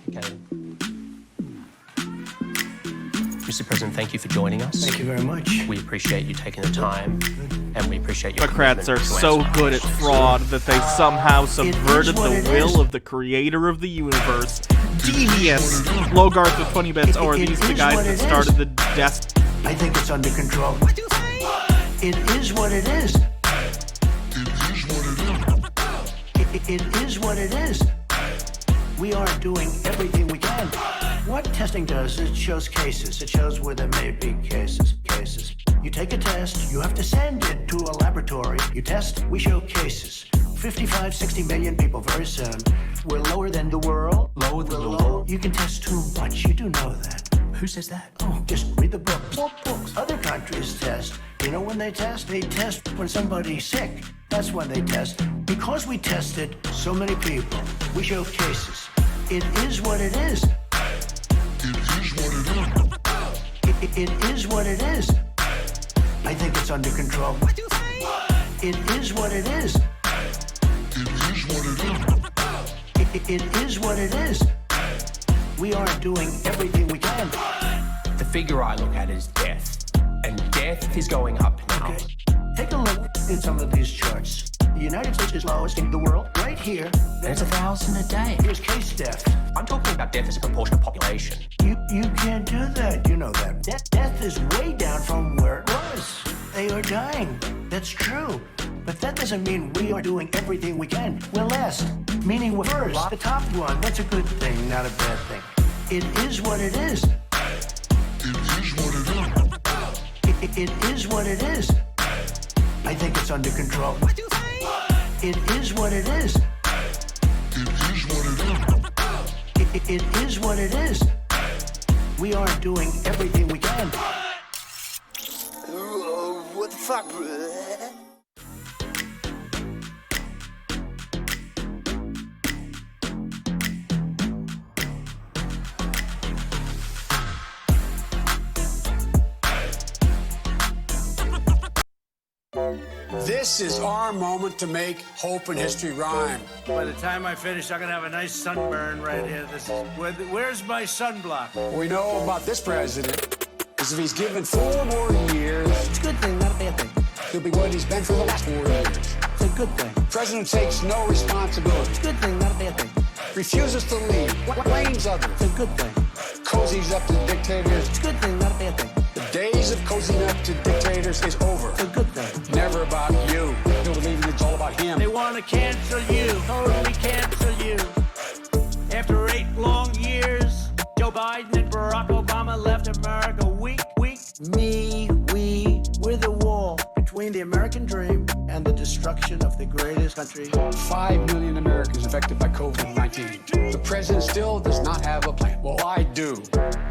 Okay. Mr. President, thank you for joining us. Thank you very much. We appreciate you taking the time, and we appreciate your Democrats are commitment to so answer good at questions. fraud that they somehow subverted what the it will is. of the creator of the universe. Devious. Logarth with 20 bits. Oh, are It these the is guys what that it started is. the desk? I think it's under control. What do you say? It is what it is. It is what it is. We are doing everything we can. What testing does, it shows cases. It shows where there may be cases. You take a test, you have to send it to a laboratory. You test, we show cases. 55, 60 million people very soon. We're lower than the world. Lower than the We're world. You can test too much, you do know that. Who says that? Oh, just read the books. Books. Other countries test. You know when they test? They test when somebody's sick. That's when they test. Because we tested so many people, we show cases. It is what it is. It is what it is. I think it's under control. What do you say? It is what it is. It is what it is. We are doing everything we can. The figure I look at is death, and death is going up now. Okay. Take a look at some of these charts. The United States is lowest in the world. Right here, There's 1,000 a day. here's case death. I'm talking about death as a proportion of population. You can't do that. You know that. Death is way down from where it was. They are dying. That's true. But that doesn't mean we are doing everything we can. We're last, meaning we're first. The top one, that's a good thing, not a bad thing. It is what it is. It is what it is. I think it's under control. What do you say? It is what it is. It is what it is. We are doing everything we can. What the fuck, bro? This is our moment to make hope and history rhyme. By the time I finish, I'm gonna have a nice sunburn right here. Where's my sunblock? What we know about this president is if he's given 4 more years, It's a good thing, not a bad thing. he'll be what he's been for the last 4 years. It's a good thing. President takes no responsibility, It's a good thing, not a bad thing. refuses to lead, blames others, It's a good thing. cozies up to dictators. It's a good thing, not a bad thing. The days of cozying up to dictators is over. It's a good thing. Never about you. He'll believe it's all about him. They wanna cancel you, totally cancel you. After 8 long years, Joe Biden and Barack Obama left America weak. We're the wall between the American dream and the destruction of the greatest country. 5 million Americans affected by COVID-19. The president still does not have a plan. Well, I do.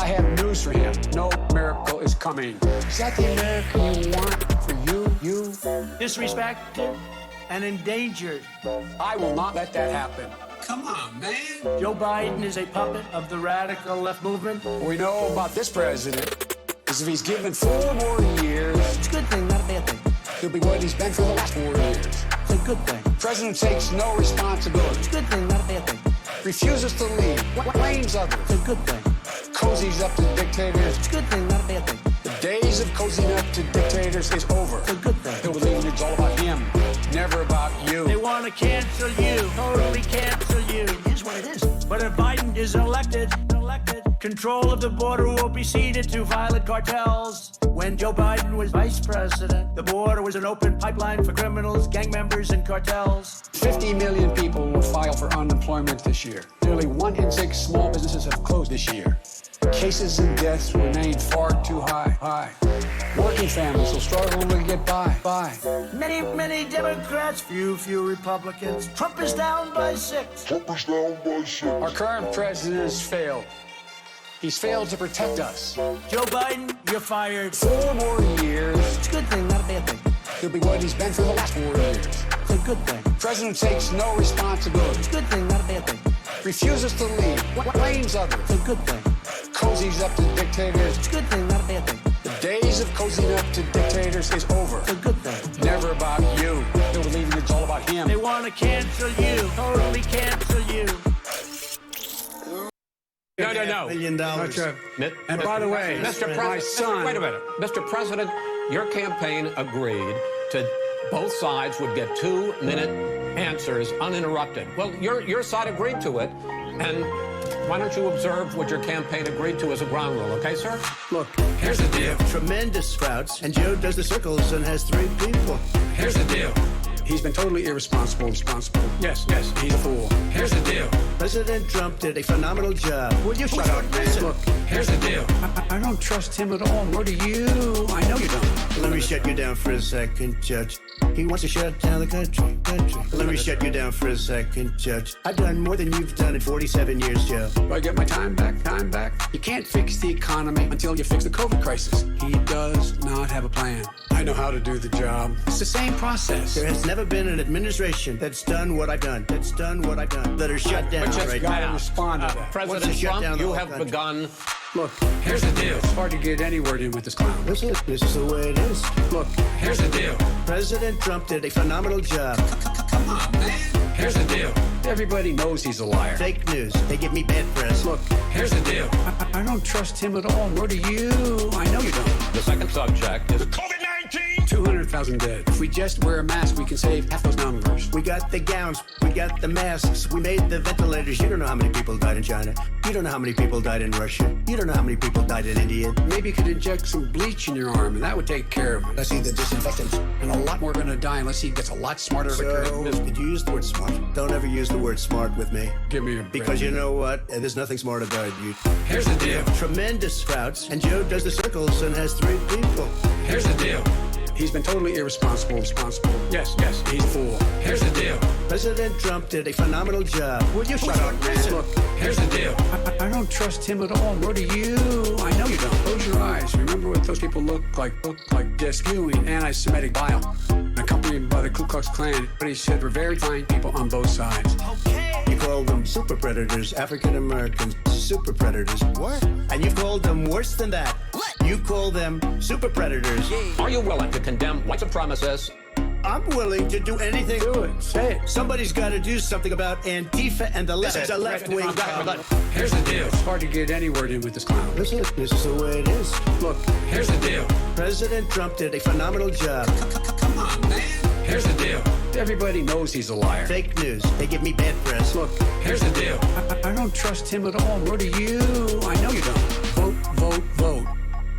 I have news for him. No miracle is coming. Is that the America you want for you? Disrespected and endangered. I will not let that happen. Come on, man. Joe Biden is a puppet of the radical left movement. What we know about this president is if he's given 4 more years, It's a good thing, not a bad thing. he'll be what he's been for the last 4 years. It's a good thing. President takes no responsibility, It's a good thing, not a bad thing. refuses to lead, blames others, It's a good thing. cozies up to dictators. It's a good thing, not a bad thing. The days of cozying up to dictators is over. It's a good thing. He'll believe it's all about him, never about you. They wanna cancel you, totally cancel you. It is what it is. But if Biden is elected, control of the border will be ceded to violent cartels. When Joe Biden was vice president, the border was an open pipeline for criminals, gang members, and cartels. 50 million people will file for unemployment this year. Nearly 1 in 6 small businesses have closed this year. Cases and deaths remain far too high. Working families will struggle to get by. Many Democrats, few Republicans. Trump is down by 6. Our current president has failed. He's failed to protect us. Joe Biden, you're fired. 4 more years, It's a good thing, not a bad thing. he'll be what he's been for the last 4 years. It's a good thing. President takes no responsibility, It's a good thing, not a bad thing. refuses to lead, blames others, It's a good thing. cozies up to dictators. It's a good thing, not a bad thing. The days of cozying up to dictators is over. It's a good thing. Never about you. He'll believe it's all about him. They wanna cancel you, totally cancel you. $2.5 million. And by the way, Mr. my son. Wait a minute. Mr. President, your campaign agreed to both sides would get 2-minute answers uninterrupted. Well, your side agreed to it, and why don't you observe what your campaign agreed to as a ground rule, okay, sir? Look, here's the deal. Tremendous sprouts, and Joe does the circles and has 3 people. Here's the deal. He's been totally irresponsible. Yes, he's a fool. Here's the deal. President Trump did a phenomenal job. Will you shut up? Look, here's the deal. I don't trust him at all, nor do you. I know you don't. Let me shut you down for a second, Judge. He wants to shut down the country. Let me shut you down for a second, Judge. I've done more than you've done in 47 years, Joe. Do I get my time back? You can't fix the economy until you fix the COVID crisis. He does not have a plan. I know how to do the job. It's the same process. There has never been an administration that's done what I've done. That are shut down right gotta now. respond to that. President shut down Trump, the you whole have country. begun. Look, here's the deal. It's hard to get any word in with this clown. This is the way it is. Look, here's the deal. President Trump did a phenomenal job. Come on, man. Here's the deal. Everybody knows he's a liar. Fake news. They give me bad press. Look, here's the deal. I don't trust him at all, nor do you. I know you don't. The second subject is 200,000 dead. If we just wear a mask, we can save half those numbers. We got the gowns. We got the masks. We made the ventilators. You don't know how many people died in China. You don't know how many people died in Russia. You don't know how many people died in India. Maybe you could inject some bleach in your arm, and that would take care of it. Let's see the disinfectants. And a lot more are gonna die unless he gets a lot smarter. So, did you use the word smart? Don't ever use the word smart with me. Give me a break. Because you know what? There's nothing smart about you. Here's the deal. Tremendous sprouts, and Joe does the circles and has 3 people. Here's the deal. He's been totally irresponsible. Yes, he's a fool. Here's the deal. President Trump did a phenomenal job. Will you shut up? Look, here's the deal. I don't trust him at all, nor do you. I know you don't. Close your eyes. Remember what those people look like just spewing anti-Semitic bile, accompanied by the Ku Klux Klan. But he said we're very fine people on both sides. You call them super predators, African Americans, super predators. What? And you called them worse than that. What? You call them super predators. Are you willing to condemn white supremacists? I'm willing to do anything. Do it. Say it. Somebody's got to do something about Antifa and the left-wing problem. Here's the deal. It's hard to get any word in with this clown. This is the way it is. Look, here's the deal. President Trump did a phenomenal job. Come on, man. Here's the deal. Everybody knows he's a liar. Fake news. They give me bad press. Look, here's the deal. I don't trust him at all, nor do you. I know you don't. Vote.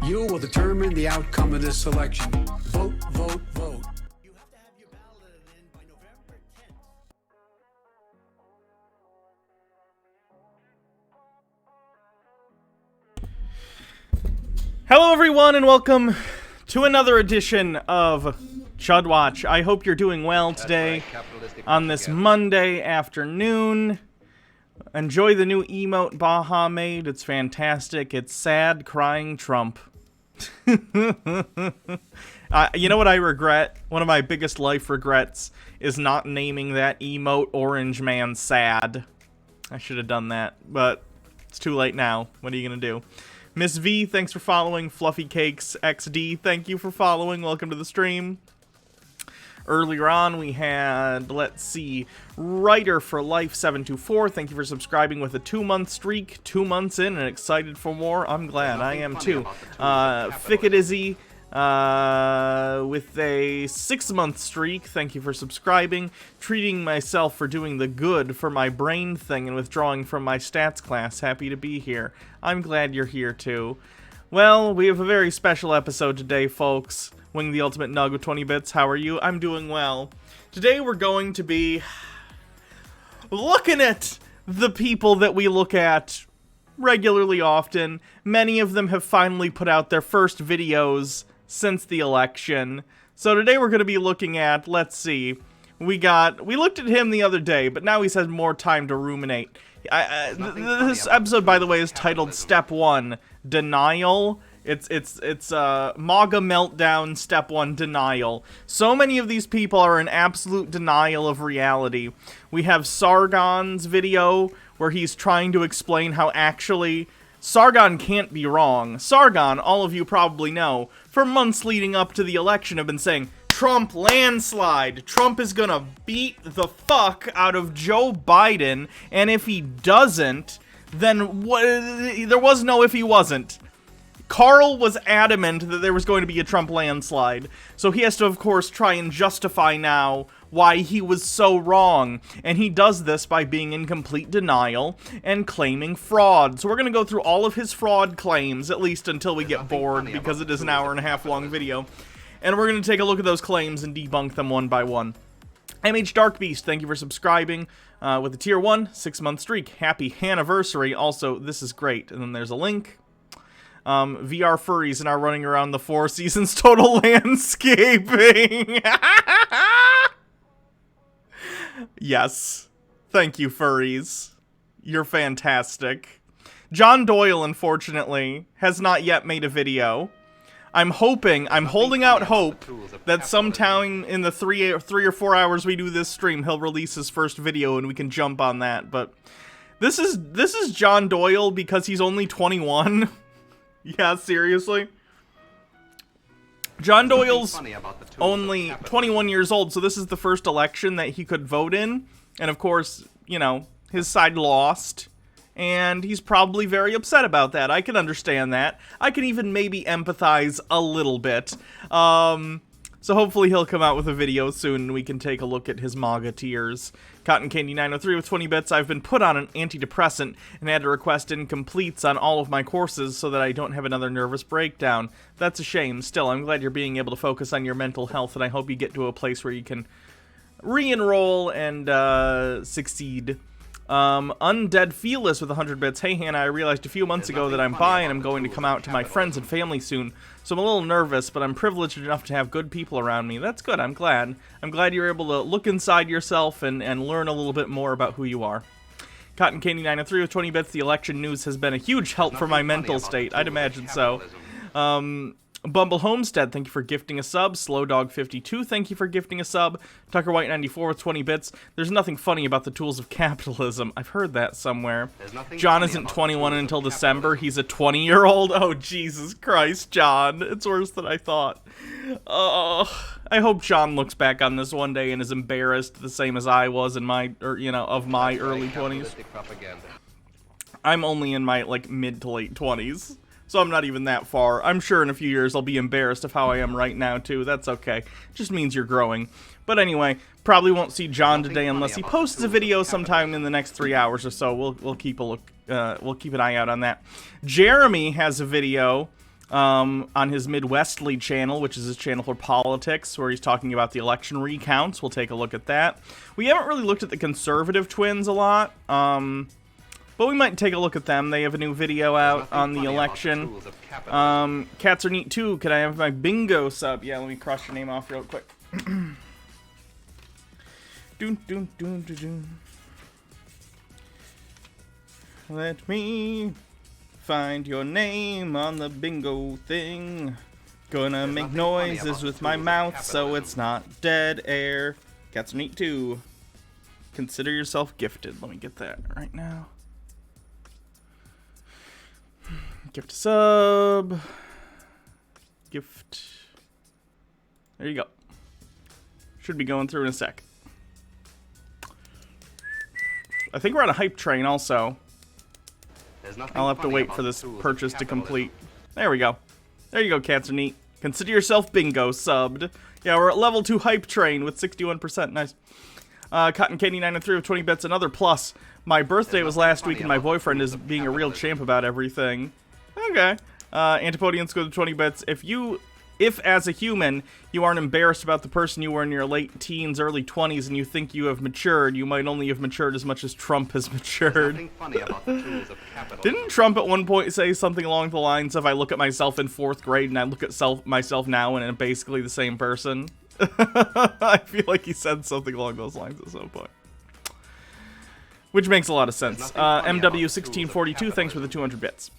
You will determine the outcome of this election. Vote. You have to have your ballot in by November 10th. Hello, everyone, and welcome to another edition of Chud Watch. I hope you're doing well today on this Monday afternoon. Enjoy the new emote Baha made. It's fantastic. It's sad, crying Trump. You know what I regret? One of my biggest life regrets is not naming that emote Orange Man sad. I should have done that, but it's too late now. What are you going to do? Miss V, thanks for following. Fluffy Cakes XD, thank you for following. Welcome to the stream. Earlier on, we had, let's see, Writer for Life 724. Thank you for subscribing with a 2-month streak. 2 months in and excited for more. I'm glad. I am too. Fickadizzy with a 6-month streak. Thank you for subscribing. Treating myself for doing the good for my brain thing and withdrawing from my stats class. Happy to be here. I'm glad you're here too. Well, we have a very special episode today, folks. Wing the Ultimate Nug with 20 bits. How are you? I'm doing well. Today we're going to be looking at the people that we look at regularly often. Many of them have finally put out their first videos since the election. So today we're going to be looking at, let's see, we looked at him the other day, but now he's had more time to ruminate. This episode, by the way, is titled Step 1, Denial. It's MAGA Meltdown, Step 1, Denial. So many of these people are in absolute denial of reality. We have Sargon's video, where he's trying to explain how actually Sargon can't be wrong. Sargon, all of you probably know, for months leading up to the election have been saying, Trump landslide. Trump is gonna beat the fuck out of Joe Biden, and if he doesn't, then there was no if he wasn't. Carl was adamant that there was going to be a Trump landslide, so he has to, of course, try and justify now why he was so wrong, and he does this by being in complete denial and claiming fraud. So we're going to go through all of his fraud claims, at least until we get bored, because it is an hour-and-a-half long video, and we're going to take a look at those claims and debunk them one by one. MH Darkbeast, thank you for subscribing with a tier 1 6-month streak. Happy anniversary. Also, this is great. And then there's a link. VR furries and are running around the Four Seasons total landscaping. Yes. Thank you, furries. You're fantastic. John Doyle, unfortunately, has not yet made a video. I'm holding out hope that sometime in the 3 or 4 hours we do this stream, he'll release his first video and we can jump on that. But this is John Doyle because he's only 21. Yeah, seriously. John Doyle's only 21 years old, so this is the first election that he could vote in. And of course, you know, his side lost. And he's probably very upset about that. I can understand that. I can even maybe empathize a little bit. So hopefully he'll come out with a video soon and we can take a look at his MAGA tiers. Cotton Candy 903 with 20 bits. I've been put on an antidepressant and had to request incompletes on all of my courses so that I don't have another nervous breakdown. That's a shame. Still, I'm glad you're being able to focus on your mental health, and I hope you get to a place where you can re-enroll and succeed. Undead Fearless with 100 bits. Hey Hannah, I realized a few months ago that I'm bi and I'm going to come out to my friends and family soon, so I'm a little nervous, but I'm privileged enough to have good people around me. That's good, I'm glad. I'm glad you're able to look inside yourself and learn a little bit more about who you are. Cotton Candy 903 with 20 bits. The election news has been a huge help for my mental state. I'd imagine so. Bumble Homestead, thank you for gifting a sub. Slowdog52, thank you for gifting a sub. Tucker White 94 with 20 bits. There's nothing funny about the tools of capitalism. I've heard that somewhere. John isn't 21 until December. He's a 20-year-old. Oh, Jesus Christ, John. It's worse than I thought. I hope John looks back on this one day and is embarrassed the same as I was in my, of my early 20s. I'm only in my, mid to late 20s. So I'm not even that far. I'm sure in a few years I'll be embarrassed of how I am right now, too. That's okay. Just means you're growing. But anyway, probably won't see John today unless he posts a video sometime in the next 3 hours or so. We'll keep a look. We'll keep an eye out on that. Jeremy has a video on his Midwestly channel, which is his channel for politics, where he's talking about the election recounts. We'll take a look at that. We haven't really looked at the conservative twins a lot. But we might take a look at them. They have a new video out on the election. Cats are neat too. Can I have my bingo sub? Yeah, let me cross your name off real quick. Let me find your name on the bingo thing. Gonna make noises with my mouth so it's not dead air. Cats are neat too. Consider yourself gifted. Let me get that right now. Gift sub. Gift. There you go. Should be going through in a sec. I think we're on a hype train also. I'll have to wait for this purchase to complete. There we go. There you go, Cats are neat. Consider yourself bingo subbed. Yeah, we're at level 2 hype train with 61%. Nice. Cotton Candy 903 with 20 bits. Another plus. My birthday was last week and my boyfriend is being a real champ about everything. Okay. Antipodians go to 20 bits. If as a human, you aren't embarrassed about the person you were in your late teens, early 20s, and you think you have matured, you might only have matured as much as Trump has matured. Didn't Trump at one point say something along the lines of, I look at myself in 4th grade and I look at myself now and I'm basically the same person? I feel like he said something along those lines at some point. Which makes a lot of sense. MW1642, thanks for the 200 bits.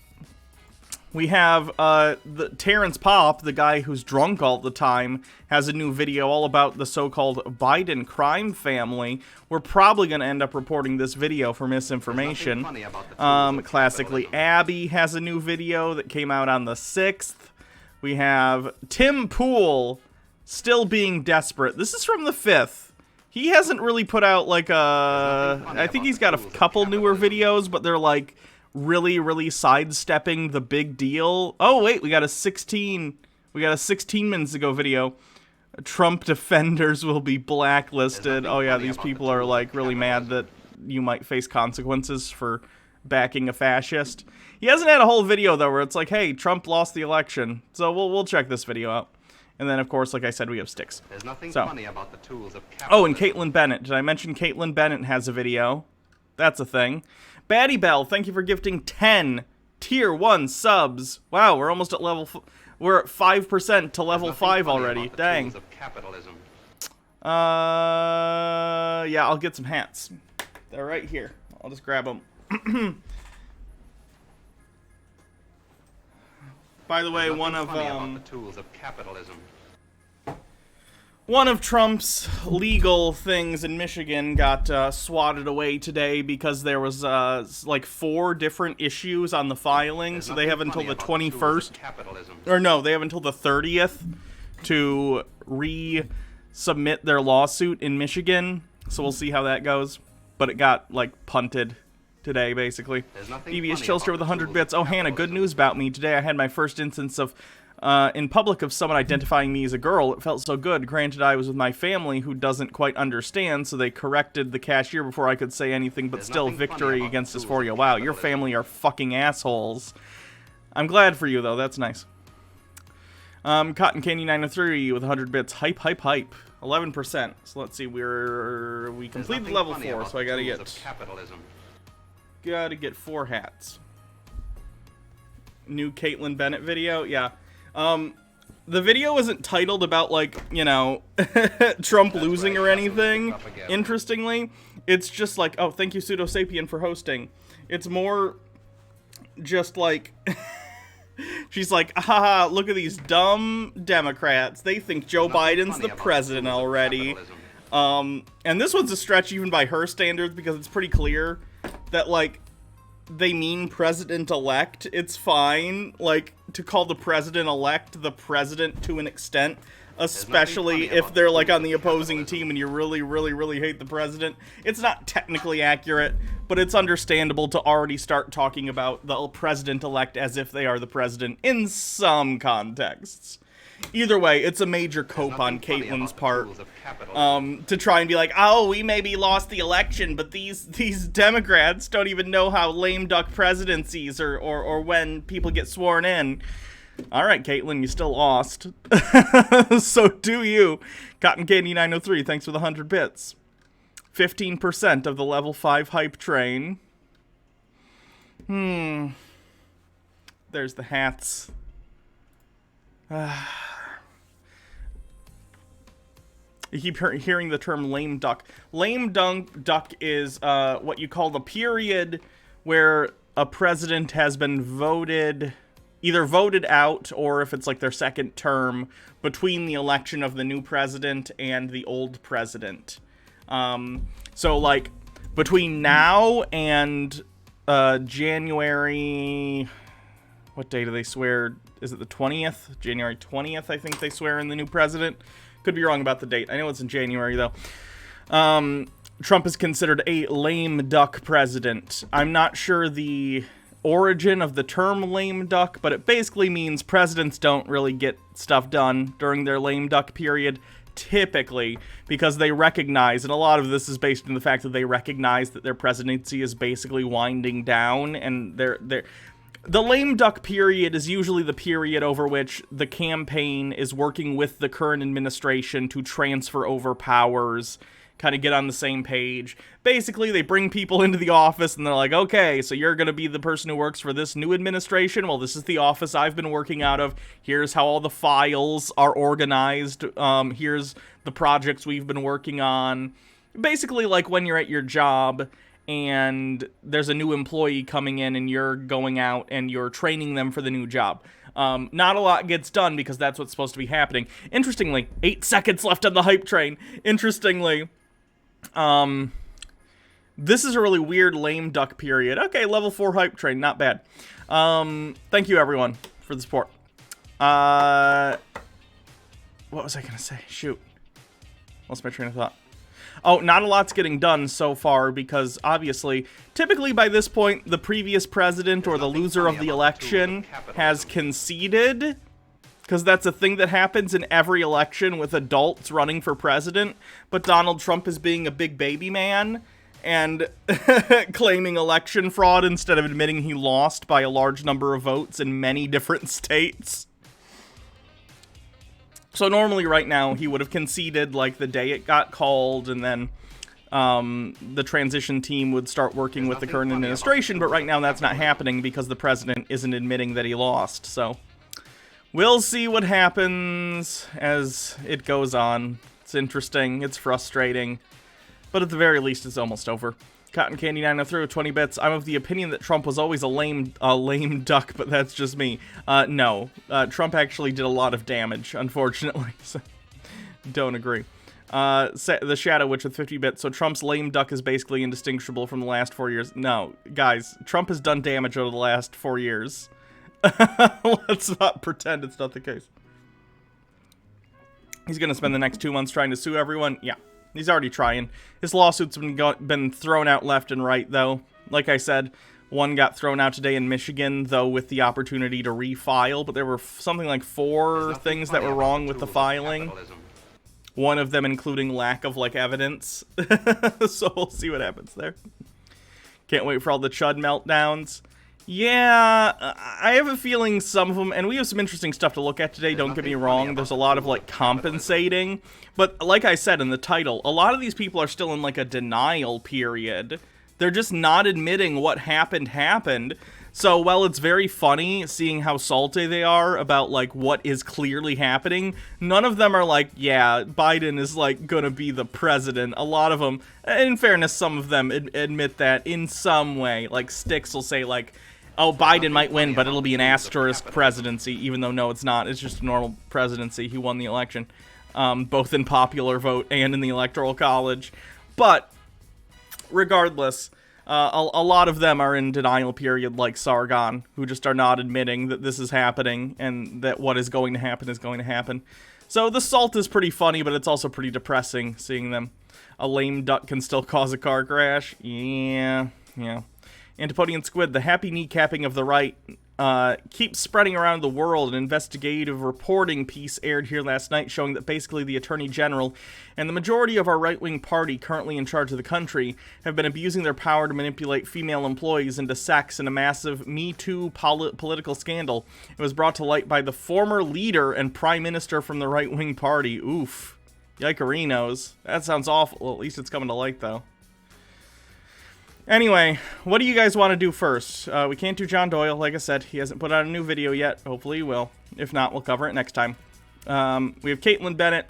We have the Terrence Pop, the guy who's drunk all the time, has a new video all about the so-called Biden crime family. We're probably going to end up reporting this video for misinformation. Classically, Abby has a new video that came out on the 6th. We have Tim Pool still being desperate. This is from the 5th. He hasn't really put out like a... I think he's got a couple newer videos, but they're like really sidestepping the big deal. Oh, wait, we got a 16 minutes ago video. Trump defenders will be blacklisted. Oh, yeah, these people are, like, really mad that you might face consequences for backing a fascist. He hasn't had a whole video, though, where it's like, hey, Trump lost the election. So we'll check this video out. And then, of course, like I said, we have sticks. There's nothing so. funny about the tools of Oh, and Caitlin Bennett. Did I mention Caitlin Bennett has a video? That's a thing. Baddie Bell, thank you for gifting 10 Tier 1 subs. Wow, we're almost at level... We're at 5% to level 5 already. Dang. Yeah, I'll get some hats. They're right here. I'll just grab them. By the way, one of Trump's legal things in Michigan got swatted away today because there was like 4 different issues on the filing, so they have until the 21st. Or no, they have until the 30th to resubmit their lawsuit in Michigan. So we'll see how that goes. But it got like punted today, basically. Devious Chillster with 100 bits. Oh, Hannah, good news about me. Today I had my first instance of, in public, of someone identifying me as a girl. It felt so good. Granted, I was with my family who doesn't quite understand, so they corrected the cashier before I could say anything, but still, victory against dysphoria. Wow, your family are fucking assholes. I'm glad for you, though. That's nice. Cotton Candy 903 with 100 bits. Hype. 11%. So let's see, we completed level 4, so I gotta get 4 hats. New Caitlin Bennett video, yeah. The video isn't titled about, like, you know, Trump losing or anything, interestingly. It's just like, oh, thank you, Pseudo Sapien, for hosting. It's more just like... She's like, haha, look at these dumb Democrats. They think Joe Biden's the president already. And this one's a stretch even by her standards because it's pretty clear that, like, they mean president-elect. It's fine, like, to call the president-elect the president to an extent, especially if they're, like, on the opposing team and you really hate the president. It's not technically accurate, but it's understandable to already start talking about the president-elect as if they are the president in some contexts. Either way, it's a major cope on Caitlin's part to try and be like, oh, we maybe lost the election, but these Democrats don't even know how lame duck presidencies or when people get sworn in. All right, Caitlin, you still lost. So do you. Cotton Candy 903, thanks for the 100 bits. 15% of the level 5 hype train. There's the hats. You keep hearing the term lame duck. Lame duck is what you call the period where a president has been either voted out, or if it's like their second term, between the election of the new president and the old president. So, like, between now and January... What day do they swear? Is it the 20th? January 20th, I think they swear in the new president. Could be wrong about the date. I know it's in January, though. Trump is considered a lame duck president. I'm not sure the origin of the term lame duck, but it basically means presidents don't really get stuff done during their lame duck period, typically, because they recognize, and a lot of this is based on the fact that they recognize that their presidency is basically winding down, and the lame duck period is usually the period over which the campaign is working with the current administration to transfer over powers, kind of get on the same page. Basically, they bring people into the office and they're like, okay, so you're going to be the person who works for this new administration? Well, this is the office I've been working out of. Here's how all the files are organized. Here's the projects we've been working on. Basically, like when you're at your job and there's a new employee coming in and you're going out and you're training them for the new job. Not a lot gets done because that's what's supposed to be happening. Interestingly, 8 seconds left on the hype train. Interestingly, this is a really weird lame duck period. Okay, level 4 hype train, not bad. Thank you everyone for the support. What was I gonna say? Shoot. Lost my train of thought. Oh, not a lot's getting done so far because, obviously, typically by this point, the previous president or the loser of the election has conceded, because that's a thing that happens in every election with adults running for president, but Donald Trump is being a big baby man and claiming election fraud instead of admitting he lost by a large number of votes in many different states. So normally right now he would have conceded like the day it got called, and then the transition team would start working with the current administration, but right now that's not happening because the president isn't admitting that he lost. So we'll see what happens as it goes on. It's interesting, it's frustrating, but at the very least it's almost over. Cotton Candy 903 with 20 bits. I'm of the opinion that Trump was always a lame duck, but that's just me. No. Trump actually did a lot of damage, unfortunately. So, don't agree. The Shadow Witch with 50 bits. So Trump's lame duck is basically indistinguishable from the last 4 years. No, guys, Trump has done damage over the last 4 years. Let's not pretend it's not the case. He's gonna spend the next 2 months trying to sue everyone? Yeah. He's already trying. His lawsuits have been thrown out left and right, though. Like I said, one got thrown out today in Michigan, though with the opportunity to refile, but there were something like 4 things that were wrong with the filing. One of them including lack of, like, evidence. So we'll see what happens there. Can't wait for all the Chud meltdowns. Yeah, I have a feeling some of them, and we have some interesting stuff to look at today, don't get me wrong, there's a lot of, like, compensating, but like I said in the title, a lot of these people are still in, like, a denial period. They're just not admitting what happened, so while it's very funny seeing how salty they are about, like, what is clearly happening, none of them are like, yeah, Biden is, like, gonna be the president. A lot of them, in fairness, some of them admit that in some way, like, Styx will say, like, oh, Biden might win, but it'll be an asterisk presidency, even though, no, it's not. It's just a normal presidency. He won the election, both in popular vote and in the Electoral College. But, regardless, a lot of them are in denial period, like Sargon, who just are not admitting that this is happening, and that what is going to happen is going to happen. So, the salt is pretty funny, but it's also pretty depressing, seeing them. A lame duck can still cause a car crash. Yeah. Antipodian Squid, the happy kneecapping of the right keeps spreading around the world. An investigative reporting piece aired here last night showing that basically the Attorney General and the majority of our right-wing party currently in charge of the country have been abusing their power to manipulate female employees into sex in a massive Me Too political scandal. It was brought to light by the former leader and prime minister from the right-wing party. Oof. Yikerinos. That sounds awful. Well, at least it's coming to light, though. Anyway, what do you guys want to do first? We can't do John Doyle, like I said. He hasn't put out a new video yet. Hopefully he will. If not, we'll cover it next time. We have Caitlin Bennett.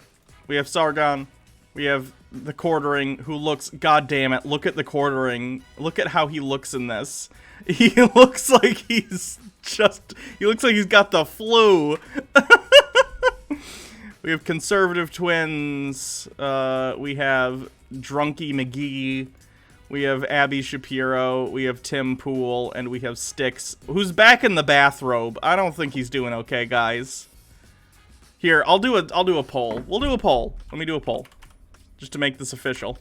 We have Sargon. We have the quartering, who looks... God damn it, look at the quartering. Look at how he looks in this. He looks like he's just... He looks like he's got the flu. We have Conservative Twins. We have Drunky McGee. We have Abby Shapiro, we have Tim Pool, and we have Styx, who's back in the bathrobe. I don't think he's doing okay, guys. Here, I'll do a poll. We'll do a poll. Let me do a poll, just to make this official.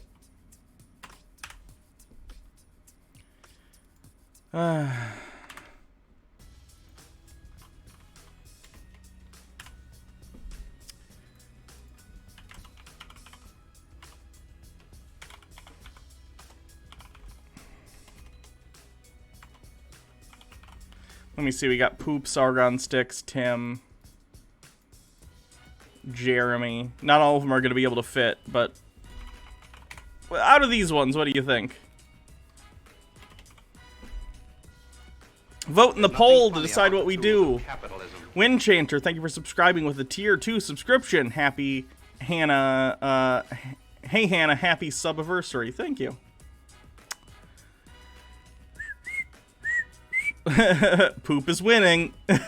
Let me see, we got Poop, Sargon, Styx, Tim, Jeremy. Not all of them are going to be able to fit, but out of these ones, what do you think? Vote in the poll to decide what we do. Windchanter, thank you for subscribing with a tier 2 subscription. Happy Hannah, hey Hannah, happy subiversary. Thank you. Poop is winning. What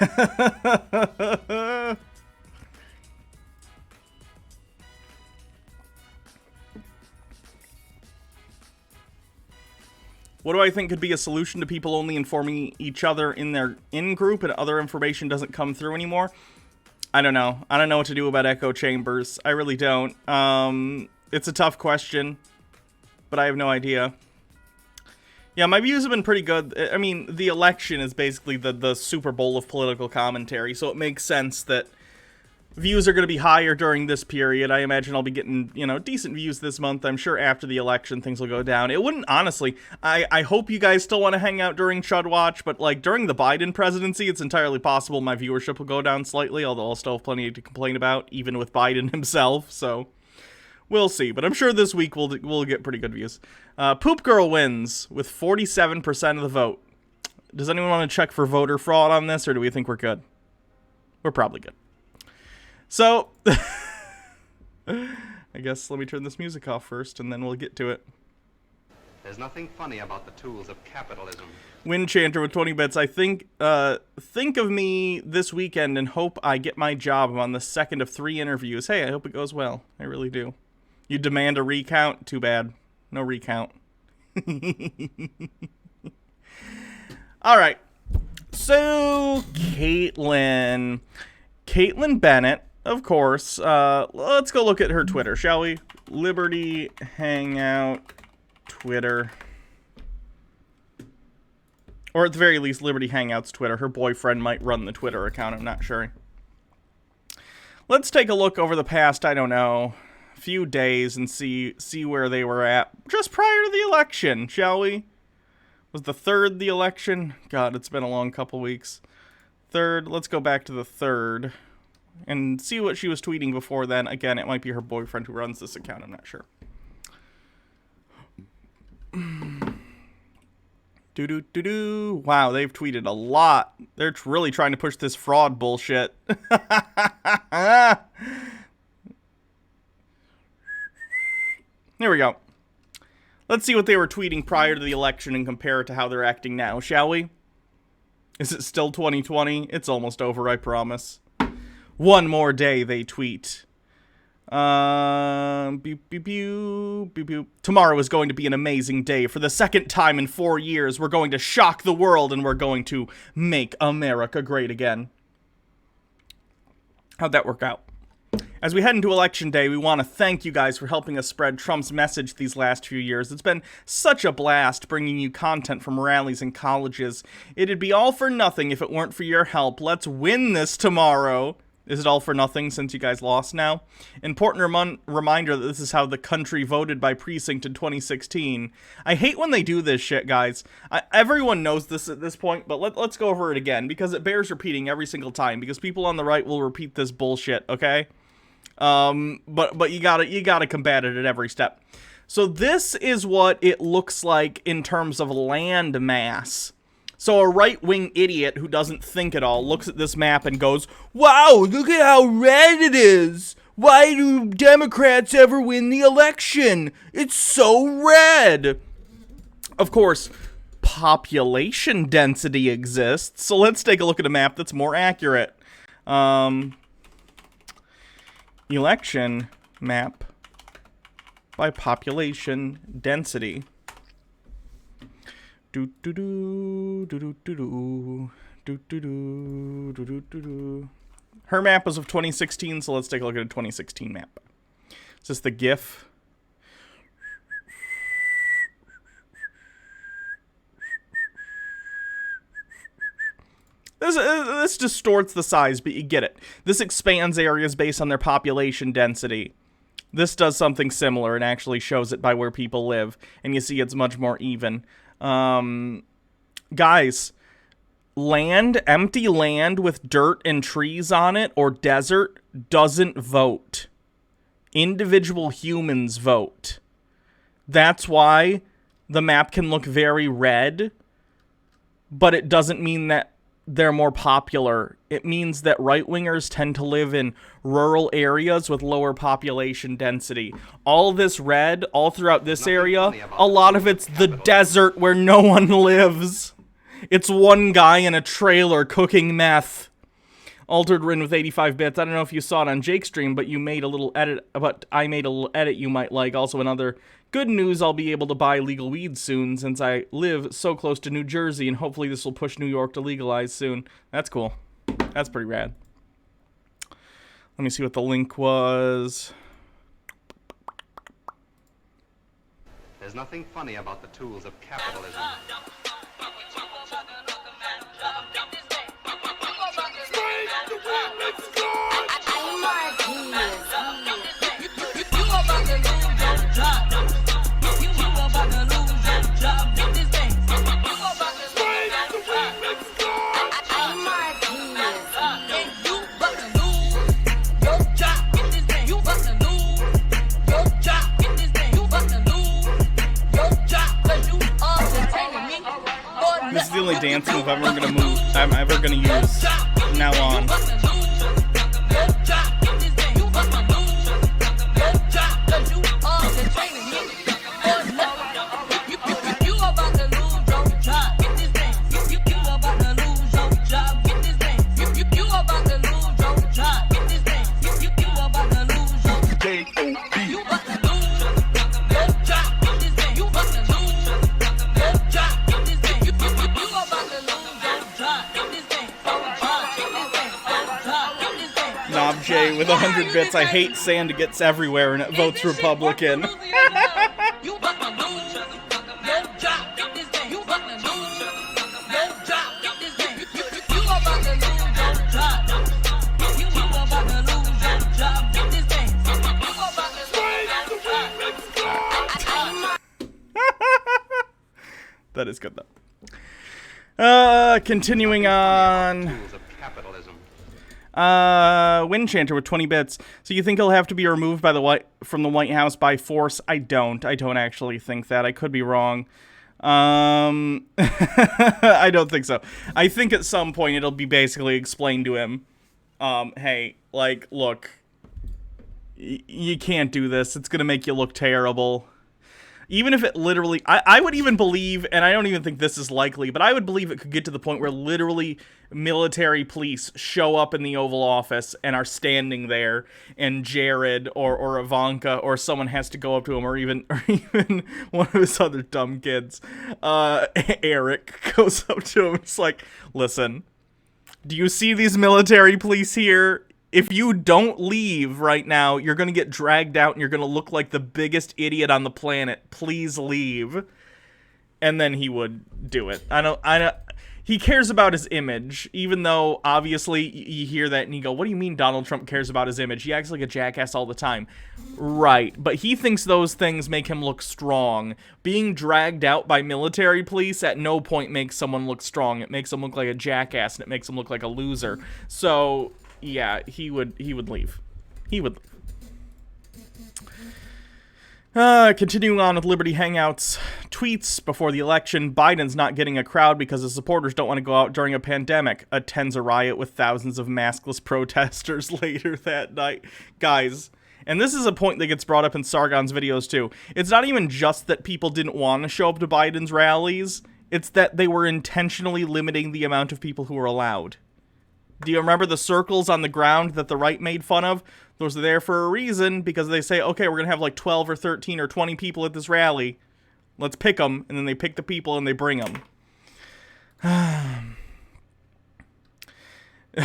do I think could be a solution to people only informing each other in their in-group and other information doesn't come through anymore? I don't know. I don't know what to do about echo chambers. I really don't. It's a tough question, but I have no idea. Yeah, my views have been pretty good. I mean, the election is basically the Super Bowl of political commentary, so it makes sense that views are going to be higher during this period. I imagine I'll be getting, decent views this month. I'm sure after the election, things will go down. It wouldn't, honestly, I hope you guys still want to hang out during Chud Watch, but, like, during the Biden presidency, it's entirely possible my viewership will go down slightly, although I'll still have plenty to complain about, even with Biden himself, so we'll see. But I'm sure this week we'll get pretty good views. Poop Girl wins with 47% of the vote. Does anyone want to check for voter fraud on this, or do we think we're good? We're probably good. So, I guess let me turn this music off first, and then we'll get to it. There's nothing funny about the tools of capitalism. Wind Chanter with 20 bits. I think of me this weekend and hope I get my job. I'm on the second of 3 interviews. Hey, I hope it goes well. I really do. You demand a recount? Too bad. No recount. All right. So, Caitlyn Bennett. Of course. Let's go look at her Twitter, shall we? Liberty Hangout Twitter. Or at the very least, Liberty Hangouts Twitter. Her boyfriend might run the Twitter account, I'm not sure. Let's take a look over the past, I don't know, few days and see where they were at just prior to the election, shall we? Was the 3rd the election? God, it's been a long couple weeks. 3rd, let's go back to the 3rd. And see what she was tweeting before then. Again, it might be her boyfriend who runs this account. I'm not sure. Wow, they've tweeted a lot. They're really trying to push this fraud bullshit. There we go. Let's see what they were tweeting prior to the election and compare it to how they're acting now, shall we? Is it still 2020? It's almost over, I promise. One more day, they tweet. Tomorrow is going to be an amazing day. For the second time in 4 years, we're going to shock the world and we're going to make America great again. How'd that work out? As we head into Election Day, we want to thank you guys for helping us spread Trump's message these last few years. It's been such a blast bringing you content from rallies and colleges. It'd be all for nothing if it weren't for your help. Let's win this tomorrow. Is it all for nothing since you guys lost now? Important reminder that this is how the country voted by precinct in 2016. I hate when they do this shit, guys. Everyone knows this at this point, but let's go over it again, because it bears repeating every single time, because people on the right will repeat this bullshit, okay? But you gotta combat it at every step. So this is what it looks like in terms of land mass. So a right-wing idiot who doesn't think at all looks at this map and goes, wow, look at how red it is. Why do Democrats ever win the election? It's so red. Of course, population density exists. So let's take a look at a map that's more accurate. Election map by population density. Her map was of 2016, so let's take a look at a 2016 map. Is this the GIF? This distorts the size, but you get it. This expands areas based on their population density. This does something similar and actually shows it by where people live, and you see it's much more even. Guys, empty land with dirt and trees on it, or desert, doesn't vote. Individual humans vote. That's why the map can look very red, but it doesn't mean that they're more popular. It means that right-wingers tend to live in rural areas with lower population density. All this red, all throughout this area, a lot of it's the desert where no one lives. It's one guy in a trailer cooking meth. Altered Rin with 85 bits. I don't know if you saw it on Jake's stream, but I made a little edit you might like. Also, another good news, I'll be able to buy legal weed soon since I live so close to New Jersey, and hopefully this will push New York to legalize soon. That's cool. That's pretty rad. Let me see what the link was. There's nothing funny about the tools of capitalism. This is the only dance move I'm ever gonna use from now on. J with 100 bits. I hate sand gets everywhere and it votes Republican. That is good though. Continuing on. Windchanter with 20 bits. So you think he'll have to be removed from the White House by force? I don't actually think that. I could be wrong. I don't think so. I think at some point it'll be basically explained to him, hey, like, look, you can't do this. It's gonna make you look terrible. Even if it literally, I would even believe, and I don't even think this is likely, but I would believe it could get to the point where literally military police show up in the Oval Office and are standing there, and Jared or Ivanka or someone has to go up to him, or even one of his other dumb kids, Eric, goes up to him and is like, listen, do you see these military police here? If you don't leave right now, you're going to get dragged out and you're going to look like the biggest idiot on the planet. Please leave. And then he would do it. He cares about his image, even though obviously you hear that and you go, what do you mean Donald Trump cares about his image? He acts like a jackass all the time. Right. But he thinks those things make him look strong. Being dragged out by military police at no point makes someone look strong. It makes them look like a jackass and it makes them look like a loser. So yeah, he would leave. He would leave. Continuing on with Liberty Hangouts. Tweets before the election. Biden's not getting a crowd because his supporters don't want to go out during a pandemic. Attends a riot with thousands of maskless protesters later that night. Guys, and this is a point that gets brought up in Sargon's videos too. It's not even just that people didn't want to show up to Biden's rallies. It's that they were intentionally limiting the amount of people who were allowed. Do you remember the circles on the ground that the right made fun of? Those are there for a reason, because they say, okay, we're going to have like 12 or 13 or 20 people at this rally. Let's pick them. And then they pick the people and they bring them.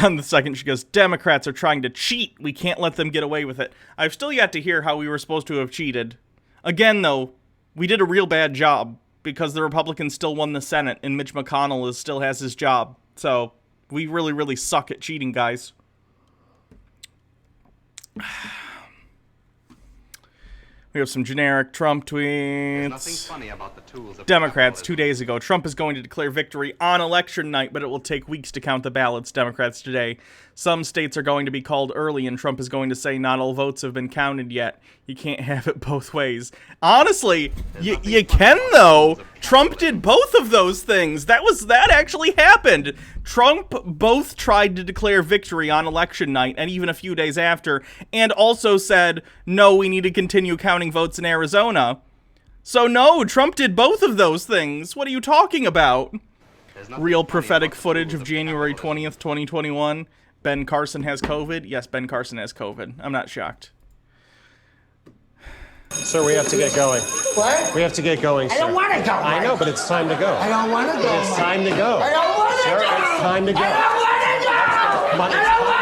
On the second, she goes, Democrats are trying to cheat. We can't let them get away with it. I've still yet to hear how we were supposed to have cheated. Again, though, we did a real bad job because the Republicans still won the Senate and Mitch McConnell still has his job. So we really, really suck at cheating, guys. We have some generic Trump tweets. Nothing funny about the tools of Democrats, capitalism. 2 days ago. Trump is going to declare victory on election night, but it will take weeks to count the ballots. Democrats today. Some states are going to be called early, and Trump is going to say not all votes have been counted yet. You can't have it both ways. Honestly, you can, though. Trump did both of those things. That actually happened. Trump both tried to declare victory on election night, and even a few days after, and also said, no, we need to continue counting votes in Arizona. So no, Trump did both of those things. What are you talking about? Real prophetic footage of January 20th, 2021. Ben Carson has COVID. Yes, Ben Carson has COVID. I'm not shocked. Sir, we have to get going. What? We have to get going, sir. I don't want to go. I know, but it's time to go. I don't want to go. It's time to go. I don't want to Sir, go. it's time to go. I don't want to go. Come on, I don't want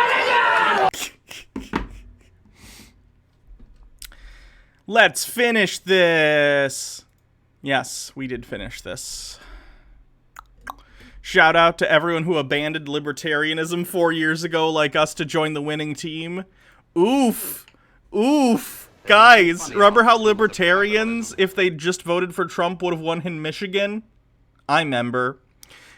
to go. Let's finish this. Yes, we did finish this. Shout out to everyone who abandoned libertarianism 4 years ago like us to join the winning team. Oof. Oof. Guys, remember how libertarians, if they just voted for Trump, would have won in Michigan? I remember.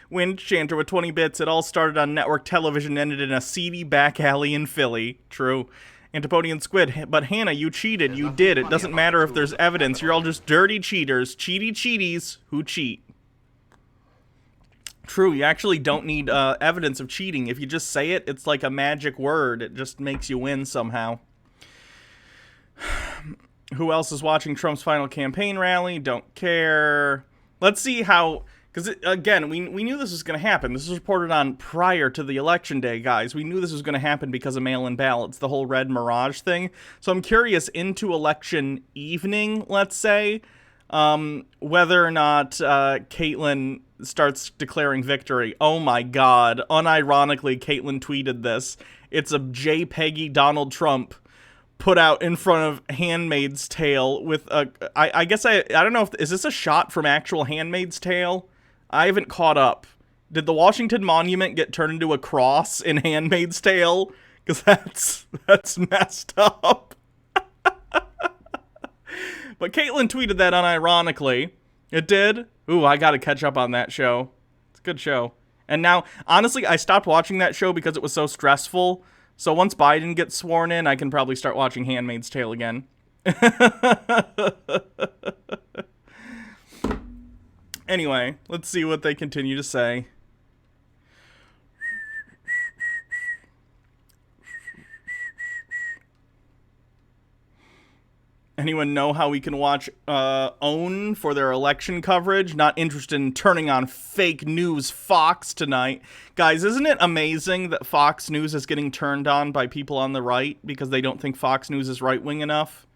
Wind Chanter with 20 bits. It all started on network television, ended in a seedy back alley in Philly. True. Antipodian Squid. But Hannah, you cheated. You did. It doesn't matter if there's evidence. You're all just dirty cheaters. Cheaty cheaties who cheat. True, you actually don't need evidence of cheating. If you just say it, it's like a magic word. It just makes you win somehow. Who else is watching Trump's final campaign rally? Don't care. Let's see how... Because, again, we knew this was going to happen. This was reported on prior to the election day, guys. We knew this was going to happen because of mail-in ballots, the whole red mirage thing. So I'm curious, into election evening, let's say, whether or not Caitlyn starts declaring victory. Oh my god. Unironically, Caitlyn tweeted this. It's a JPEG-y Donald Trump put out in front of Handmaid's Tale with a... I guess I don't know if... Is this a shot from actual Handmaid's Tale? I haven't caught up. Did the Washington Monument get turned into a cross in Handmaid's Tale? Because that's messed up. But Caitlyn tweeted that unironically. It did? Ooh, I gotta catch up on that show. It's a good show. And now, honestly, I stopped watching that show because it was so stressful. So once Biden gets sworn in, I can probably start watching Handmaid's Tale again. Anyway, let's see what they continue to say. Anyone know how we can watch OWN for their election coverage? Not interested in turning on fake news Fox tonight. Guys, isn't it amazing that Fox News is getting turned on by people on the right because they don't think Fox News is right-wing enough?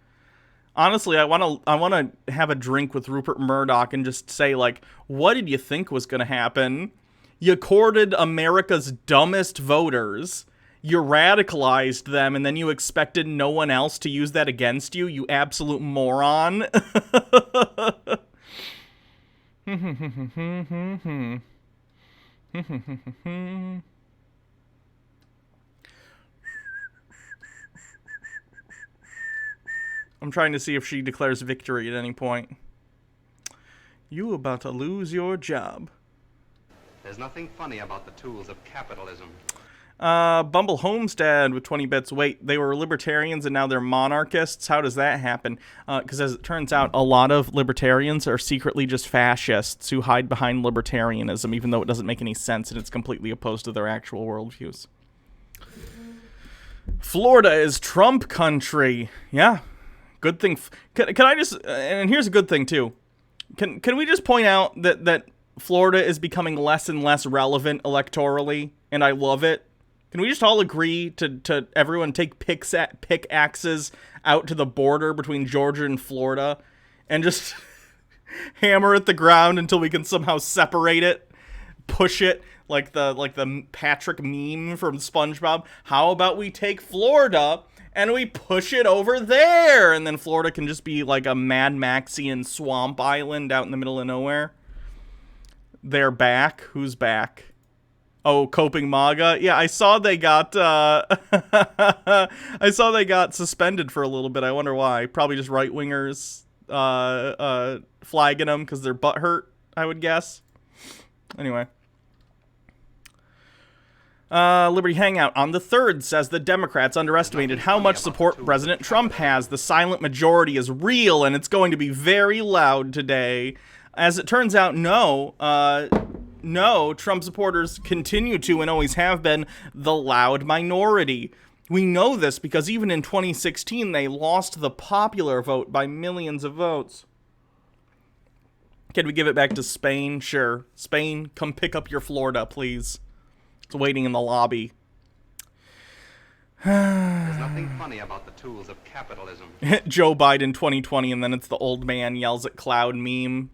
Honestly, I want to have a drink with Rupert Murdoch and just say, like, what did you think was going to happen? You courted America's dumbest voters. You radicalized them, and then you expected no one else to use that against you, you absolute moron. I'm trying to see if she declares victory at any point. You about to lose your job. There's nothing funny about the tools of capitalism. Bumble Homestead with 20 bits. Wait, they were libertarians and now they're monarchists? How does that happen? Because as it turns out, a lot of libertarians are secretly just fascists who hide behind libertarianism, even though it doesn't make any sense and it's completely opposed to their actual worldviews. Florida is Trump country. Yeah, good thing. Can I just... And here's a good thing, too. Can we just point out that Florida is becoming less and less relevant electorally, and I love it? Can we just all agree to everyone take pickaxes out to the border between Georgia and Florida and just hammer at the ground until we can somehow separate it, push it like the Patrick meme from SpongeBob? How about we take Florida and we push it over there, and then Florida can just be like a Mad Maxian swamp island out in the middle of nowhere? They're back. Who's back? Oh, coping MAGA. Yeah, I saw they got suspended for a little bit. I wonder why. Probably just right wingers flagging them because their butt hurt, I would guess. Anyway. Liberty Hangout on the 3rd says the Democrats underestimated how much support President Trump has. The silent majority is real and it's going to be very loud today. As it turns out, no, Trump supporters continue to and always have been the loud minority. We know this because even in 2016, they lost the popular vote by millions of votes. Can we give it back to Spain? Sure. Spain, come pick up your Florida, please. It's waiting in the lobby. There's nothing funny about the tools of capitalism. Joe Biden 2020, and then it's the old man yells at cloud meme.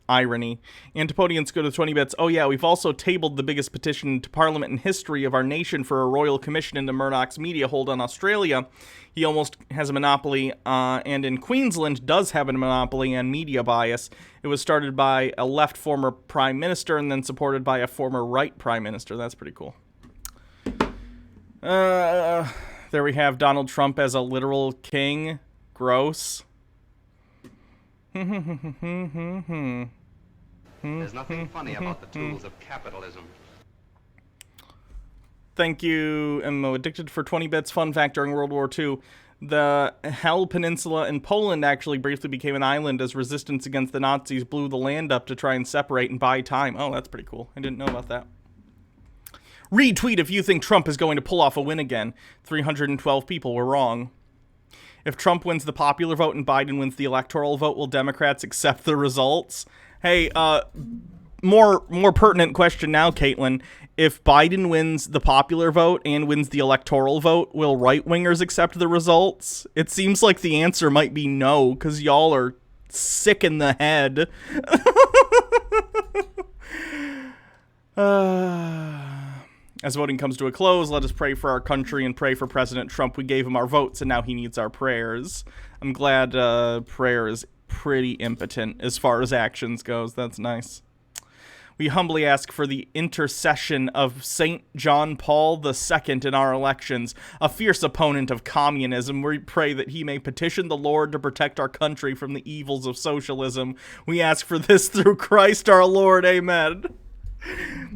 irony. Antipodians go to 20 bits. Oh yeah, we've also tabled the biggest petition to Parliament in history of our nation for a royal commission into Murdoch's media hold on Australia. He almost has a monopoly, and in Queensland does have a monopoly and media bias. It was started by a left former prime minister and then supported by a former right prime minister. That's pretty cool. There we have Donald Trump as a literal king. Gross. There's nothing funny about the tools of capitalism. Thank you, MMO Addicted, for 20 bits. Fun fact, during World War II, the Hel Peninsula in Poland actually briefly became an island as resistance against the Nazis blew the land up to try and separate and buy time. Oh, that's pretty cool. I didn't know about that. Retweet if you think Trump is going to pull off a win again. 312 people were wrong. If Trump wins the popular vote and Biden wins the electoral vote, will Democrats accept the results? Hey, more pertinent question now, Caitlin. If Biden wins the popular vote and wins the electoral vote, will right-wingers accept the results? It seems like the answer might be no, because y'all are sick in the head. As voting comes to a close, let us pray for our country and pray for President Trump. We gave him our votes, and now he needs our prayers. I'm glad prayer is pretty impotent as far as actions goes. That's nice. We humbly ask for the intercession of St. John Paul II in our elections, a fierce opponent of communism. We pray that he may petition the Lord to protect our country from the evils of socialism. We ask for this through Christ our Lord. Amen.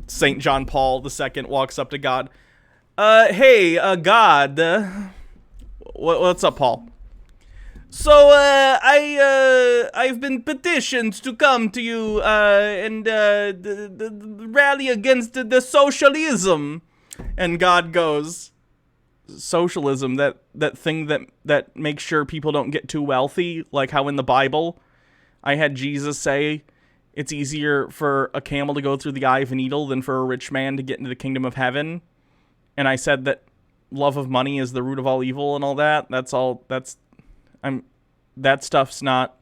St. John Paul II walks up to God. Hey, God. What's up, Paul? So, I've been petitioned to come to you, and rally against the socialism. And God goes, socialism, that thing that makes sure people don't get too wealthy, like how in the Bible, I had Jesus say, it's easier for a camel to go through the eye of a needle than for a rich man to get into the kingdom of heaven. And I said that love of money is the root of all evil and all that. That stuff's not,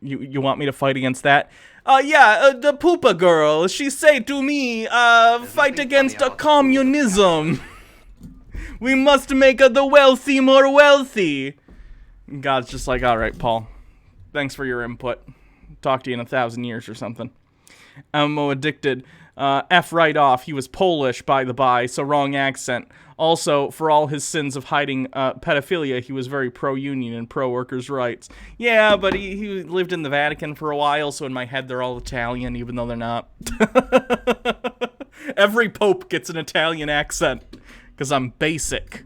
you want me to fight against that? The Poopa girl, she say to me, fight against communism. We must make the wealthy more wealthy. And God's just like, all right, Paul, thanks for your input. Talk to you in 1,000 years or something. MMO Addicted. F right off. He was Polish, by the by, so wrong accent. Also, for all his sins of hiding pedophilia, he was very pro-union and pro-workers' rights. Yeah, but he lived in the Vatican for a while, so in my head they're all Italian, even though they're not. Every pope gets an Italian accent, because I'm basic.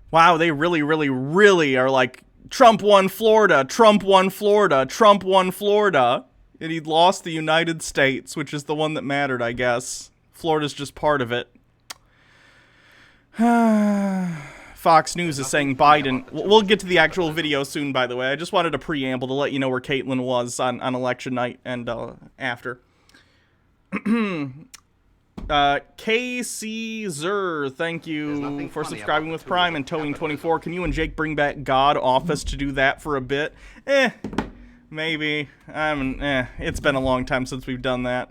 Wow, they really, really, really are like, Trump won Florida, Trump won Florida, Trump won Florida. And he'd lost the United States, which is the one that mattered, I guess. Florida's just part of it. Fox News is saying Biden... We'll get to the actual video soon, by the way. I just wanted a preamble to let you know where Caitlin was on election night and after. KC Zer, thank you for subscribing with Prime and Towing 24. Can you and Jake bring back God Office to do that for a bit? Maybe. It's been a long time since we've done that.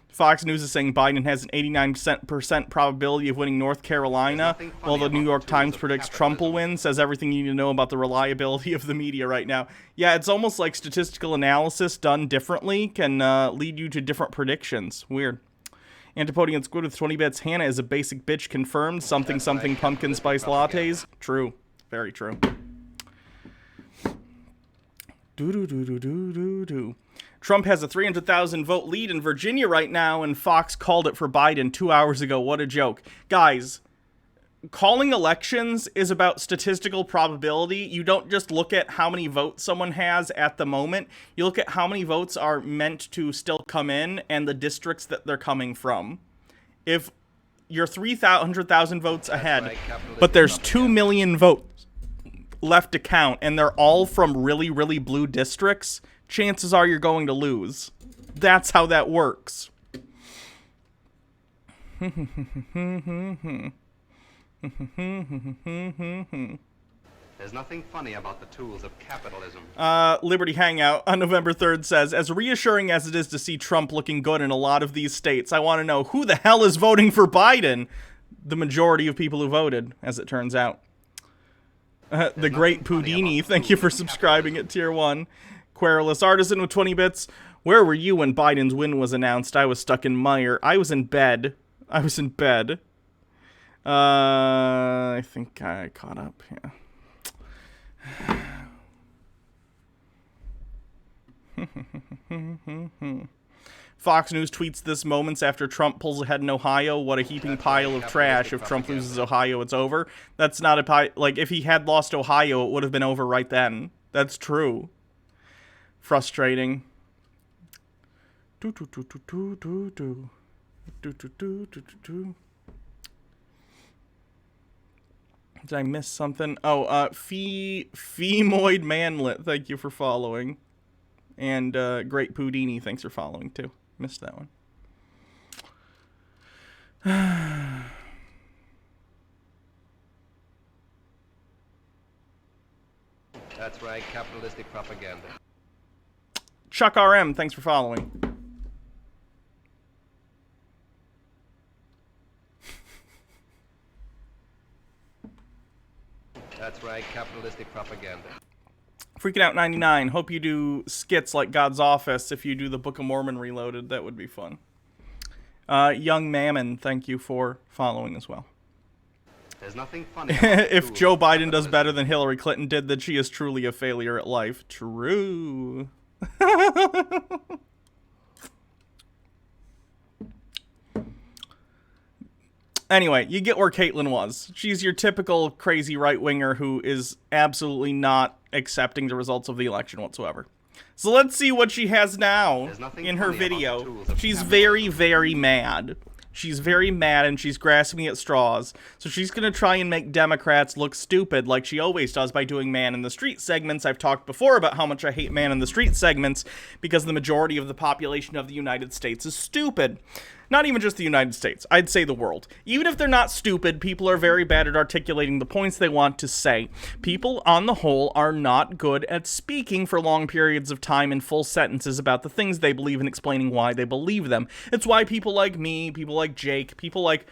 Fox News is saying Biden has an 89% probability of winning North Carolina, while the New York Times predicts Trump will win, says everything you need to know about the reliability of the media right now. Yeah, it's almost like statistical analysis done differently can lead you to different predictions. Weird. Antipodian Squid with 20 bits. Hannah is a basic bitch confirmed. Something pumpkin spice lattes. True. Very true. Trump has a 300,000 vote lead in Virginia right now, and Fox called it for Biden 2 hours ago. What a joke. Guys, calling elections is about statistical probability. You don't just look at how many votes someone has at the moment. You look at how many votes are meant to still come in and the districts that they're coming from. If you're 300,000 votes ahead, but there's 2 million votes left to count, and they're all from really, really blue districts, chances are you're going to lose. That's how that works. There's There's nothing funny about the tools of capitalism. Liberty Hangout on November 3rd says, as reassuring as it is to see Trump looking good in a lot of these states, I want to know who the hell is voting for Biden? The majority of people who voted, as it turns out. The Great Pudini, thank you for subscribing at Tier 1. Querulous Artisan with 20 bits. Where were you when Biden's win was announced? I was stuck in mire. I was in bed. I think I caught up, yeah. Fox News tweets this moments after Trump pulls ahead in Ohio. What a heaping pile of trash. If Trump loses Ohio, it's over. That's not a pile. Like, if he had lost Ohio, it would have been over right then. That's true. Frustrating. Did I miss something? Oh, Femoid Manlet, thank you for following. And Great Pudini, thanks for following too. Missed that one. That's right, capitalistic propaganda. Chuck RM, thanks for following. That's right, capitalistic propaganda. Freaking Out 99, hope you do skits like God's Office. If you do the Book of Mormon Reloaded, that would be fun. Young Mammon, thank you for following as well. There's nothing funny. If Joe Biden does better than Hillary Clinton did, then she is truly a failure at life. True. Anyway, you get where Caitlyn was. She's your typical crazy right-winger who is absolutely not accepting the results of the election whatsoever. So let's see what she has now in her video. She's very, very mad. She's very mad and she's grasping at straws. So she's going to try and make Democrats look stupid like she always does by doing man in the street segments. I've talked before about how much I hate man in the street segments because the majority of the population of the United States is stupid. Not even just the United States, I'd say the world. Even if they're not stupid, people are very bad at articulating the points they want to say. People, on the whole, are not good at speaking for long periods of time in full sentences about the things they believe and explaining why they believe them. It's why people like me, people like Jake, people like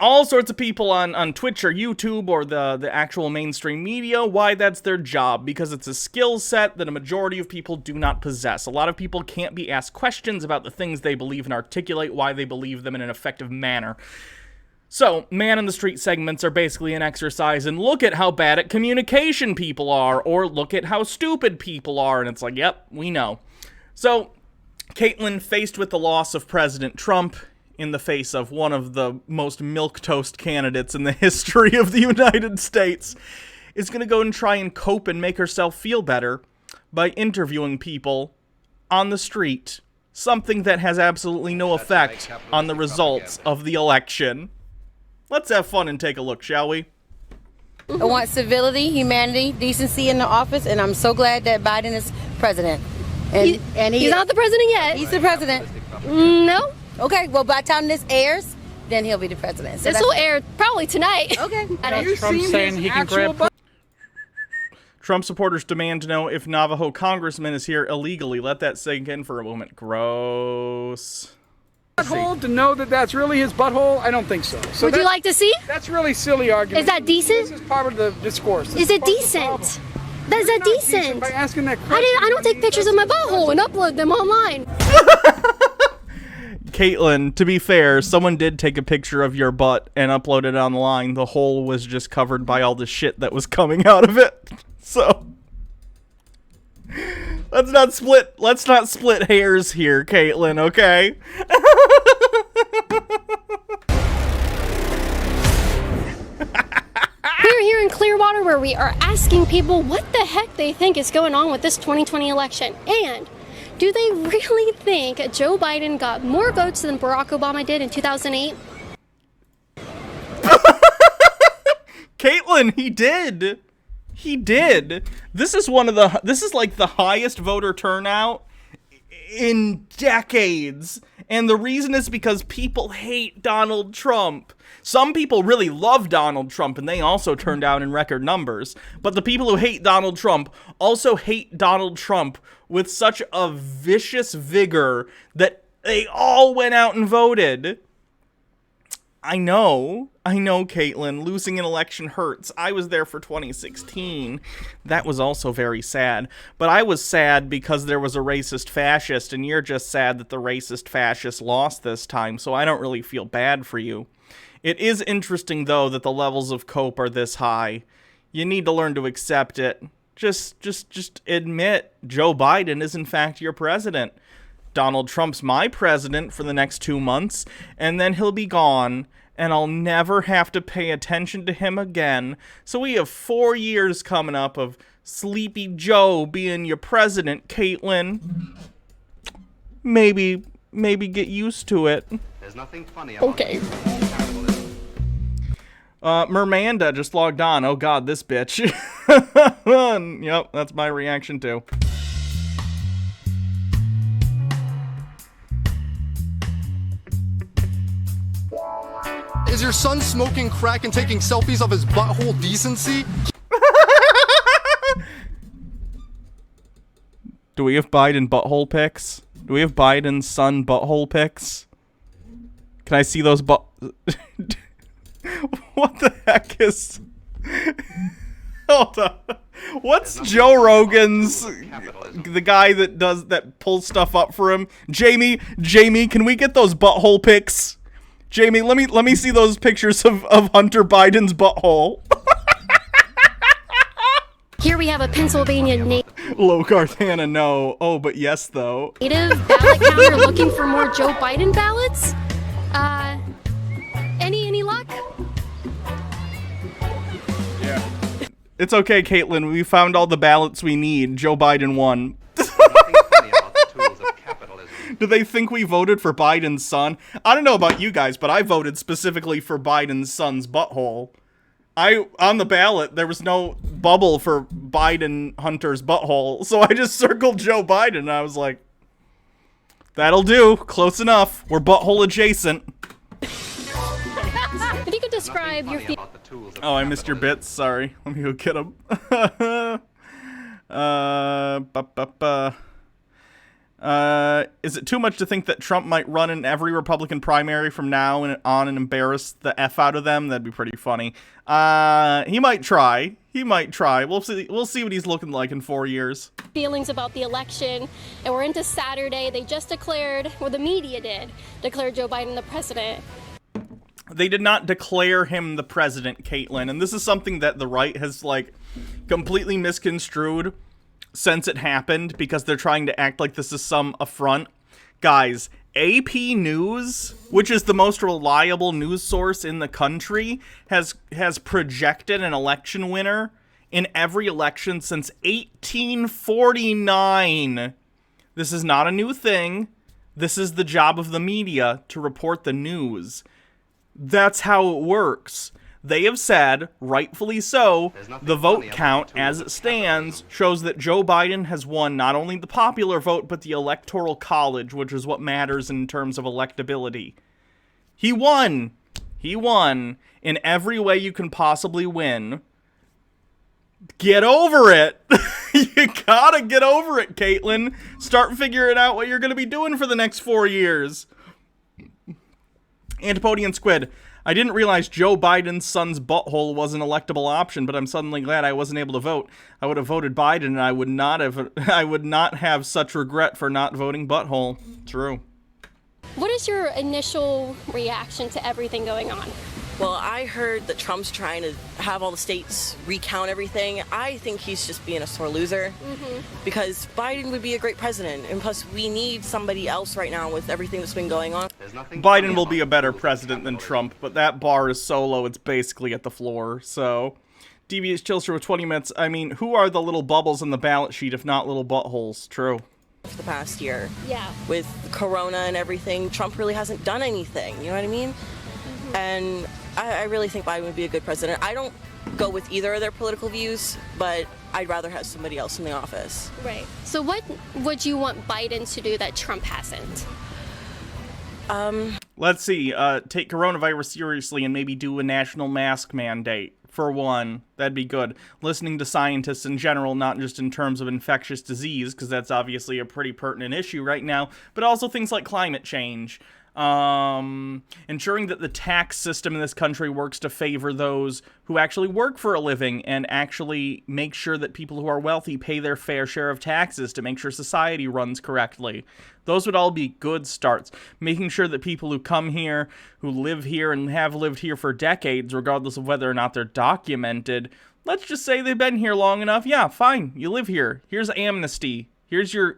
all sorts of people on Twitch or YouTube or the actual mainstream media, why that's their job, because it's a skill set that a majority of people do not possess. A lot of people can't be asked questions about the things they believe and articulate why they believe them in an effective manner. So, man in the street segments are basically an exercise in look at how bad at communication people are, or look at how stupid people are, and it's like, yep, we know. So, Caitlyn, faced with the loss of President Trump, in the face of one of the most milquetoast candidates in the history of the United States, is going to go and try and cope and make herself feel better by interviewing people on the street, something that has absolutely no effect on the results of the election. Let's have fun and take a look, shall we? I want civility, humanity, decency in the office, and I'm so glad that Biden is president. And he's not the president yet. He's the president. No. Okay, well, by the time this airs, then he'll be the president. So this will air probably tonight. Okay. Trump saying he can grab... Trump supporters demand to know if Navajo congressman is here illegally. Let that sink in for a moment. Gross. Butthole to know that that's really his butthole? I don't think so. Would you like to see? That's really silly argument. Is that decent? This is part of the discourse. Is it decent? Is that decent? By asking that question. I don't take pictures of my butthole and upload them online. Caitlyn, to be fair, someone did take a picture of your butt and upload it online. The hole was just covered by all the shit that was coming out of it. So let's not split hairs here, Caitlyn, okay? We're here in Clearwater where we are asking people what the heck they think is going on with this 2020 election. And do they really think Joe Biden got more votes than Barack Obama did in 2008? Caitlyn, he did. He did. This is like the highest voter turnout in decades. And the reason is because people hate Donald Trump. Some people really love Donald Trump, and they also turned out in record numbers. But the people who hate Donald Trump also hate Donald Trump with such a vicious vigor that they all went out and voted. I know, Caitlin, losing an election hurts. I was there for 2016. That was also very sad. But I was sad because there was a racist fascist, and you're just sad that the racist fascist lost this time, so I don't really feel bad for you. It is interesting, though, that the levels of cope are this high. You need to learn to accept it. Just admit Joe Biden is, in fact, your president. Donald Trump's my president for the next 2 months, and then he'll be gone, and I'll never have to pay attention to him again. So we have 4 years coming up of Sleepy Joe being your president, Caitlin. Maybe get used to it. There's nothing funny about Okay. Mermanda just logged on. Oh god, this bitch. Yep, that's my reaction too. Is your son smoking crack and taking selfies of his butthole decency? Do we have Biden butthole pics? Do we have Biden's son butthole pics? Can I see those What the heck is... Hold on. What's Joe Rogan's... The guy that pulls stuff up for him? Jamie, can we get those butthole pics? Jamie, let me see those pictures of Hunter Biden's butthole. Here we have a Pennsylvania Low Carthana, no. Oh, but yes, though. native ballot counter looking for more Joe Biden ballots. Any luck? Yeah. It's okay, Caitlin. We found all the ballots we need. Joe Biden won. Do they think we voted for Biden's son? I don't know about you guys, but I voted specifically for Biden's son's butthole. On the ballot, there was no bubble for Biden Hunter's butthole, so I just circled Joe Biden, and I was like, that'll do. Close enough. We're butthole adjacent. If you could describe your Oh, I missed your bits. Sorry. Let me go get them. Is it too much to think that Trump might run in every Republican primary from now on and embarrass the F out of them? That'd be pretty funny. He might try. We'll see what he's looking like in 4 years. feelings about the election, and we're into Saturday. They just declared, or the media did, declare Joe Biden the president. They did not declare him the president, Caitlin, and this is something that the right has, like, completely misconstrued since it happened, because they're trying to act like this is some affront. Guys, AP News, which is the most reliable news source in the country, has projected an election winner in every election since 1849. This is not a new thing. This is the job of the media, to report the news. That's how it works. They have said, rightfully so, the vote count as it stands shows that Joe Biden has won not only the popular vote, but the electoral college, which is what matters in terms of electability. He won. He won in every way you can possibly win. Get over it. You gotta get over it, Caitlin. Start figuring out what you're gonna be doing for the next 4 years. Antipodian Squid. I didn't realize Joe Biden's son's butthole was an electable option, but I'm suddenly glad I wasn't able to vote. I would have voted Biden, and I would not have such regret for not voting butthole. True. What is your initial reaction to everything going on? Well, I heard that Trump's trying to have all the states recount everything. I think he's just being a sore loser, because Biden would be a great president, and plus we need somebody else right now with everything that's been going on. Biden will be a better president than Trump, but that bar is so low it's basically at the floor, so... Devious Chilster with 20 minutes. I mean, who are the little bubbles in the ballot sheet if not little buttholes? True. The past year. Yeah. With Corona and everything, Trump really hasn't done anything, you know what I mean? And I really think Biden would be a good president. I don't go with either of their political views, but I'd rather have somebody else in the office. Right. So what would you want Biden to do that Trump hasn't? Let's see. Take coronavirus seriously and maybe do a national mask mandate. For one, that'd be good. Listening to scientists in general, not just in terms of infectious disease, because that's obviously a pretty pertinent issue right now, but also things like climate change. Ensuring that the tax system in this country works to favor those who actually work for a living and actually make sure that people who are wealthy pay their fair share of taxes to make sure society runs correctly. Those would all be good starts. Making sure that people who come here, who live here and have lived here for decades, regardless of whether or not they're documented, let's just say they've been here long enough. Yeah, fine. You live here. Here's amnesty. Here's your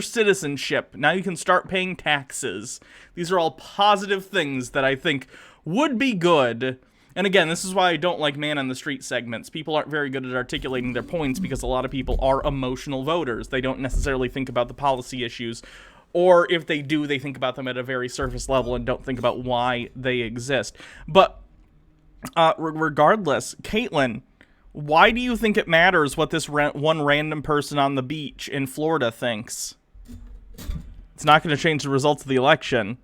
citizenship. Now you can start paying taxes. These are all positive things that I think would be good. And again, this is why I don't like man on the street segments. People aren't very good at articulating their points because a lot of people are emotional voters. They don't necessarily think about the policy issues. Or if they do, they think about them at a very surface level and don't think about why they exist. But regardless, Caitlin, why do you think it matters what this one random person on the beach in Florida thinks? It's not going to change the results of the election.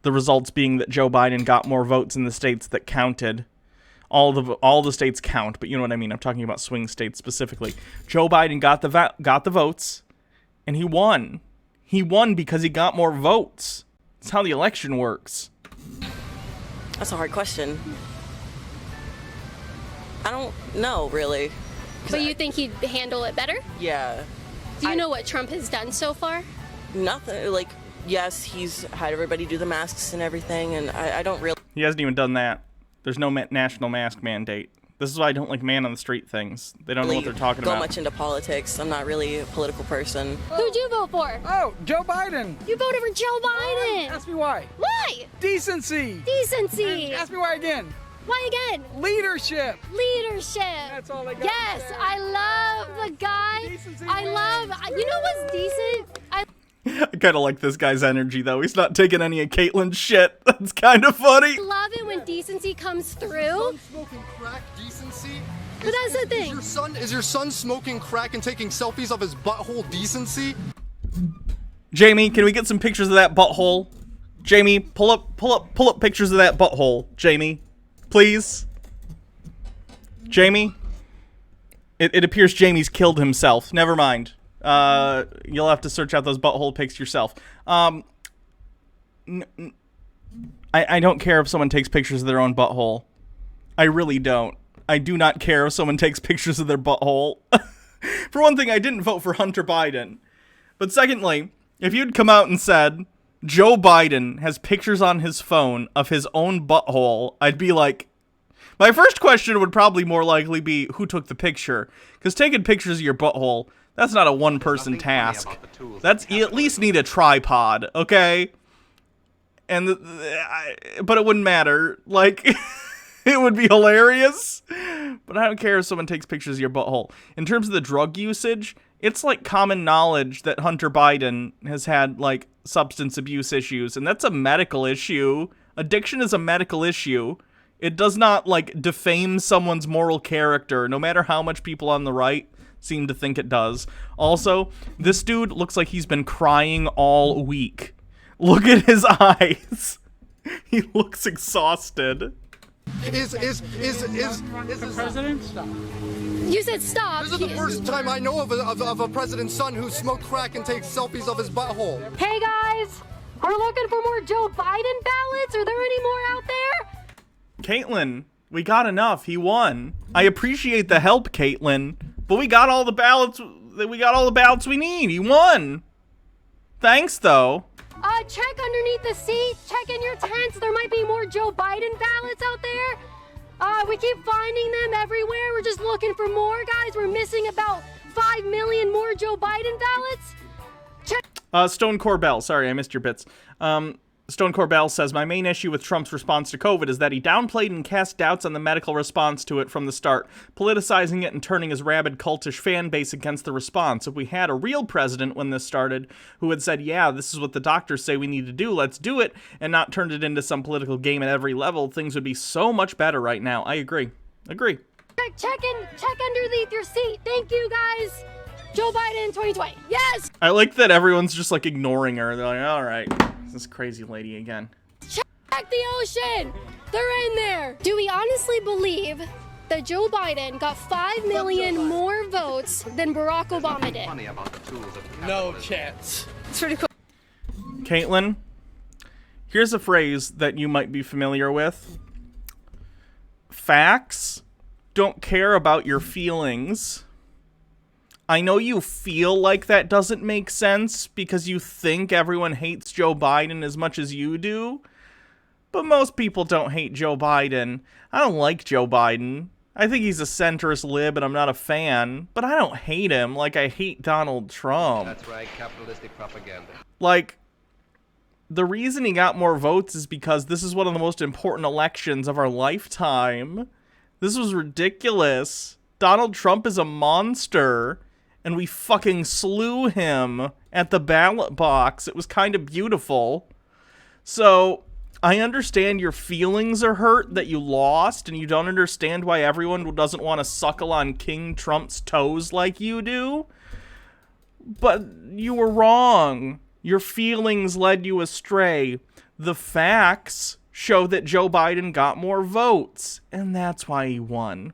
The results being that Joe Biden got more votes in the states that counted. All the states count, but you know what I mean. I'm talking about swing states specifically. Joe Biden got the votes, and he won. He won because he got more votes. That's how the election works. That's a hard question. I don't know, really. But you think he'd handle it better? Yeah. Do you know what Trump has done so far? Nothing. Like, yes, he's had everybody do the masks and everything, and I don't really... He hasn't even done that. There's no national mask mandate. This is why I don't like man on the street things. They don't know what they're talking about. Go much into politics. I'm not really a political person. Who'd you vote for? Oh, Joe Biden. You voted for Joe Biden. Ask me why. Why? Decency. Decency. Ask me why again. Why again? Leadership. Leadership. That's all I got. Yes, I love the guy. Decency, I love. You know what's decent? I kind of like this guy's energy, though. He's not taking any of Caitlin's shit. That's kind of funny. I love it when decency comes through. Smoking crack, decency. But that's the thing. Is your son smoking crack and taking selfies of his butthole, decency? Jamie, can we get some pictures of that butthole? Jamie, pull up pictures of that butthole. Jamie, please. Jamie, it appears Jamie's killed himself. Never mind. You'll have to search out those butthole pics yourself. I don't care if someone takes pictures of their own butthole. I really don't. I do not care if someone takes pictures of their butthole. For one thing, I didn't vote for Hunter Biden. But secondly, if you'd come out and said, Joe Biden has pictures on his phone of his own butthole, I'd be like, my first question would probably more likely be, who took the picture? Because taking pictures of your butthole, that's not a one-person task. You at least need a tripod, okay? And but it wouldn't matter. Like, it would be hilarious. But I don't care if someone takes pictures of your butthole. In terms of the drug usage, it's like common knowledge that Hunter Biden has had, like, substance abuse issues. And that's a medical issue. Addiction is a medical issue. It does not, like, defame someone's moral character, no matter how much people on the right seem to think it does. Also, this dude looks like he's been crying all week. Look at his eyes. He looks exhausted. Is the president? Stop. You said stop. This is the first time I know of a president's son who smoked crack and takes selfies of his butthole. Hey guys, we're looking for more Joe Biden ballots. Are there any more out there? Caitlin, we got enough. He won. I appreciate the help, Caitlin, but we got all the ballots. We got all the ballots we need. He won. Thanks, though. Check underneath the seat. Check in your tents. There might be more Joe Biden ballots out there. We keep finding them everywhere. We're just looking for more, guys. We're missing about 5 million more Joe Biden ballots. Check. Stone Corbell. Sorry, I missed your bits. Stone Corbell says, my main issue with Trump's response to COVID is that he downplayed and cast doubts on the medical response to it from the start, politicizing it and turning his rabid cultish fan base against the response. If we had a real president when this started who had said, yeah, this is what the doctors say we need to do, let's do it, and not turned it into some political game at every level, things would be so much better right now. I agree. Check check underneath your seat. Thank you, guys. Joe Biden in 2020. Yes. I like that everyone's just like ignoring her. They're like, all right, this crazy lady again. Check the ocean. They're in there. Do we honestly believe that Joe Biden got 5 million more votes than Barack Obama did? No chance. It's pretty cool. Caitlin, here's a phrase that you might be familiar with. Facts don't care about your feelings. I know you feel like that doesn't make sense because you think everyone hates Joe Biden as much as you do, but most people don't hate Joe Biden. I don't like Joe Biden. I think he's a centrist lib and I'm not a fan, but I don't hate him like I hate Donald Trump. That's right, capitalistic propaganda. Like, the reason he got more votes is because this is one of the most important elections of our lifetime. This was ridiculous. Donald Trump is a monster, and we fucking slew him at the ballot box. It was kind of beautiful. So, I understand your feelings are hurt that you lost, and you don't understand why everyone doesn't want to suckle on King Trump's toes like you do. But you were wrong. Your feelings led you astray. The facts show that Joe Biden got more votes, and that's why he won.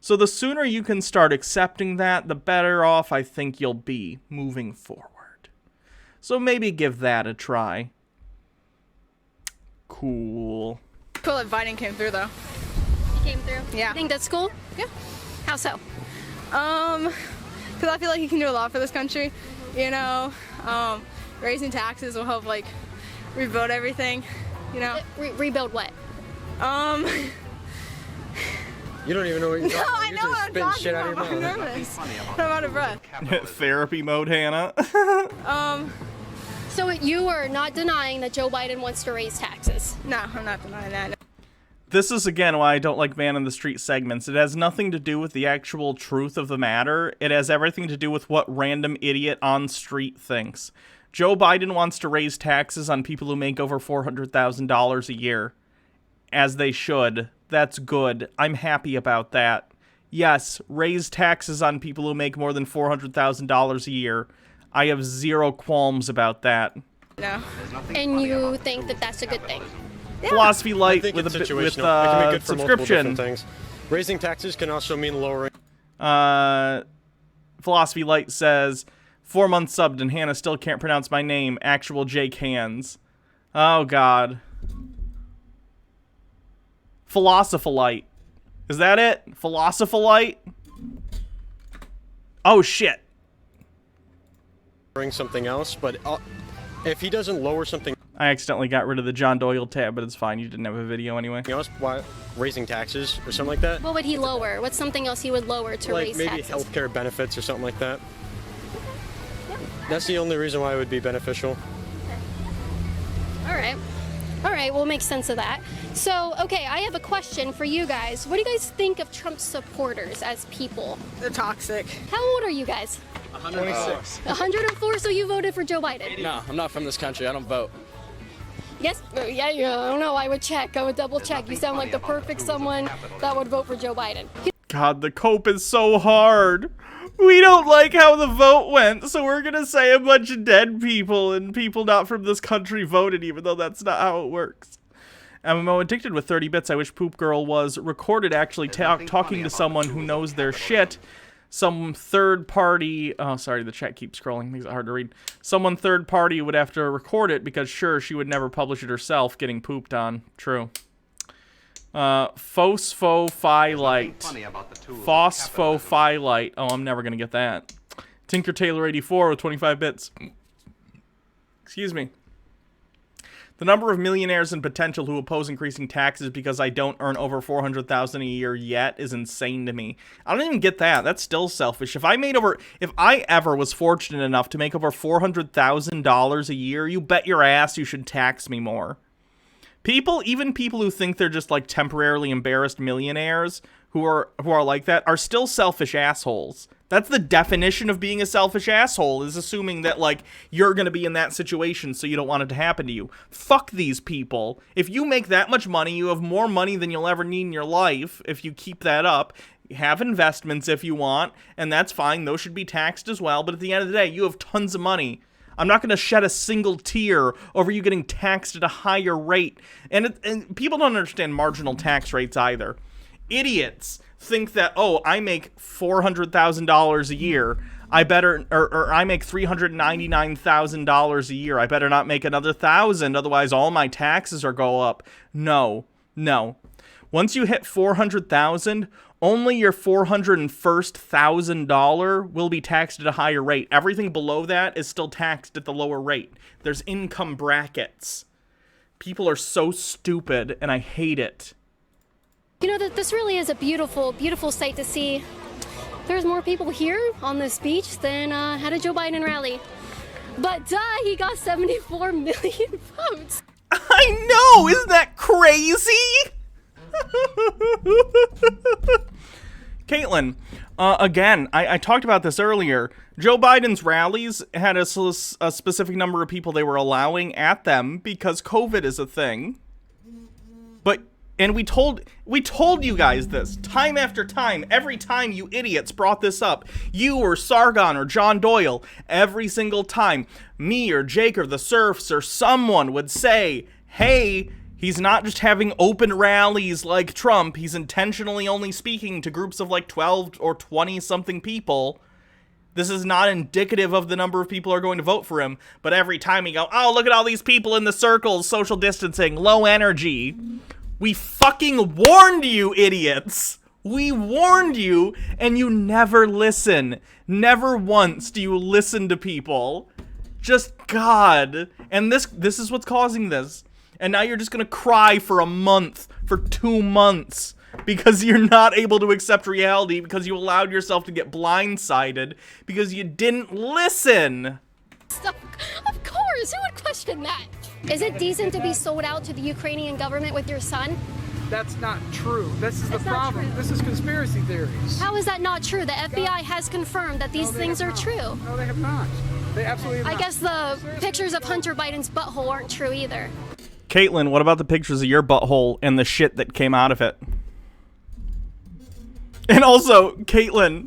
So the sooner you can start accepting that, the better off I think you'll be moving forward. So maybe give that a try. Cool. Cool that Biden came through, though. He came through? Yeah. You think that's cool? Yeah. How so? Because I feel like he can do a lot for this country. You know, raising taxes will help, like, rebuild everything, you know? Rebuild what? You don't even know what you're No, talking about. I You're know just what I'm spitting talking shit out about. of I'm your mouth. nervous. I'm out of breath. Therapy mode, Hannah. So you are not denying that Joe Biden wants to raise taxes? No, I'm not denying that. This is, again, why I don't like man in the street segments. It has nothing to do with the actual truth of the matter. It has everything to do with what random idiot on street thinks. Joe Biden wants to raise taxes on people who make over $400,000 a year. As they should. That's good. I'm happy about that. Yes, raise taxes on people who make more than $400,000 a year. I have zero qualms about that. No. And you think that that's a good thing? Yeah. Philosophy Light with it's a situational. with It can be good for multiple subscription. different things. Raising taxes can also mean lowering. Philosophy Light says 4 months subbed and Hannah still can't pronounce my name. Actual Jake Hands. Oh God. Philosopholite. Is that it? Philosopholite? Oh shit. Something else, but if he doesn't lower something I accidentally got rid of the John Doyle tab, but it's fine. You didn't have a video anyway. else, why raising taxes or something like that? What would he lower? What's something else he would lower to Like raise maybe taxes? healthcare benefits or something like that. That's the only reason why it would be beneficial. All right. All right, we'll make sense of that. So, okay, I have a question for you guys. What do you guys think of Trump's supporters as people? They're toxic. How old are you guys? 26. 104, so you voted for Joe Biden? No, I'm not from this country. I don't vote. Yes? Yeah, I don't know. I would check. I would double check. You sound like the perfect someone that would vote for Joe Biden. God, the cope is so hard. We don't like how the vote went, so we're gonna say a bunch of dead people and people not from this country voted, even though that's not how it works. MMO Addicted with 30 bits. I wish Poop Girl was recorded actually talking to someone who knows their shit. Some third party... Oh, sorry, the chat keeps scrolling. Makes it hard to read. Someone third party would have to record it because, sure, she would never publish it herself getting pooped on. True. Phosphophyllite. Phosphophyllite. Oh, I'm never going to get that. Tinker Tailor 84 with 25 bits. Excuse me. The number of millionaires and potential who oppose increasing taxes because I don't earn over $400,000 a year yet is insane to me. I don't even get that. That's still selfish. If I ever was fortunate enough to make over $400,000 a year, you bet your ass you should tax me more. Even people who think they're just like temporarily embarrassed millionaires who are like that are still selfish assholes. That's the definition of being a selfish asshole, is assuming that, like, you're going to be in that situation so you don't want it to happen to you. Fuck these people. If you make that much money, you have more money than you'll ever need in your life if you keep that up. have investments if you want, and that's fine. Those should be taxed as well. But at the end of the day, you have tons of money. I'm not going to shed a single tear over you getting taxed at a higher rate. And people don't understand marginal tax rates either. Idiots think that, oh, I make $400,000 a year. I better, or I make $399,000 a year. I better not make another $1,000, otherwise all my taxes are go up. No. Once you hit $400,000, only your $401,000 will be taxed at a higher rate. Everything below that is still taxed at the lower rate. There's income brackets. People are so stupid, and I hate it. You know, that this really is a beautiful, beautiful sight to see. There's more people here on this beach than at a Joe Biden rally. But he got 74 million votes. I know! Isn't that crazy? Caitlin, again, I talked about this earlier. Joe Biden's rallies had a specific number of people they were allowing at them because COVID is a thing. And we told you guys this time after time. Every time you idiots brought this up, you or Sargon or John Doyle, every single time, me or Jake or the Surfs or someone would say, hey, he's not just having open rallies like Trump. He's intentionally only speaking to groups of like 12 or 20 something people. This is not indicative of the number of people who are going to vote for him. But every time we go, oh, look at all these people in the circles, social distancing, low energy. We fucking warned you, idiots. We warned you, and you never listen. Never once do you listen to people. Just God. And this is what's causing this. And now you're just gonna cry for a month, for 2 months, because you're not able to accept reality, because you allowed yourself to get blindsided, because you didn't listen. Of course, who would question that? Is it decent to be sold out to the Ukrainian government with your son? That's not true. This is the problem. This is conspiracy theories. How is that not true? The FBI has confirmed that these things are true. No, they have not. They absolutely have not. I guess the pictures of Hunter Biden's butthole aren't true either. Caitlin, what about the pictures of your butthole and the shit that came out of it? And also, Caitlin,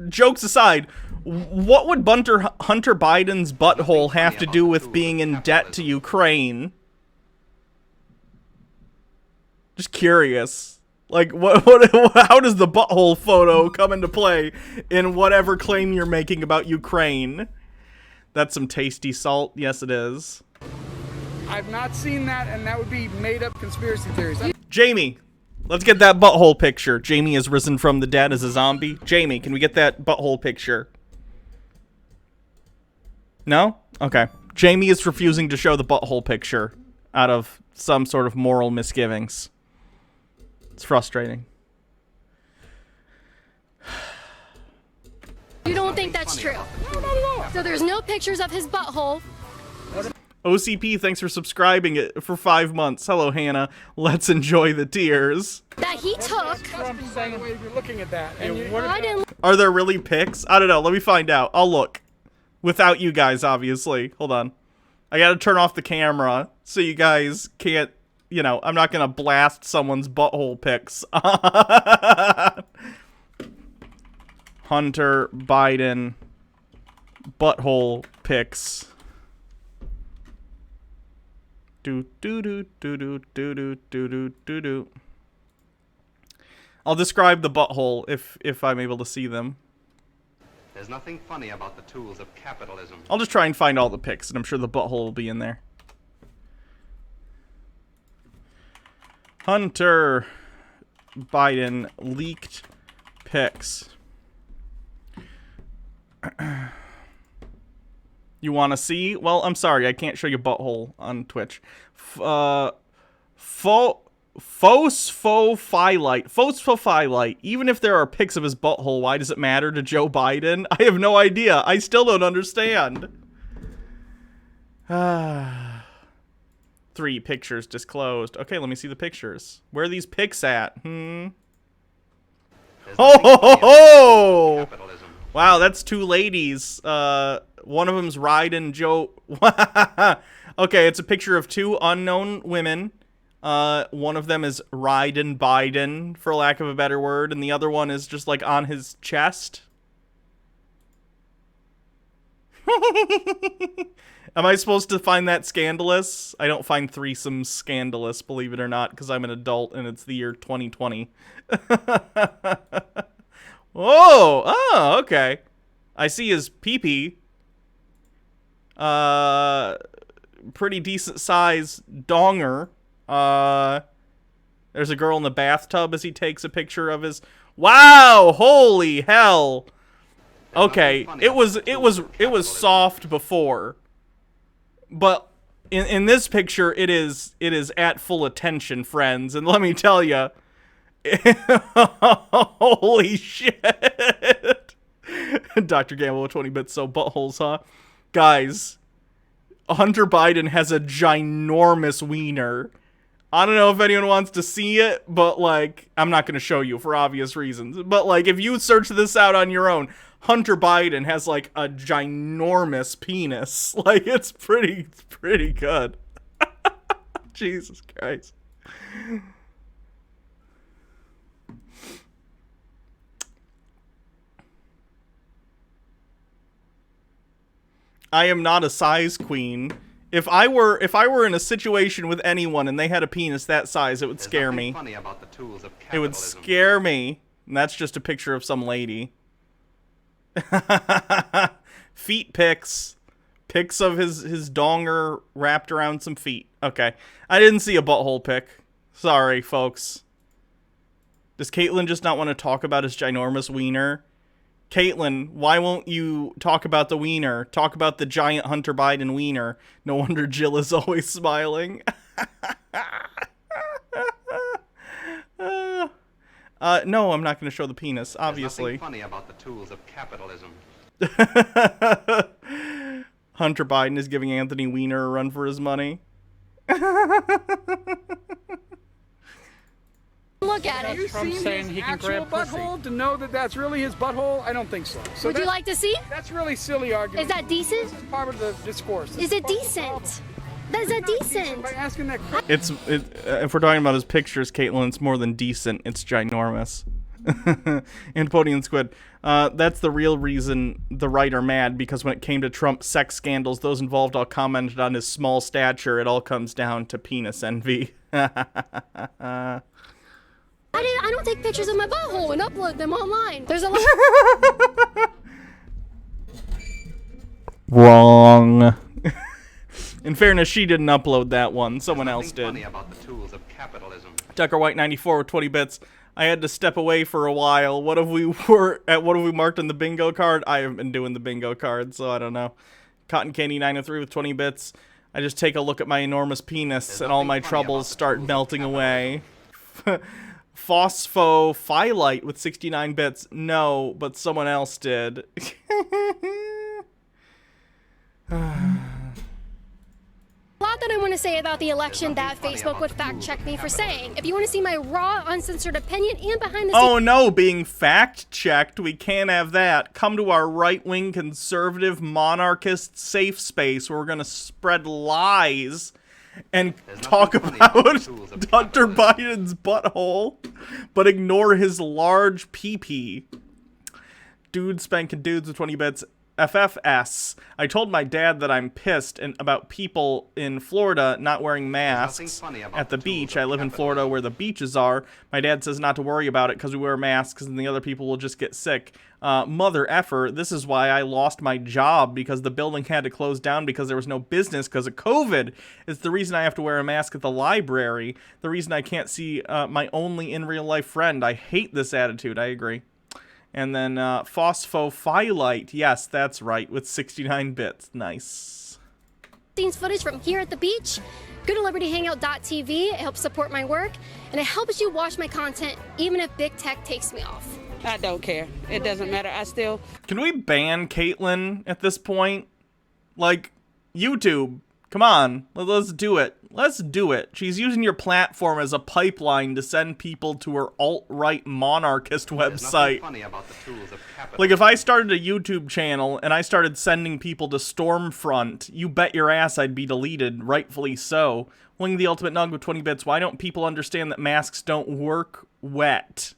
jokes aside, what would Hunter Biden's butthole have to do with being in debt to Ukraine? Just curious. Like, how does the butthole photo come into play in whatever claim you're making about Ukraine? That's some tasty salt. Yes, it is. I've not seen that, and that would be made-up conspiracy theories. Jamie, let's get that butthole picture. Jamie has risen from the dead as a zombie. Jamie, can we get that butthole picture? No? Okay. Jamie is refusing to show the butthole picture out of some sort of moral misgivings. It's frustrating. You don't think that's true? No, not at all. So there's no pictures of his butthole. OCP, thanks for subscribing it for 5 months. Hello, Hannah. Let's enjoy the tears. That he took. You're looking at that. Are there really pics? I don't know. Let me find out. I'll look. Without you guys, obviously. Hold on. I gotta turn off the camera so you guys can't, you know, I'm not gonna blast someone's butthole pics. Hunter Biden butthole pics. I'll describe the butthole if I'm able to see them. There's nothing funny about the tools of capitalism. I'll just try and find all the pics, and I'm sure the butthole will be in there. Hunter Biden leaked pics. You want to see? Well, I'm sorry, I can't show you butthole on Twitch. Phosphophyllite. Even if there are pics of his butthole, why does it matter to Joe Biden? I have no idea. I still don't understand. 3 pictures disclosed. Okay, let me see the pictures. Where are these pics at? Oh! Wow, that's 2 ladies. One of them's riding Joe. Okay, it's a picture of 2 unknown women One of them is riding Biden, for lack of a better word, and the other one is just, like, on his chest. Am I supposed to find that scandalous? I don't find threesomes scandalous, believe it or not, because I'm an adult and it's the year 2020. Oh, okay. I see his pee-pee. Pretty decent size donger. There's a girl in the bathtub as he takes a picture of his... Wow! Holy hell! Okay, it was soft before. But in this picture, it is at full attention, friends. And let me tell you, holy shit! Dr. Gamble with 20 bits, so buttholes, huh? Guys, Hunter Biden has a ginormous wiener. I don't know if anyone wants to see it, but, like, I'm not going to show you for obvious reasons. But, like, if you search this out on your own, Hunter Biden has, like, a ginormous penis. Like, it's pretty good. Jesus Christ. I am not a size queen. If I were in a situation with anyone and they had a penis that size, it would scare me. Funny about the tools of it would scare me. And that's just a picture of some lady. Feet pics. Pics of his donger wrapped around some feet. Okay. I didn't see a butthole pic. Sorry, folks. Does Caitlyn just not want to talk about his ginormous wiener? Caitlyn, why won't you talk about the wiener? Talk about the giant Hunter Biden wiener. No wonder Jill is always smiling. No, I'm not going to show the penis, obviously. There's nothing funny about the tools of capitalism. Hunter Biden is giving Anthony Weiner a run for his money. Look at it. Have you seen his actual butthole to know that that's really his butthole? I don't think so. Would you like to see? That's really silly argument. Is that decent? This is part of the discourse. Is it decent? Is it decent? By asking that if we're talking about his pictures, Caitlyn, it's more than decent. It's ginormous. And Podium Squid. That's the real reason the right are mad, because when it came to Trump's sex scandals, those involved all commented on his small stature. It all comes down to penis envy. I don't take pictures of my butthole and upload them online. There's a lot. Wrong. In fairness, she didn't upload that one. Someone else did. Funny about the tools of capitalism. Tucker White 94 with 20 bits. I had to step away for a while. What have we marked on the bingo card? I haven't been doing the bingo card, so I don't know. Cotton Candy 903 with 20 bits. I just take a look at my enormous penis and all my troubles start melting away. Phospho Phylight with 69 bits. No, but someone else did. A lot that I want to say about the election that Facebook would fact check me for saying. If you want to see my raw, uncensored opinion and behind the scenes. Oh no, being fact checked, we can't have that. Come to our right-wing conservative monarchist safe space where we're going to spread lies and talk about Hunter Biden's butthole, but ignore his large pee-pee. Dude spanking dudes with 20 bits. FFS. I told my dad that I'm pissed about people in Florida not wearing masks at the beach. I live in Florida where the beaches are. My dad says not to worry about it because we wear masks and the other people will just get sick. Mother effer, this is why I lost my job, because the building had to close down because there was no business because of COVID. It's the reason I have to wear a mask at the library. The reason I can't see my only in real life friend. I hate this attitude. I agree. And then Phosphophyllite, yes, that's right, with 69 bits. Nice. Scenes footage from here at the beach. Go to libertyhangout.tv. It helps support my work, and it helps you watch my content, even if big tech takes me off. I don't care. It doesn't matter. I still... Can we ban Caitlyn at this point? Like, YouTube, Come on, let's do it. Let's do it. She's using your platform as a pipeline to send people to her alt-right monarchist website. Funny about the tools of capitalism. Like, if I started a YouTube channel and I started sending people to Stormfront, you bet your ass I'd be deleted, rightfully so. Wing the Ultimate Nug with 20 bits. Why don't people understand that masks don't work wet?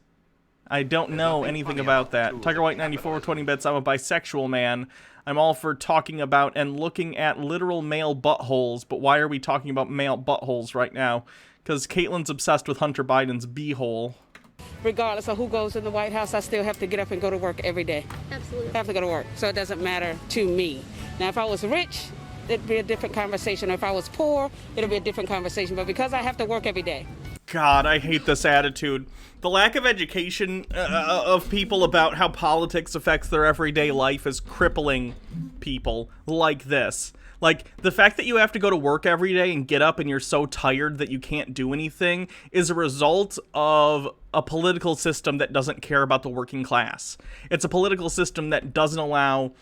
I don't know anything about that. Tiger White 94 with 20 bits. I'm a bisexual man. I'm all for talking about and looking at literal male buttholes, but why are we talking about male buttholes right now? Because Caitlin's obsessed with Hunter Biden's b-hole. Regardless of who goes in the White House, I still have to get up and go to work every day. Absolutely. I have to go to work, so it doesn't matter to me. Now, if I was rich, it'd be a different conversation. If I was poor, it'd be a different conversation. But because I have to work every day. God, I hate this attitude. The lack of education of people about how politics affects their everyday life is crippling people like this. Like, the fact that you have to go to work every day and get up and you're so tired that you can't do anything is a result of a political system that doesn't care about the working class. It's a political system that doesn't allow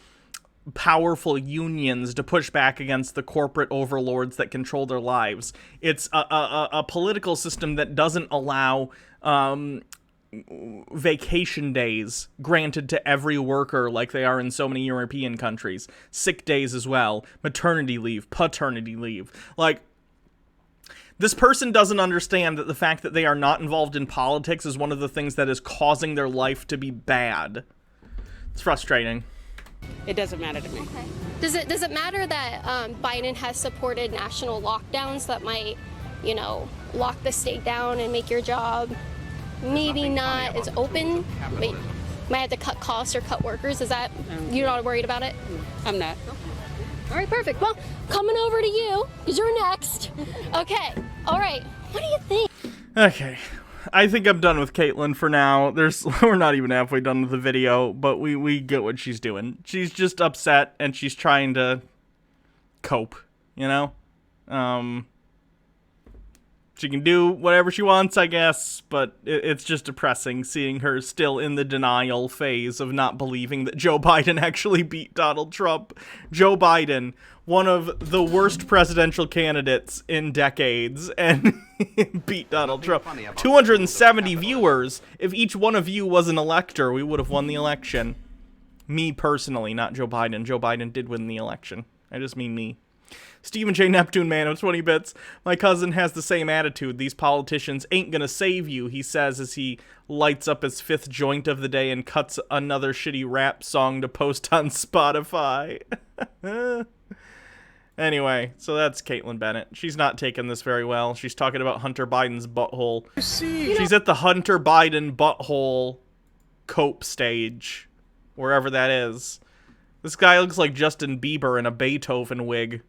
powerful unions to push back against the corporate overlords that control their lives. It's a political system that doesn't allow vacation days granted to every worker like they are in so many European countries. Sick days as well. Maternity leave. Paternity leave. Like, this person doesn't understand that the fact that they are not involved in politics is one of the things that is causing their life to be bad. It's frustrating. It doesn't matter to me. Okay. Does it matter that Biden has supported national lockdowns that might, you know, lock the state down and make your job maybe not as open? Might have to cut costs or cut workers. Is that, you're not worried about it? I'm not. Okay. All right, perfect. Well, coming over to you, because you're next. Okay. All right. What do you think? Okay. I think I'm done with Caitlyn for now. We're not even halfway done with the video, but we get what she's doing. She's just upset, and she's trying to cope, you know? She can do whatever she wants, I guess, but it's just depressing seeing her still in the denial phase of not believing that Joe Biden actually beat Donald Trump. Joe Biden, one of the worst presidential candidates in decades, and beat Donald Trump. 270 viewers. If each one of you was an elector, we would have won the election. Me personally, not Joe Biden. Joe Biden did win the election. I just mean me. Stephen J. Neptune Man of 20 bits. My cousin has the same attitude. These politicians ain't gonna save you, he says as he lights up his 5th joint of the day and cuts another shitty rap song to post on Spotify. Anyway, so that's Caitlyn Bennett. She's not taking this very well. She's talking about Hunter Biden's butthole. She's at the Hunter Biden butthole cope stage, wherever that is. This guy looks like Justin Bieber in a Beethoven wig.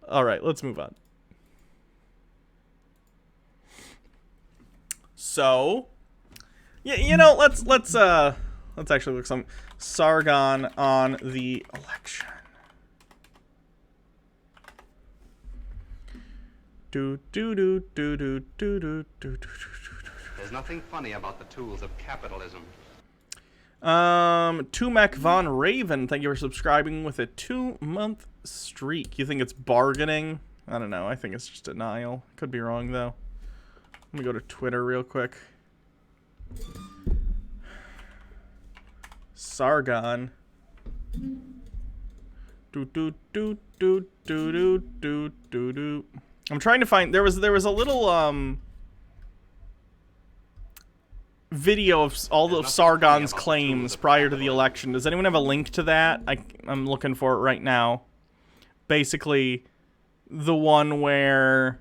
All right, let's move on. So, yeah, you know, let's actually look some Sargon on the election. There's nothing funny about the tools of capitalism. Tumek Von Raven, thank you for subscribing with a 2-month streak. You think it's bargaining? I don't know. I think it's just denial. Could be wrong, though. Let me go to Twitter real quick. Sargon. I'm trying to find... There was a little, video of all of Sargon's claims prior to the election. Does anyone have a link to that? I'm looking for it right now. Basically, the one where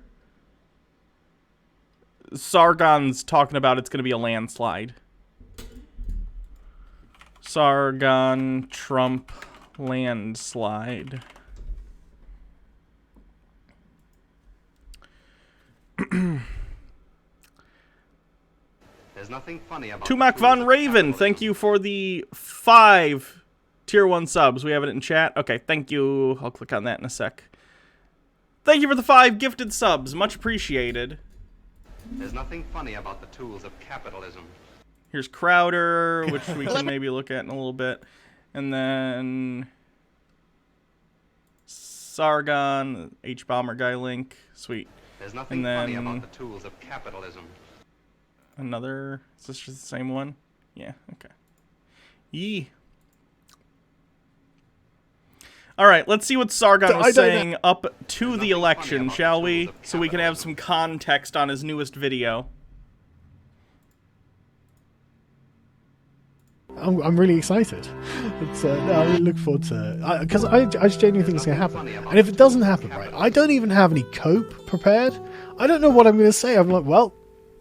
Sargon's talking about it's going to be a landslide. Sargon Trump landslide. There's nothing funny about Tumak Von Raven, thank you for the 5 tier 1 subs. We have it in chat. Okay, thank you. I'll click on that in a sec. Thank you for the 5 gifted subs. Much appreciated. There's nothing funny about the tools of capitalism. Here's Crowder, which we can maybe look at in a little bit. And then Sargon, H-Bomber guy link. Sweet. There's nothing funny about the tools of capitalism. Another... Is this just the same one? Yeah, okay. Yee. Alright, let's see what Sargon was saying up to the election, shall we? So we can have some context on his newest video. I'm really excited. It's, I really look forward to... Because I just genuinely think it's going to happen. And if it doesn't happen, right, I don't even have any cope prepared. I don't know what I'm going to say. I'm like, well,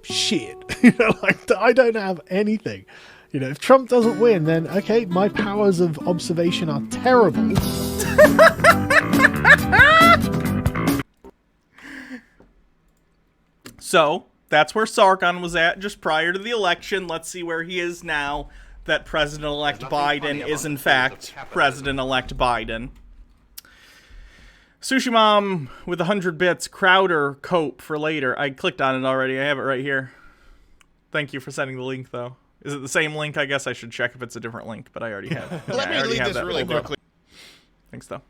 shit. You know, like, I don't have anything. You know, if Trump doesn't win, then, okay, my powers of observation are terrible. So, that's where Sargon was at just prior to the election. Let's see where he is now that President-elect Biden is, in fact, President-elect Biden. Sushi Mom with 100 bits, Crowder, Cope for later. I clicked on it already. I have it right here. Thank you for sending the link, though. Is it the same link? I guess I should check if it's a different link, but I already have it. Let me leave this really quickly. Thanks, though.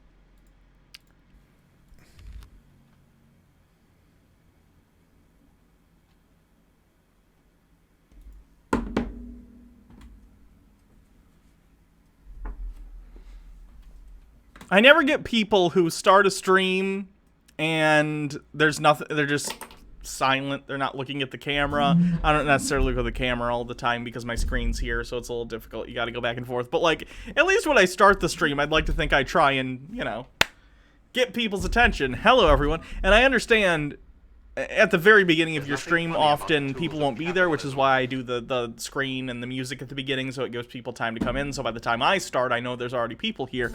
I never get people who start a stream and there's nothing, they're just silent, they're not looking at the camera. I don't necessarily look at the camera all the time because my screen's here, so it's a little difficult. You gotta go back and forth. But, like, at least when I start the stream, I'd like to think I try and, you know, get people's attention. Hello, everyone. And I understand at the very beginning of your stream, often people won't be there, which is why I do the screen and the music at the beginning, so it gives people time to come in. So by the time I start, I know there's already people here.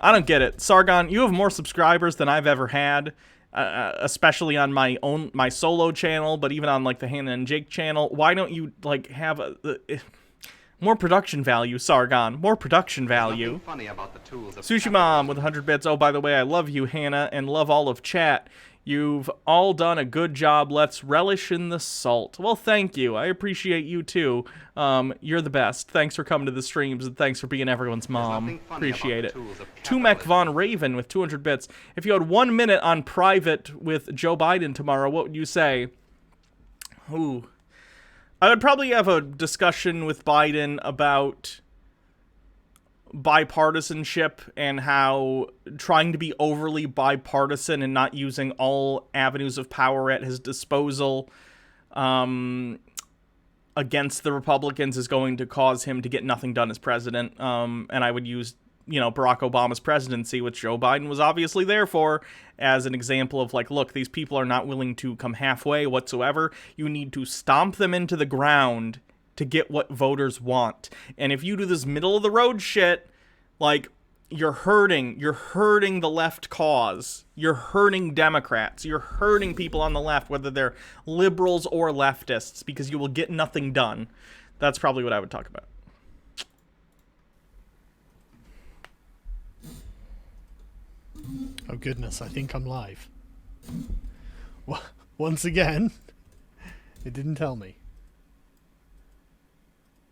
I don't get it. Sargon, you have more subscribers than I've ever had, especially on my solo channel, but even on, like, the Hannah and Jake channel. Why don't you, like, have more production value, Sargon? More production value. Funny about the tools of Sushi Mom with 100 bits. Oh, by the way, I love you, Hannah, and love all of chat. You've all done a good job. Let's relish in the salt. Well, thank you. I appreciate you, too. You're the best. Thanks for coming to the streams, and thanks for being everyone's mom. Appreciate it. Tumek Von Raven with 200 bits. If you had 1 minute on private with Joe Biden tomorrow, what would you say? Ooh. I would probably have a discussion with Biden about bipartisanship and how trying to be overly bipartisan and not using all avenues of power at his disposal against the Republicans is going to cause him to get nothing done as president. And I would use, you know, Barack Obama's presidency, which Joe Biden was obviously there for, as an example of, like, look, these people are not willing to come halfway whatsoever. You need to stomp them into the ground to get what voters want. And if you do this middle of the road shit, like, you're hurting the left cause. You're hurting Democrats. You're hurting people on the left, whether they're liberals or leftists, because you will get nothing done. That's probably what I would talk about. Oh goodness, I think I'm live. Once again, it didn't tell me.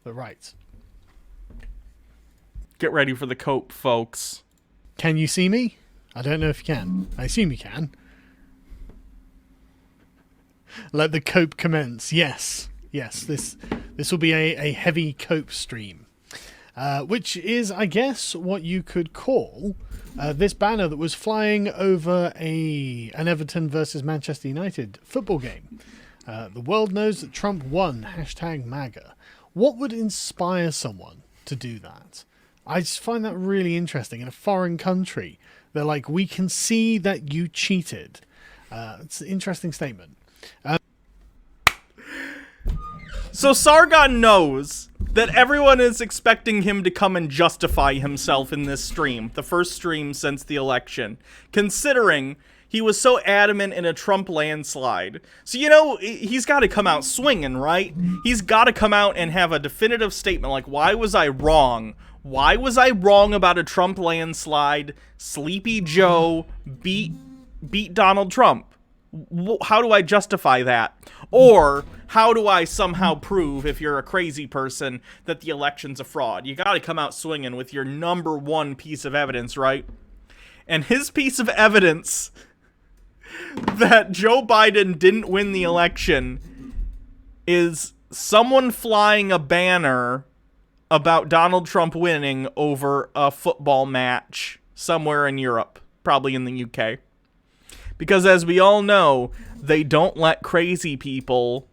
But right. Get ready for the cope, folks. Can you see me? I don't know if you can. I assume you can. Let the cope commence. Yes. Yes, this will be a heavy cope stream. Which is, I guess, what you could call this banner that was flying over an Everton versus Manchester United football game. The world knows that Trump won. #MAGA. What would inspire someone to do that? I just find that really interesting. In a foreign country, they're like, we can see that you cheated. It's an interesting statement. So Sargon knows that everyone is expecting him to come and justify himself in this stream, the first stream since the election, considering he was so adamant in a Trump landslide. So, you know, he's got to come out swinging, right? He's got to come out and have a definitive statement like, why was I wrong? Why was I wrong about a Trump landslide? Sleepy Joe beat Donald Trump. How do I justify that? Or how do I somehow prove, if you're a crazy person, that the election's a fraud? You got to come out swinging with your #1 piece of evidence, right? And his piece of evidence that Joe Biden didn't win the election is someone flying a banner about Donald Trump winning over a football match somewhere in Europe, probably in the UK. Because as we all know, they don't let crazy people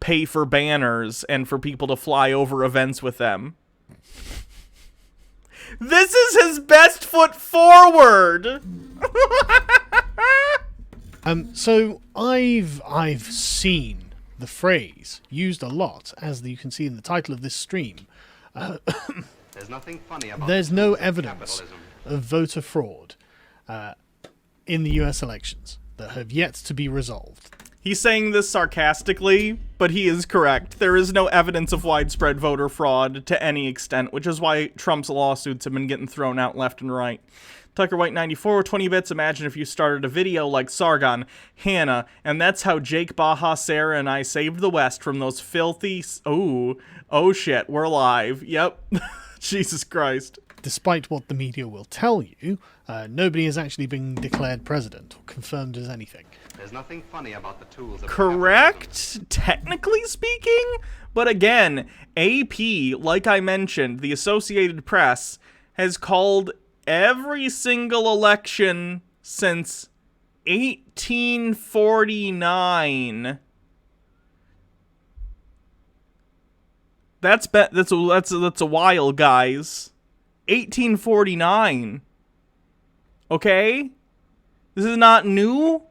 pay for banners and for people to fly over events with them. This is his best foot forward. So I've seen the phrase used a lot, as you can see in the title of this stream. There's nothing funny about There's no of evidence capitalism. of voter fraud in the US elections that have yet to be resolved. He's saying this sarcastically, but he is correct. There is no evidence of widespread voter fraud to any extent, which is why Trump's lawsuits have been getting thrown out left and right. Tucker White 94, 20 bits. Imagine if you started a video like Sargon, Hannah, and that's how Jake Baja, Sarah, and I saved the West from those filthy... Oh shit, we're live. Yep. Jesus Christ. Despite what the media will tell you, nobody has actually been declared president or confirmed as anything. There's nothing funny about the tools of Correct, technically speaking, but again, AP, like I mentioned, the Associated Press, has called every single election since 1849. That's a while, guys. 1849. Okay? This is not new.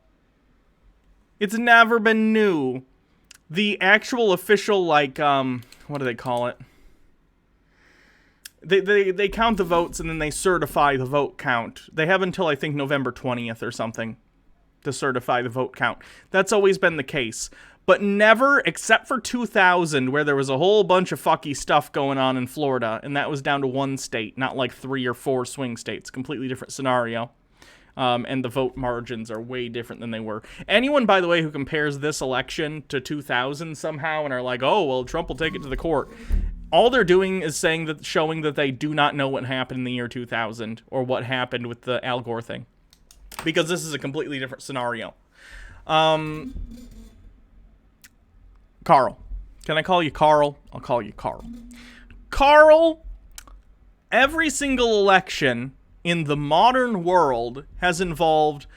It's never been new. The actual official, like, what do they call it? They count the votes and then they certify the vote count. They have until, I think, November 20th or something to certify the vote count. That's always been the case. But never, except for 2000, where there was a whole bunch of fucky stuff going on in Florida, and that was down to one state, not like 3 or 4 swing states. Completely different scenario. And the vote margins are way different than they were. Anyone, by the way, who compares this election to 2000 somehow and are like, oh, well, Trump will take it to the court, all they're doing is showing that they do not know what happened in the year 2000 or what happened with the Al Gore thing. Because this is a completely different scenario. Carl. Can I call you Carl? I'll call you Carl. Carl, every single election in the modern world has involved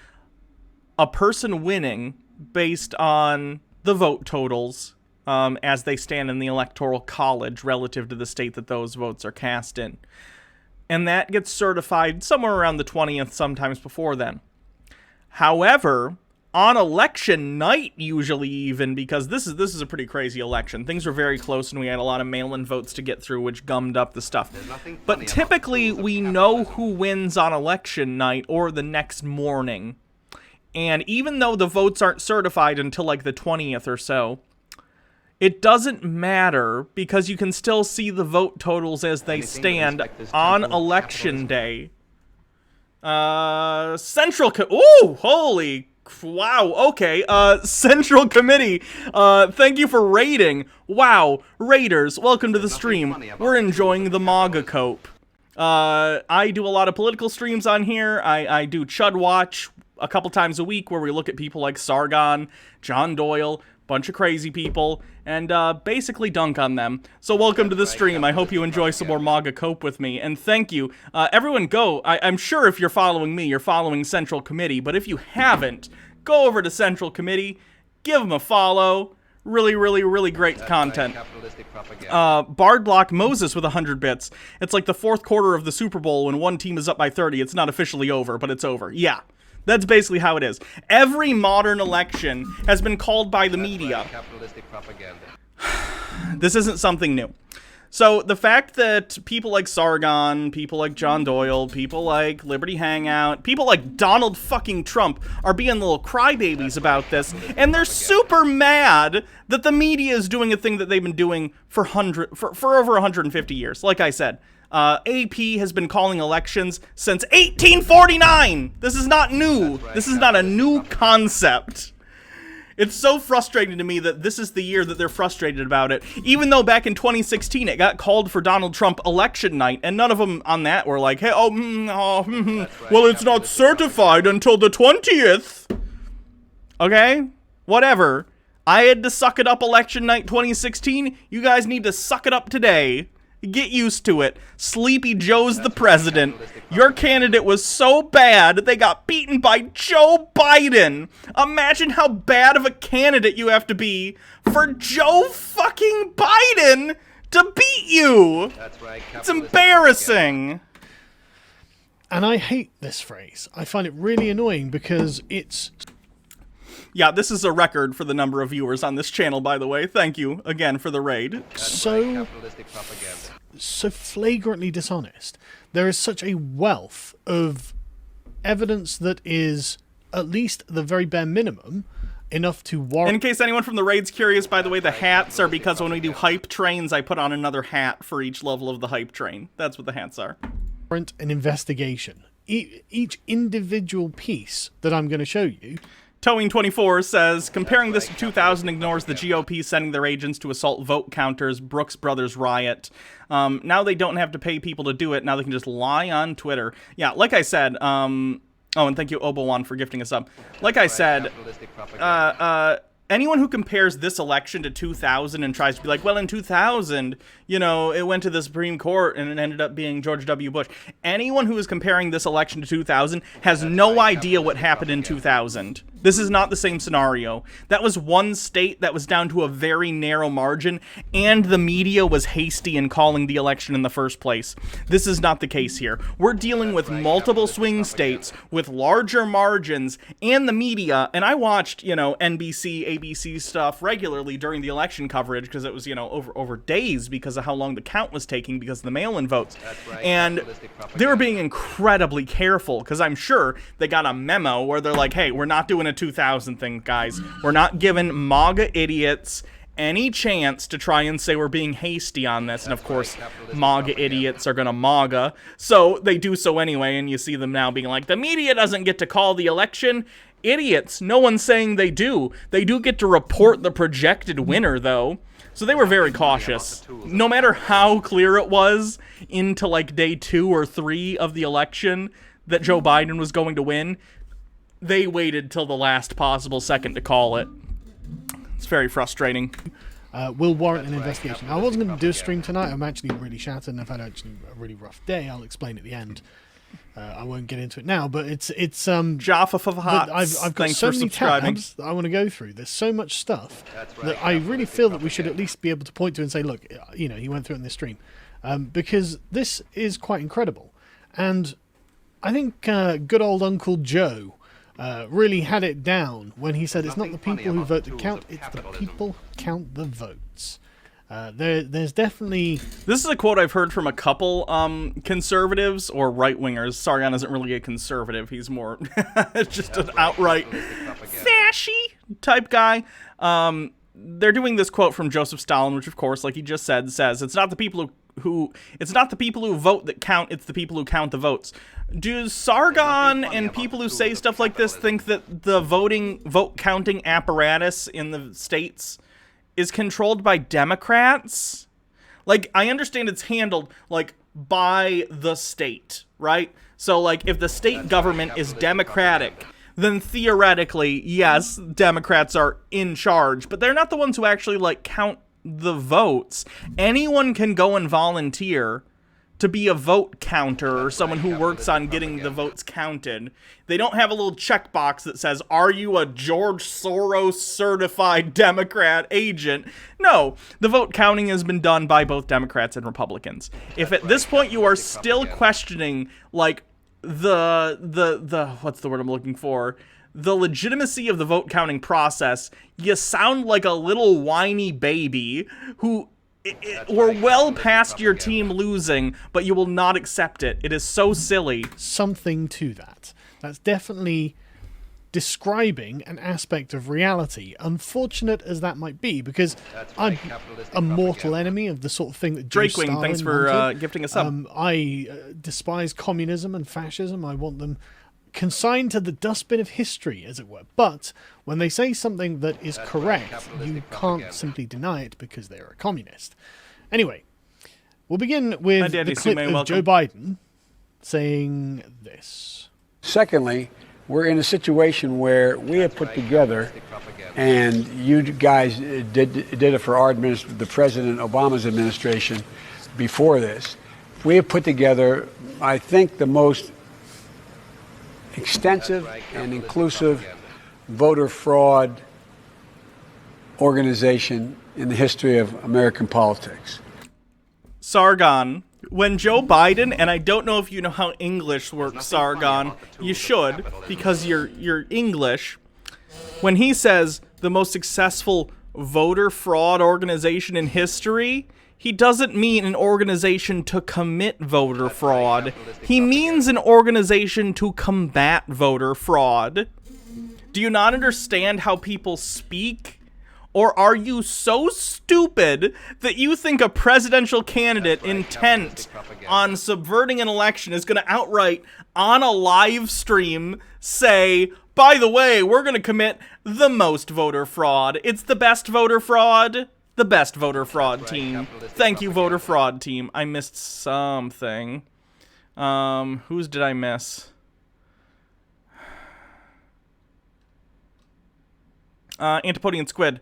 a person winning based on the vote totals as they stand in the Electoral College relative to the state that those votes are cast in. And that gets certified somewhere around the 20th, sometimes before then. However, on election night, usually even, because this is a pretty crazy election. Things were very close, and we had a lot of mail-in votes to get through, which gummed up the stuff. But typically, we know who wins on election night or the next morning. And even though the votes aren't certified until, like, the 20th or so, it doesn't matter, because you can still see the vote totals as they stand on election day. Ooh, holy... Wow, okay, Central Committee, thank you for raiding. Wow, raiders, welcome to the stream. We're enjoying the MAGA cope. I do a lot of political streams on here. I do Chud Watch a couple times a week where we look at people like Sargon, John Doyle, bunch of crazy people, and basically dunk on them. So welcome to the stream. I hope you enjoy some more MAGA cope with me, and thank you. Everyone go. I'm sure if you're following me, you're following Central Committee, but if you haven't, go over to Central Committee, give them a follow. Really, really, really great content. Bard Block Moses with 100 bits. It's like the fourth quarter of the Super Bowl when one team is up by 30. It's not officially over, but it's over. Yeah. That's basically how it is. Every modern election has been called by the media. This isn't something new. So the fact that people like Sargon, people like John Doyle, people like Liberty Hangout, people like Donald fucking Trump are being little crybabies about this, and they're super mad that the media is doing a thing that they've been doing for over 150 years. Like I said, AP has been calling elections since 1849. This is not new. This is not a new concept. It's so frustrating to me that this is the year that they're frustrated about it, even though back in 2016 it got called for Donald Trump election night, and none of them on that were like, hey, well, it's not certified until the 20th. Okay? Whatever. I had to suck it up election night 2016. You guys need to suck it up today. Get used to it. Sleepy Joe's the president. Your candidate was so bad that they got beaten by Joe Biden. Imagine how bad of a candidate you have to be for Joe fucking Biden to beat you. That's right. It's embarrassing. And I hate this phrase. I find it really annoying because it's... Yeah, this is a record for the number of viewers on this channel, by the way. Thank you again for the raid. So flagrantly dishonest. There is such a wealth of evidence that is at least the very bare minimum enough to warrant... In case anyone from the raid's curious, by the way, the hats are because when we do hype trains, I put on another hat for each level of the hype train. That's what the hats are. ...an investigation. Each individual piece that I'm going to show you... Towing24 says, comparing this to 2000 ignores the GOP sending their agents to assault vote counters, Brooks Brothers riot. Now they don't have to pay people to do it. Now they can just lie on Twitter. Yeah, like I said, oh, and thank you, Obowan, for gifting us up. Like I said, anyone who compares this election to 2000 and tries to be like, well, in 2000, you know, it went to the Supreme Court and it ended up being George W. Bush. Anyone who is comparing this election to 2000 has no idea what happened in 2000. This is not the same scenario. That was one state that was down to a very narrow margin, and the media was hasty in calling the election in the first place. This is not the case here. We're dealing with multiple swing states with larger margins, and the media, and I watched, you know, NBC, ABC stuff regularly during the election coverage because it was, you know, over days because of how long the count was taking because of the mail-in votes. And they were being incredibly careful because I'm sure they got a memo where they're like, hey, we're not doing a 2000 thing, guys. We're not giving MAGA idiots any chance to try and say we're being hasty on this. And of course, MAGA idiots are gonna MAGA, so they do so anyway, and you see them now being like, the media doesn't get to call the election. Idiots. No one's saying they do. They do get to report the projected winner, though. So they were very cautious. No matter how clear it was into like day 2 or 3 of the election that Joe Biden was going to win, they waited till the last possible second to call it. It's very frustrating. Will warrant an investigation. I wasn't going to do a stream tonight. I'm actually really shattered and I've had actually a really rough day. I'll explain at the end. I won't get into it now, but it's Jaffa for Hots. I've got so many tabs that I want to go through. There's so much stuff that I really feel that we should at least be able to point to and say, look, you know, he went through it in this stream, because this is quite incredible. And I think good old Uncle Joe really had it down when he said it's not the people who vote that count, it's the people who count the votes. There's definitely... This is a quote I've heard from a couple conservatives or right-wingers. Sargon isn't really a conservative. He's more just an outright fashy type guy. They're doing this quote from Joseph Stalin, which of course, like he just said, says, it's not the people who vote that count, it's the people who count the votes. Do Sargon and people who say stuff like this think that the vote counting apparatus in the states is controlled by Democrats? Like, I understand it's handled, like, by the state, right? So, like, if the state government is Democratic, then theoretically, yes, Democrats are in charge, but they're not the ones who actually, like, count the votes. Anyone can go and volunteer to be a vote counter or someone who works on getting the votes counted. They don't have a little checkbox that says, are you a George Soros certified Democrat agent? No, the vote counting has been done by both Democrats and Republicans. If at this point you are still questioning, like, the what's the word I'm looking for? The legitimacy of the vote counting process, you sound like a little whiny baby who... we're well past your team losing, but you will not accept it. It is so silly. Something to that. That's definitely describing an aspect of reality, unfortunate as that might be, because I'm a mortal enemy of the sort of thing that Drakewing, thanks for gifting us up. I despise communism and fascism. I want them consigned to the dustbin of history, as it were. But when they say something that is correct, you can't simply deny it because they're a communist. Anyway, we'll begin with the clip of Joe Biden saying this. Secondly, we're in a situation where we have put together, and you guys did it for our the President Obama's administration before this. We have put together, I think, the most extensive and inclusive voter fraud organization in the history of American politics. Sargon, when Joe Biden, and I don't know if you know how English works, Sargon, you should, because you're English, when he says the most successful voter fraud organization in history, he doesn't mean an organization to commit voter fraud. He means an organization to combat voter fraud. Do you not understand how people speak? Or are you so stupid that you think a presidential candidate intent on subverting an election is going to outright, on a live stream, say, by the way, we're going to commit the most voter fraud. It's the best voter fraud. The best voter fraud team. Thank you, voter fraud team. I missed something. Whose did I miss? Antipodian Squid.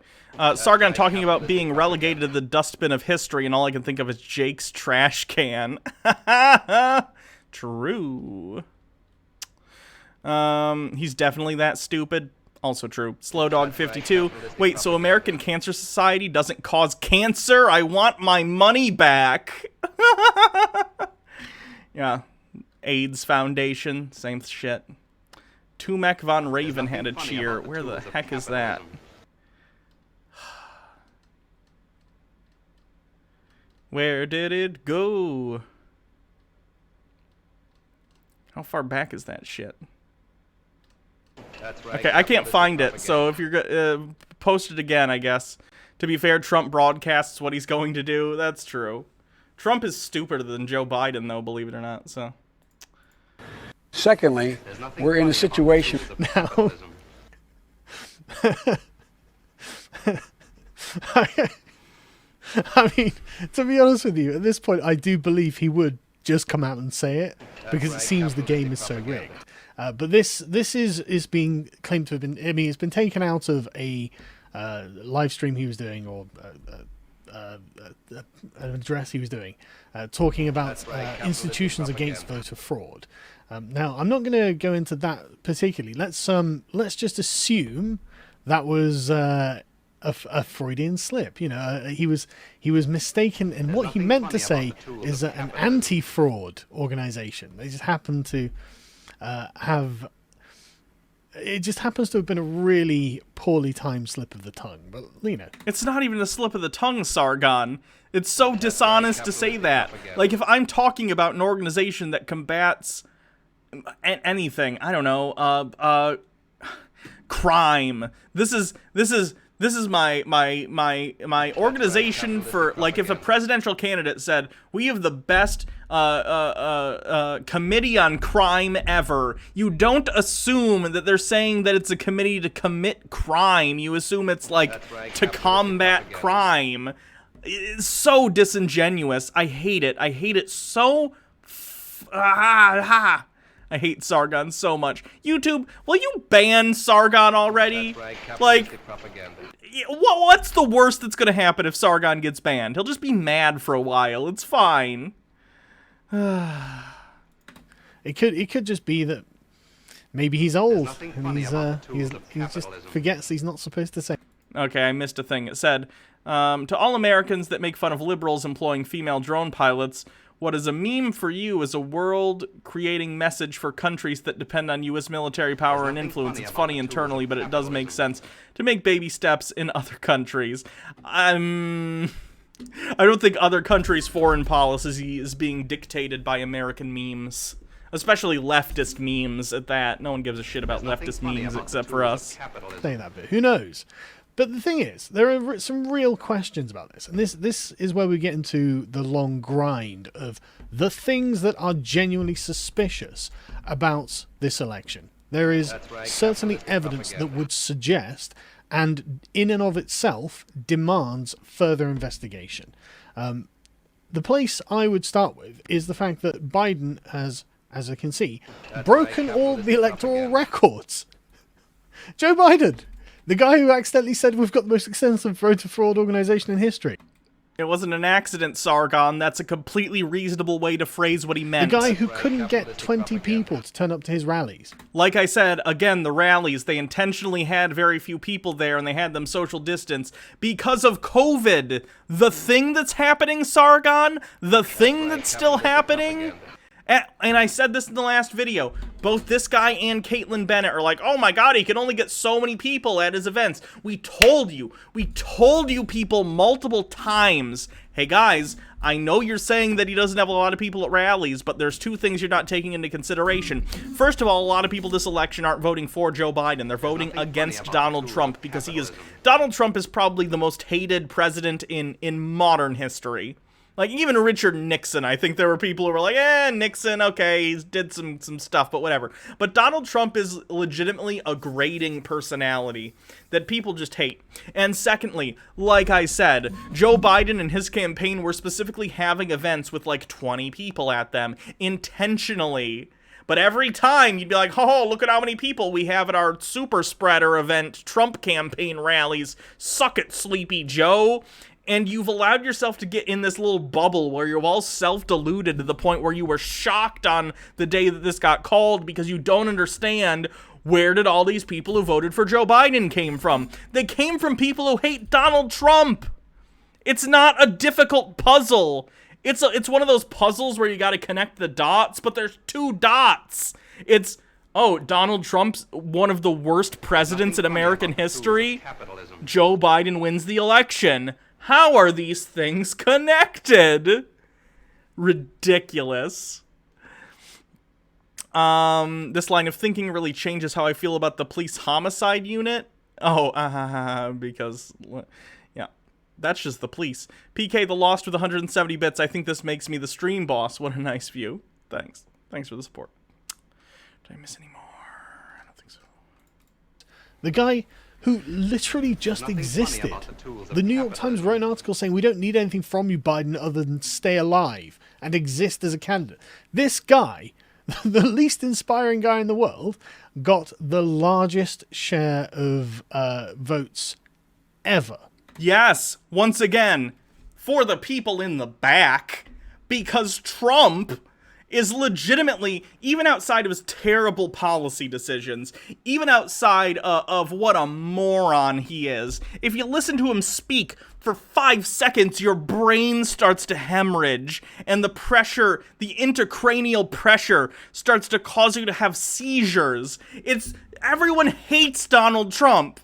Sargon talking about being relegated to the dustbin of history, and all I can think of is Jake's trash can. True. He's definitely that stupid. Also true. Slow Dog 52. Wait, so American Cancer Society doesn't cause cancer? I want my money back. Yeah. AIDS Foundation, same shit. Tumek von Raven had a cheer. Where the heck is that? Where did it go? How far back is that shit? Okay, I can't find it, so if you're post it again, I guess. To be fair, Trump broadcasts what he's going to do. That's true. Trump is stupider than Joe Biden, though, believe it or not, so. Secondly, we're in a situation now. I mean, to be honest with you, at this point, I do believe he would just come out and say it, because it seems the game is so rigged. But this is being claimed to have been. I mean, it's been taken out of a live stream he was doing, or an address he was doing, talking about institutions against voter fraud. Now, I'm not going to go into that particularly. Let's just assume that was a Freudian slip. You know, he was mistaken, and what he meant to say is an anti-fraud organization. They just happen to it just happens to have been a really poorly timed slip of the tongue, but you know. It's not even a slip of the tongue, Sargon. It's so dishonest to say that. Like, if I'm talking about an organization that combats anything, I don't know, crime. This is my organization for, like, if a presidential candidate said, we have the best committee on crime ever, you don't assume that they're saying that it's a committee to commit crime. You assume it's like to combat crime. It's so disingenuous. I hate it. I hate it so I hate Sargon so much. YouTube, will you ban Sargon already? Like, what's the worst that's going to happen if Sargon gets banned? He'll just be mad for a while. It's fine. It could just be that maybe he's old and he just forgets he's not supposed to say. Okay, I missed a thing. It said, to all Americans that make fun of liberals employing female drone pilots, what is a meme for you is a world-creating message for countries that depend on U.S. military power and influence. It's funny internally, but it does make sense to make baby steps in other countries. I don't think other countries' foreign policy is being dictated by American memes. Especially leftist memes at that. No one gives a shit about leftist memes except for us. Say that bit. Who knows? But the thing is, there are some real questions about this. And this is where we get into the long grind of the things that are genuinely suspicious about this election. There is certainly evidence that would suggest, and in and of itself, demands further investigation. The place I would start with is the fact that Biden has, as I can see, broken all the electoral records. Joe Biden, the guy who accidentally said we've got the most extensive voter fraud organization in history. It wasn't an accident, Sargon. That's a completely reasonable way to phrase what he meant. The guy who couldn't get 20 people to turn up to his rallies. Like I said, again, the rallies, they intentionally had very few people there and they had them social distance because of COVID. The thing that's happening, Sargon, the thing that's still happening. And I said this in the last video, both this guy and Caitlyn Bennett are like, oh my god, he can only get so many people at his events. We told you people multiple times, hey guys, I know you're saying that he doesn't have a lot of people at rallies, but there's two things you're not taking into consideration. First of all, a lot of people this election aren't voting for Joe Biden. They're voting against Donald Trump because Donald Trump is probably the most hated president in modern history. Like, even Richard Nixon, I think there were people who were like, Nixon, okay, he did some stuff, but whatever. But Donald Trump is legitimately a grating personality that people just hate. And secondly, like I said, Joe Biden and his campaign were specifically having events with like 20 people at them, intentionally. But every time you'd be like, oh, look at how many people we have at our super spreader event, Trump campaign rallies. Suck it, Sleepy Joe. And you've allowed yourself to get in this little bubble where you're all self-deluded to the point where you were shocked on the day that this got called because you don't understand where did all these people who voted for Joe Biden came from. They came from people who hate Donald Trump. It's not a difficult puzzle. It's one of those puzzles where you got to connect the dots, but there's two dots. It's, oh, Donald Trump's one of the worst presidents in American history. Joe Biden wins the election. How are these things connected? Ridiculous. This line of thinking really changes how I feel about the police homicide unit. Oh, because, yeah, that's just the police. PK the Lost with 170 bits. I think this makes me the stream boss. What a nice view. Thanks. Thanks for the support. Did I miss any more? I don't think so. The guy who literally just existed. The New York Times wrote an article saying we don't need anything from you, Biden, other than stay alive and exist as a candidate. This guy, the least inspiring guy in the world, got the largest share of votes ever. Yes, once again, for the people in the back, because Trump is legitimately, even outside of his terrible policy decisions, even outside of what a moron he is, if you listen to him speak for 5 seconds, your brain starts to hemorrhage, and the pressure, the intracranial pressure, starts to cause you to have seizures. Everyone hates Donald Trump.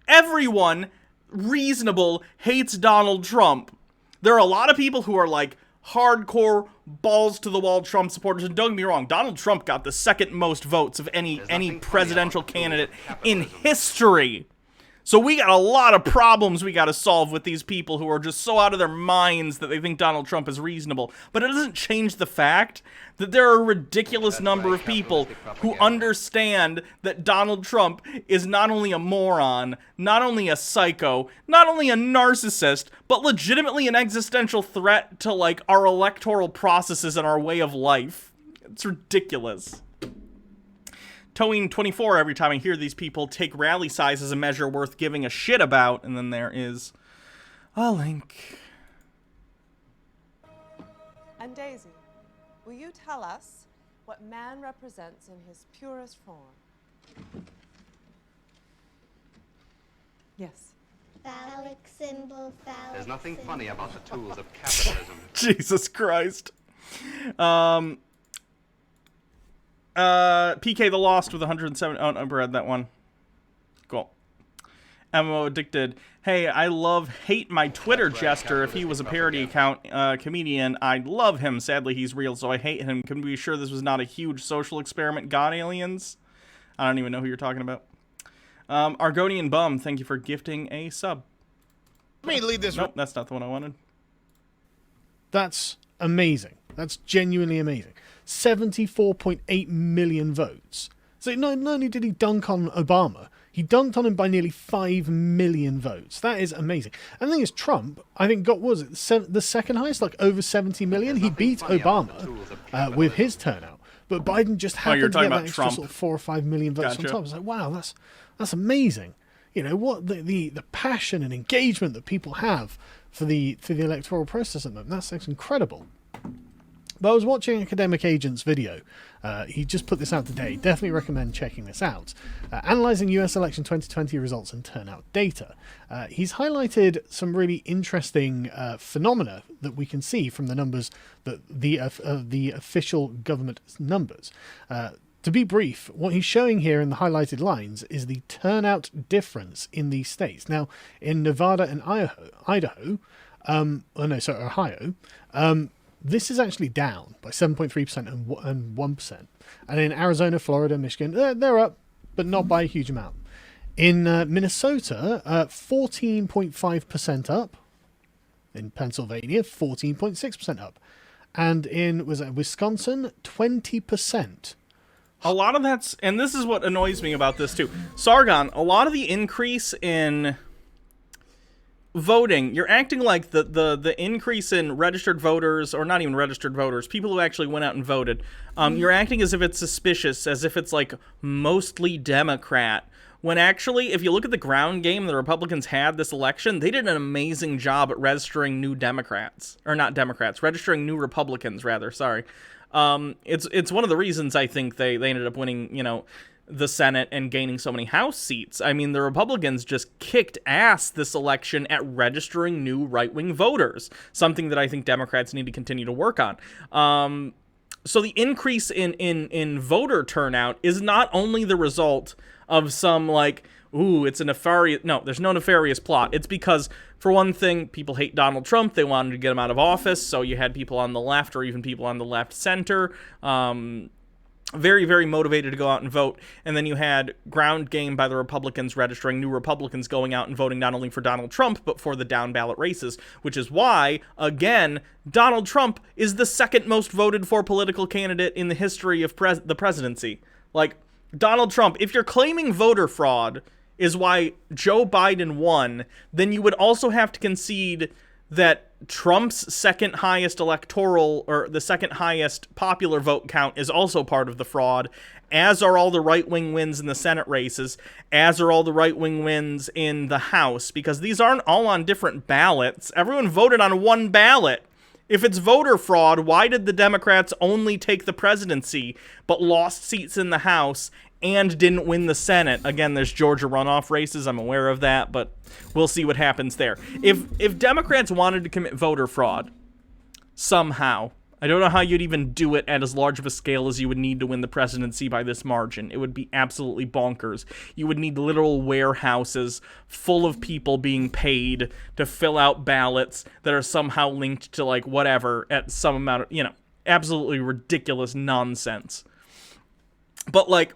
Everyone reasonable hates Donald Trump. There are a lot of people who are like, hardcore balls-to-the-wall Trump supporters. And don't get me wrong, Donald Trump got the second most votes of any presidential candidate in history. So we got a lot of problems we got to solve with these people who are just so out of their minds that they think Donald Trump is reasonable. But it doesn't change the fact that there are a ridiculous number of people who understand that Donald Trump is not only a moron, not only a psycho, not only a narcissist, but legitimately an existential threat to, like, our electoral processes and our way of life. It's ridiculous. Towing 24 every time I hear these people take rally size as a measure worth giving a shit about, and then there is a link. And Daisy, will you tell us what man represents in his purest form? Yes. Phallic symbol, phallic There's nothing symbol. funny about the tools of capitalism. Jesus Christ. PK the Lost with 107. Oh, I read that one. Cool. MMO Addicted. Hey, I hate my Twitter jester. If he was a parody account comedian, I'd love him. Sadly, he's real, so I hate him. Can we be sure this was not a huge social experiment? God aliens? I don't even know who you're talking about. Argonian Bum, thank you for gifting a sub. Let me leave this. Nope, that's not the one I wanted. That's amazing. That's genuinely amazing. 74.8 million votes. So not only did he dunk on Obama, he dunked on him by nearly 5 million votes. That is amazing. And the thing is, Trump, I think, got, was it the second highest, like over 70 million? He beat Obama with his turnout. But Biden just happened to get that extra sort of 4 or 5 million votes on top. It's like, wow, that's amazing. You know, what the passion and engagement that people have for the electoral process at the moment. That's incredible. But I was watching Academic Agent's video. He just put this out today. Definitely recommend checking this out. Analyzing US election 2020 results and turnout data. He's highlighted some really interesting phenomena that we can see from the numbers, that the official government numbers. To be brief, what he's showing here in the highlighted lines is the turnout difference in these states. Now, in Nevada and Ohio, this is actually down by 7.3% and 1%. And in Arizona, Florida, Michigan, they're up, but not by a huge amount. In Minnesota, 14.5% up. In Pennsylvania, 14.6% up. And in Wisconsin, 20%. A lot of that's, and this is what annoys me about this too. Sargon, a lot of the increase in voting, you're acting like the increase in registered voters, or not even registered voters, people who actually went out and voted, you're acting as if it's suspicious, as if it's like mostly Democrat, when actually, if you look at the ground game the Republicans had this election, they did an amazing job at registering new Democrats, or not Democrats, registering new Republicans, rather, sorry. It's one of the reasons I think they ended up winning, you know, the Senate and gaining so many House seats. I mean, the Republicans just kicked ass this election at registering new right-wing voters, something that I think Democrats need to continue to work on. So the increase in voter turnout is not only the result of some, like, ooh, it's a nefarious... No, there's no nefarious plot. It's because, for one thing, people hate Donald Trump. They wanted to get him out of office, so you had people on the left, or even people on the left center, very, very motivated to go out and vote. And then you had ground game by the Republicans registering new Republicans going out and voting not only for Donald Trump, but for the down ballot races, which is why, again, Donald Trump is the second most voted for political candidate in the history of the presidency. Like, Donald Trump, if you're claiming voter fraud is why Joe Biden won, then you would also have to concede that Trump's second highest electoral, or the second highest popular vote count, is also part of the fraud, as are all the right-wing wins in the Senate races, as are all the right-wing wins in the House, because these aren't all on different ballots. Everyone voted on one ballot. If it's voter fraud, why did the Democrats only take the presidency, but lost seats in the House and didn't win the Senate? Again, there's Georgia runoff races, I'm aware of that, but we'll see what happens there. If Democrats wanted to commit voter fraud, somehow, I don't know how you'd even do it at as large of a scale as you would need to win the presidency by this margin. It would be absolutely bonkers. You would need literal warehouses full of people being paid to fill out ballots that are somehow linked to, like, whatever at some amount of, you know, absolutely ridiculous nonsense. But, like,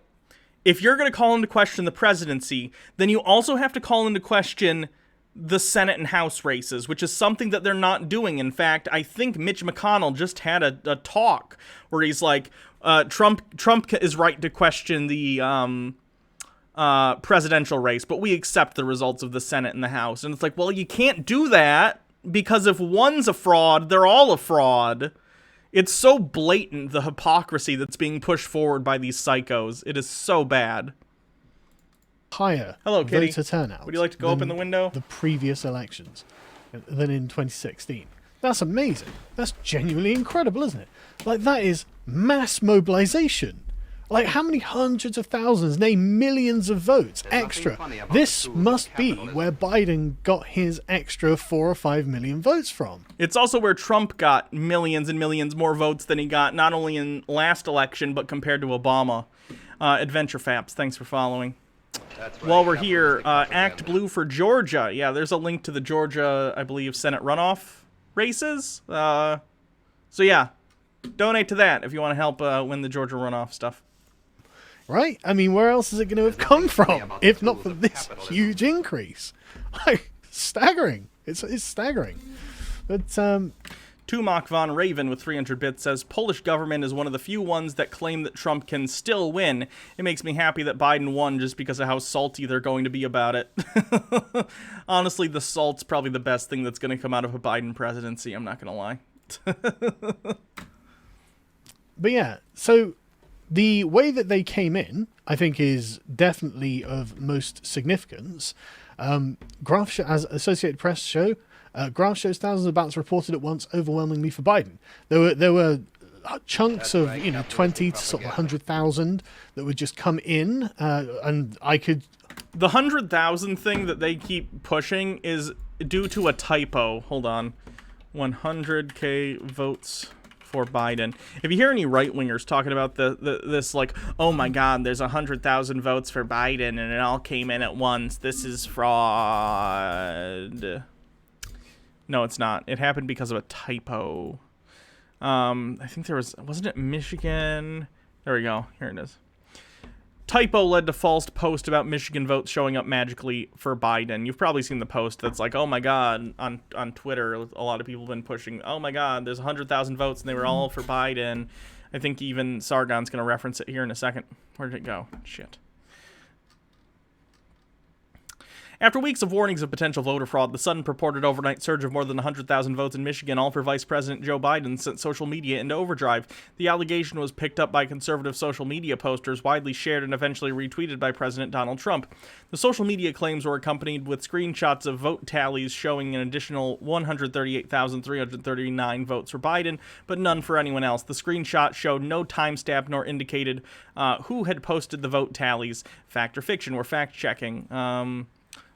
if you're going to call into question the presidency, then you also have to call into question the Senate and House races, which is something that they're not doing. In fact, I think Mitch McConnell just had a talk where he's like, Trump is right to question the presidential race, but we accept the results of the Senate and the House. And it's like, well, you can't do that, because if one's a fraud, they're all a fraud. It's so blatant, the hypocrisy that's being pushed forward by these psychos. It is so bad. Higher Hello, Kitty. voter turnout. Would you like to go open the window? The previous elections than in 2016. That's amazing. That's genuinely incredible, isn't it? Like, that is mass mobilization. Like, how many hundreds of thousands, nay, millions of votes extra? This must be where Biden got his extra 4 or 5 million votes from. It's also where Trump got millions and millions more votes than he got not only in last election, but compared to Obama. Adventure Faps, thanks for following. Right. While we're here, Act Blue for Georgia. Yeah, there's a link to the Georgia, I believe, Senate runoff races. So yeah, donate to that if you want to help win the Georgia runoff stuff. right? I mean, where else is it going to have come from if not for this huge increase? Like, staggering. It's staggering. But Tumak von Raven with 300 bits says, Polish government is one of the few ones that claim that Trump can still win. It makes me happy that Biden won just because of how salty they're going to be about it. Honestly, the salt's probably the best thing that's going to come out of a Biden presidency, I'm not going to lie. But yeah, so the way that they came in, I think, is definitely of most significance. Graph, as Associated Press show, graph shows thousands of ballots reported at once, overwhelmingly for Biden. There were chunks of 20 to sort of 100,000 that would just come in, and I could. The 100,000 thing that they keep pushing is due to a typo. Hold on, 100K votes for Biden. If you hear any right-wingers talking about this, like, oh my god, there's 100,000 votes for Biden and it all came in at once, this is fraud. No, it's not. It happened because of a typo. I think there wasn't it Michigan? There we go. Here it is. Typo led to false post about Michigan votes showing up magically for Biden. You've probably seen the post that's like, oh my god, on Twitter, a lot of people have been pushing, oh my god, there's 100,000 votes and they were all for Biden. I think even Sargon's going to reference it here in a second. Where did it go? Shit. After weeks of warnings of potential voter fraud, the sudden purported overnight surge of more than 100,000 votes in Michigan, all for Vice President Joe Biden, sent social media into overdrive. The allegation was picked up by conservative social media posters, widely shared and eventually retweeted by President Donald Trump. The social media claims were accompanied with screenshots of vote tallies showing an additional 138,339 votes for Biden, but none for anyone else. The screenshot showed no timestamp nor indicated who had posted the vote tallies. Fact or fiction? We're fact-checking.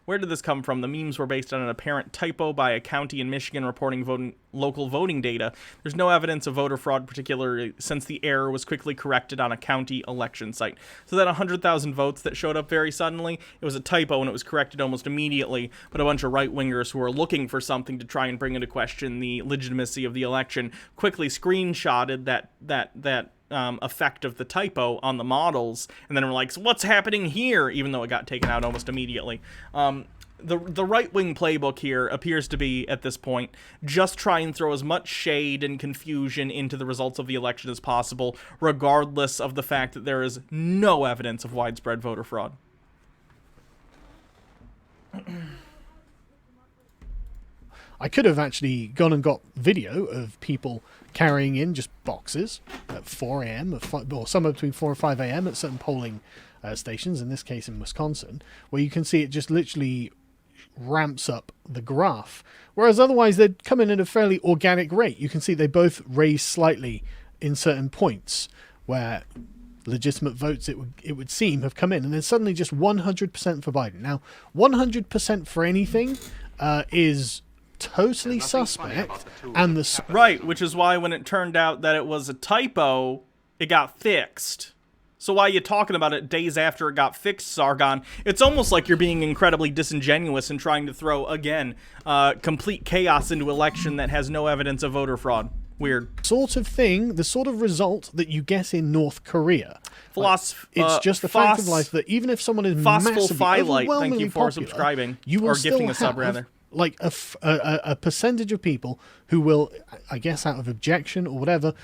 Where did this come from? The memes were based on an apparent typo by a county in Michigan reporting local voting data. There's no evidence of voter fraud, particularly since the error was quickly corrected on a county election site. So that 100,000 votes that showed up very suddenly, it was a typo and it was corrected almost immediately, but a bunch of right-wingers who were looking for something to try and bring into question the legitimacy of the election quickly screenshotted that effect of the typo on the models, and then we're like, so what's happening here, even though it got taken out almost immediately. The right-wing playbook here appears to be, at this point, just try and throw as much shade and confusion into the results of the election as possible, regardless of the fact that there is no evidence of widespread voter fraud. I could have actually gone and got video of people carrying in just boxes at 4 a.m. or somewhere between 4 and 5 a.m. at certain polling stations, in this case in Wisconsin, where you can see it just literally ramps up the graph. Whereas otherwise they'd come in at a fairly organic rate. You can see they both raise slightly in certain points where legitimate votes, it would seem, have come in, and then suddenly just 100% for Biden. Now, 100% for anything is totally suspect, and right, which is why when it turned out that it was a typo, it got fixed. So why are you talking about it days after it got fixed, Sargon? It's almost like you're being incredibly disingenuous and trying to throw, again, complete chaos into election that has no evidence of voter fraud. Weird. Sort of thing, the sort of result that you get in North Korea. It's just the fact of life that even if someone is massively, overwhelmingly thank you for popular, subscribing, you will or still gifting a sub, have, rather. Like a percentage of people who will, I guess, out of objection or whatever,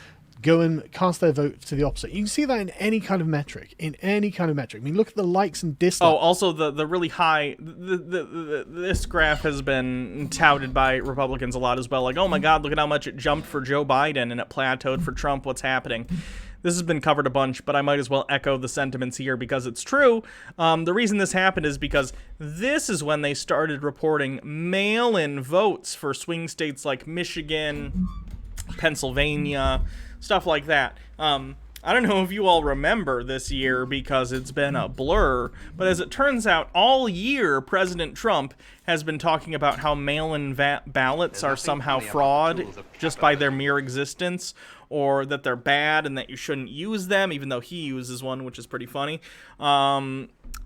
go and cast their vote to the opposite. You can see that in any kind of metric. I mean, look at the likes and dislikes. Oh, also the really high. This graph has been touted by Republicans a lot as well. Like, oh my God, look at how much it jumped for Joe Biden and it plateaued for Trump. What's happening? This has been covered a bunch, but I might as well echo the sentiments here because it's true. The reason this happened is because this is when they started reporting mail-in votes for swing states like Michigan, Pennsylvania, stuff like that. I don't know if you all remember this year because it's been a blur, but as it turns out, all year President Trump has been talking about how mail-in ballots are somehow fraud just by their mere existence, or that they're bad and that you shouldn't use them, even though he uses one, which is pretty funny.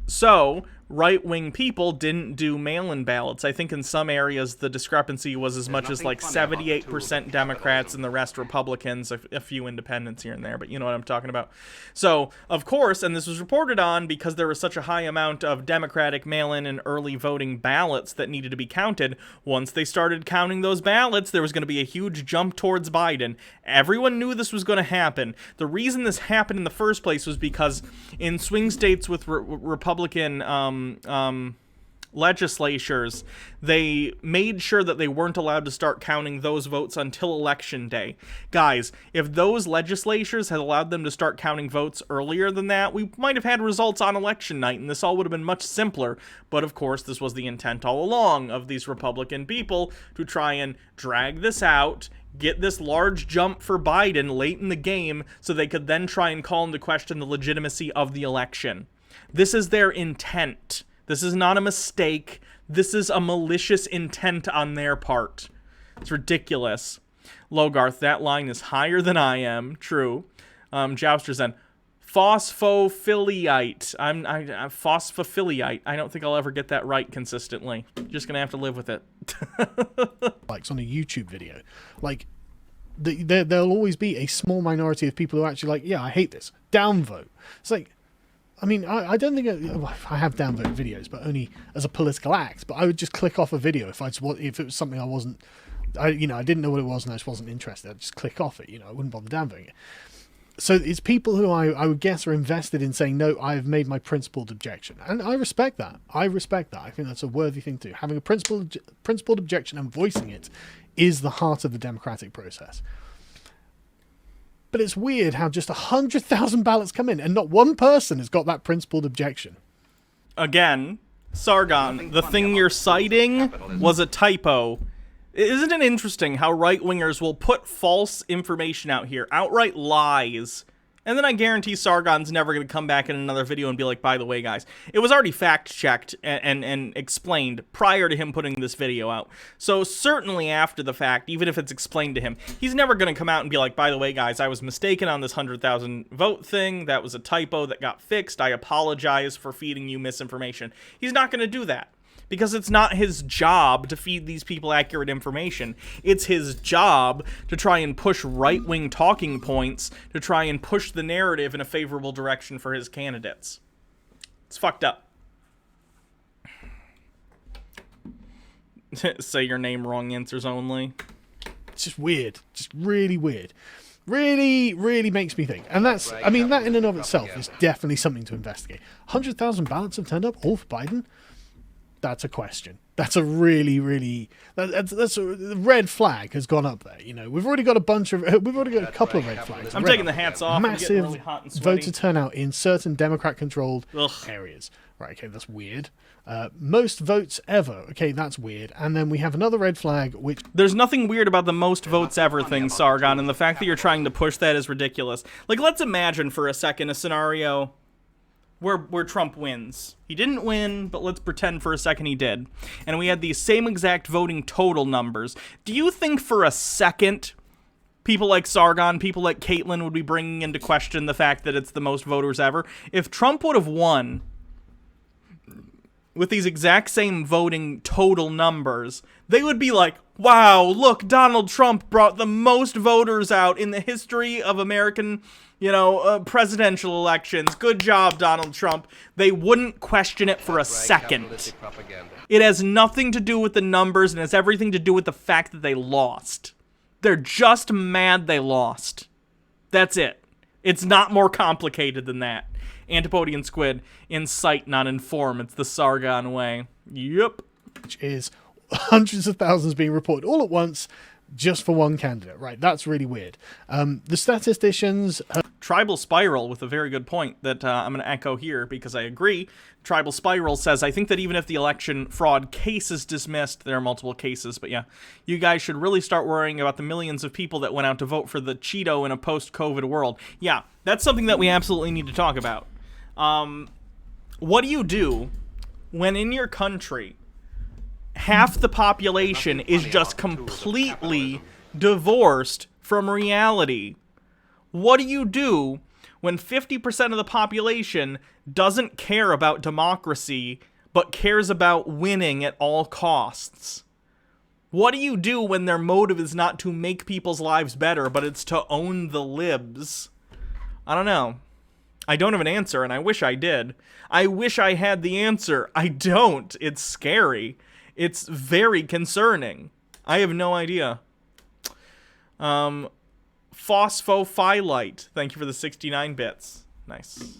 So right-wing people didn't do mail-in ballots. I think in some areas the discrepancy was as much as like 78% Democrats and the rest Republicans, a few independents here and there, but you know what I'm talking about. So, of course, and this was reported on because there was such a high amount of Democratic mail-in and early voting ballots that needed to be counted. Once they started counting those ballots, there was going to be a huge jump towards Biden. Everyone knew this was going to happen. The reason this happened in the first place was because in swing states with Republican legislatures, they made sure that they weren't allowed to start counting those votes until election day. Guys, if those legislatures had allowed them to start counting votes earlier than that, we might have had results on election night, and this all would have been much simpler. But of course, this was the intent all along of these Republican people, to try and drag this out, get this large jump for Biden late in the game, so they could then try and call into question the legitimacy of the election. This is their intent. This is not a mistake. This is a malicious intent on their part. It's ridiculous. Logarth, that line is higher than I am. True. Jouster Zen. Phosphophiliite. I'm phosphophiliite. I don't think I'll ever get that right consistently. Just gonna have to live with it. Likes on a YouTube video. Like, there'll always be a small minority of people who are actually like, yeah, I hate this. Downvote. It's like, I mean, I don't think I have downvote videos, but only as a political act. But I would just click off a video if it was something I didn't know what it was and I just wasn't interested. I'd just click off it. I wouldn't bother downvoting it. So it's people who I would guess are invested in saying, no, I've made my principled objection, and I respect that. I think that's a worthy thing to do. Having a principled objection and voicing it is the heart of the democratic process. But it's weird how just 100,000 ballots come in and not one person has got that principled objection. Again, Sargon, the thing you're citing was a typo. Isn't it interesting how right-wingers will put false information out here, outright lies, and then I guarantee Sargon's never going to come back in another video and be like, by the way, guys, it was already fact-checked and explained prior to him putting this video out. So certainly after the fact, even if it's explained to him, he's never going to come out and be like, by the way, guys, I was mistaken on this 100,000 vote thing. That was a typo that got fixed. I apologize for feeding you misinformation. He's not going to do that. Because it's not his job to feed these people accurate information. It's his job to try and push right-wing talking points, to try and push the narrative in a favorable direction for his candidates. It's fucked up. Say your name wrong, answers only. It's just weird. Just really weird. Really, really makes me think. And that's, I mean, that in and of itself is definitely something to investigate. 100,000 ballots have turned up, all for Biden? That's a question. That's a really, really... That's a red flag has gone up there. We've already got a couple of red flags. I'm taking the hats off. Massive really hot and sweaty. voter turnout in certain Democrat-controlled areas. Right, okay, that's weird. Most votes ever. Okay, that's weird. And then we have another red flag, which... There's nothing weird about the most votes ever thing, Sargon, and the fact that you're trying to push that is ridiculous. Like, let's imagine for a second a scenario where Trump wins. He didn't win, but let's pretend for a second he did. And we had these same exact voting total numbers. Do you think for a second people like Sargon, people like Caitlyn would be bringing into question the fact that it's the most voters ever? If Trump would have won with these exact same voting total numbers, they would be like, wow, look, Donald Trump brought the most voters out in the history of American presidential elections. Good job, Donald Trump. They wouldn't question it for a second. It has nothing to do with the numbers and has everything to do with the fact that they lost. They're just mad they lost. That's it. It's not more complicated than that. Antipodian Squid, incite, not inform. It's the Sargon way. Yep. Which is hundreds of thousands being reported all at once just for one candidate. Right, that's really weird. The statisticians... Tribal Spiral with a very good point that I'm going to echo here because I agree. Tribal Spiral says, I think that even if the election fraud case is dismissed, there are multiple cases, but yeah, you guys should really start worrying about the millions of people that went out to vote for the Cheeto in a post-COVID world. Yeah, that's something that we absolutely need to talk about. What do you do when in your country half the population is just completely divorced from reality? What do you do when 50% of the population doesn't care about democracy, but cares about winning at all costs. What do you do when their motive is not to make people's lives better, but it's to own the libs? I don't know. I don't have an answer, and I wish I did. I wish I had the answer. I don't. It's scary. It's very concerning. I have no idea. Phosphophyllite. Thank you for the 69 bits. Nice.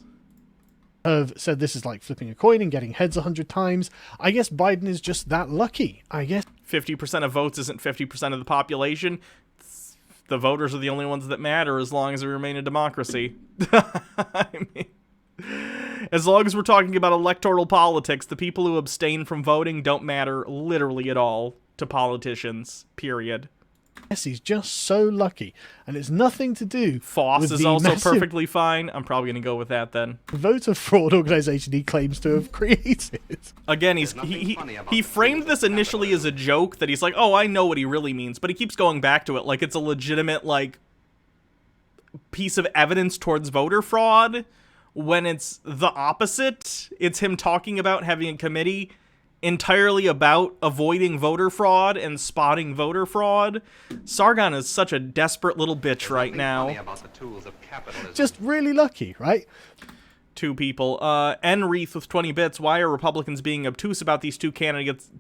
Have said this is like flipping a coin and getting heads 100 times. I guess Biden is just that lucky. I guess 50% of votes isn't 50% of the population. The voters are the only ones that matter as long as we remain a democracy. I mean, as long as we're talking about electoral politics, the people who abstain from voting don't matter literally at all to politicians, period. Yes, he's just so lucky, and it's nothing to do Foss with is the also massive perfectly fine. I'm probably going to go with that then. voter fraud organization he claims to have created. Again, he framed this initially as a joke that he's like, oh, I know what he really means, but he keeps going back to it like it's a legitimate, like, piece of evidence towards voter fraud, when it's the opposite. It's him talking about having a committee entirely about avoiding voter fraud and spotting voter fraud. Sargon is such a desperate little bitch right now. Just really lucky, right? Two people. Enreath with 20 bits. Why are Republicans being obtuse about these two candidates?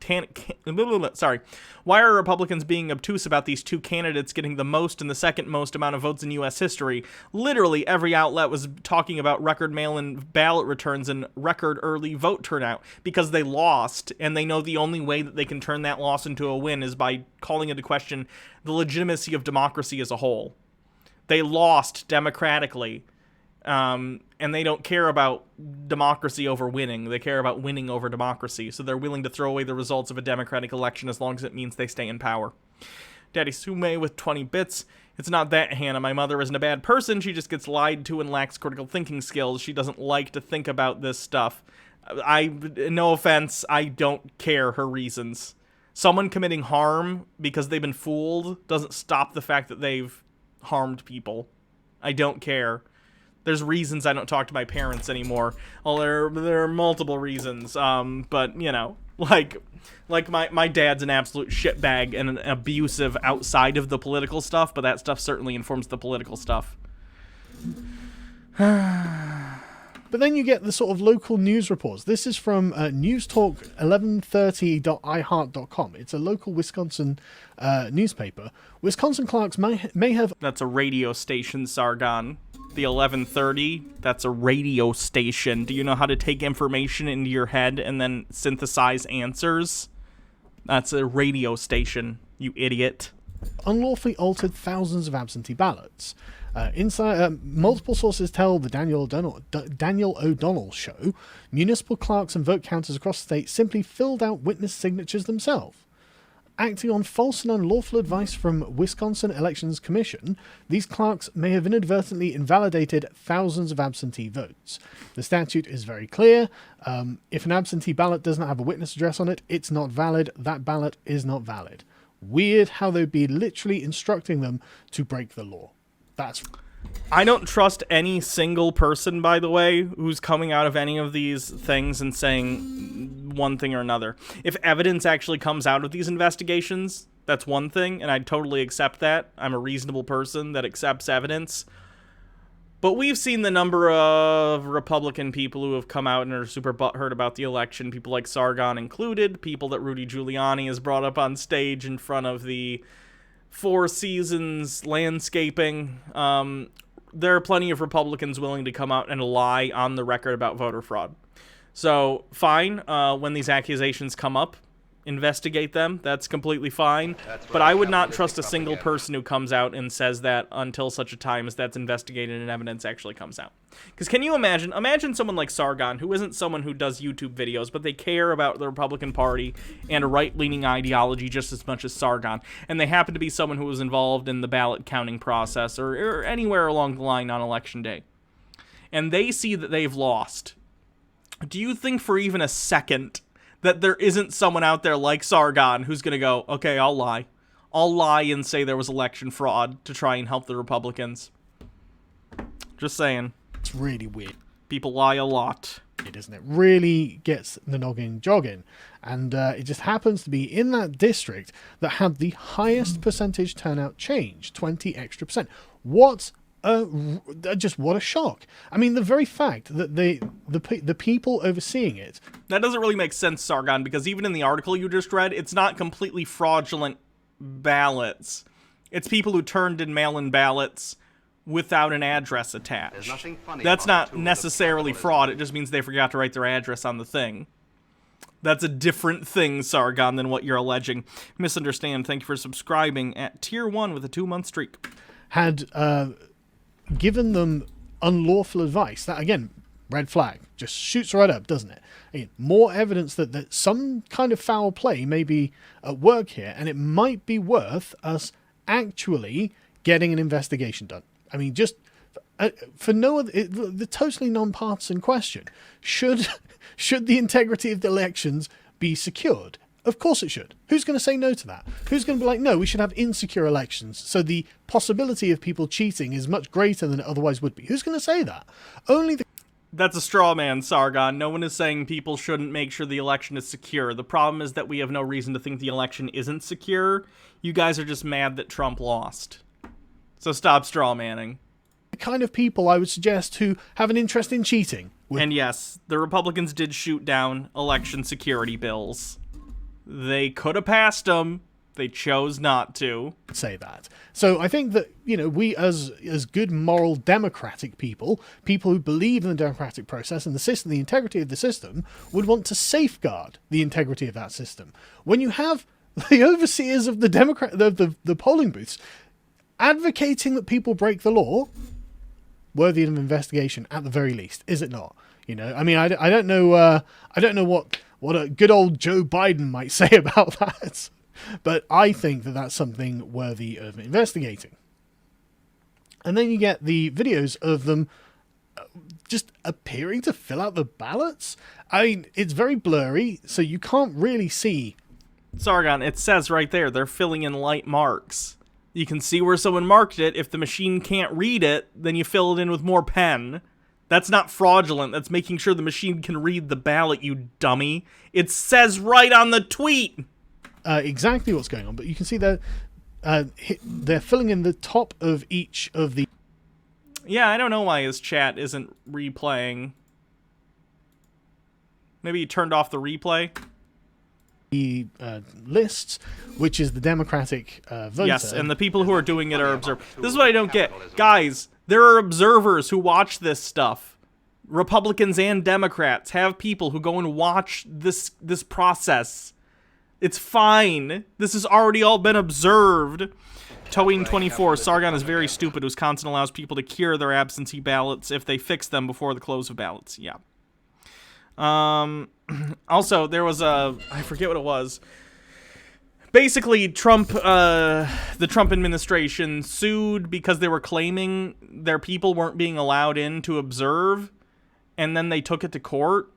Why are Republicans being obtuse about these two candidates getting the most and the second most amount of votes in U.S. history? Literally every outlet was talking about record mail-in ballot returns and record early vote turnout because they lost, and they know the only way that they can turn that loss into a win is by calling into question the legitimacy of democracy as a whole. They lost democratically. And they don't care about democracy over winning. They care about winning over democracy. So they're willing to throw away the results of a democratic election as long as it means they stay in power. Daddy Sume with 20 bits. It's not that, Hannah. My mother isn't a bad person. She just gets lied to and lacks critical thinking skills. She doesn't like to think about this stuff. No offense, I don't care her reasons. Someone committing harm because they've been fooled doesn't stop the fact that they've harmed people. I don't care. There's reasons I don't talk to my parents anymore. Well, there are multiple reasons. But, you know, like my dad's an absolute shitbag and an abusive outside of the political stuff, but that stuff certainly informs the political stuff. But then you get the sort of local news reports. This is from newstalk1130.iheart.com. It's a local Wisconsin newspaper. Wisconsin clerks may have... That's a radio station, Sargon. The 1130, that's a radio station. Do you know how to take information into your head and then synthesize answers? That's a radio station, you idiot. Unlawfully altered thousands of absentee ballots. Multiple sources tell the Daniel O'Donnell show municipal clerks and vote counters across the state simply filled out witness signatures themselves. Acting on false and unlawful advice from Wisconsin Elections Commission, these clerks may have inadvertently invalidated thousands of absentee votes. The statute is very clear. If an absentee ballot does not have a witness address on it, it's not valid. That ballot is not valid. Weird how they'd be literally instructing them to break the law. I don't trust any single person, by the way, who's coming out of any of these things and saying one thing or another. If evidence actually comes out of these investigations, that's one thing, and I'd totally accept that. I'm a reasonable person that accepts evidence. But we've seen the number of Republican people who have come out and are super butthurt about the election, people like Sargon included, people that Rudy Giuliani has brought up on stage in front of the Four Seasons landscaping. There are plenty of Republicans willing to come out and lie on the record about voter fraud. So, fine, when these accusations come up, investigate them. That's completely fine. But I would not trust a single person who comes out and says that until such a time as that's investigated and evidence actually comes out. Because can you imagine someone like Sargon, who isn't someone who does YouTube videos, but they care about the Republican Party and a right-leaning ideology just as much as Sargon, and they happen to be someone who was involved in the ballot counting process or anywhere along the line on Election Day, and they see that they've lost. Do you think for even a second that there isn't someone out there like Sargon who's going to go, okay, I'll lie. I'll lie and say there was election fraud to try and help the Republicans. Just saying. It's really weird. People lie a lot. Isn't it? Really gets the noggin jogging. And it just happens to be in that district that had the highest percentage turnout change, 20 extra percent. What a shock. I mean, the very fact that the people overseeing it... That doesn't really make sense, Sargon, because even in the article you just read, it's not completely fraudulent ballots. It's people who turned in mail-in ballots without an address attached. There's nothing funny That's about not necessarily fraud, it just means they forgot to write their address on the thing. That's a different thing, Sargon, than what you're alleging. Misunderstand, thank you for subscribing at Tier 1 with a 2-month streak. Had given them unlawful advice. That, again, red flag. Just shoots right up, doesn't it? Again, more evidence that some kind of foul play may be at work here, and it might be worth us actually getting an investigation done. I mean, just for no other, the totally non-partisan question: should the integrity of the elections be secured? Of course it should. Who's going to say no to that? Who's going to be like, no, we should have insecure elections, so the possibility of people cheating is much greater than it otherwise would be? Who's going to say that? Only the... That's a straw man, Sargon. No one is saying people shouldn't make sure the election is secure. The problem is that we have no reason to think the election isn't secure. You guys are just mad that Trump lost. So stop straw manning. The kind of people I would suggest who have an interest in cheating. And yes, the Republicans did shoot down election security bills. They could have passed them. They chose not to. Say that. So I think that, we as good moral democratic people who believe in the democratic process and the system, the integrity of the system, would want to safeguard the integrity of that system. When you have the overseers of the polling booths advocating that people break the law, worthy of investigation at the very least, is it not? I mean, I don't know what a good old Joe Biden might say about that, but I think that that's something worthy of investigating. And then you get the videos of them just appearing to fill out the ballots. I mean, it's very blurry, so you can't really see. Sargon, it says right there, they're filling in light marks. You can see where someone marked it. If the machine can't read it, then you fill it in with more pen. That's not fraudulent. That's making sure the machine can read the ballot, you dummy. It says right on the tweet. Exactly what's going on, but you can see that they're filling in the top of each of the... Yeah, I don't know why his chat isn't replaying. Maybe he turned off the replay? The lists, which is the Democratic voter. Yes, and the people who are doing it are observers. This is what I don't get. Guys, there are observers who watch this stuff. Republicans and Democrats have people who go and watch this process. It's fine. This has already all been observed. Towing24, Sargon is very stupid. Wisconsin allows people to cure their absentee ballots if they fix them before the close of ballots. Yeah. Also, there was I forget what it was. Basically, the Trump administration sued because they were claiming their people weren't being allowed in to observe, and then they took it to court.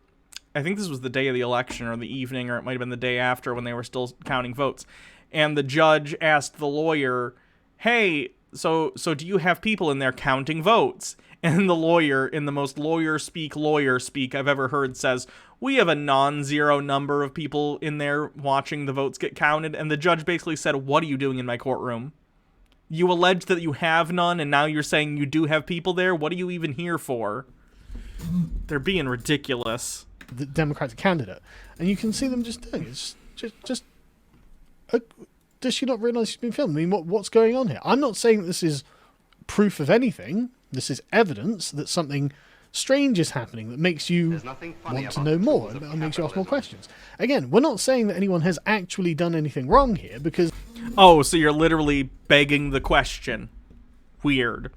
I think this was the day of the election or the evening, or it might have been the day after when they were still counting votes. And the judge asked the lawyer, hey, so do you have people in there counting votes? And the lawyer, in the most lawyer speak I've ever heard, says, we have a non-zero number of people in there watching the votes get counted. And the judge basically said, what are you doing in my courtroom? You allege that you have none, and now you're saying you do have people there? What are you even here for? They're being ridiculous. The Democratic candidate. And you can see them just doing it. Does she not realize she's been filmed? I mean, what's going on here? I'm not saying that this is proof of anything. This is evidence that something strange is happening that makes you want to know more and makes you ask more questions. Again, we're not saying that anyone has actually done anything wrong here because... Oh, so you're literally begging the question. Weird.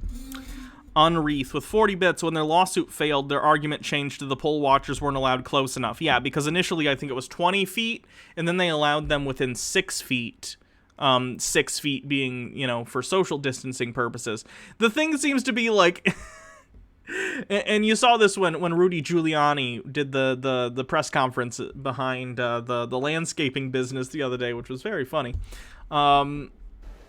Unwreath, with 40 bits, when their lawsuit failed, their argument changed to the poll watchers weren't allowed close enough. Yeah, because initially I think it was 20 feet, and then they allowed them within 6 feet. 6 feet being, for social distancing purposes. The thing seems to be like... and you saw this when Rudy Giuliani did the press conference behind the landscaping business the other day, which was very funny.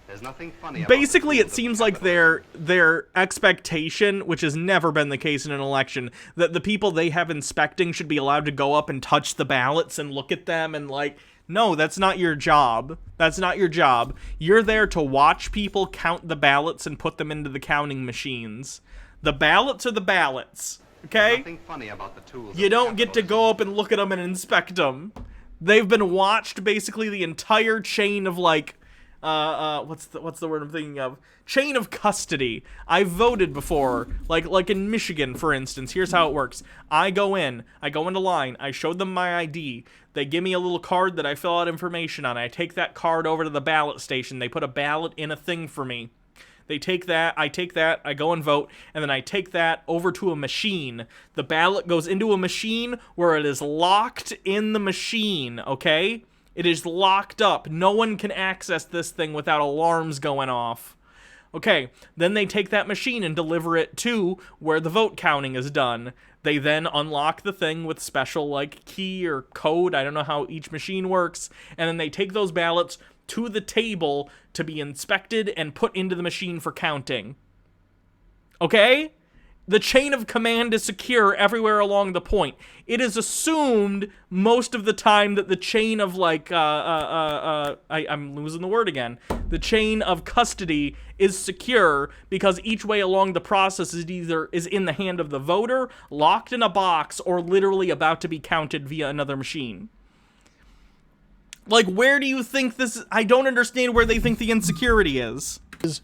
There's nothing funny about basically it seems like their expectation, which has never been the case in an election, that the people they have inspecting should be allowed to go up and touch the ballots and look at them and like, no, that's not your job. That's not your job. You're there to watch people count the ballots and put them into the counting machines. The ballots are the ballots, okay? Nothing funny about the tools. You don't get to go up and look at them and inspect them. They've been watched basically the entire chain of like, what's the word I'm thinking of? Chain of custody. I've voted before, like in Michigan, for instance. Here's how it works. I go into line, I showed them my ID. They give me a little card that I fill out information on. I take that card over to the ballot station. They put a ballot in a thing for me. They take that, I go and vote, and then I take that over to a machine. The ballot goes into a machine where it is locked in the machine, okay? It is locked up. No one can access this thing without alarms going off. Okay, then they take that machine and deliver it to where the vote counting is done. They then unlock the thing with special, like, key or code. I don't know how each machine works. And then they take those ballots to the table to be inspected and put into the machine for counting. Okay? The chain of command is secure everywhere along the point. It is assumed most of the time that the chain of, like, I'm losing the word again. The chain of custody is secure because each way along the process is either in the hand of the voter, locked in a box, or literally about to be counted via another machine. Like, where do you think this is? I don't understand where they think the insecurity is.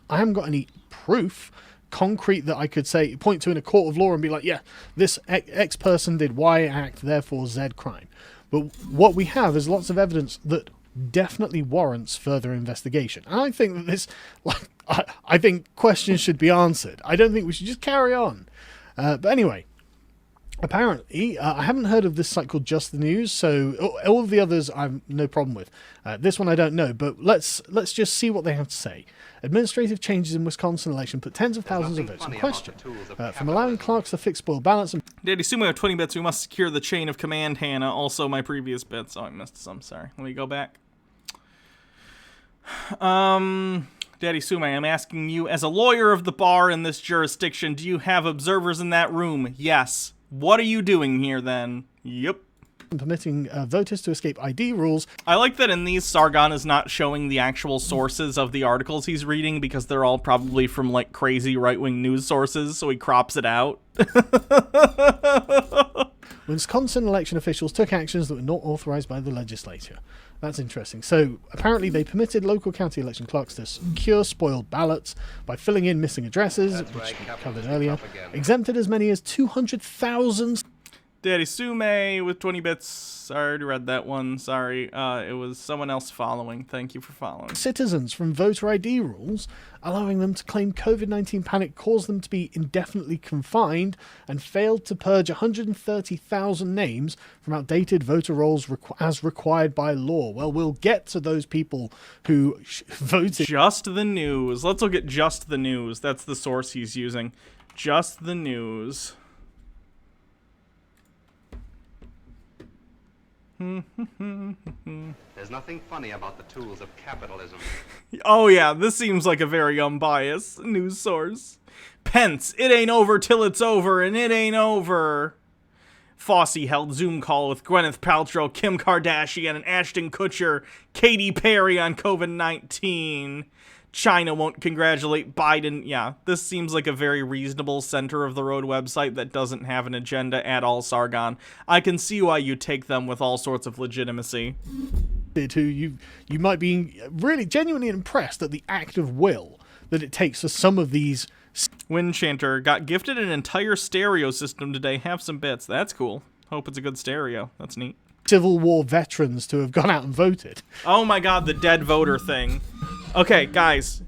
I haven't got any proof, concrete, that I could say, point to in a court of law and be like, yeah, this X person did Y act, therefore Z crime. But what we have is lots of evidence that definitely warrants further investigation. And I think that this, like, I think questions should be answered. I don't think we should just carry on. But anyway, apparently, I haven't heard of this site called Just the News, so all of the others I've no problem with. This one I don't know, but let's just see what they have to say. Administrative changes in Wisconsin election put tens of thousands of votes in question. From allowing clerks to fix spoiled ballots and... Daddy Sumo have 20 bits. We must secure the chain of command, Hannah. Also my previous bits. Oh, I missed some. Sorry. Let me go back. Daddy Sume, I'm asking you, as a lawyer of the bar in this jurisdiction, do you have observers in that room? Yes. What are you doing here, then? Yep. Permitting voters to escape ID rules. I like that in these, Sargon is not showing the actual sources of the articles he's reading because they're all probably from, like, crazy right-wing news sources, so he crops it out. Wisconsin election officials took actions that were not authorized by the legislature. That's interesting. So, apparently they permitted local county election clerks to secure spoiled ballots by filling in missing addresses, which we covered earlier, exempted as many as 200,000... Daddy Sume with 20 bits. I already read that one. Sorry. It was someone else following. Thank you for following. Citizens from voter ID rules, allowing them to claim COVID-19 panic caused them to be indefinitely confined and failed to purge 130,000 names from outdated voter rolls as required by law. Well, we'll get to those people who voted. Just the News. Let's look at Just the News. That's the source he's using. Just the News. There's nothing funny about the tools of capitalism. Oh yeah, this seems like a very unbiased news source. Pence, it ain't over till it's over, and it ain't over. Fossey held Zoom call with Gwyneth Paltrow, Kim Kardashian, and Ashton Kutcher, Katy Perry on COVID-19. China won't congratulate Biden. Yeah, this seems like a very reasonable center-of-the-road website that doesn't have an agenda at all, Sargon. I can see why you take them with all sorts of legitimacy. Who you might be really genuinely impressed at the act of will that it takes for some of these... Windchanter got gifted an entire stereo system today. Have some bits. That's cool. Hope it's a good stereo. That's neat. Civil War veterans to have gone out and voted. Oh my god, the dead voter thing. Okay, guys,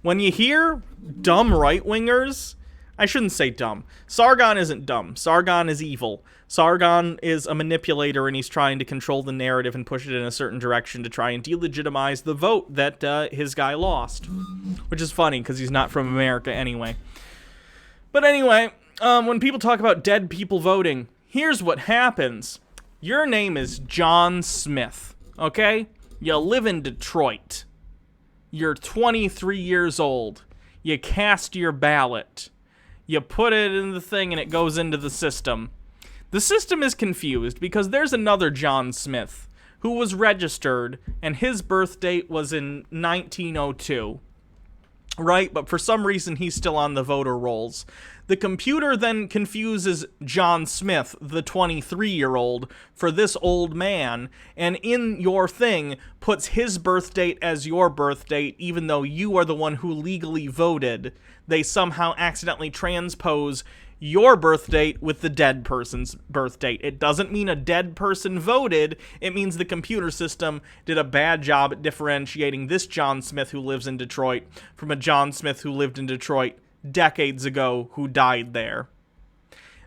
when you hear dumb right-wingers, I shouldn't say dumb. Sargon isn't dumb. Sargon is evil. Sargon is a manipulator, and he's trying to control the narrative and push it in a certain direction to try and delegitimize the vote that his guy lost. Which is funny, because he's not from America anyway. But anyway, when people talk about dead people voting, here's what happens. Your name is John Smith, okay? You live in Detroit. You're 23 years old. You cast your ballot. You put it in the thing and it goes into the system. The system is confused because there's another John Smith who was registered and his birth date was in 1902. Right? But for some reason he's still on the voter rolls. The computer then confuses John Smith, the 23-year-old, for this old man, and in your thing puts his birth date as your birth date, even though you are the one who legally voted. They somehow accidentally transpose your birth date with the dead person's birth date. It doesn't mean a dead person voted. It means the computer system did a bad job at differentiating this John Smith who lives in Detroit from a John Smith who lived in Detroit decades ago who died there.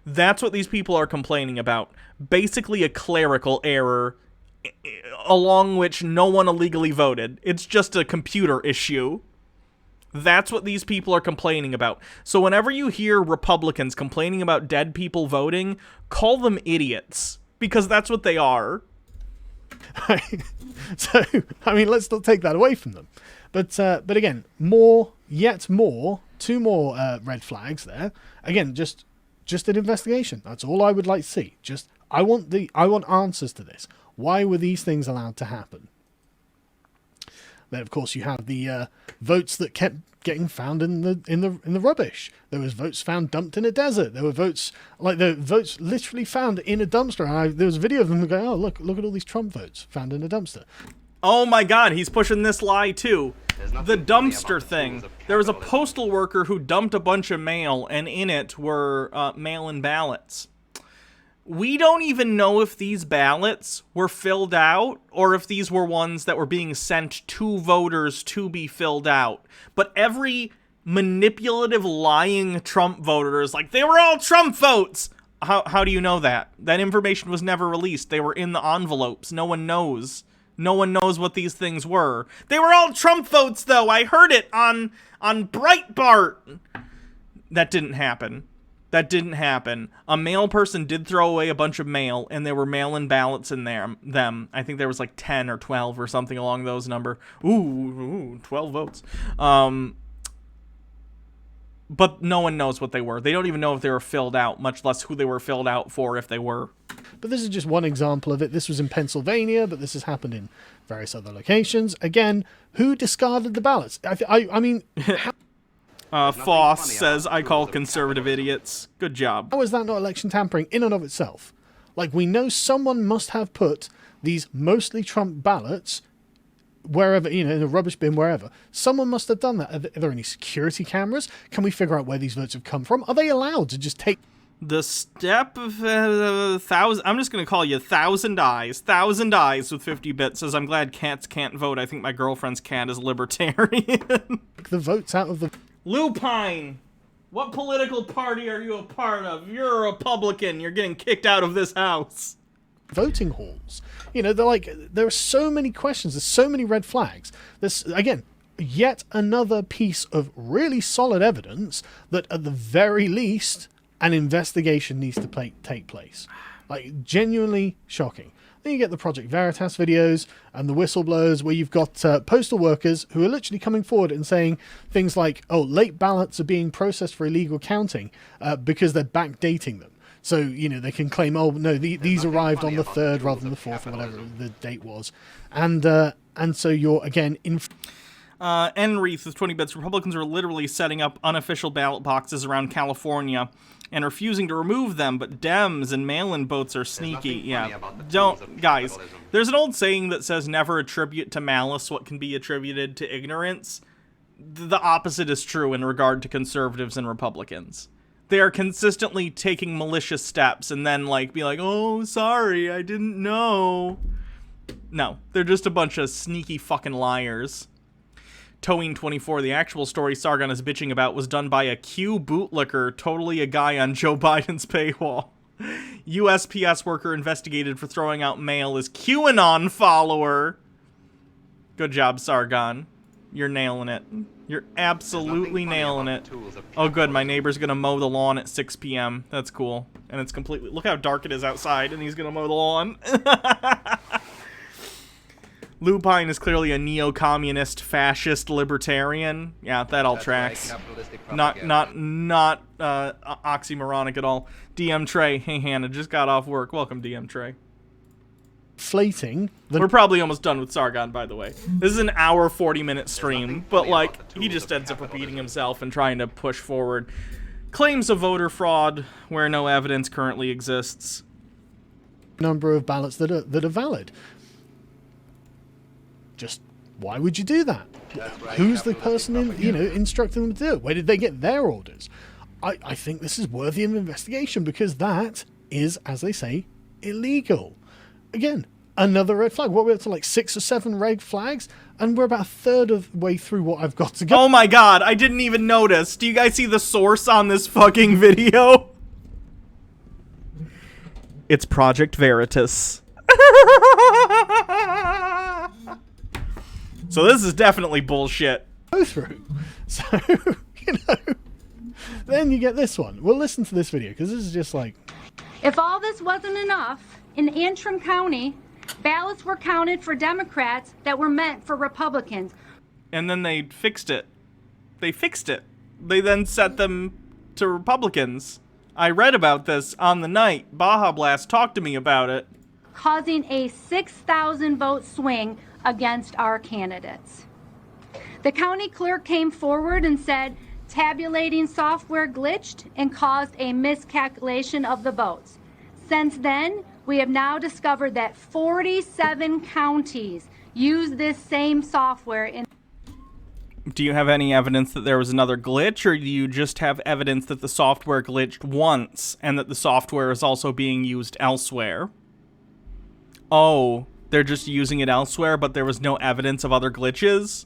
That's what these people are complaining about. Basically a clerical error along which no one illegally voted. It's just a computer issue. That's what these people are complaining about. So whenever you hear Republicans complaining about dead people voting, call them idiots, because that's what they are. So, I mean, let's not take that away from them. But again, two more red flags there. Again, just an investigation. That's all I would like to see. I want answers to this. Why were these things allowed to happen? Then, of course, you have the votes that kept getting found in the rubbish. There was votes found dumped in a desert. There were votes literally found in a dumpster. And there was a video of them going, "Oh, look at all these Trump votes found in a dumpster." Oh my God, he's pushing this lie too. The dumpster thing. There was a postal worker who dumped a bunch of mail, and in it were mail-in ballots. We don't even know if these ballots were filled out or if these were ones that were being sent to voters to be filled out. But every manipulative, lying Trump voter is like, they were all Trump votes. How do you know that? That information was never released. They were in the envelopes. No one knows. No one knows what these things were. They were all Trump votes, though. I heard it on Breitbart. That didn't happen. That didn't happen. A mail person did throw away a bunch of mail, and there were mail-in ballots in them. I think there was like 10 or 12 or something along those number. Ooh, 12 votes. But no one knows what they were. They don't even know if they were filled out, much less who they were filled out for if they were. But this is just one example of it. This was in Pennsylvania, but this has happened in various other locations. Again, who discarded the ballots? I mean... Foss says, I call conservative idiots. Good job. How is that not election tampering in and of itself? Like, we know someone must have put these mostly Trump ballots wherever, in a rubbish bin, wherever. Someone must have done that. Are there any security cameras? Can we figure out where these votes have come from? Are they allowed to just take... The step of 1,000... I'm just going to call you 1,000 Eyes. 1,000 Eyes with 50 bits says, I'm glad cats can't vote. I think my girlfriend's cat is libertarian. The votes out of the... Lupine, what political party are you a part of? You're a Republican. You're getting kicked out of this house. Voting halls. There are so many questions. There's so many red flags. This, again, yet another piece of really solid evidence that at the very least, an investigation needs to take place. Like, genuinely shocking. Then you get the Project Veritas videos and the whistleblowers where you've got postal workers who are literally coming forward and saying things like, oh, late ballots are being processed for illegal counting because they're backdating them. So, they can claim, oh, no, these arrived on the 3rd rather than the 4th or whatever the date was. And so you're, again, in... Enreath with 20 bits. Republicans are literally setting up unofficial ballot boxes around California and refusing to remove them, but Dems and mail-in votes are sneaky. Yeah, guys, there's an old saying that says never attribute to malice what can be attributed to ignorance. The opposite is true in regard to conservatives and Republicans. They are consistently taking malicious steps and then be like, oh, sorry, I didn't know. No, they're just a bunch of sneaky fucking liars. Towing24, the actual story Sargon is bitching about was done by a Q bootlicker, totally a guy on Joe Biden's paywall. USPS worker investigated for throwing out mail is QAnon follower. Good job, Sargon. You're nailing it. You're absolutely nailing it. Oh, good. My neighbor's going to mow the lawn at 6 p.m. That's cool. And it's completely... Look how dark it is outside, and he's going to mow the lawn. Lupine is clearly a neo-communist, fascist, libertarian. Yeah, that all tracks. Not oxymoronic at all. DM Trey, hey Hannah, just got off work. Welcome, DM Trey. Inflating. We're probably almost done with Sargon, by the way. This is an hour, 40-minute stream, but like he just ends up repeating himself and trying to push forward claims of voter fraud where no evidence currently exists. Number of ballots that are valid. Just why would you do that? Who's the person instructing them to do it? Where did they get their orders? I think this is worthy of investigation because that is, as they say, illegal. Again, another red flag. What, we're up to like 6 or 7 red flags, and we're about a third of the way through what I've got to go. Oh my god, I didn't even notice. Do you guys see the source on this fucking video? It's Project Veritas. So this is definitely bullshit. Go through. So, then you get this one. We'll listen to this video because this is just like... If all this wasn't enough, in Antrim County, ballots were counted for Democrats that were meant for Republicans. And then they fixed it. They fixed it. They then set them to Republicans. I read about this on the night. Baja Blast talked to me about it. Causing a 6,000 vote swing against our candidates. The county clerk came forward and said tabulating software glitched and caused a miscalculation of the votes. Since then, we have now discovered that 47 counties use this same software. Do you have any evidence that there was another glitch, or do you just have evidence that the software glitched once and that the software is also being used elsewhere? Oh, they're just using it elsewhere, but there was no evidence of other glitches?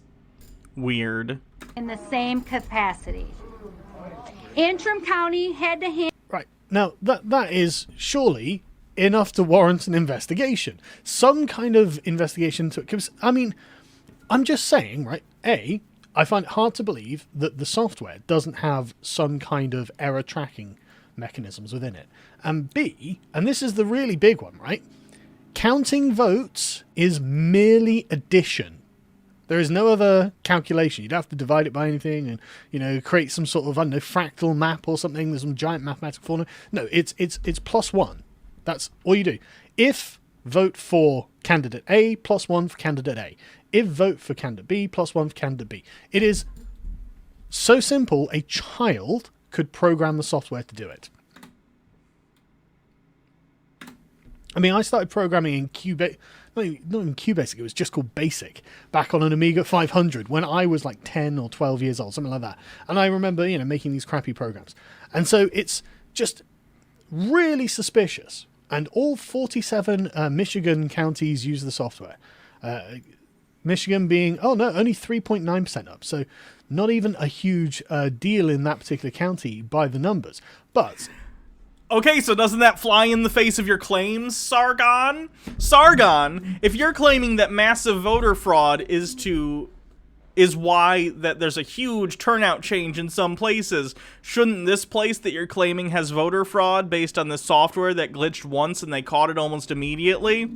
Weird. In the same capacity. Antrim County had to hand... Right. Now, that is surely enough to warrant an investigation. Some kind of investigation to... I mean, I'm just saying, right, A, I find it hard to believe that the software doesn't have some kind of error tracking mechanisms within it. And B, and this is the really big one, right? Counting votes is merely addition. There is no other calculation. You'd have to divide it by anything and, create some sort of, I don't know, fractal map or something. There's some giant mathematical formula. No, it's +1. That's all you do. If vote for candidate A, +1 for candidate A. If vote for candidate B, +1 for candidate B. It is so simple, a child could program the software to do it. I mean, I started programming in QBasic, not even QBasic, it was just called BASIC, back on an Amiga 500 when I was like 10 or 12 years old, something like that. And I remember, making these crappy programs. And so it's just really suspicious. And all 47 Michigan counties use the software. Michigan being, only 3.9% up. So not even a huge deal in that particular county by the numbers. But... Okay, so doesn't that fly in the face of your claims, Sargon? Sargon, if you're claiming that massive voter fraud is why that there's a huge turnout change in some places, shouldn't this place that you're claiming has voter fraud based on the software that glitched once and they caught it almost immediately?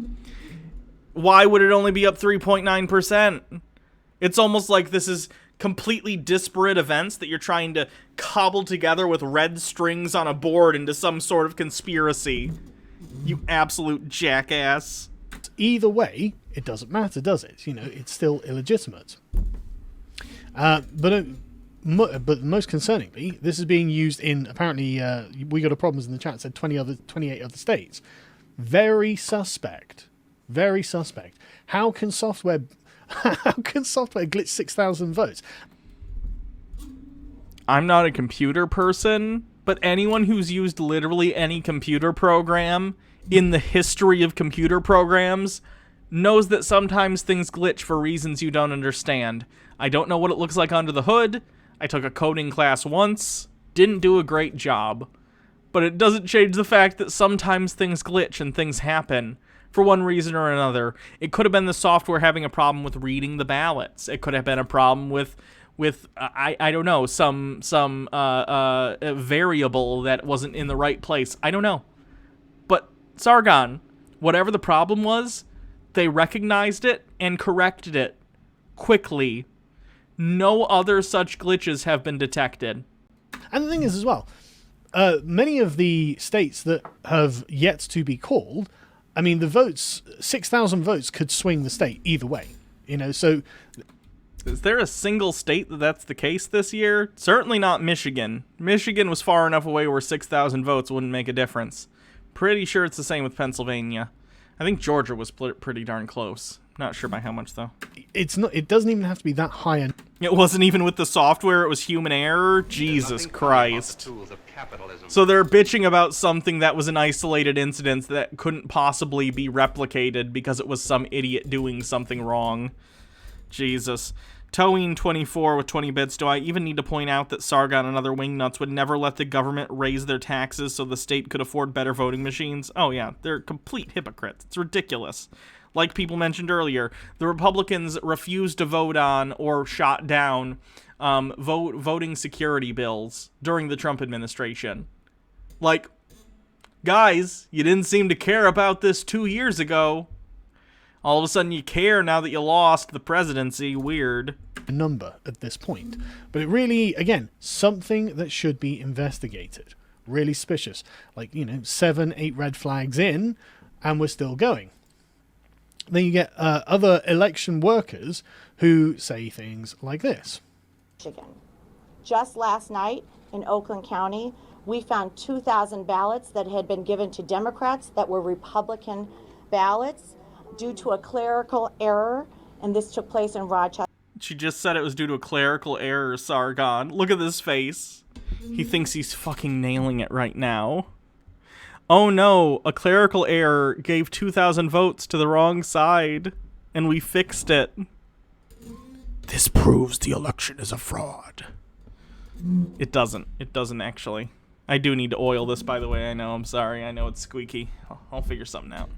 Why would it only be up 3.9%? It's almost like this is completely disparate events that you're trying to cobble together with red strings on a board into some sort of conspiracy. You absolute jackass. Either way, it doesn't matter, does it? It's still illegitimate. But most concerningly, this is being used in, apparently, we got a problem in the chat, said 28 other states. Very suspect. Very suspect. How can software glitch 6,000 votes? I'm not a computer person, but anyone who's used literally any computer program in the history of computer programs knows that sometimes things glitch for reasons you don't understand. I don't know what it looks like under the hood. I took a coding class once, didn't do a great job. But it doesn't change the fact that sometimes things glitch and things happen. For one reason or another. It could have been the software having a problem with reading the ballots. It could have been a problem with I don't know, some variable that wasn't in the right place. I don't know. But Sargon, whatever the problem was, they recognized it and corrected it quickly. No other such glitches have been detected. And the thing is as well, many of the states that have yet to be called, I mean, the votes, 6,000 votes could swing the state either way. You know, so... Is there a single state that's the case this year? Certainly not Michigan. Michigan was far enough away where 6,000 votes wouldn't make a difference. Pretty sure it's the same with Pennsylvania. I think Georgia was pretty darn close. Not sure by how much, though. It's not. It doesn't even have to be that high. It wasn't even with the software. It was human error. Jesus Christ. So they're bitching about something that was an isolated incident that couldn't possibly be replicated because it was some idiot doing something wrong. Jesus. Towing24 with 20 bits. Do I even need to point out that Sargon and other wingnuts would never let the government raise their taxes so the state could afford better voting machines? Oh yeah, they're complete hypocrites. It's ridiculous. Like people mentioned earlier, the Republicans refused to vote on or shot down voting security bills during the Trump administration. Like, guys, you didn't seem to care about this 2 years ago. All of a sudden you care now that you lost the presidency. Weird. Number at this point. But it really, again, something that should be investigated. Really suspicious. Like, 7, 8 red flags in, and we're still going. Then you get other election workers who say things like this. Michigan. Just last night in Oakland County, we found 2,000 ballots that had been given to Democrats that were Republican ballots due to a clerical error, and this took place in Rochester. She just said it was due to a clerical error, Sargon. Look at this face. He thinks he's fucking nailing it right now. Oh no, a clerical error gave 2,000 votes to the wrong side, and we fixed it. This proves the election is a fraud. It doesn't. It doesn't actually. I do need to oil this, by the way. I know, I'm sorry. I know it's squeaky. I'll figure something out.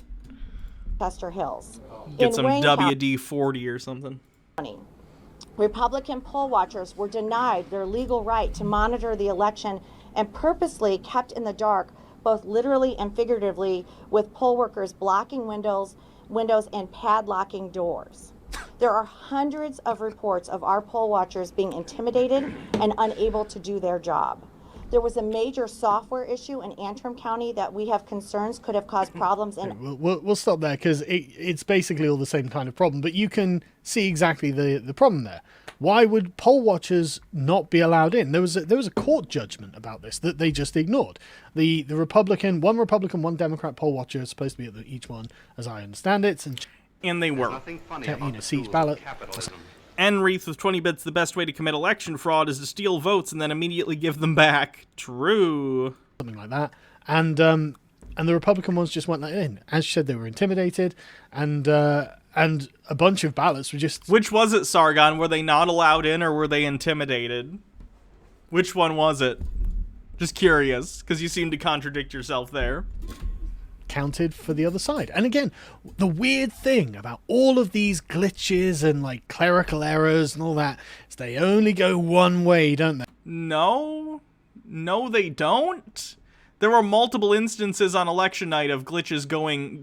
Chester Hills. Get some WD-40 or something. Republican poll watchers were denied their legal right to monitor the election and purposely kept in the dark, both literally and figuratively, with poll workers blocking windows and padlocking doors. There are hundreds of reports of our poll watchers being intimidated and unable to do their job. There was a major software issue in Antrim County that we have concerns could have caused problems in... We'll stop there because it's basically all the same kind of problem, but you can see exactly the problem there. Why would poll watchers not be allowed in? There was a court judgment about this that they just ignored. The Republican, one Democrat poll watcher is supposed to be at each one, as I understand it. And they were. See each ballot. Enreath with 20 bits, the best way to commit election fraud is to steal votes and then immediately give them back. True. Something like that. And the Republican ones just went in. As you said, they were intimidated, and a bunch of ballots were just... Which was it, Sargon? Were they not allowed in, or were they intimidated? Which one was it? Just curious, because you seem to contradict yourself there. Counted for the other side. And again, the weird thing about all of these glitches and like clerical errors and all that is they only go one way, don't they? No, they don't. There were multiple instances on election night of glitches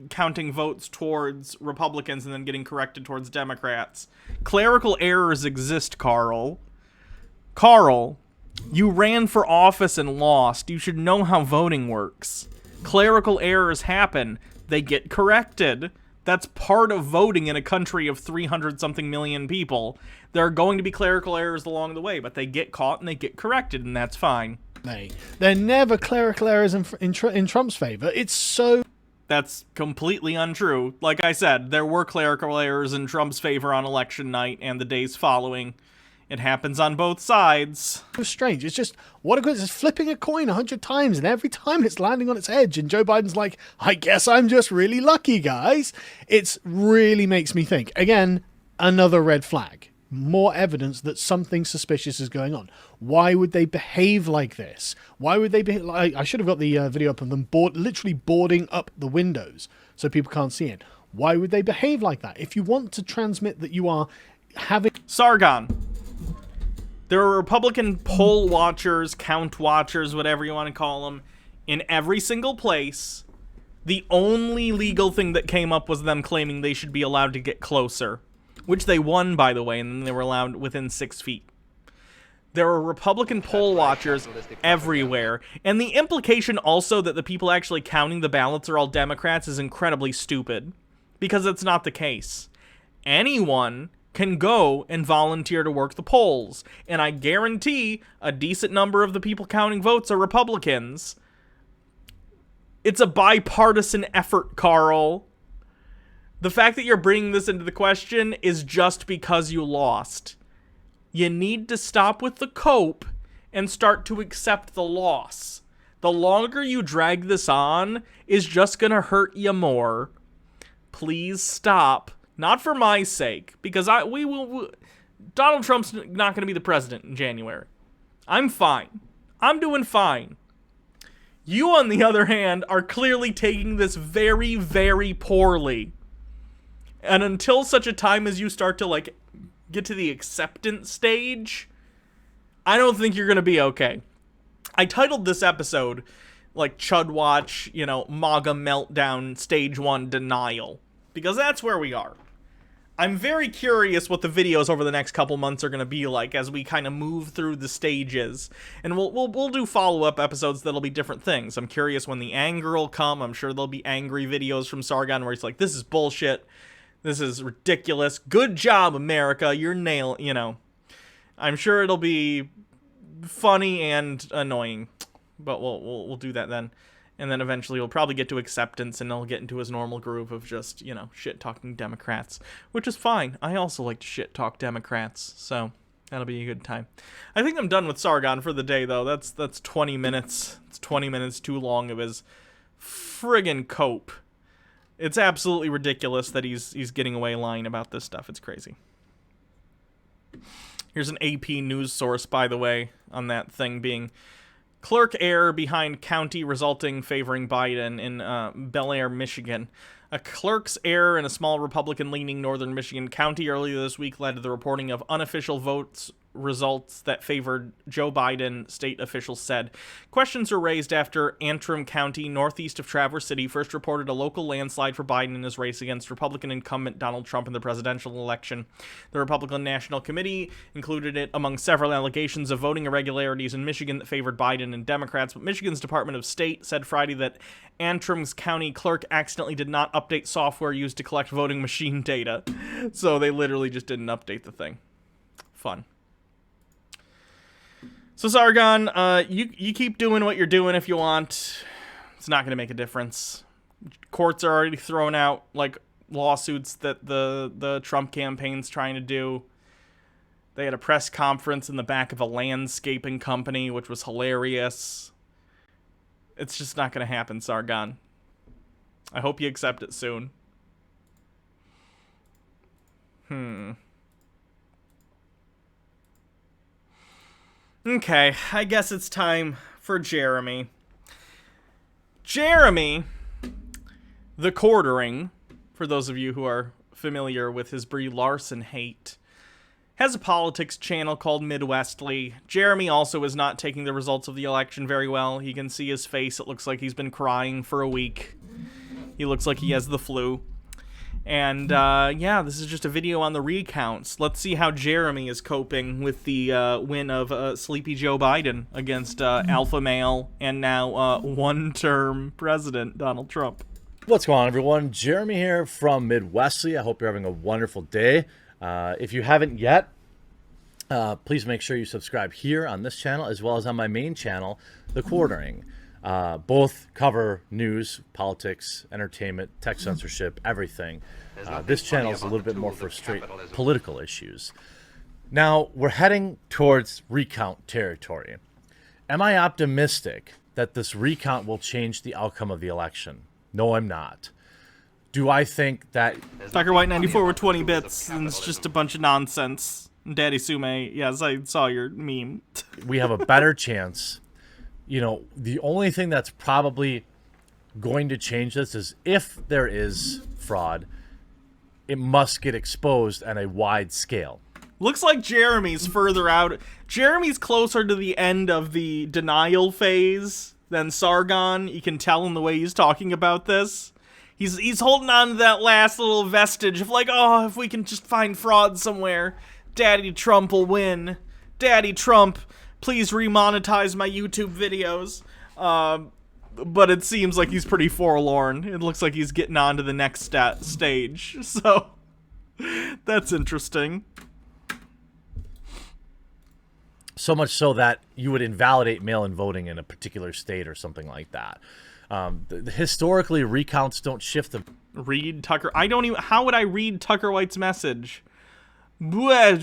counting votes towards Republicans and then getting corrected towards Democrats. Clerical errors exist, Carl. Carl, you ran for office and lost. You should know how voting works. Clerical errors happen. They get corrected. That's part of voting in a country of 300-something million people. There are going to be clerical errors along the way, but they get caught and they get corrected, and that's fine. They're never clerical errors in Trump's favor. It's so... That's completely untrue. Like I said, there were clerical errors in Trump's favor on election night and the days following. It happens on both sides. It's strange. It's just, what a good... It's flipping a coin 100 times, and every time it's landing on its edge, and Joe Biden's like, I guess I'm just really lucky, guys. It really makes me think. Again, another red flag. More evidence that something suspicious is going on. Why would they behave like this? Why would they behave like... I should have got the video up of them literally boarding up the windows so people can't see it. Why would they behave like that? If you want to transmit that you are having... Sargon. There are Republican poll watchers, count watchers, whatever you want to call them, in every single place The only legal thing that came up was them claiming they should be allowed to get closer, which they won, by the way, and then they were allowed within 6 feet. There are Republican poll watchers everywhere, and the implication also that the people actually counting the ballots are all Democrats is incredibly stupid, because that's not the case. Anyone can go and volunteer to work the polls, and I guarantee a decent number of the people counting votes are Republicans. It's a bipartisan effort, Carl. The fact that you're bringing this into the question is just because you lost. You need to stop with the cope and start to accept the loss. The longer you drag this on is just gonna hurt you more. Please stop. Not for my sake, because Donald Trump's not gonna be the president in January. I'm fine. I'm doing fine. You, on the other hand, are clearly taking this very, very poorly. And until such a time as you start to, like, get to the acceptance stage, I don't think you're gonna be okay. I titled this episode, like, Chud Watch, you know, MAGA Meltdown, Stage 1 Denial. Because that's where we are. I'm very curious what the videos over the next couple months are going to be like as we kind of move through the stages. And we'll do follow-up episodes that'll be different things. I'm curious when the anger will come. I'm sure there'll be angry videos from Sargon where he's like, this is bullshit. This is ridiculous. Good job, America. You're you know. I'm sure it'll be funny and annoying. But we'll do that then. And then eventually we'll probably get to acceptance and he'll get into his normal groove of just, you know, shit-talking Democrats. Which is fine. I also like to shit-talk Democrats. So that'll be a good time. I think I'm done with Sargon for the day, though. That's 20 minutes. It's 20 minutes too long of his friggin' cope. It's absolutely ridiculous that he's getting away lying about this stuff. It's crazy. Here's an AP news source, by the way, on that thing being... Clerk error behind county resulting favoring Biden in Bel Air, Michigan. A clerk's error in a small Republican-leaning northern Michigan county earlier this week led to the reporting of unofficial votes results that favored Joe Biden, state officials said. Questions were raised after Antrim County, northeast of Traverse City, first reported a local landslide for Biden in his race against Republican incumbent Donald Trump in the presidential election. The Republican National Committee included it among several allegations of voting irregularities in Michigan that favored Biden and Democrats, but Michigan's Department of State said Friday that Antrim's county clerk accidentally did not update software used to collect voting machine data. So they literally just didn't update the thing. Fun. So Sargon, you keep doing what you're doing if you want. It's not going to make a difference. Courts are already throwing out, like, lawsuits that the Trump campaign's trying to do. They had a press conference in the back of a landscaping company, which was hilarious. It's just not going to happen, Sargon. I hope you accept it soon. Okay, I guess it's time for Jeremy. Jeremy, the quartering, for those of you who are familiar with his Brie Larson hate, has a politics channel called Midwestly. Jeremy also is not taking the results of the election very well. You can see his face. It looks like he's been crying for a week. He looks like he has the flu. And, yeah, this is just a video on the recounts. Let's see how Jeremy is coping with the win of Sleepy Joe Biden against alpha male and now one-term president Donald Trump. What's going on, everyone? Jeremy here from Midwestly. I hope you're having a wonderful day. If you haven't yet, please make sure you subscribe here on this channel as well as on my main channel, The Quartering. Both cover news, politics, entertainment, tech censorship, everything. This channel is a little bit more for straight political issues. Now, we're heading towards recount territory. Am I optimistic that this recount will change the outcome of the election? No, I'm not. Do I think that... Dr. White 94 with 20 bits, and it's just a bunch of nonsense. Daddy Sume, yes, I saw your meme. We have a better chance. You know, the only thing that's probably going to change this is if there is fraud, it must get exposed at a wide scale. Looks like Jeremy's further out. Jeremy's closer to the end of the denial phase than Sargon. You can tell in the way he's talking about this. He's holding on to that last little vestige of like, oh, if we can just find fraud somewhere, Daddy Trump will win. Daddy Trump, please remonetize my YouTube videos. But it seems like he's pretty forlorn. It looks like he's getting on to the next stage. So, that's interesting. So much so that you would invalidate mail-in voting in a particular state or something like that. Historically, recounts don't shift the... Read Tucker. I don't even... How would I read Tucker White's message? I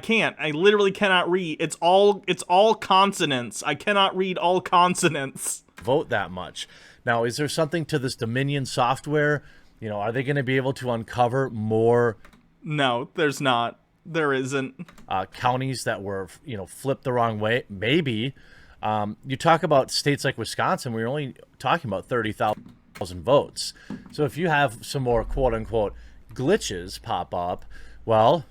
can't. I literally cannot read. It's all consonants. I cannot read all consonants. Vote that much. Now, is there something to this Dominion software? You know, are they going to be able to uncover more? No, there's not. There isn't. Counties that were, flipped the wrong way. Maybe. You talk about states like Wisconsin, we're only talking about 30,000 votes. So if you have some more quote unquote glitches pop up, well,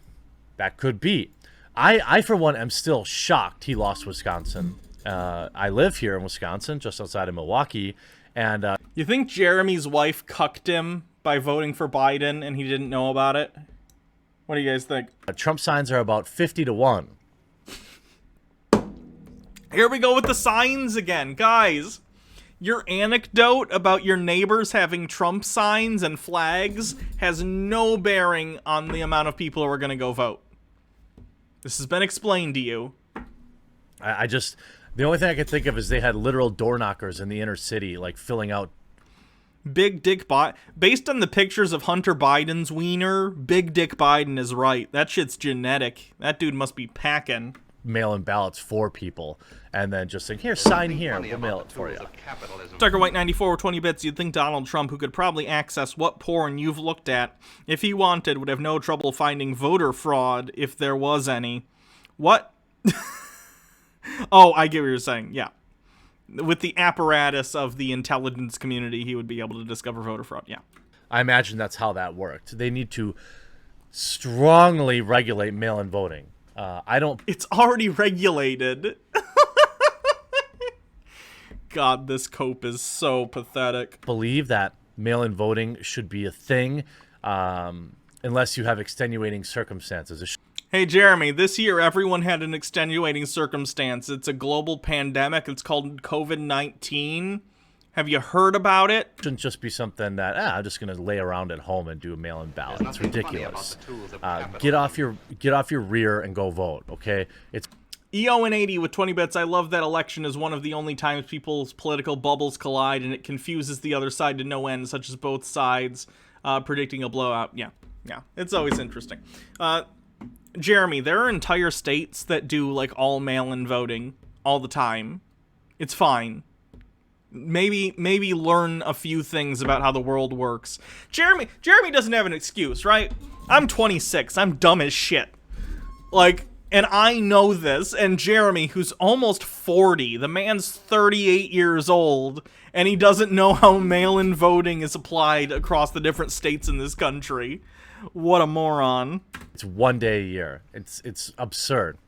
that could be. I for one am still shocked he lost Wisconsin. I live here in Wisconsin, just outside of Milwaukee, and you think Jeremy's wife cucked him by voting for Biden and he didn't know about it? What do you guys think? Trump signs are about 50-1. Here we go with the signs again. Guys, your anecdote about your neighbors having Trump signs and flags has no bearing on the amount of people who are going to go vote. This has been explained to you. The only thing I could think of is they had literal door knockers in the inner city, like filling out. Big Dick Biden. Based on the pictures of Hunter Biden's wiener, Big Dick Biden is right. That shit's genetic. That dude must be packing. Mail-in ballots for people, and then just saying, here, sign here, we'll mail it for you. Tucker White 94 with 20 bits. You'd think Donald Trump, who could probably access what porn you've looked at if he wanted, would have no trouble finding voter fraud if there was any. What? Oh, I get what you're saying. Yeah. With the apparatus of the intelligence community, he would be able to discover voter fraud. Yeah. I imagine that's how that worked. They need to strongly regulate mail-in voting. It's already regulated. God, this cope is so pathetic. Believe that mail-in voting should be a thing, unless you have extenuating circumstances. Hey, Jeremy, this year everyone had an extenuating circumstance. It's a global pandemic. It's called COVID-19. Have you heard about it? It shouldn't just be something that, I'm just going to lay around at home and do a mail-in ballot. It's ridiculous. Get off your rear and go vote, okay? It's EO&80 with 20 bits. I love that election is one of the only times people's political bubbles collide, and it confuses the other side to no end, such as both sides predicting a blowout. Yeah, it's always interesting. Jeremy, there are entire states that do like all mail-in voting all the time. It's fine. Maybe learn a few things about how the world works. Jeremy doesn't have an excuse, right? I'm 26. I'm dumb as shit. Like, and I know this. And Jeremy, who's almost 40, the man's 38 years old, and he doesn't know how mail-in voting is applied across the different states in this country. What a moron. It's one day a year. It's absurd.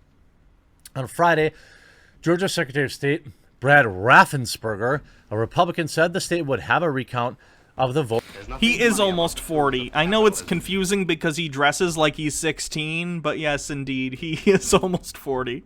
On Friday, Georgia Secretary of State Brad Raffensperger, a Republican, said the state would have a recount of the vote. He is almost 40. I know it's confusing because he dresses like he's 16, but yes, indeed, he is almost 40.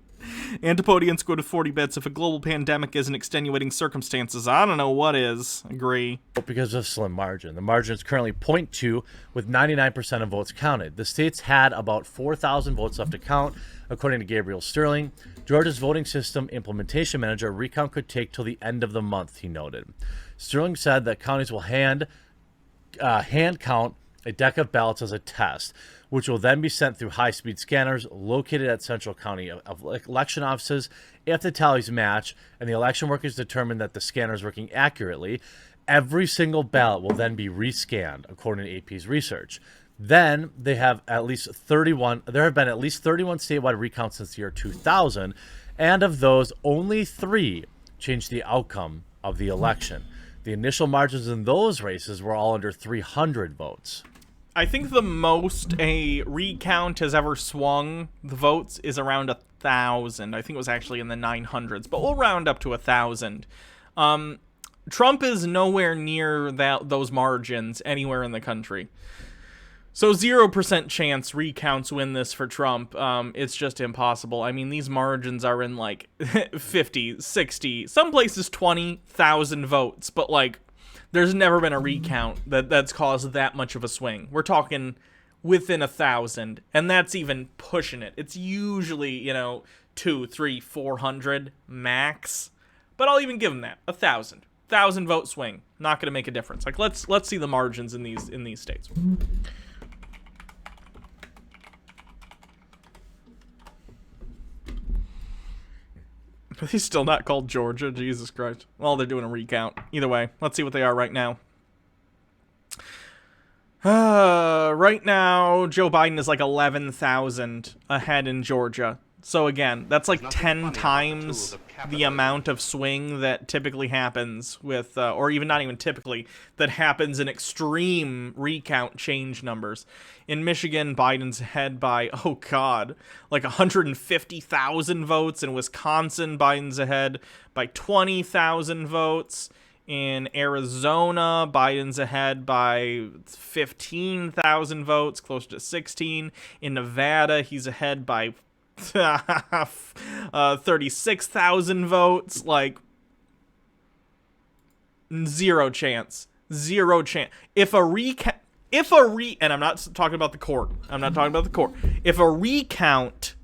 Antipodian scored with 40 bits. If a global pandemic isn't extenuating circumstances, I don't know what is. Agree. Because of slim margin. The margin is currently 0.2 with 99% of votes counted. The states had about 4,000 votes left to count, according to Gabriel Sterling. Georgia's voting system implementation manager, a recount could take till the end of the month, he noted. Sterling said that counties will hand count a deck of ballots as a test, which will then be sent through high-speed scanners located at central county election offices. If the tallies match and the election workers determine that the scanner is working accurately, every single ballot will then be rescanned, according to AP's research. Then there have been at least 31 statewide recounts since the year 2000, and of those, only 3 changed the outcome of the election. The initial margins in those races were all under 300 votes. I think the most a recount has ever swung the votes is around 1,000. I think it was actually in the 900s, but we'll round up to 1,000. Trump is nowhere near those margins anywhere in the country. So 0% chance recounts win this for Trump. It's just impossible. I mean, these margins are in like 50, 60, some places 20,000 votes, but like there's never been a recount that's caused that much of a swing. We're talking within 1,000, and that's even pushing it. It's usually, 200, 300, 400 max, but I'll even give them that 1,000 vote swing. Not going to make a difference. Like let's see the margins in these states. Are they still not called Georgia? Jesus Christ. Well, they're doing a recount. Either way, let's see what they are right now. Right now, Joe Biden is like 11,000 ahead in Georgia. So again, that's like 10 times the amount of swing that typically happens with, or even not even typically, that happens in extreme recount change numbers. In Michigan, Biden's ahead by, oh God, like 150,000 votes. In Wisconsin, Biden's ahead by 20,000 votes. In Arizona, Biden's ahead by 15,000 votes, close to 16. In Nevada, he's ahead by 36,000 votes. Like, zero chance. If a recount, and I'm not talking about the court. If a recount,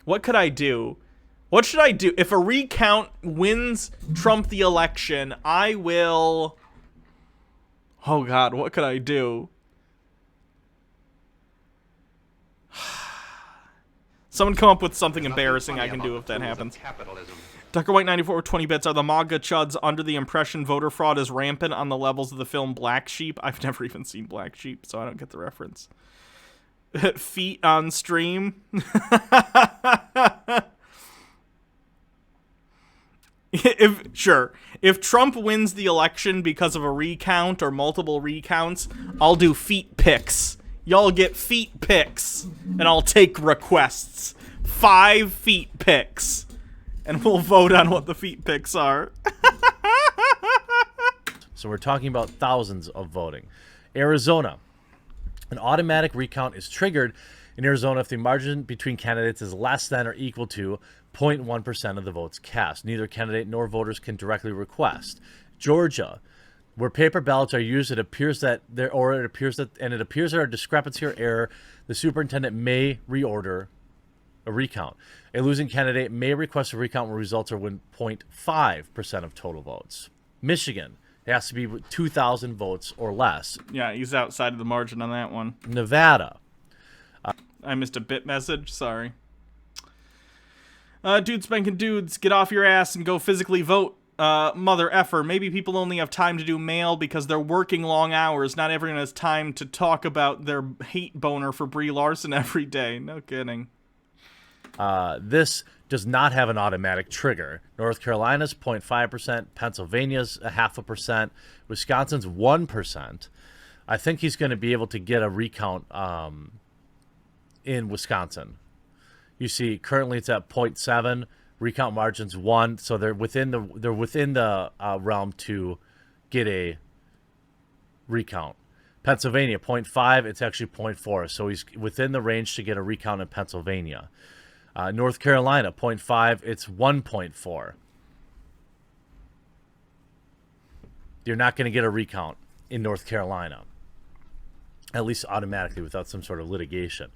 what could I do? What should I do? If a recount wins Trump the election, I will... Oh God, what could I do? Someone come up with something embarrassing I can do if that happens. Tucker White 94 with 20 bits. Are the MAGA chuds under the impression voter fraud is rampant on the levels of the film Black Sheep? I've never even seen Black Sheep, so I don't get the reference. Feet on stream. If Trump wins the election because of a recount or multiple recounts, I'll do feet pics. Y'all get feet pics, and I'll take requests. 5 feet pics, and we'll vote on what the feet pics are. So we're talking about thousands of voting. Arizona. An automatic recount is triggered in Arizona if the margin between candidates is less than or equal to 0.1% of the votes cast. Neither candidate nor voters can directly request. Georgia, where paper ballots are used, it appears that there are discrepancy or error, the superintendent may reorder a recount. A losing candidate may request a recount when results are within 0.5% of total votes. Michigan, it has to be 2,000 votes or less. Yeah, he's outside of the margin on that one. Nevada. I missed a bit message, sorry. Dude spanking dudes, get off your ass and go physically vote. Mother effer. Maybe people only have time to do mail because they're working long hours. Not everyone has time to talk about their hate boner for Brie Larson every day. No kidding. This does not have an automatic trigger. North Carolina's 0.5%, Pennsylvania's 0.5%, Wisconsin's 1%. I think he's going to be able to get a recount in Wisconsin. You see, currently it's at 0.7, recount margin's 1, so they're within the realm to get a recount. Pennsylvania 0.5, it's actually 0.4, so he's within the range to get a recount in Pennsylvania. North Carolina 0.5, it's 1.4. You're not going to get a recount in North Carolina, at least automatically without some sort of litigation.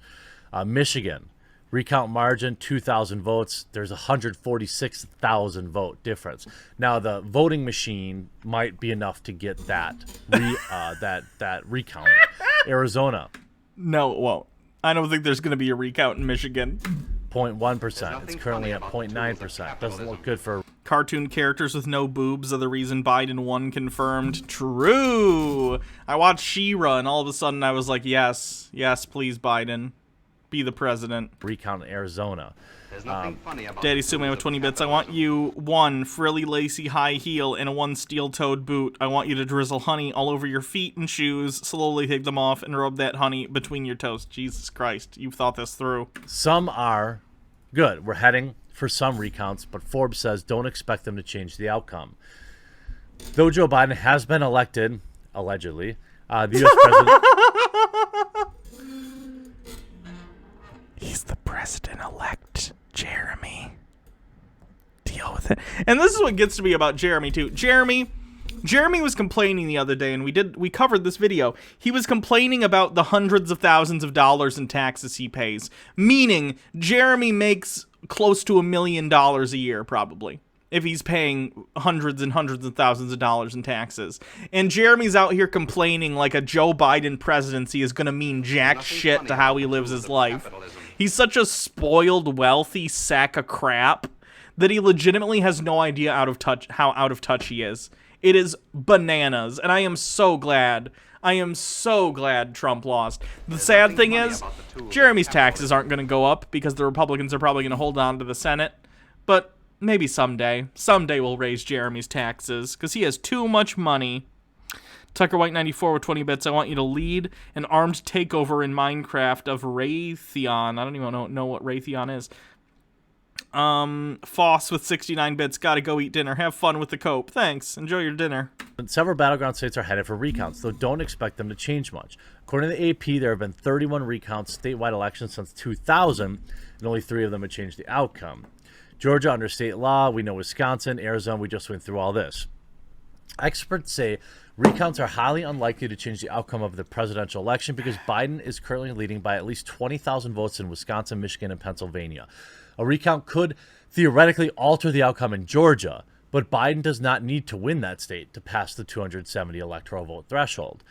Michigan, recount margin 2,000 votes. There's 146,000 vote difference. Now the voting machine might be enough to get that that recount. Arizona, no, it won't. I don't think there's going to be a recount in Michigan. 0.1%. It's currently at 0.9%. Doesn't look good for cartoon characters with no boobs are the reason Biden won confirmed. True. I watched She-Ra and all of a sudden I was like, yes, please, Biden. be the president. Recount in Arizona. There's nothing funny about Daddy the Suman tools with of 20 bits. I want you 1 frilly lacy high heel and a 1 steel-toed boot. I want you to drizzle honey all over your feet and shoes, slowly take them off, and rub that honey between your toes. Jesus Christ, you've thought this through. Some are good. We're heading for some recounts, but Forbes says don't expect them to change the outcome. Though Joe Biden has been elected, allegedly, the U.S. president... He's the president-elect, Jeremy. Deal with it. And this is what gets to me about Jeremy, too. Jeremy was complaining the other day, and we covered this video. He was complaining about the hundreds of thousands of dollars in taxes he pays. Meaning, Jeremy makes close to $1 million a year, probably, if he's paying hundreds and hundreds of thousands of dollars in taxes. And Jeremy's out here complaining like a Joe Biden presidency is going to mean jack shit to how he lives his life. He's such a spoiled, wealthy sack of crap that he legitimately has no idea how out of touch he is. It is bananas, and I am so glad. I am so glad Trump lost. The sad thing is, Jeremy's taxes aren't going to go up because the Republicans are probably going to hold on to the Senate. But maybe someday. Someday we'll raise Jeremy's taxes because he has too much money. Tucker White 94 with 20 bits. I want you to lead an armed takeover in Minecraft of Raytheon. I don't even know what Raytheon is. Foss with 69 bits. Gotta go eat dinner. Have fun with the cope. Thanks. Enjoy your dinner. Several battleground states are headed for recounts, though don't expect them to change much. According to the AP, there have been 31 recounts statewide elections since 2000, and only 3 of them have changed the outcome. Georgia under state law, we know Wisconsin, Arizona, we just went through all this. Experts say recounts are highly unlikely to change the outcome of the presidential election because Biden is currently leading by at least 20,000 votes in Wisconsin, Michigan, and Pennsylvania. A recount could theoretically alter the outcome in Georgia, but Biden does not need to win that state to pass the 270 electoral vote threshold.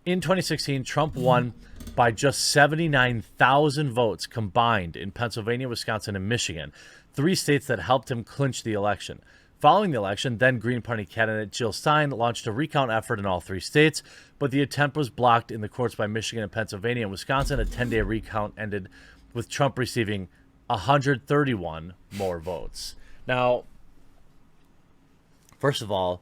In 2016, Trump won by just 79,000 votes combined in Pennsylvania, Wisconsin, and Michigan, 3 states that helped him clinch the election. Following the election, then Green Party candidate Jill Stein launched a recount effort in all 3 states, but the attempt was blocked in the courts by Michigan and Pennsylvania. In Wisconsin, a 10-day recount ended with Trump receiving 131 more votes. Now, first of all,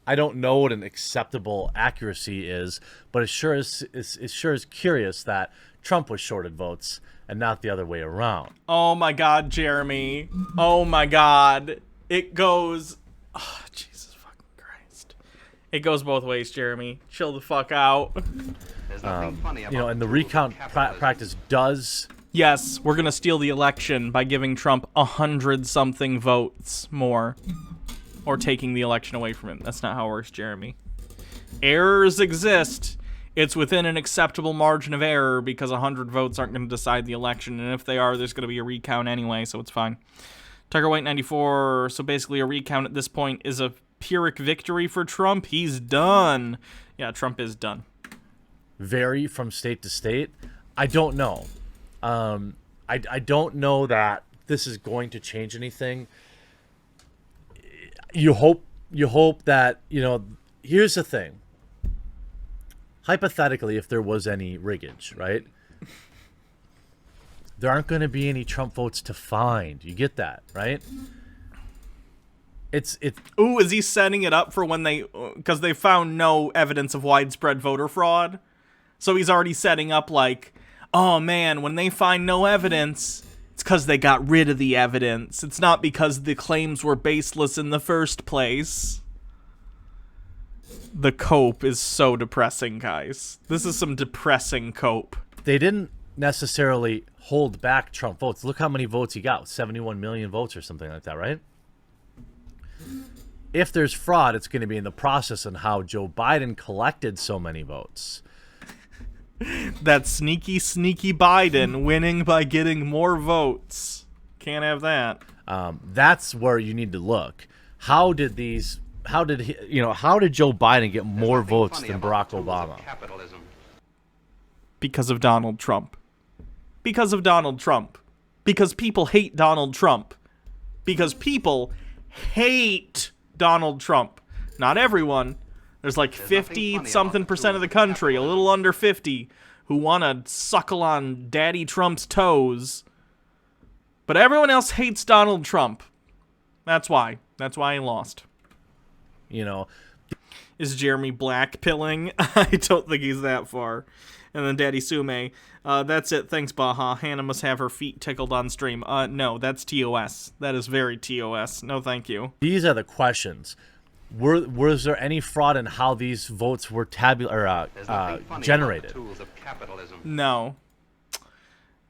I don't know what an acceptable accuracy is, but it sure is curious that Trump was shorted votes and not the other way around. Oh my God, Jeremy. Oh my God. It goes... Oh, Jesus fucking Christ. It goes both ways, Jeremy. Chill the fuck out. There's nothing funny about and the recount practice does... Yes, we're going to steal the election by giving Trump 100-something votes more. Or taking the election away from him. That's not how it works, Jeremy. Errors exist. It's within an acceptable margin of error because 100 votes aren't going to decide the election. And if they are, there's going to be a recount anyway, so it's fine. Tucker White 94, so basically a recount at this point is a Pyrrhic victory for Trump. He's done. Yeah, Trump is done. Vary from state to state? I don't know. I don't know that this is going to change anything. You hope that, here's the thing. Hypothetically, if there was any riggage, right? There aren't going to be any Trump votes to find. You get that, right? Ooh, is he setting it up for when because they found no evidence of widespread voter fraud? So he's already setting up like, oh man, when they find no evidence, it's because they got rid of the evidence. It's not because the claims were baseless in the first place. The cope is so depressing, guys. This is some depressing cope. They didn't necessarily hold back Trump votes. Look how many votes he got, 71 million votes or something like that, right? If there's fraud, it's going to be in the process on how Joe Biden collected so many votes. That sneaky Biden winning by getting more votes. Can't have that. That's where you need to look. How did Joe Biden get more votes than Barack Obama? Because of Donald Trump. Because of Donald Trump. Because people hate Donald Trump. Because people hate Donald Trump. Not everyone. There's like 50-something% of the country, a little under 50, who want to suckle on Daddy Trump's toes. But everyone else hates Donald Trump. That's why. That's why he lost. You know. Is Jeremy blackpilling? I don't think he's that far. And then Daddy Sume. That's it. Thanks, Baja. Hannah must have her feet tickled on stream. No, that's TOS. That is very TOS. No, thank you. These are the questions. Was there any fraud in how these votes were generated? No.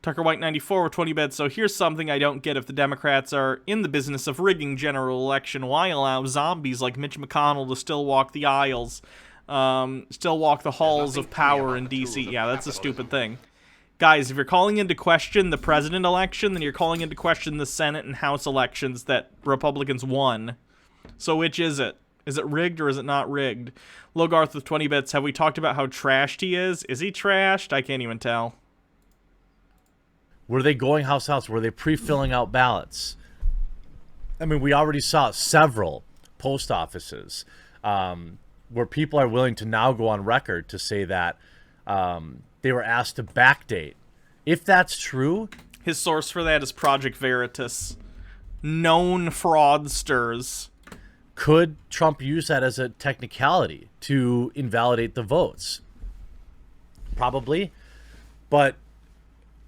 Tucker White 94 with 20 beds. So here's something I don't get. If the Democrats are in the business of rigging general election, why allow zombies like Mitch McConnell to still walk the aisles, still walk the halls of power in D.C.? Yeah, that's a stupid thing. Guys, if you're calling into question the president election, then you're calling into question the Senate and House elections that Republicans won. So which is it? Is it rigged or is it not rigged? Logarth with 20 bits. Have we talked about how trashed he is? Is he trashed? I can't even tell. Were they going house to house? Were they pre-filling out ballots? I mean, we already saw several post offices where people are willing to now go on record to say that they were asked to backdate. If that's true... His source for that is Project Veritas. Known fraudsters. Could Trump use that as a technicality to invalidate the votes? Probably. But...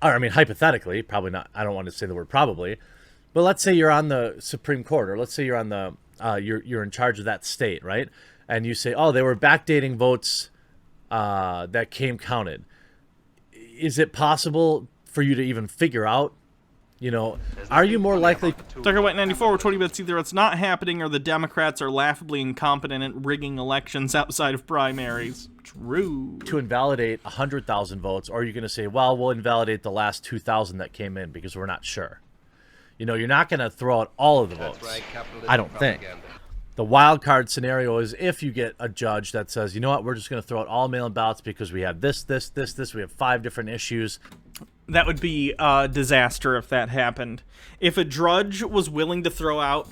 I mean, hypothetically, probably not. I don't want to say the word probably, but let's say you're on the Supreme Court, or let's say you're on the you're in charge of that state, right? And you say, oh, they were backdating votes that came counted. Is it possible for you to even figure out? You know, are you more likely... Tucker White 94 with 20 bits. Either it's not happening or the Democrats are laughably incompetent at rigging elections outside of primaries. True. To invalidate 100,000 votes, or are you going to say, well, we'll invalidate the last 2,000 that came in because we're not sure? You know, you're not going to throw out all of the votes. Right, I don't think. The wild card scenario is if you get a judge that says, you know what, we're just going to throw out all mail-in ballots because we have this. We have 5 different issues. That would be a disaster if that happened. If a judge was willing to throw out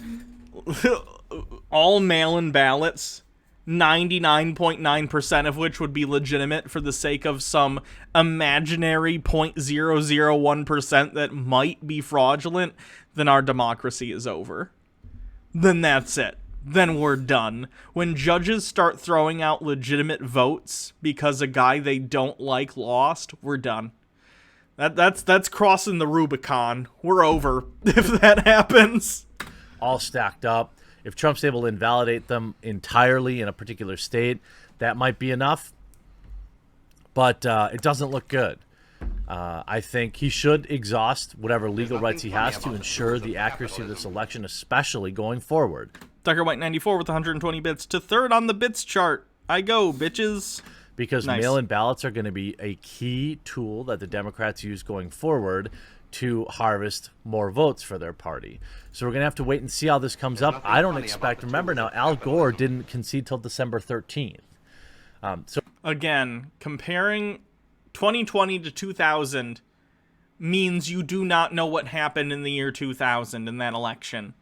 all mail-in ballots, 99.9% of which would be legitimate for the sake of some imaginary 0.001% that might be fraudulent, then our democracy is over. Then that's it. Then we're done. When judges start throwing out legitimate votes because a guy they don't like lost, we're done. That's crossing the Rubicon. We're over if that happens. All stacked up. If Trump's able to invalidate them entirely in a particular state, that might be enough. But it doesn't look good. I think he should exhaust whatever legal rights he has to ensure the accuracy of this election, especially going forward. Tucker White 94 with 120 bits to third on the bits chart. I go, bitches. Because nice. Mail-in ballots are going to be a key tool that the Democrats use going forward to harvest more votes for their party. So we're going to have to wait and see how this comes up. I don't expect... Remember now, Al Gore didn't concede till December 13th. So again, comparing 2020 to 2000 means you do not know what happened in the year 2000 in that election.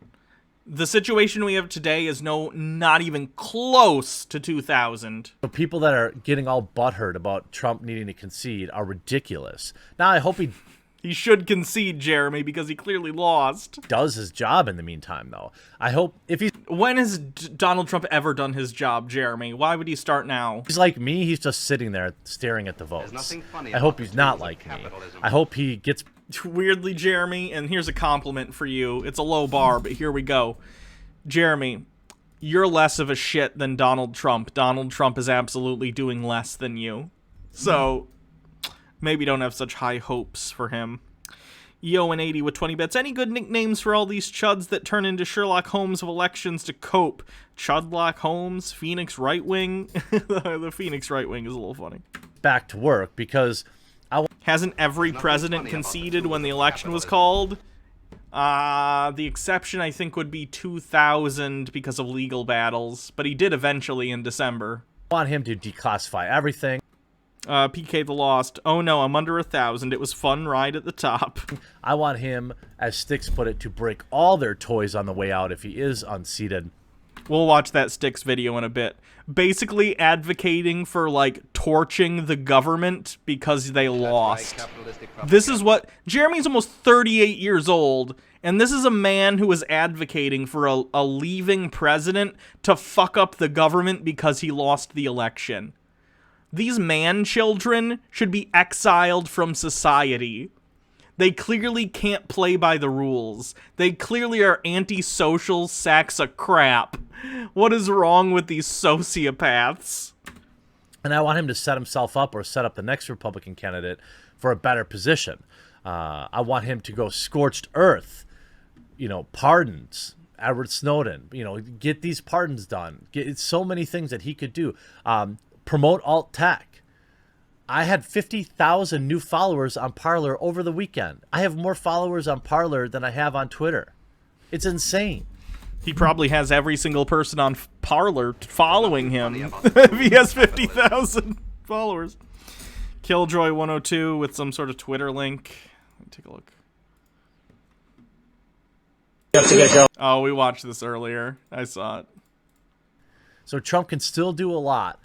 The situation we have today is not even close to 2000. The people that are getting all butthurt about Trump needing to concede are ridiculous. Now, I hope he should concede, Jeremy, because he clearly lost. Does his job in the meantime, though. I hope if he's... When has Donald Trump ever done his job, Jeremy? Why would he start now? He's like me. He's just sitting there staring at the votes. I hope he's not like me. I hope he gets... Weirdly, Jeremy, and here's a compliment for you. It's a low bar, but here we go. Jeremy, you're less of a shit than Donald Trump. Donald Trump is absolutely doing less than you. So... maybe don't have such high hopes for him. EO180 with 20 bits. Any good nicknames for all these chuds that turn into Sherlock Holmes of elections to cope? Chudlock Holmes? Phoenix Right Wing? The Phoenix Right Wing is a little funny. Back to work, because... Hasn't every president conceded when the election was called? The exception, I think, would be 2000 because of legal battles. But he did eventually in December. I want him to declassify everything. PK the Lost. Oh no, I'm under 1,000. It was fun right at the top. I want him, as Styx put it, to break all their toys on the way out if he is unseated. We'll watch that Styx video in a bit. Basically advocating for, like, torching the government because they lost. This is what... Jeremy's almost 38 years old, and this is a man who is advocating for a leaving president to fuck up the government because he lost the election. These man-children should be exiled from society. They clearly can't play by the rules. They clearly are antisocial sacks of crap. What is wrong with these sociopaths? And I want him to set himself up or set up the next Republican candidate for a better position. I want him to go scorched earth, you know, pardons, Edward Snowden, you know, get these pardons done. Get so many things that he could do. Promote alt tech. I had 50,000 new followers on Parler over the weekend. I have more followers on Parler than I have on Twitter. It's insane. He probably has every single person on Parler following him if he has 50,000 followers. Killjoy102 with some sort of Twitter link. Let me take a look. Oh, we watched this earlier. I saw it. So Trump can still do a lot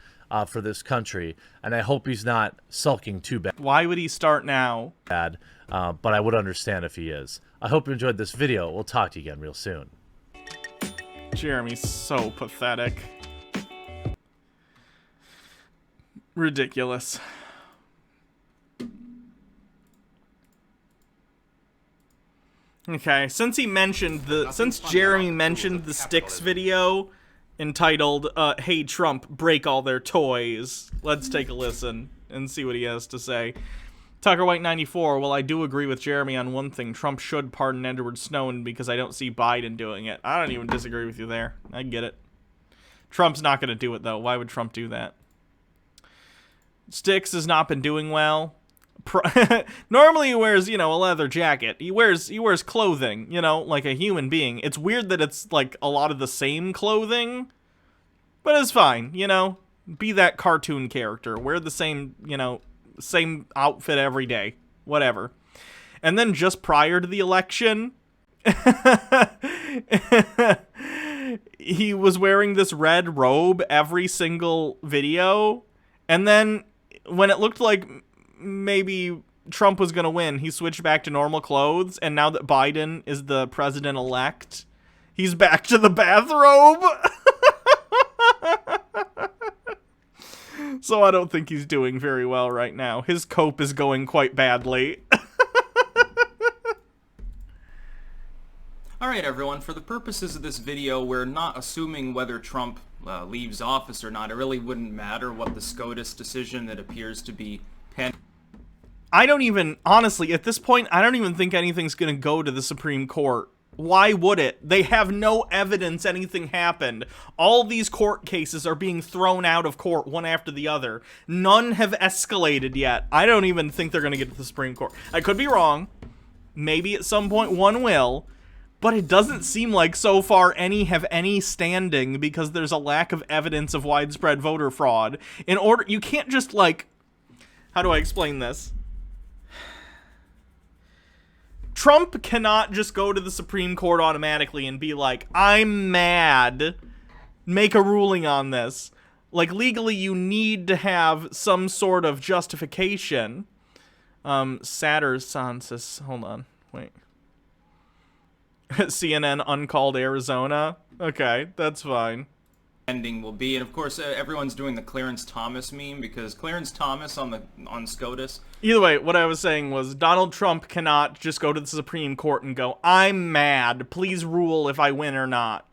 for this country, and I hope he's not sulking too bad. Why would he start now? Bad, but I would understand if he is. I hope you enjoyed this video. We'll talk to you again real soon. Jeremy's so pathetic. Ridiculous. Okay, since Jeremy mentioned the Styx video entitled, Hey Trump, break all their toys, let's take a listen and see what he has to say. Tucker White 94, well, I do agree with Jeremy on one thing. Trump should pardon Edward Snowden because I don't see Biden doing it. I don't even disagree with you there. I get it. Trump's not going to do it, though. Why would Trump do that? Styx has not been doing well. Normally he wears, you know, a leather jacket. He wears clothing, you know, like a human being. It's weird that it's, like, a lot of the same clothing, but it's fine, you know? Be that cartoon character. Wear the same, you know, same outfit every day. Whatever. And then just prior to the election, he was wearing this red robe every single video, and then when it looked like maybe Trump was going to win, he switched back to normal clothes, and now that Biden is the president-elect, he's back to the bathrobe. So I don't think he's doing very well right now. His cope is going quite badly. Alright everyone, for the purposes of this video, we're not assuming whether Trump leaves office or not. It really wouldn't matter what the SCOTUS decision that appears to be pending. I don't even, honestly, at this point, I don't even think anything's going to go to the Supreme Court. Why would it? They have no evidence anything happened. All these court cases are being thrown out of court one after the other. None have escalated yet. I don't even think they're going to get to the Supreme Court. I could be wrong. Maybe at some point one will. But it doesn't seem like so far any have any standing because there's a lack of evidence of widespread voter fraud. You can't just, like, how do I explain this? Trump cannot just go to the Supreme Court automatically and be like, I'm mad, make a ruling on this. Like, legally, you need to have some sort of justification. Satter Sansis, hold on, wait. CNN uncalled Arizona? Okay, that's fine. Ending will be, and of course everyone's doing the Clarence Thomas meme because Clarence Thomas on SCOTUS. Either way, what I was saying was Donald Trump cannot just go to the Supreme Court and go, I'm mad, please rule if I win or not.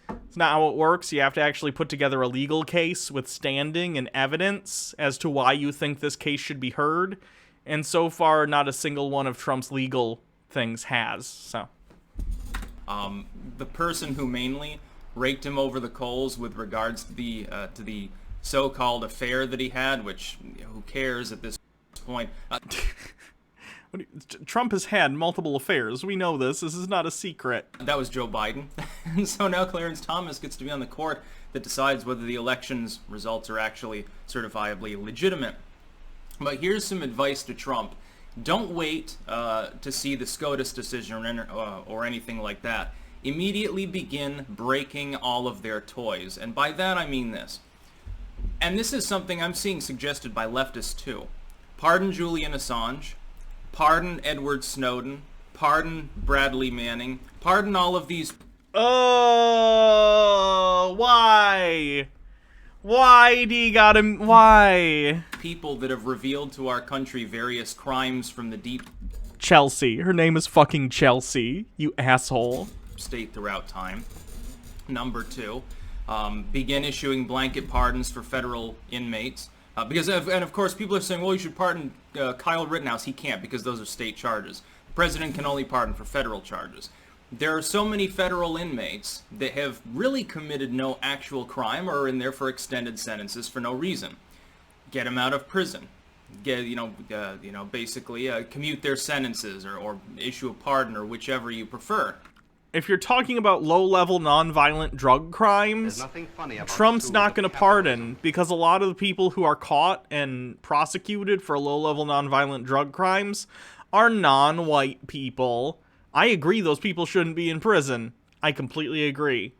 It's not how it works. You have to actually put together a legal case with standing and evidence as to why you think this case should be heard, and so far not a single one of Trump's legal things has, so. The person who mainly raked him over the coals with regards to the so-called affair that he had, which who cares at this point. Trump has had multiple affairs. We know this. This is not a secret. That was Joe Biden. And so now Clarence Thomas gets to be on the court that decides whether the election's results are actually certifiably legitimate. But here's some advice to Trump. Don't wait to see the SCOTUS decision or anything like that. immediately begin breaking all of their toys. And by that I mean this. And this is something I'm seeing suggested by leftists too. Pardon Julian Assange. Pardon Edward Snowden. Pardon Bradley Manning. Pardon all of these... Oh, why? Why do you gotta... Why? People that have revealed to our country various crimes from the deep... Chelsea. Her name is fucking Chelsea, you asshole. ...state throughout time. Number 2, begin issuing blanket pardons for federal inmates. And of course, people are saying, well, you should pardon Kyle Rittenhouse. He can't because those are state charges. The president can only pardon for federal charges. There are so many federal inmates that have really committed no actual crime or are in there for extended sentences for no reason. Get them out of prison. Basically commute their sentences or issue a pardon or whichever you prefer. If you're talking about low-level non-violent drug crimes, Trump's not going to pardon, because a lot of the people who are caught and prosecuted for low-level non-violent drug crimes are non-white people. I agree those people shouldn't be in prison. I completely agree.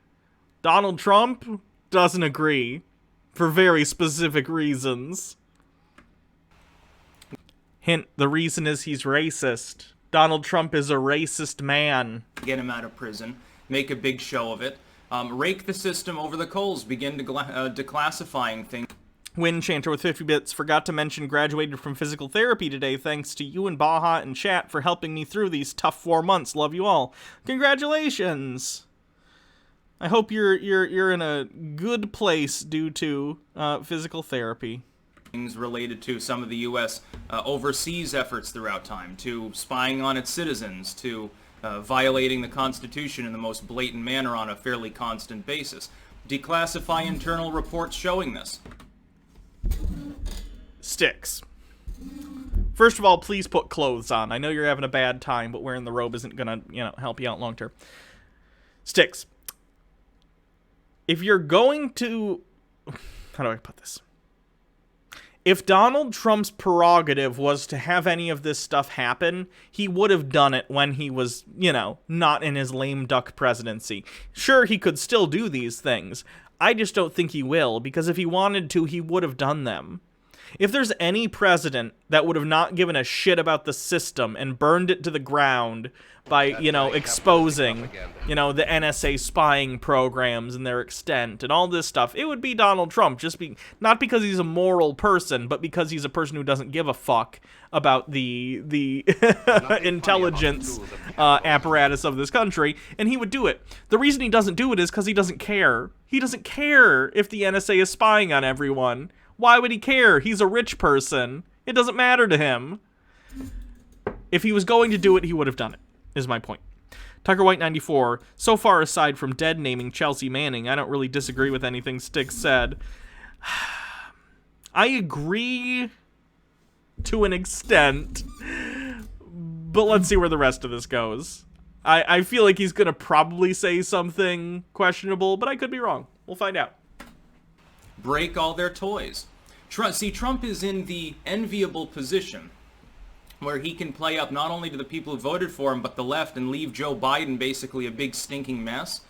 Donald Trump doesn't agree, for very specific reasons. Hint, the reason is he's racist. Donald Trump is a racist man. Get him out of prison. Make a big show of it. Rake the system over the coals. Begin declassifying things. Wind Chanter with 50 bits. Forgot to mention graduated from physical therapy today. Thanks to you and Baja and chat for helping me through these tough 4 months. Love you all. Congratulations. I hope you're in a good place due to physical therapy. Things related to some of the U.S. Overseas efforts throughout time, to spying on its citizens, to violating the Constitution in the most blatant manner on a fairly constant basis. Declassify internal reports showing this. Sticks. First of all, please put clothes on. I know you're having a bad time, but wearing the robe isn't gonna, help you out long term. Sticks. If you're going to... How do I put this? If Donald Trump's prerogative was to have any of this stuff happen, he would have done it when he was, not in his lame duck presidency. Sure, he could still do these things. I just don't think he will, because if he wanted to, he would have done them. If there's any president that would have not given a shit about the system and burned it to the ground by, exposing, the NSA spying programs and their extent and all this stuff, it would be Donald Trump. Not because he's a moral person, but because he's a person who doesn't give a fuck about the intelligence apparatus of this country, and he would do it. The reason he doesn't do it is because he doesn't care. He doesn't care if the NSA is spying on everyone. Why would he care? He's a rich person. It doesn't matter to him. If he was going to do it, he would have done it, is my point. Tucker White 94, so far aside from dead naming Chelsea Manning, I don't really disagree with anything Sticks said. I agree to an extent, but let's see where the rest of this goes. I feel like he's going to probably say something questionable, but I could be wrong. We'll find out. Break all their toys. Trump is in the enviable position where he can play up not only to the people who voted for him, but the left, and leave Joe Biden basically a big stinking mess.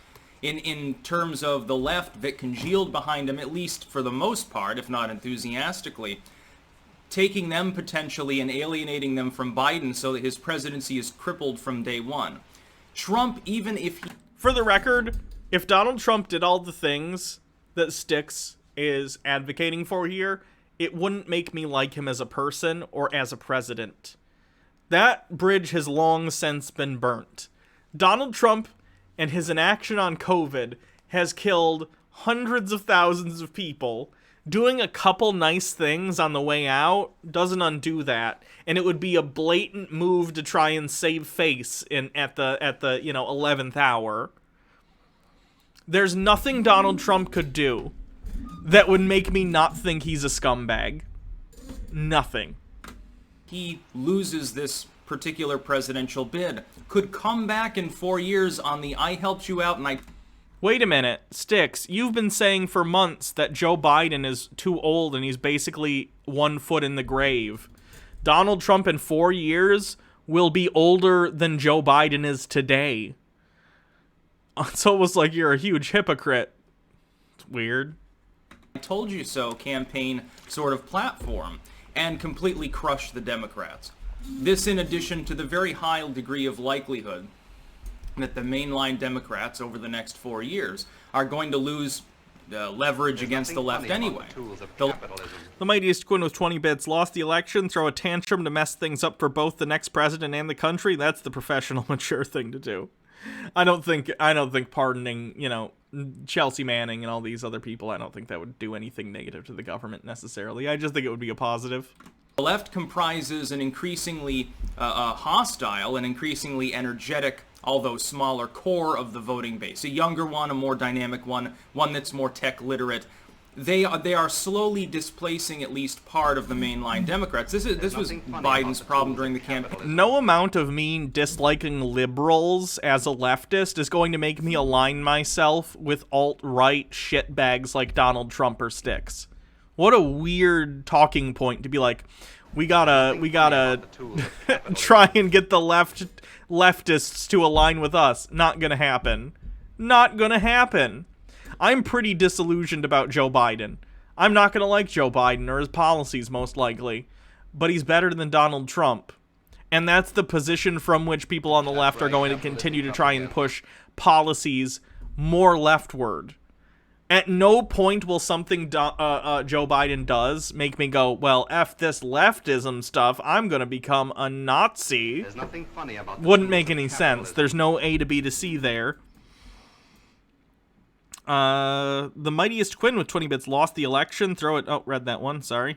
In terms of the left that congealed behind him, at least for the most part, if not enthusiastically, taking them potentially and alienating them from Biden so that his presidency is crippled from day one. Trump, even if he... For the record, if Donald Trump did all the things that Sticks is advocating for here, it wouldn't make me like him as a person or as a president. That bridge has long since been burnt. Donald Trump and his inaction on COVID has killed hundreds of thousands of people. Doing a couple nice things on the way out doesn't undo that, and it would be a blatant move to try and save face at the 11th hour. There's nothing Donald Trump could do that would make me not think he's a scumbag. Nothing. He loses this particular presidential bid, could come back in 4 years on the I helped you out and I... Wait a minute, Sticks, you've been saying for months that Joe Biden is too old and he's basically 1 foot in the grave. Donald Trump in 4 years will be older than Joe Biden is today. It's almost like you're a huge hypocrite. It's weird. I told you so campaign sort of platform and completely crush the Democrats. This in addition to the very high degree of likelihood that the mainline Democrats over the next 4 years are going to lose leverage against the left anyway. The mightiest Quinn with 20 bits lost the election, throw a tantrum to mess things up for both the next president and the country. That's the professional, mature thing to do. I don't think pardoning, you know, Chelsea Manning and all these other people, I don't think that would do anything negative to the government necessarily. I just think it would be a positive. The left comprises an increasingly hostile and increasingly energetic, although smaller, core of the voting base. A younger one, a more dynamic one, one that's more tech literate. They are slowly displacing at least part of the mainline Democrats. This was Biden's problem during the campaign. No amount of me disliking liberals as a leftist is going to make me align myself with alt-right shitbags like Donald Trump or Sticks. What a weird talking point to be like, we gotta try and get the leftists to align with us. Not gonna happen. Not gonna happen. I'm pretty disillusioned about Joe Biden. I'm not gonna like Joe Biden or his policies most likely, but he's better than Donald Trump. And that's the position from which people on the left are going to continue to try and push policies more leftward. At no point will something Joe Biden does make me go, well, F this leftism stuff, I'm going to become a Nazi. There's nothing funny about Wouldn't make any sense. There's no A to B to C there. The mightiest Quinn with 20 bits lost the election. Throw it. Oh, read that one. Sorry.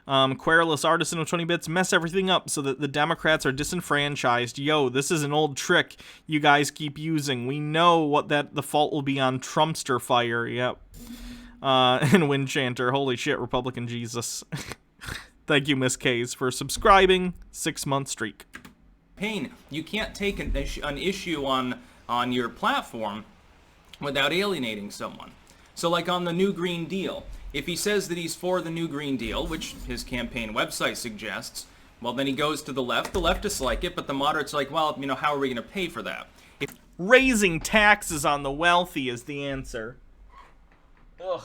Querulous Artisan with 20 bits. Mess everything up so that the Democrats are disenfranchised. Yo, this is an old trick you guys keep using. We know what the fault will be on Trumpster fire. Yep. And Winchanter. Holy shit, Republican Jesus. Thank you, Miss Kays, for subscribing. 6-month streak. Payne, you can't take an issue on your platform without alienating someone. So like on the New Green Deal, if he says that he's for the New Green Deal, which his campaign website suggests, well, then he goes to the left. The leftists like it, but the moderates are like, well, you know, how are we going to pay for that? Raising taxes on the wealthy is the answer. Ugh.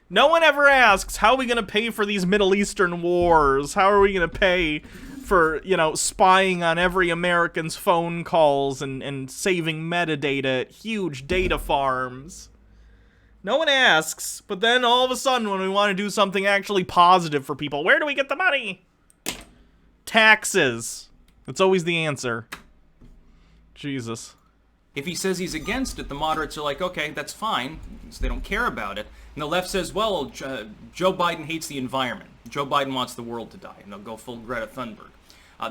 No one ever asks, how are we going to pay for these Middle Eastern wars? How are we going to pay for, you know, spying on every American's phone calls and saving metadata at huge data farms? No one asks, but then all of a sudden when we want to do something actually positive for people, where do we get the money? Taxes. That's always the answer. Jesus. If he says he's against it, the moderates are like, okay, that's fine, so they don't care about it. And the left says, well, Joe Biden hates the environment. Joe Biden wants the world to die, and they'll go full Greta Thunberg.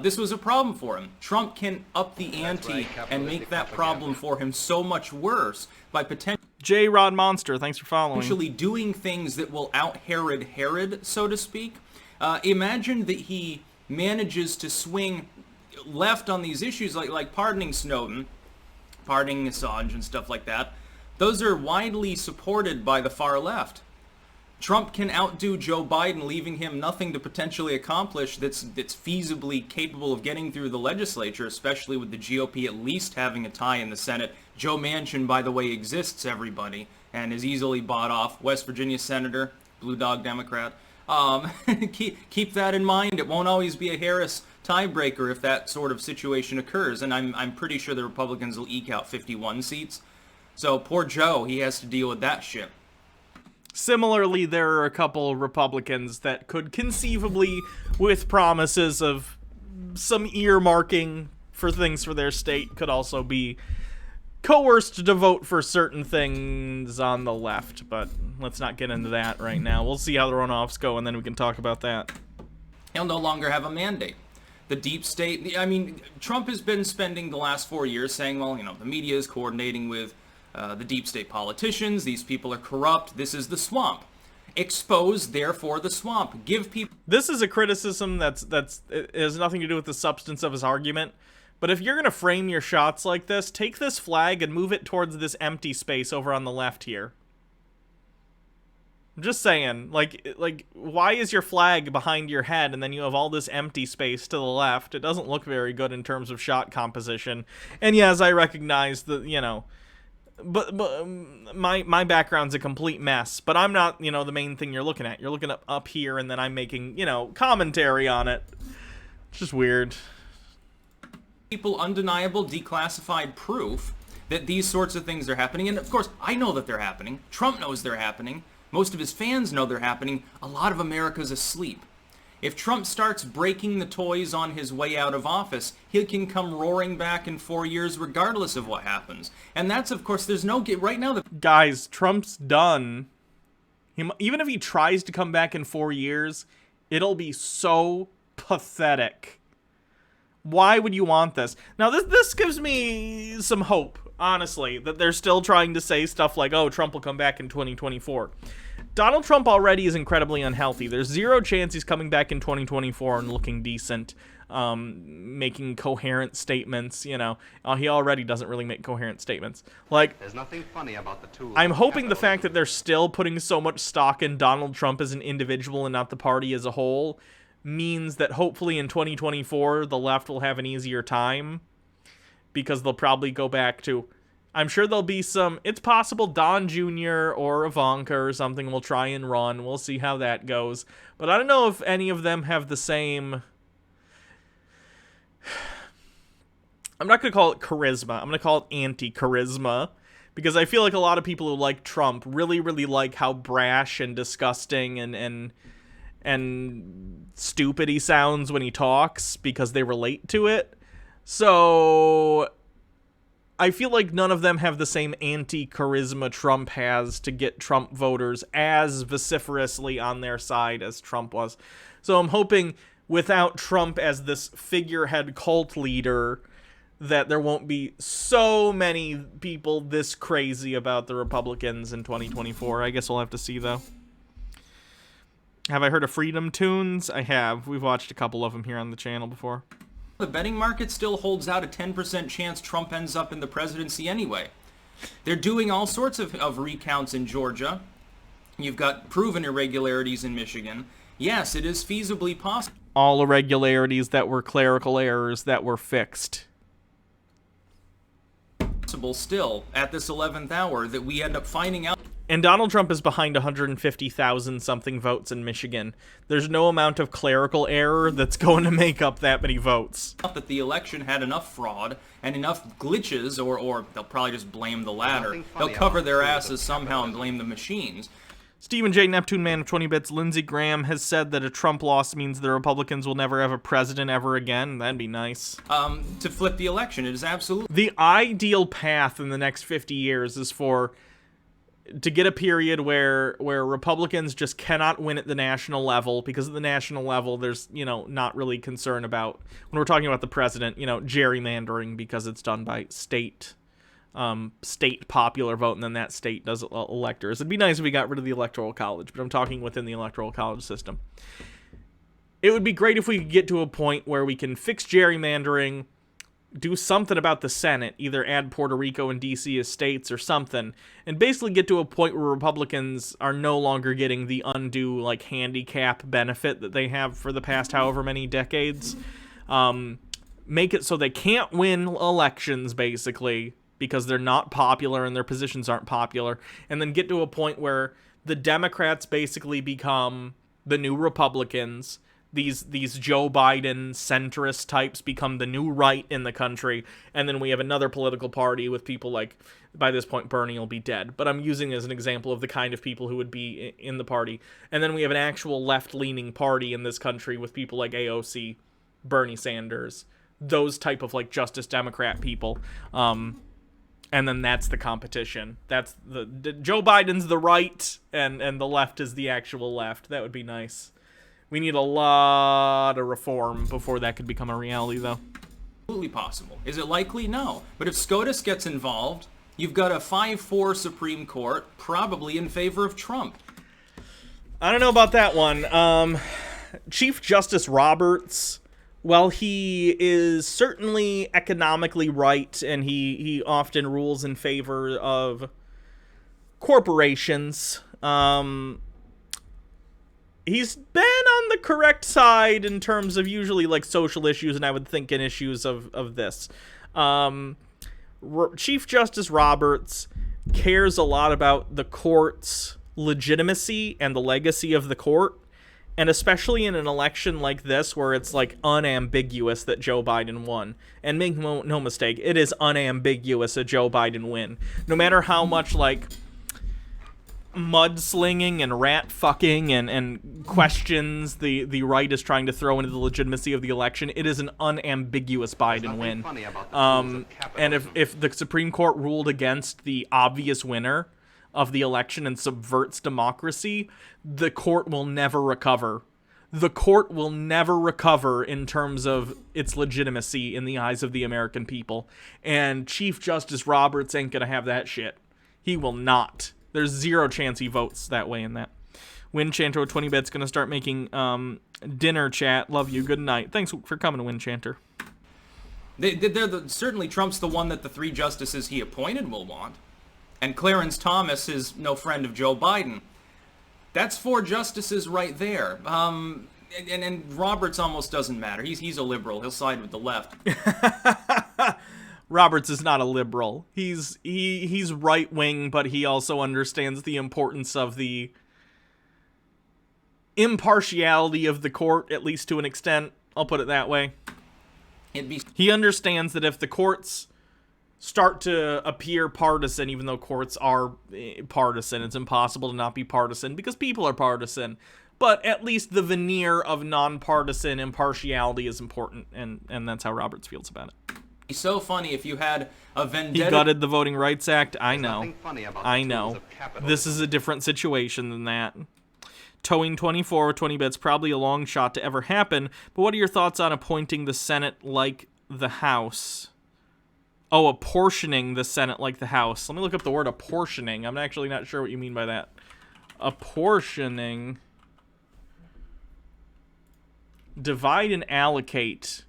This was a problem for him. Trump can up the ante and make that problem for him so much worse by potentially J-Rod Monster, thanks for following. Actually doing things that will out-Herod Herod, so to speak. Imagine that he manages to swing left on these issues like pardoning Snowden, pardoning Assange and stuff like that. Those are widely supported by the far left. Trump can outdo Joe Biden, leaving him nothing to potentially accomplish that's feasibly capable of getting through the legislature, especially with the GOP at least having a tie in the Senate. Joe Manchin, by the way, exists, everybody, and is easily bought off. West Virginia Senator, Blue Dog Democrat. Keep that in mind. It won't always be a Harris tiebreaker if that sort of situation occurs, and I'm pretty sure the Republicans will eke out 51 seats. So poor Joe, he has to deal with that shit. Similarly, there are a couple Republicans that could conceivably, with promises of some earmarking for things for their state, could also be coerced to vote for certain things on the left. But let's not get into that right now. We'll see how the runoffs go, and then we can talk about that. He'll no longer have a mandate. The deep state, I mean, Trump has been spending the last 4 years saying, well, you know, the media is coordinating with the deep state politicians. These people are corrupt. This is the swamp. Expose, therefore, the swamp. Give people... This is a criticism it has nothing to do with the substance of his argument. But if you're going to frame your shots like this, take this flag and move it towards this empty space over on the left here. I'm just saying, like, why is your flag behind your head and then you have all this empty space to the left? It doesn't look very good in terms of shot composition. And yes, I recognize that, you know, but my background's a complete mess. But I'm not, the main thing you're looking at. You're looking up here, and then I'm making, commentary on it. It's just weird. People undeniable declassified proof that these sorts of things are happening. And of course, I know that they're happening. Trump knows they're happening. Most of his fans know they're happening. A lot of America's asleep. If Trump starts breaking the toys on his way out of office, he can come roaring back in 4 years regardless of what happens. And that's, of course, there's no... Right now, guys, Trump's done. Even if he tries to come back in 4 years, it'll be so pathetic. Why would you want this? Now, this gives me some hope, honestly, that they're still trying to say stuff like, oh, Trump will come back in 2024. Donald Trump already is incredibly unhealthy. There's zero chance he's coming back in 2024 and looking decent, making coherent statements, he already doesn't really make coherent statements. Like, there's nothing funny about the tools. I'm hoping the fact that they're still putting so much stock in Donald Trump as an individual and not the party as a whole means that hopefully in 2024 the left will have an easier time, because they'll probably go back to... I'm sure there'll be some... It's possible Don Jr. or Ivanka or something will try and run. We'll see how that goes. But I don't know if any of them have the same... I'm not going to call it charisma. I'm going to call it anti-charisma. Because I feel like a lot of people who like Trump really, really like how brash and disgusting and stupid he sounds when he talks, because they relate to it. So... I feel like none of them have the same anti-charisma Trump has to get Trump voters as vociferously on their side as Trump was. So I'm hoping without Trump as this figurehead cult leader that there won't be so many people this crazy about the Republicans in 2024. I guess we'll have to see, though. Have I heard of Freedom Tunes? I have. We've watched a couple of them here on the channel before. the betting market still holds out a 10% chance Trump ends up in the presidency anyway. They're doing all sorts of recounts in Georgia. You've got proven irregularities in Michigan. Yes, it is feasibly possible. All irregularities that were clerical errors that were fixed. Still, at this 11th hour, that we end up finding out. And Donald Trump is behind 150,000 something votes in Michigan. There's no amount of clerical error that's going to make up that many votes. That the election had enough fraud and enough glitches, or they'll probably just blame the latter. They'll cover their asses somehow and blame the machines. Stephen J. Neptune Man of 20 Bits, Lindsey Graham has said that a Trump loss means the Republicans will never have a president ever again. That'd be nice. To flip the election, it is absolutely... The ideal path in the next 50 years is to get a period where Republicans just cannot win at the national level, because at the national level there's, not really concern about, when we're talking about the president, gerrymandering, because it's done by state popular vote, and then that state does electors. It'd be nice if we got rid of the Electoral College, but I'm talking within the Electoral College system. It would be great if we could get to a point where we can fix gerrymandering, do something about the Senate, either add Puerto Rico and D.C. as states or something, and basically get to a point where Republicans are no longer getting the undue, handicap benefit that they have for the past however many decades. Make it so they can't win elections, basically, because they're not popular and their positions aren't popular, and then get to a point where the Democrats basically become the new Republicans. These Joe Biden centrist types become the new right in the country, and then we have another political party with people like, by this point, Bernie will be dead, but I'm using it as an example of the kind of people who would be in the party. And then we have an actual left-leaning party in this country with people like AOC, Bernie Sanders, those type of Justice Democrat people. And then that's the competition. That's the Joe Biden's the right, and the left is the actual left. That would be nice. We need a lot of reform before that could become a reality, though. Absolutely possible. Is it likely? No. But if SCOTUS gets involved, you've got a 5-4 Supreme Court, probably in favor of Trump. I don't know about that one. Chief Justice Roberts, while he is certainly economically right, and he often rules in favor of corporations, he's been on the correct side in terms of usually social issues, and I would think in issues of this. Chief Justice Roberts cares a lot about the court's legitimacy and the legacy of the court. And especially in an election like this, where it's like unambiguous that Joe Biden won. And make no mistake, it is unambiguous a Joe Biden win. No matter how much like mudslinging and rat fucking and questions the right is trying to throw into the legitimacy of the election, it is an unambiguous Biden win. And if the Supreme Court ruled against the obvious winner of the election and subverts democracy, the court will never recover. The court will never recover in terms of its legitimacy in the eyes of the American people. And Chief Justice Roberts ain't gonna have that shit. He will not. There's zero chance he votes that way in that. Winchanter with 20 bits gonna start making dinner chat. Love you. Good night. Thanks for coming, Winchanter. Certainly Trump's the one that the 3 justices he appointed will want. And Clarence Thomas is no friend of Joe Biden. That's 4 justices right there. And Roberts almost doesn't matter. He's a liberal. He'll side with the left. Roberts is not a liberal. He's right wing, but he also understands the importance of the impartiality of the court, at least to an extent. I'll put it that way. He understands that if the courts start to appear partisan, even though courts are partisan, it's impossible to not be partisan because people are partisan. But at least the veneer of nonpartisan impartiality is important, and that's how Roberts feels about it. It's so funny if you had a vendetta. He gutted the Voting Rights Act. I know. I know. This is a different situation than that. Towing 24 with 20 bits, probably a long shot to ever happen, but what are your thoughts on appointing the Senate like the House? Oh, apportioning the Senate like the House. Let me look up the word apportioning. I'm actually not sure what you mean by that. Apportioning. Divide and allocate.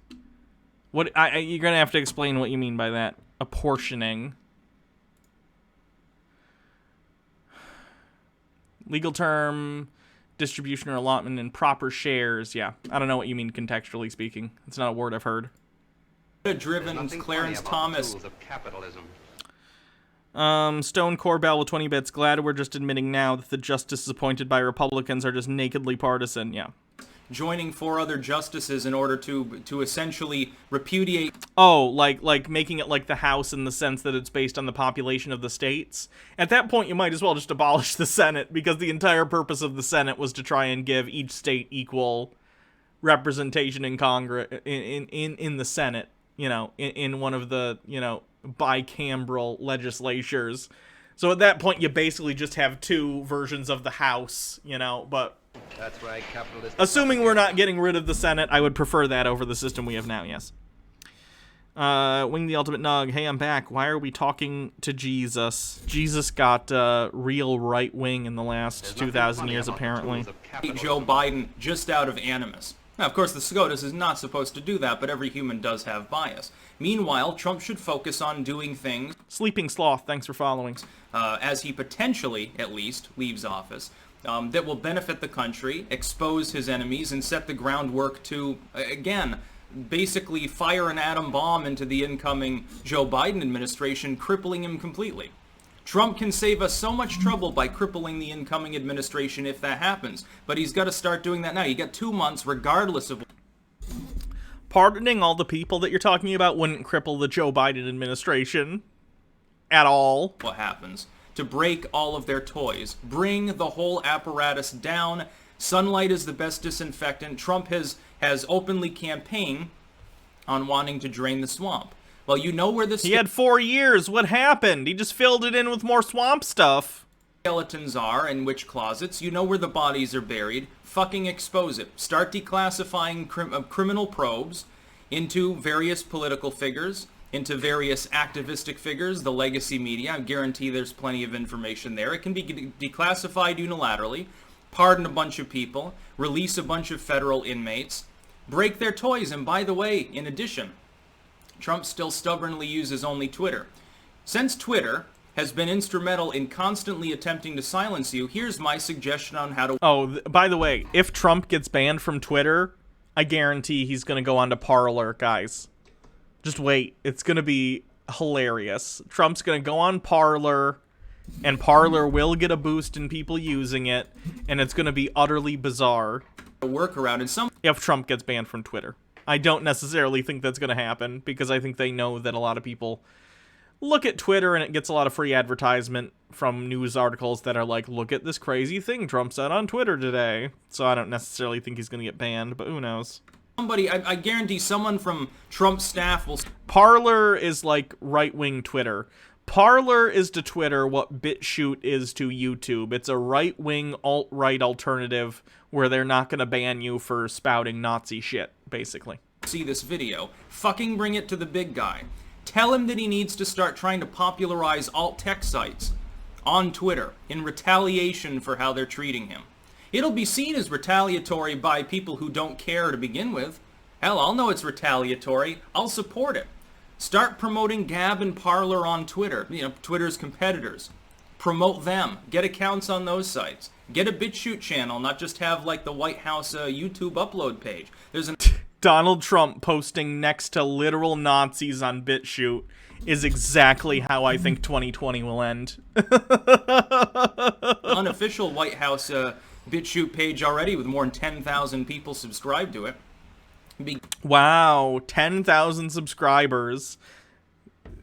What? You're going to have to explain what you mean by that. Apportioning. Legal term, distribution or allotment in proper shares. Yeah, I don't know what you mean contextually speaking. It's not a word I've heard. Driven Clarence Thomas. Stone Corbell with 20 bits. Glad we're just admitting now that the justices appointed by Republicans are just nakedly partisan. Yeah. Joining 4 other justices in order to essentially repudiate. Oh, like making it like the House in the sense that it's based on the population of the states. At that point, you might as well just abolish the Senate, because the entire purpose of the Senate was to try and give each state equal representation in Congress, in the Senate. You know, in one of the, bicameral legislatures. So at that point, you basically just have 2 versions of the House, but That's right, capitalist. Assuming we're not getting rid of the Senate, I would prefer that over the system we have now, yes. Wing the Ultimate Nug. Hey, I'm back. Why are we talking to Jesus? Jesus got real right wing in the last 2,000 years, apparently. Joe Biden just out of animus. Now, of course, the SCOTUS is not supposed to do that, but every human does have bias. Meanwhile, Trump should focus on doing things... Sleeping Sloth, thanks for following. As he potentially, at least, leaves office, that will benefit the country, expose his enemies, and set the groundwork to, again, basically fire an atom bomb into the incoming Joe Biden administration, crippling him completely. Trump can save us so much trouble by crippling the incoming administration if that happens, but he's got to start doing that now. You got 2 months regardless of... Pardoning all the people that you're talking about wouldn't cripple the Joe Biden administration at all. What happens? To break all of their toys. Bring the whole apparatus down. Sunlight is the best disinfectant. Trump has openly campaigned on wanting to drain the swamp. Well, you know where this... He had 4 years. What happened? He just filled it in with more swamp stuff. Skeletons are, in which closets. You know where the bodies are buried. Fucking expose it. Start declassifying criminal probes into various political figures, into various activistic figures, the legacy media. I guarantee there's plenty of information there. It can be declassified unilaterally, pardon a bunch of people, release a bunch of federal inmates, break their toys. And by the way, in addition, Trump still stubbornly uses only Twitter. Since Twitter has been instrumental in constantly attempting to silence you, here's my suggestion on how to... Oh, by the way, if Trump gets banned from Twitter, I guarantee he's going to go on to Parler, guys. Just wait. It's going to be hilarious. Trump's going to go on Parler, and Parler will get a boost in people using it, and it's going to be utterly bizarre. A workaround in some... If Trump gets banned from Twitter. I don't necessarily think that's going to happen, because I think they know that a lot of people look at Twitter and it gets a lot of free advertisement from news articles that are like, look at this crazy thing Trump said on Twitter today. So I don't necessarily think he's going to get banned, but who knows. Somebody, I guarantee someone from Trump's staff will... Parler is like right-wing Twitter. Parler is to Twitter what BitChute is to YouTube. It's a right-wing, alt-right alternative where they're not going to ban you for spouting Nazi shit, basically. See this video. Fucking bring it to the big guy. Tell him that he needs to start trying to popularize alt-tech sites on Twitter in retaliation for how they're treating him. It'll be seen as retaliatory by people who don't care to begin with. Hell, I'll know it's retaliatory. I'll support it. Start promoting Gab and Parler on Twitter. You know, Twitter's competitors. Promote them. Get accounts on those sites. Get a BitChute channel, not just have like the White House YouTube upload page. There's an... Donald Trump posting next to literal Nazis on BitChute is exactly how I think 2020 will end. Unofficial White House BitChute page already with more than 10,000 people subscribed to it. Wow, 10,000 subscribers.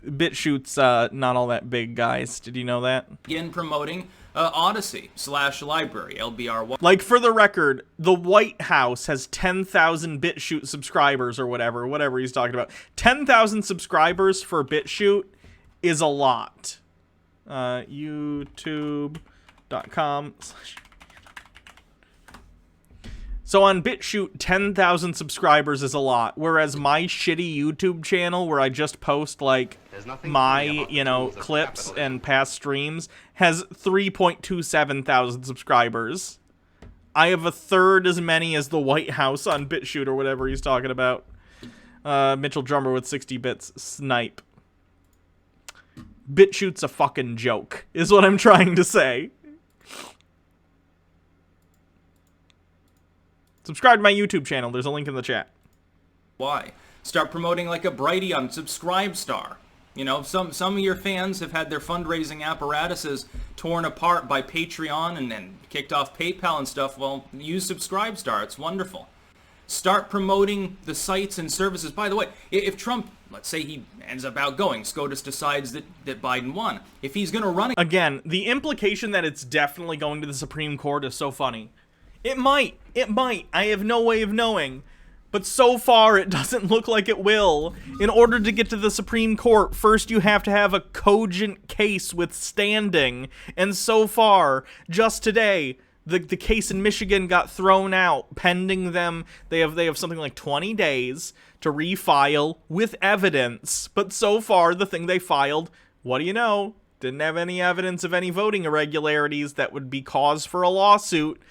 BitChute's not all that big, guys. Did you know that? Begin promoting Odyssey/library, LBR1. Like, for the record, the White House has 10,000 BitChute subscribers or whatever he's talking about. 10,000 subscribers for BitChute is a lot. YouTube.com. So on BitChute, 10,000 subscribers is a lot, whereas my shitty YouTube channel, where I just post, like, my, you know, clips and past streams, has 3.27 thousand subscribers. I have a third as many as the White House on BitChute or whatever he's talking about. Mitchell Drummer with 60 bits. Snipe. BitChute's a fucking joke, is what I'm trying to say. Subscribe to my YouTube channel. There's a link in the chat. Why? Start promoting like a Brighty on Subscribestar. You know, some of your fans have had their fundraising apparatuses torn apart by Patreon and then kicked off PayPal and stuff. Well, use Subscribestar. It's wonderful. Start promoting the sites and services. By the way, if Trump, let's say he ends up outgoing, SCOTUS decides that Biden won. If he's going to run... Again, the implication that it's definitely going to the Supreme Court is so funny. It might. It might. I have no way of knowing. But so far, it doesn't look like it will. In order to get to the Supreme Court, first you have to have a cogent case with standing. And so far, just today, the case in Michigan got thrown out, pending them. They have something like 20 days to refile with evidence. But so far, the thing they filed, what do you know? Didn't have any evidence of any voting irregularities that would be cause for a lawsuit.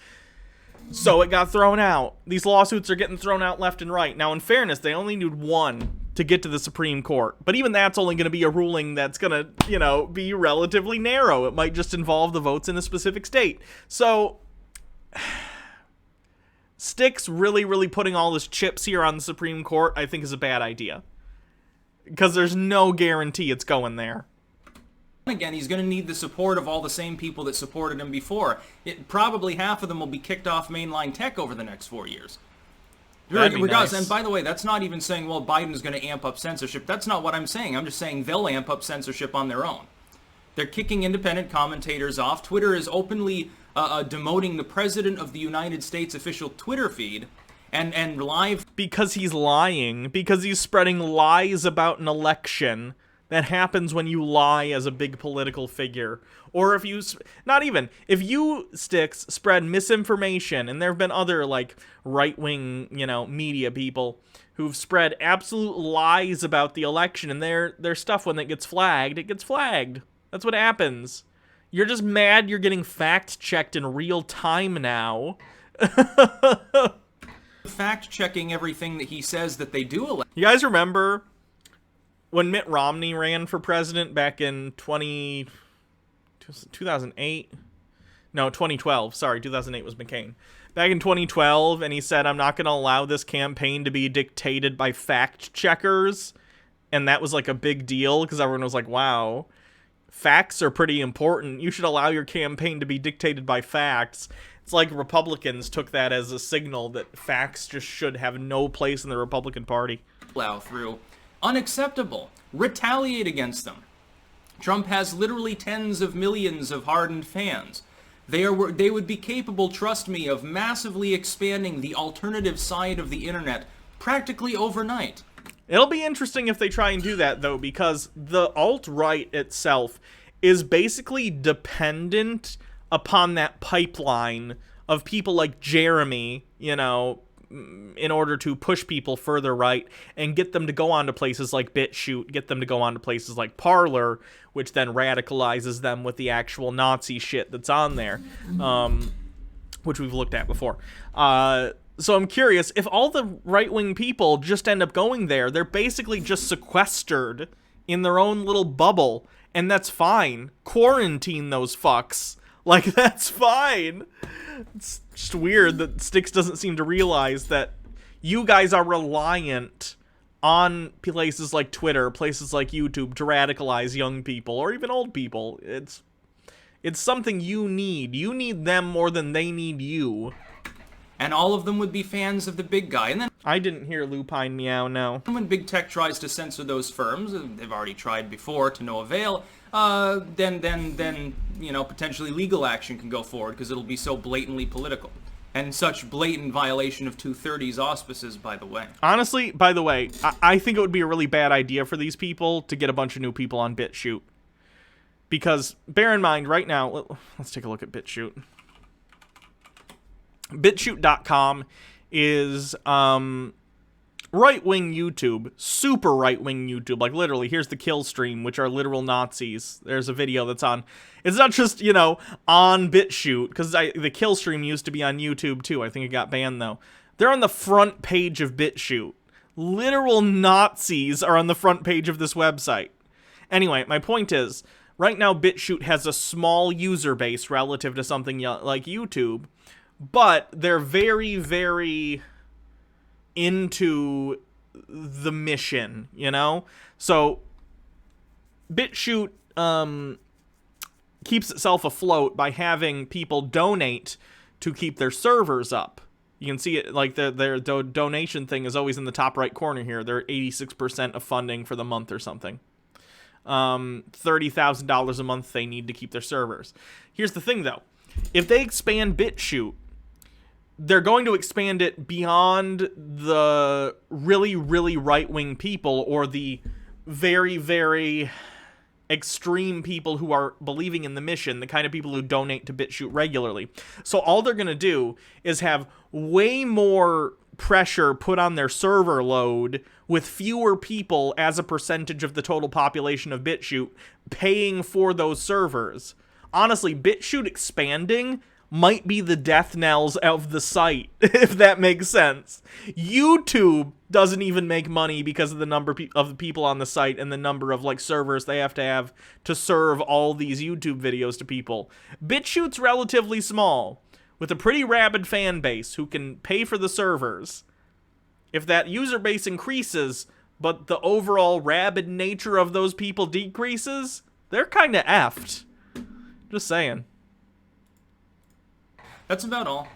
So it got thrown out. These lawsuits are getting thrown out left and right. Now, in fairness, they only need one to get to the Supreme Court. But even that's only going to be a ruling that's going to, you know, be relatively narrow. It might just involve the votes in a specific state. So, Sticks really putting all his chips here on the Supreme Court, I think, is a bad idea. Because there's no guarantee it's going there. Again, he's going to need the support of all the same people that supported him before. Probably half of them will be kicked off mainline tech over the next 4 years. Regardless, nice. And by the way, that's not even saying, well, Biden's going to amp up censorship. That's not what I'm saying. I'm just saying they'll amp up censorship on their own. They're kicking independent commentators off. Twitter is openly demoting the President of the United States official Twitter feed and live... Because he's lying. Because he's spreading lies about an election. That happens when you lie as a big political figure. Or if you... Not even. If you, Sticks, spread misinformation, and there have been other, like, right-wing, you know, media people who've spread absolute lies about the election, and their stuff, when it gets flagged, it gets flagged. That's what happens. You're just mad you're getting fact-checked in real time now. Fact-checking everything that he says that they do. You guys remember... when Mitt Romney ran for president back in 2008? No, 2012. Sorry, 2008 was McCain. Back in 2012, and he said, I'm not going to allow this campaign to be dictated by fact checkers. And that was like a big deal, because everyone was like, wow, facts are pretty important. You should allow your campaign to be dictated by facts. It's like Republicans took that as a signal that facts just should have no place in the Republican Party. Plow through. Unacceptable. Retaliate against them. Trump has literally tens of millions of hardened fans. They would be capable, trust me, of massively expanding the alternative side of the internet practically overnight. It'll be interesting if they try and do that, though, because the alt-right itself is basically dependent upon that pipeline of people like Jeremy, you know, in order to push people further right and get them to go on to places like BitChute, get them to go on to places like Parler, which then radicalizes them with the actual Nazi shit that's on there, which we've looked at before. So I'm curious, if all the right-wing people just end up going there, they're basically just sequestered in their own little bubble, and that's fine. Quarantine those fucks. Like, that's fine. It's just weird that Styx doesn't seem to realize that you guys are reliant on places like Twitter, places like YouTube to radicalize young people, or even old people. It's something you need. You need them more than they need you. And all of them would be fans of the big guy. And then I didn't hear Lupine meow, no. When big tech tries to censor those firms, they've already tried before to no avail, then you know, potentially legal action can go forward because it'll be so blatantly political. And such blatant violation of 230's auspices, by the way. Honestly, by the way, I think it would be a really bad idea for these people to get a bunch of new people on BitChute. Because, bear in mind, right now, let's take a look at BitChute. BitChute.com is right-wing YouTube, super right-wing YouTube, like literally, here's the kill stream, which are literal Nazis. There's a video that's on, it's not just, you know, on BitChute, because the kill stream used to be on YouTube too. I think it got banned though. They're on the front page of BitChute. Literal Nazis are on the front page of this website. Anyway, my point is, right now BitChute has a small user base relative to something like YouTube, but they're very, very into the mission, you know? So, BitChute keeps itself afloat by having people donate to keep their servers up. You can see it, like, their donation thing is always in the top right corner here. They're 86% of funding for the month or something. $30,000 a month they need to keep their servers. Here's the thing, though. If they expand BitChute, they're going to expand it beyond the really, really right-wing people or the very, very extreme people who are believing in the mission, the kind of people who donate to BitChute regularly. So all they're going to do is have way more pressure put on their server load with fewer people as a percentage of the total population of BitChute paying for those servers. Honestly, BitChute expanding might be the death knells of the site, if that makes sense. YouTube doesn't even make money because of the number of the people on the site and the number of, like, servers they have to serve all these YouTube videos to people. BitChute's relatively small, with a pretty rabid fan base who can pay for the servers. If that user base increases, but the overall rabid nature of those people decreases, they're kind of effed. Just saying. That's about all.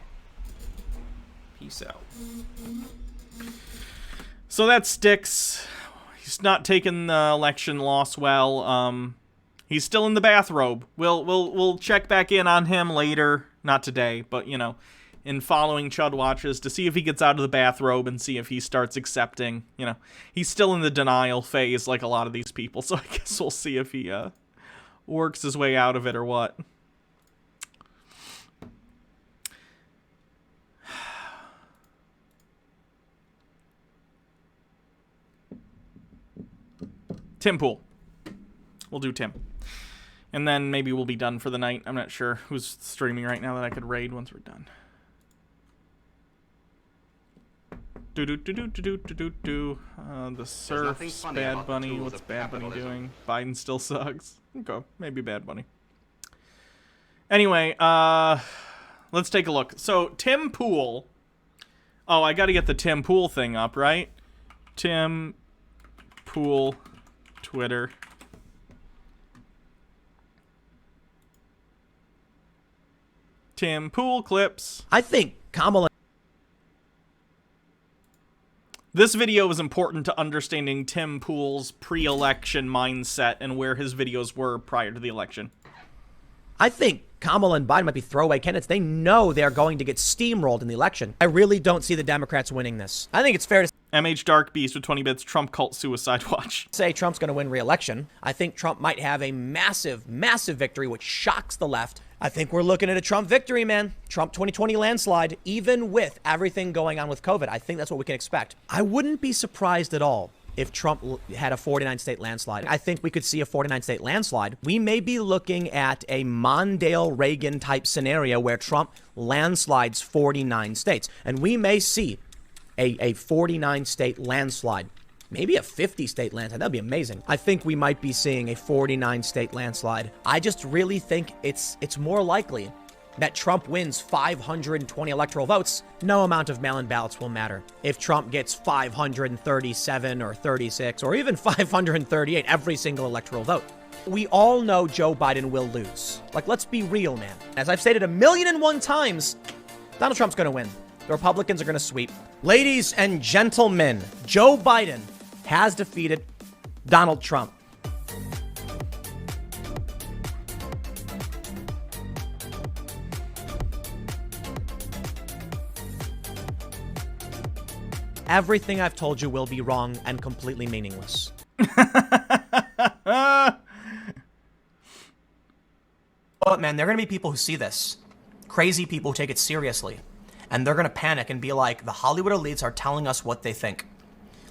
Peace out. So that sticks. He's not taking the election loss well. He's still in the bathrobe. We'll check back in on him later. Not today, but, you know, in following Chud watches to see if he gets out of the bathrobe and see if he starts accepting. You know, he's still in the denial phase like a lot of these people, so I guess we'll see if he works his way out of it or what. Tim Pool. We'll do Tim. And then maybe we'll be done for the night. I'm not sure who's streaming right now that I could raid once we're done. The Surf's Bad Bunny. What's Bad Bunny doing? Biden still sucks. Okay, maybe Bad Bunny. Anyway, let's take a look. So, Tim Pool. Oh, I gotta get the Tim Pool thing up, right? Tim Pool Twitter. Tim Pool clips. I think Kamala... This video is important to understanding Tim Pool's pre-election mindset and where his videos were prior to the election. I think Kamala and Biden might be throwaway candidates. They know they're going to get steamrolled in the election. I really don't see the Democrats winning this. I think it's fair to MH Dark Beast with 20 bits, Trump cult suicide watch. say Trump's going to win re-election. I think Trump might have a massive, massive victory, which shocks the left. I think we're looking at a Trump victory, man. Trump 2020 landslide, even with everything going on with COVID. I think that's what we can expect. I wouldn't be surprised at all if Trump had a 49-state landslide. I think we could see a 49-state landslide. We may be looking at a Mondale-Reagan type scenario where Trump landslides 49 states. And we may see a 49-state landslide. Maybe a 50-state landslide. That'd be amazing. I think we might be seeing a 49-state landslide. I just really think it's more likely that Trump wins 520 electoral votes. No amount of mail-in ballots will matter. If Trump gets 537 or 36 or even 538 every single electoral vote. We all know Joe Biden will lose. Like, let's be real, man. As I've stated 1,000,001 times, Donald Trump's going to win. The Republicans are going to sweep. Ladies and gentlemen, Joe Biden has defeated Donald Trump. Everything I've told you will be wrong and completely meaningless. But man, there are going to be people who see this. Crazy people who take it seriously. And they're going to panic and be like, the Hollywood elites are telling us what they think.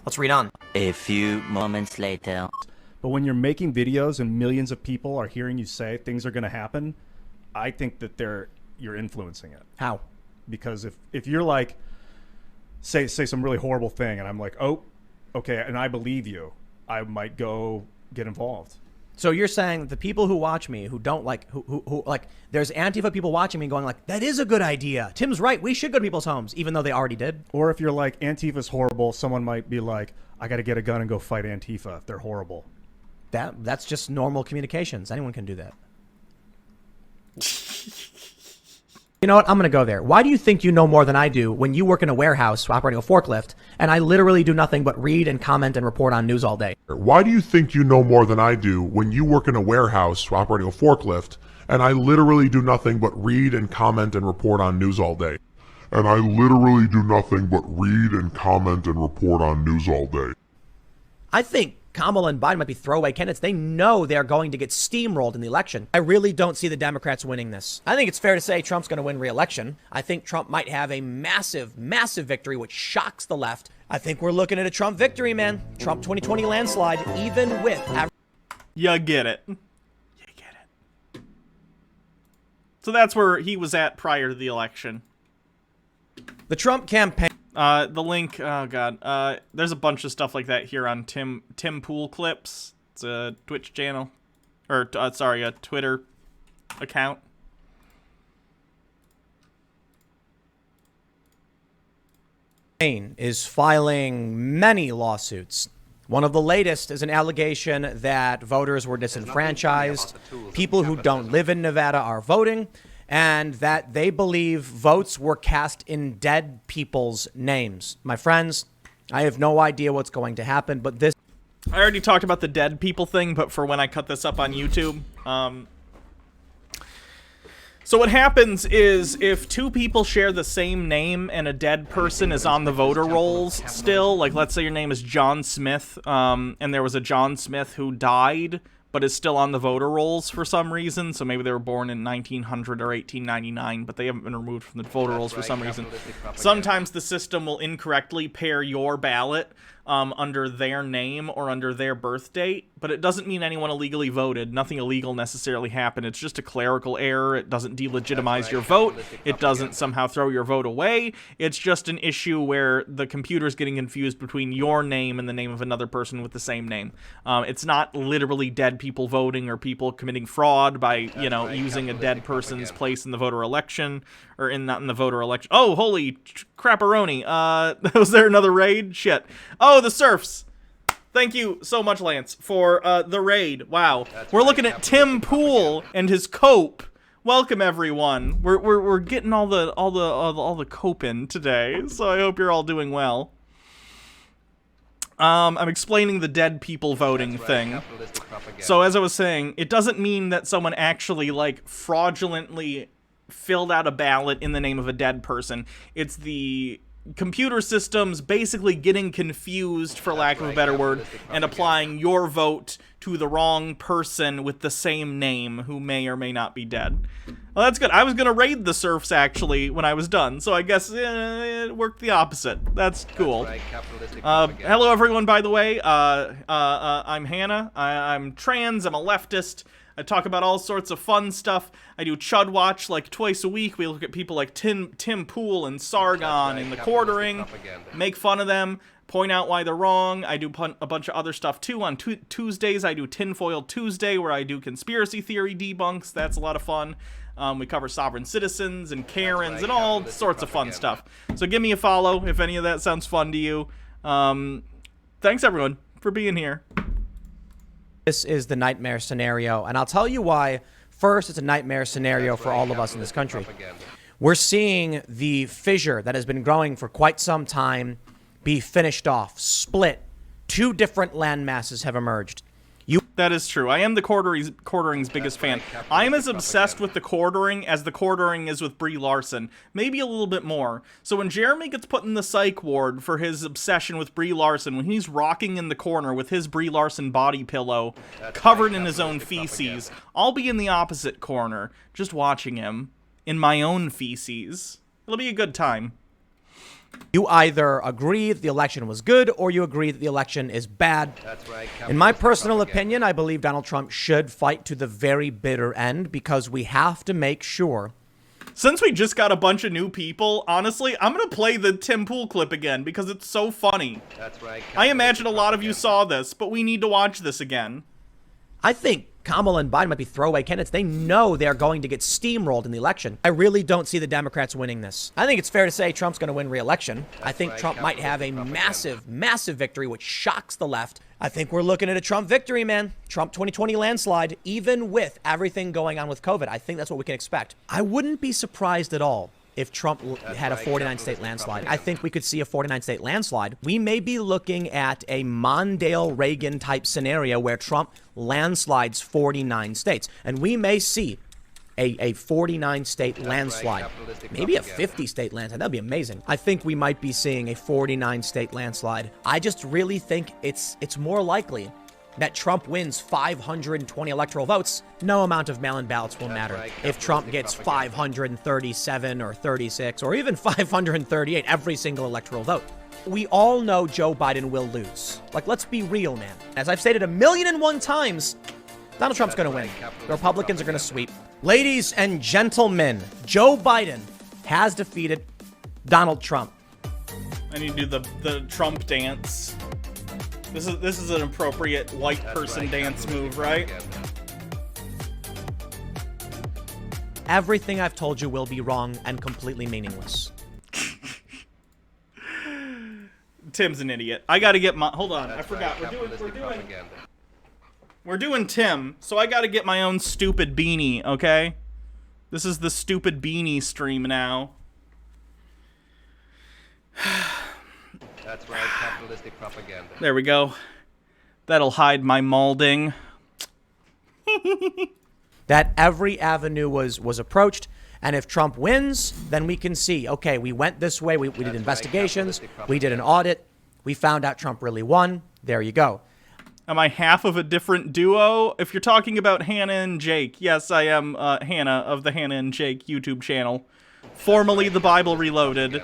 Let's read on. A few moments later. But when you're making videos and millions of people are hearing you say things are going to happen, I think that you're influencing it. How? Because if you're like, say some really horrible thing, and I'm like, oh, okay, and I believe you, I might go get involved. So you're saying the people who watch me, who don't like, who like, there's Antifa people watching me going like, that is a good idea. Tim's right. We should go to people's homes, even though they already did. Or if you're like, Antifa's horrible, someone might be like, I got to get a gun and go fight Antifa if they're horrible. That's just normal communications. Anyone can do that. You know what? I'm going to go there. Why do you think you know more than I do when you work in a warehouse operating a forklift and I literally do nothing but read and comment and report on news all day? Why do you think you know more than I do when you work in a warehouse operating a forklift and I literally do nothing but read and comment and report on news all day? And I literally do nothing but read and comment and report on news all day. I think Kamala and Biden might be throwaway candidates. They know they're going to get steamrolled in the election. I really don't see the Democrats winning this. I think it's fair to say Trump's going to win re-election. I think Trump might have a massive, massive victory, which shocks the left. I think we're looking at a Trump victory, man. Trump 2020 landslide, even with... You get it. You get it. So that's where he was at prior to the election. The Trump campaign... The link, oh god, there's a bunch of stuff like that here on Tim Pool Clips. It's a Twitch channel, or sorry, a Twitter account. Is filing many lawsuits. One of the latest is an allegation that voters were disenfranchised, people who don't live in Nevada are voting, and that they believe votes were cast in dead people's names. My friends, I have no idea what's going to happen, but this... I already talked about the dead people thing, but for when I cut this up on YouTube. So what happens is if two people share the same name and a dead person is on the voter rolls still, like let's say your name is John Smith, and there was a John Smith who died, but is still on the voter rolls for some reason. So maybe they were born in 1900 or 1899, but they haven't been removed from the voter rolls for some reason. Sometimes the system will incorrectly pair your ballot under their name or under their birth date, but it doesn't mean anyone illegally voted. Nothing illegal necessarily happened. It's just a clerical error. It doesn't delegitimize your vote. It doesn't somehow throw your vote away. It's just an issue where the computer's getting confused between your name and the name of another person with the same name. It's not literally dead people voting or people committing fraud by, you know, using a dead person's place in the voter election, or not in the voter election. Oh, holy crapperoni. Was there another raid? Shit. Oh, the serfs. Thank you so much, Lance, for the raid. Wow. We're looking at Tim Pool and his cope Welcome everyone. We're getting all the cope in today, so I hope you're all doing well. I'm explaining the dead people voting thing. So as I was saying, it doesn't mean that someone actually like fraudulently filled out a ballot in the name of a dead person. It's the computer systems basically getting confused, for lack of a better word, and applying your vote to the wrong person with the same name who may or may not be dead. Well, that's good. I was going to raid the serfs, actually, when I was done, so I guess it worked the opposite. That's cool. Hello, everyone, by the way. I'm Hannah. I'm trans. I'm a leftist. I talk about all sorts of fun stuff. I do Chud Watch like twice a week. We look at people like Tim Pool and Sargon in the quartering, make fun of them, point out why they're wrong. I do a bunch of other stuff too. On Tuesdays, I do Tinfoil Tuesday, where I do conspiracy theory debunks. That's a lot of fun. We cover sovereign citizens and Karens and all sorts of fun stuff. So give me a follow if any of that sounds fun to you. Thanks, everyone, for being here. This is the nightmare scenario, and I'll tell you why. First, it's a nightmare scenario for all of us in this country. We're seeing the fissure that has been growing for quite some time be finished off, split. Two different land masses have emerged. That is true. I am the quartering's biggest fan. I'm as obsessed with the quartering as the quartering is with Brie Larson. Maybe a little bit more. So when Jeremy gets put in the psych ward for his obsession with Brie Larson, when he's rocking in the corner with his Brie Larson body pillow covered in his own feces, I'll be in the opposite corner, just watching him in my own feces. It'll be a good time. You either agree that the election was good or you agree that the election is bad. In my personal opinion, I believe Donald Trump should fight to the very bitter end because we have to make sure. Since we just got a bunch of new people, honestly, I'm going to play the Tim Pool clip again because it's so funny. I imagine a lot of you saw this, but we need to watch this again. I think Kamala and Biden might be throwaway candidates. They know they're going to get steamrolled in the election. I really don't see the Democrats winning this. I think it's fair to say Trump's going to win re-election. I think Trump might have a massive, massive victory, which shocks the left. I think we're looking at a Trump victory, man. Trump 2020 landslide, even with everything going on with COVID. I think that's what we can expect. I wouldn't be surprised at all if Trump had a 49-state landslide. I think we could see a 49-state landslide. We may be looking at a Mondale-Reagan-type scenario where Trump landslides 49 states. And we may see a 49-state landslide. Maybe a 50-state landslide. That'd be amazing. I think we might be seeing a 49-state landslide. I just really think it's more likely that Trump wins 520 electoral votes. No amount of mail-in ballots will matter. If Trump gets 537 or 36 or even 538 every single electoral vote. We all know Joe Biden will lose. Like, let's be real, man. As I've stated 1,000,001 times, Donald Trump's going to win. The Republicans are going to sweep. Ladies and gentlemen, Joe Biden has defeated Donald Trump. I need to do the Trump dance. This is an appropriate white person dance move, right? Everything I've told you will be wrong and completely meaningless. Tim's an idiot. I gotta get my... Hold on, I forgot. We're doing Tim, so I gotta get my own stupid beanie, okay? This is the stupid beanie stream now. That's right, capitalistic propaganda. There we go. That'll hide my molding. That every avenue was approached, and if Trump wins, then we can see, okay, we went this way, we did investigations, we did an audit, we found out Trump really won, there you go. Am I half of a different duo? If you're talking about Hannah and Jake, yes, I am Hannah of the Hannah and Jake YouTube channel, formerly The Bible Reloaded.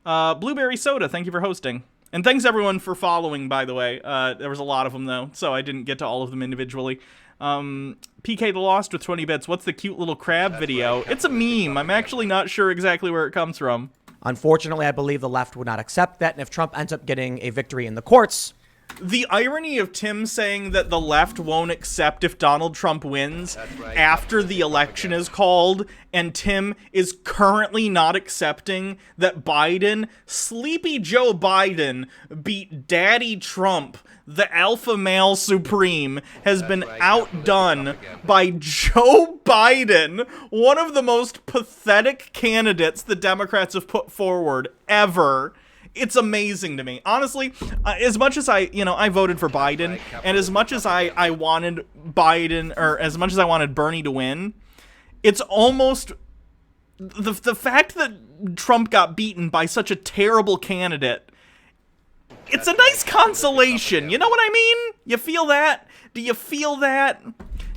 Blueberry Soda, thank you for hosting. And thanks everyone for following, by the way. There was a lot of them, though, so I didn't get to all of them individually. PK the Lost with 20 bits. What's the cute little crab video? It's a meme. I'm actually not sure exactly where it comes from. Unfortunately, I believe the left would not accept that, and if Trump ends up getting a victory in the courts, The irony of Tim saying that the left won't accept if Donald Trump wins after the election is called, and Tim is currently not accepting that Biden, sleepy Joe Biden, beat Daddy Trump, the alpha male supreme, has been outdone by Joe Biden, one of the most pathetic candidates the Democrats have put forward ever. It's amazing to me. Honestly, as much as I voted for Biden, and as much as I wanted Biden, or as much as I wanted Bernie to win, it's almost the fact that Trump got beaten by such a terrible candidate. It's a nice consolation. You know what I mean? You feel that? Do you feel that?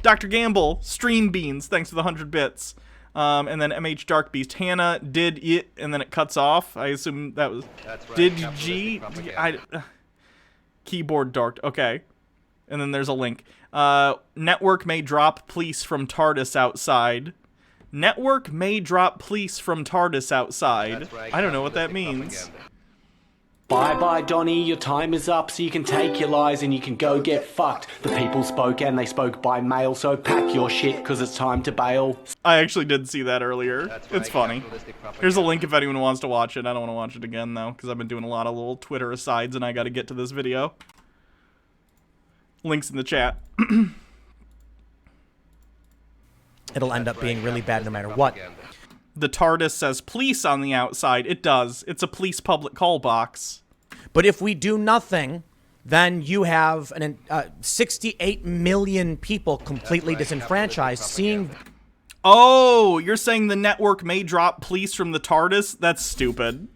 Dr. Gamble, Stream Beans, thanks for the 100 bits. And then MH Dark Beast. Hannah did it, and then it cuts off. I assume that was... Did G... Keyboard dark. Okay. And then there's a link. Network may drop police from TARDIS outside. Network may drop police from TARDIS outside. I don't know what that means. Bye-bye, Donnie, your time is up, so you can take your lies and you can go get fucked. The people spoke and they spoke by mail, so pack your shit, because it's time to bail. I actually did see that earlier. It's funny. Here's a link if anyone wants to watch it. I don't want to watch it again, though, because I've been doing a lot of little Twitter asides and I got to get to this video. Links in the chat. It'll end up being really bad no matter what. The TARDIS says police on the outside. It does. It's a police public call box. But if we do nothing, then you have 68 million people completely disenfranchised seeing... Oh, you're saying the network may drop police from the TARDIS? That's stupid.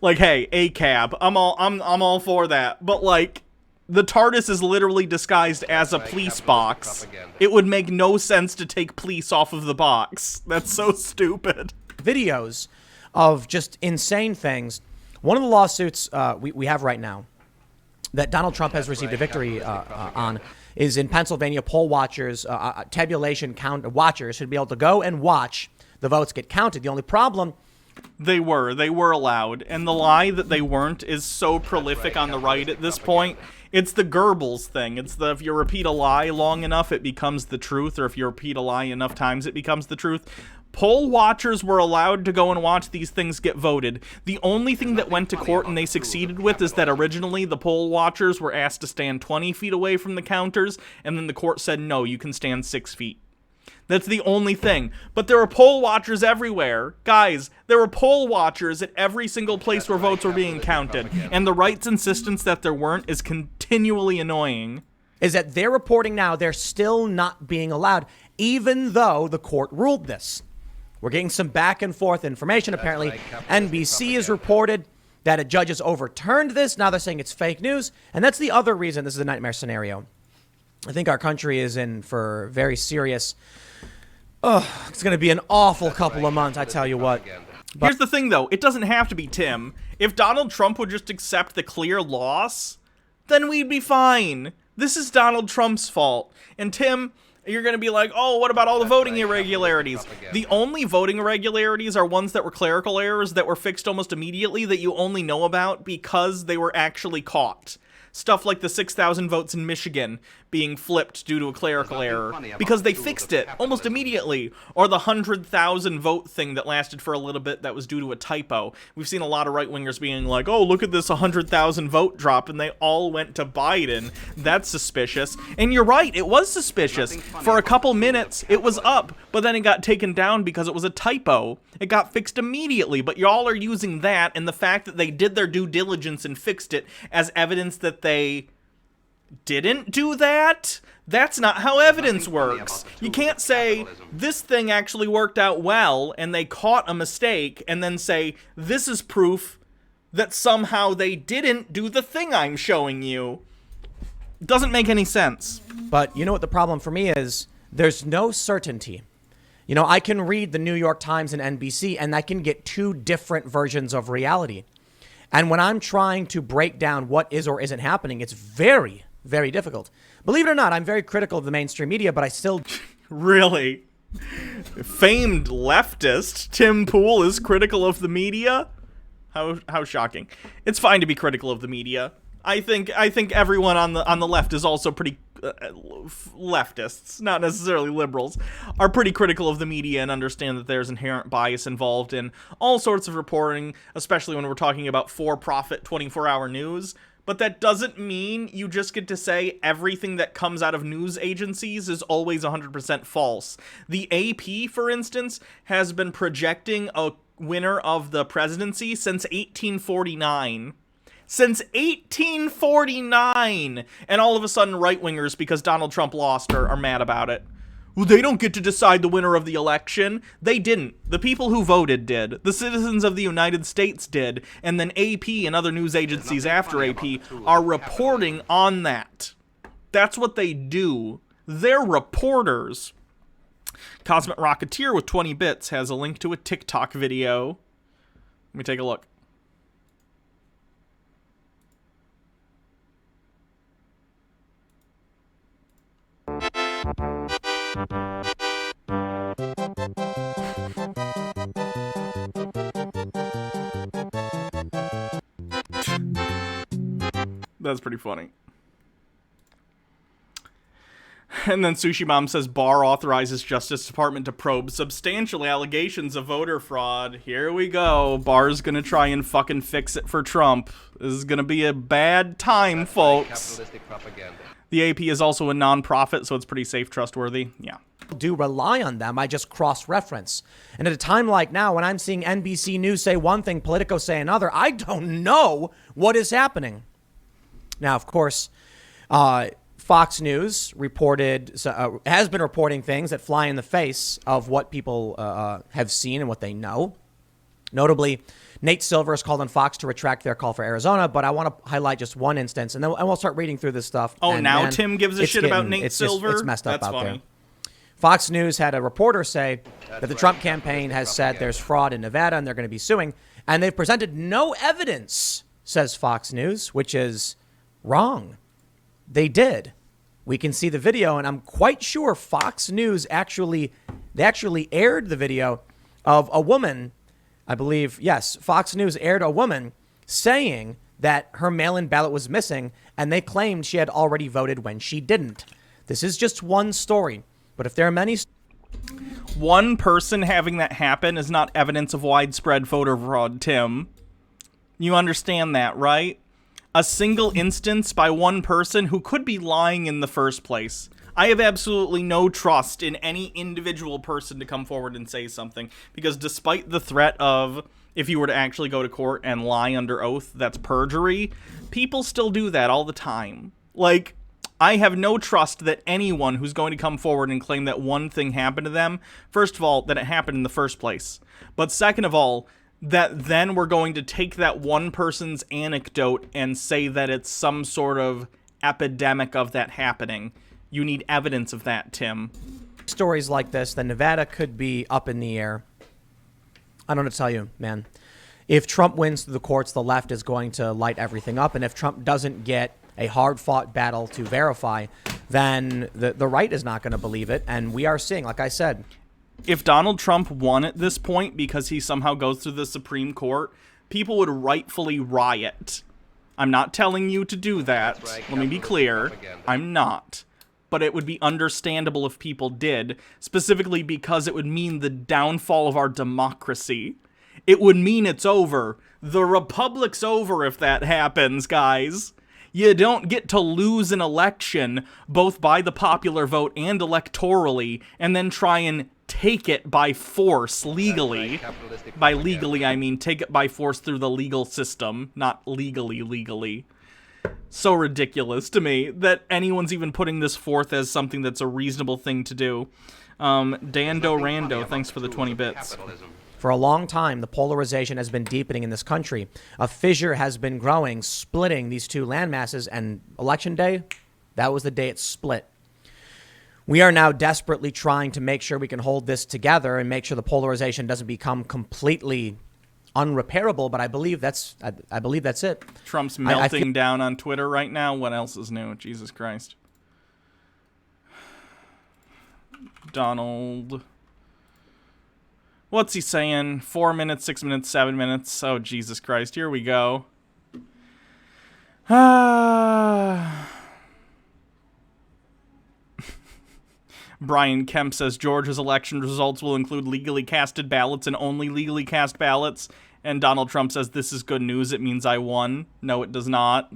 Like, hey, ACAB, I'm all for that. But, like, the TARDIS is literally disguised as a police box. It would make no sense to take police off of the box. That's so stupid. Videos of just insane things. One of the lawsuits we have right now that Donald Trump has received a victory on is in Pennsylvania. Poll watchers, tabulation count watchers should be able to go and watch the votes get counted. The only problem... They were allowed. And the lie that they weren't is so prolific on the right at this point. It's the Goebbels thing. It's the, if you repeat a lie long enough, it becomes the truth. Or if you repeat a lie enough times, it becomes the truth. Poll watchers were allowed to go and watch these things get voted. The only thing that went to court and they succeeded with is that originally the poll watchers were asked to stand 20 feet away from the counters, and then the court said, no, you can stand 6 feet. That's the only thing. But there were poll watchers everywhere. Guys, there were poll watchers at every single place where votes were being counted. And the right's insistence that there weren't is continually annoying. Is that they're reporting now they're still not being allowed, even though the court ruled this. We're getting some back and forth information. Apparently, NBC has reported that a judge has overturned this. Now they're saying it's fake news. And that's the other reason this is a nightmare scenario. I think our country is in for very serious... Oh, it's going to be an awful couple of months, I tell you what. But here's the thing, though. It doesn't have to be Tim. If Donald Trump would just accept the clear loss, then we'd be fine. This is Donald Trump's fault. And Tim, you're going to be like, oh, what about all the voting irregularities? The only voting irregularities are ones that were clerical errors that were fixed almost immediately that you only know about because they were actually caught. Stuff like the 6,000 votes in Michigan being flipped due to a clerical error because they fixed it almost immediately, or the 100,000 vote thing that lasted for a little bit that was due to a typo. We've seen a lot of right-wingers being like, oh, look at this 100,000 vote drop, and they all went to Biden. That's suspicious. And you're right, it was suspicious. For a couple minutes, it was up, but then it got taken down because it was a typo. It got fixed immediately, but y'all are using that and the fact that they did their due diligence and fixed it as evidence that they didn't do that. That's not how evidence works. You can't say this thing actually worked out well and they caught a mistake and then say this is proof that somehow they didn't do the thing I'm showing you. Doesn't make any sense. But you know what the problem for me is? There's no certainty. You know, I can read the New York Times and NBC and I can get two different versions of reality. And when I'm trying to break down what is or isn't happening, it's very, very difficult. Believe it or not, I'm very critical of the mainstream media, but I still... Really? Famed leftist Tim Pool is critical of the media? How shocking. It's fine to be critical of the media. I think everyone on the left is also pretty leftists, not necessarily liberals, are pretty critical of the media and understand that there's inherent bias involved in all sorts of reporting, especially when we're talking about for-profit 24-hour news. But that doesn't mean you just get to say everything that comes out of news agencies is always 100% false. The AP, for instance, has been projecting a winner of the presidency since 1849. Since 1849! And all of a sudden, right-wingers, because Donald Trump lost, are mad about it. Well, they don't get to decide the winner of the election. They didn't. The people who voted did. The citizens of the United States did. And then AP and other news agencies after AP are reporting on that. That's what they do. They're reporters. Cosmic Rocketeer with 20 bits has a link to a TikTok video. Let me take a look. That's pretty funny. And then Sushi Mom says Barr authorizes Justice Department to probe substantial allegations of voter fraud. Here we go. Barr's gonna try and fucking fix it for Trump. This is gonna be a bad time, folks. The AP is also a non-profit, so it's pretty safe, trustworthy. Yeah. Do rely on them. I just cross-reference. And at a time like now, when I'm seeing NBC News say one thing, Politico say another, I don't know what is happening. Now, of course, Fox News has been reporting things that fly in the face of what people have seen and what they know. Notably, Nate Silver has called on Fox to retract their call for Arizona, but I want to highlight just one instance, and then we'll start reading through this stuff. Oh, and, now man, Tim gives a shit about Nate Silver? It's messed up That's out funny. there. Fox News had a reporter say that the Trump campaign has said there's fraud in Nevada and they're going to be suing, and they've presented no evidence, says Fox News, which is wrong. They did. We can see the video, and I'm quite sure Fox News actually aired the video of a woman, I believe, yes, Fox News aired a woman saying that her mail-in ballot was missing, and they claimed she had already voted when she didn't. This is just one story. But if there are many... One person having that happen is not evidence of widespread voter fraud, Tim. You understand that, right? A single instance by one person who could be lying in the first place. I have absolutely no trust in any individual person to come forward and say something, because despite the threat of, if you were to actually go to court and lie under oath, that's perjury, people still do that all the time. Like... I have no trust that anyone who's going to come forward and claim that one thing happened to them, first of all, that it happened in the first place. But second of all, that then we're going to take that one person's anecdote and say that it's some sort of epidemic of that happening. You need evidence of that, Tim. Stories like this, then Nevada could be up in the air. I don't know what to tell you, man. If Trump wins through the courts, the left is going to light everything up. And if Trump doesn't get a hard-fought battle to verify, then the right is not going to believe it. And we are seeing, like I said... If Donald Trump won at this point because he somehow goes through the Supreme Court, people would rightfully riot. I'm not telling you to do that. Let me be clear. I'm not. But it would be understandable if people did, specifically because it would mean the downfall of our democracy. It would mean it's over. The republic's over if that happens, guys. You don't get to lose an election, both by the popular vote and electorally, and then try and take it by force legally. By legally, I mean take it by force through the legal system, not legally. So ridiculous to me that anyone's even putting this forth as something that's a reasonable thing to do. Dando Rando, thanks for the 20 bits. For a long time, the polarization has been deepening in this country. A fissure has been growing, splitting these two landmasses, and Election Day, that was the day it split. We are now desperately trying to make sure we can hold this together and make sure the polarization doesn't become completely unrepairable, but I believe that's it. Trump's melting down on Twitter right now. What else is new? Jesus Christ. Donald... What's he saying? 4 minutes, 6 minutes, 7 minutes. Oh, Jesus Christ. Here we go. Brian Kemp says Georgia's election results will include legally casted ballots and only legally cast ballots. And Donald Trump says, this is good news. It means I won. No, it does not.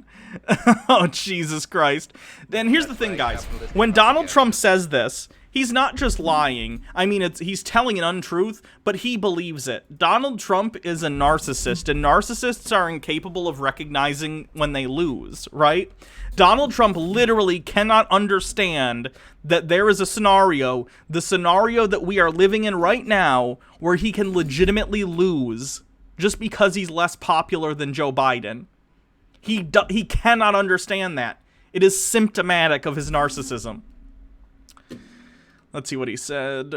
Oh, Jesus Christ. Then here's the thing, guys. When Donald Trump says this, he's not just lying. I mean, he's telling an untruth, but he believes it. Donald Trump is a narcissist, and narcissists are incapable of recognizing when they lose, right? Donald Trump literally cannot understand that there is a scenario, the scenario that we are living in right now, where he can legitimately lose just because he's less popular than Joe Biden. He cannot understand that. It is symptomatic of his narcissism. Let's see what he said.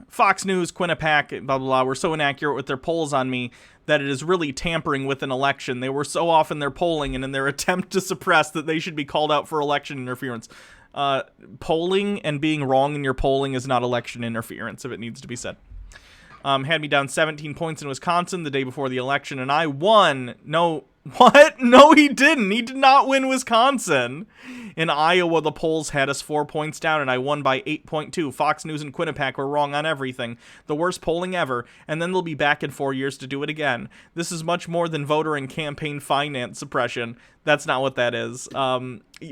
Fox News, Quinnipiac, blah, blah, blah, were so inaccurate with their polls on me that it is really tampering with an election. They were so off in their polling and in their attempt to suppress that they should be called out for election interference. Polling and being wrong in your polling is not election interference, if it needs to be said. Had me down 17 points in Wisconsin the day before the election, and I won. No, what? No, he didn't. He did not win Wisconsin. In Iowa, the polls had us 4 points down, and I won by 8.2. Fox News and Quinnipiac were wrong on everything. The worst polling ever, and then they'll be back in 4 years to do it again. This is much more than voter and campaign finance suppression. That's not what that is.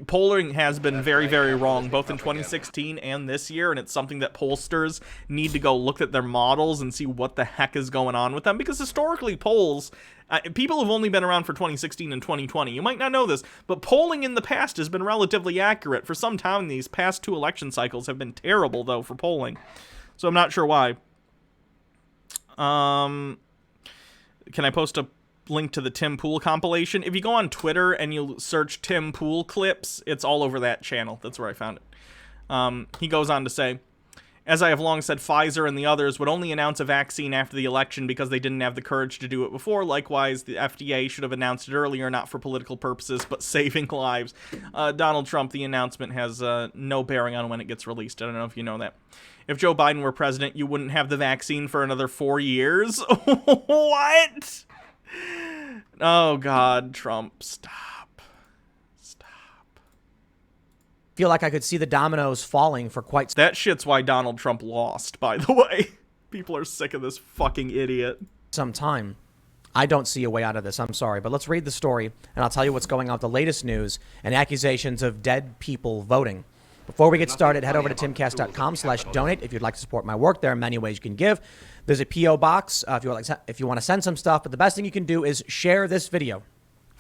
Polling has been very, very wrong, both in 2016 and this year, and it's something that pollsters need to go look at their models and see what the heck is going on with them, because historically polls... people have only been around for 2016 and 2020. You might not know this, but polling in the past has been relatively accurate. For some time, these past 2 election cycles have been terrible, though, for polling. So I'm not sure why. Can I post a link to the Tim Pool compilation? If you go on Twitter and you search Tim Pool clips, it's all over that channel. That's where I found it. He goes on to say, as I have long said, Pfizer and the others would only announce a vaccine after the election because they didn't have the courage to do it before. Likewise, the FDA should have announced it earlier, not for political purposes, but saving lives. Donald Trump, the announcement has no bearing on when it gets released. I don't know if you know that. If Joe Biden were president, you wouldn't have the vaccine for another 4 years? What? Oh, God, Trump, stop. Feel like I could see the dominoes falling for quite that shit's why Donald Trump lost, by the way. People are sick of this fucking idiot. some time. I don't see a way out of this. I'm sorry, but let's read the story and I'll tell you what's going on with the latest news and accusations of dead people voting. Before we get started, head over to timcast.com/donate if you'd like to support my work. There are many ways you can give. There's a P.O. box if you want to send some stuff, but the best thing you can do is share this video.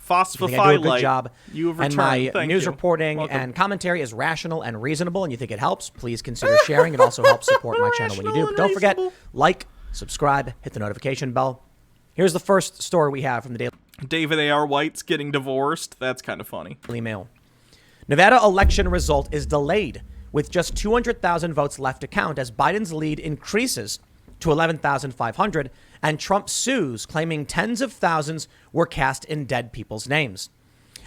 Phosphophyllite. I do a good job. You have and returned. my news reporting and commentary is rational and reasonable, and you think it helps, please consider sharing. It also helps support my channel when you do. But don't forget, like, subscribe, hit the notification bell. Here's the first story we have from the Daily David A.R. White's getting divorced. That's kind of funny. Mail. Nevada election result is delayed with just 200,000 votes left to count as Biden's lead increases to 11,500 and Trump sues, claiming tens of thousands were cast in dead people's names.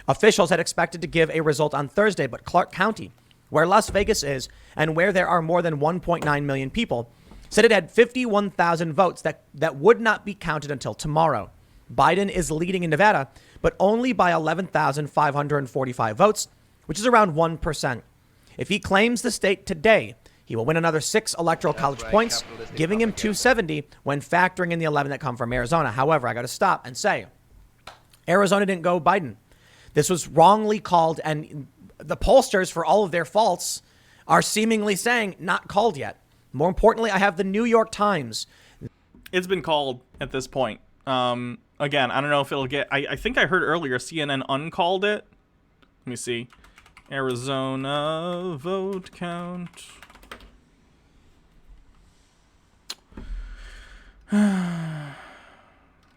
Officials had expected to give a result on Thursday, but Clark County, where Las Vegas is and where there are more than 1.9 million people, said it had 51,000 votes that would not be counted until tomorrow. Biden is leading in Nevada, but only by 11,545 votes, which is around 1%. If he claims the state today, he will win another 6 electoral college points, giving him 270 when factoring in the 11 that come from Arizona. However, I got to stop and say, Arizona didn't go Biden. This was wrongly called, and the pollsters, for all of their faults, are seemingly saying not called yet. More importantly, I have the New York Times. It's been called at this point. Again, I don't know if it'll get... I think I heard earlier CNN uncalled it. Let me see. Arizona vote count. Let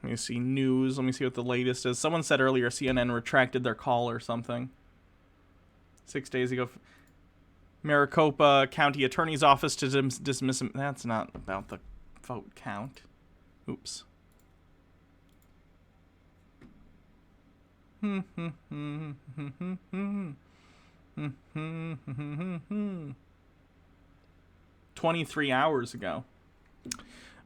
me see news. Let me see what the latest is. Someone said earlier CNN retracted their call or something. 6 days ago. Maricopa County Attorney's Office to dismiss him. That's not about the vote count. Oops. 23 hours ago.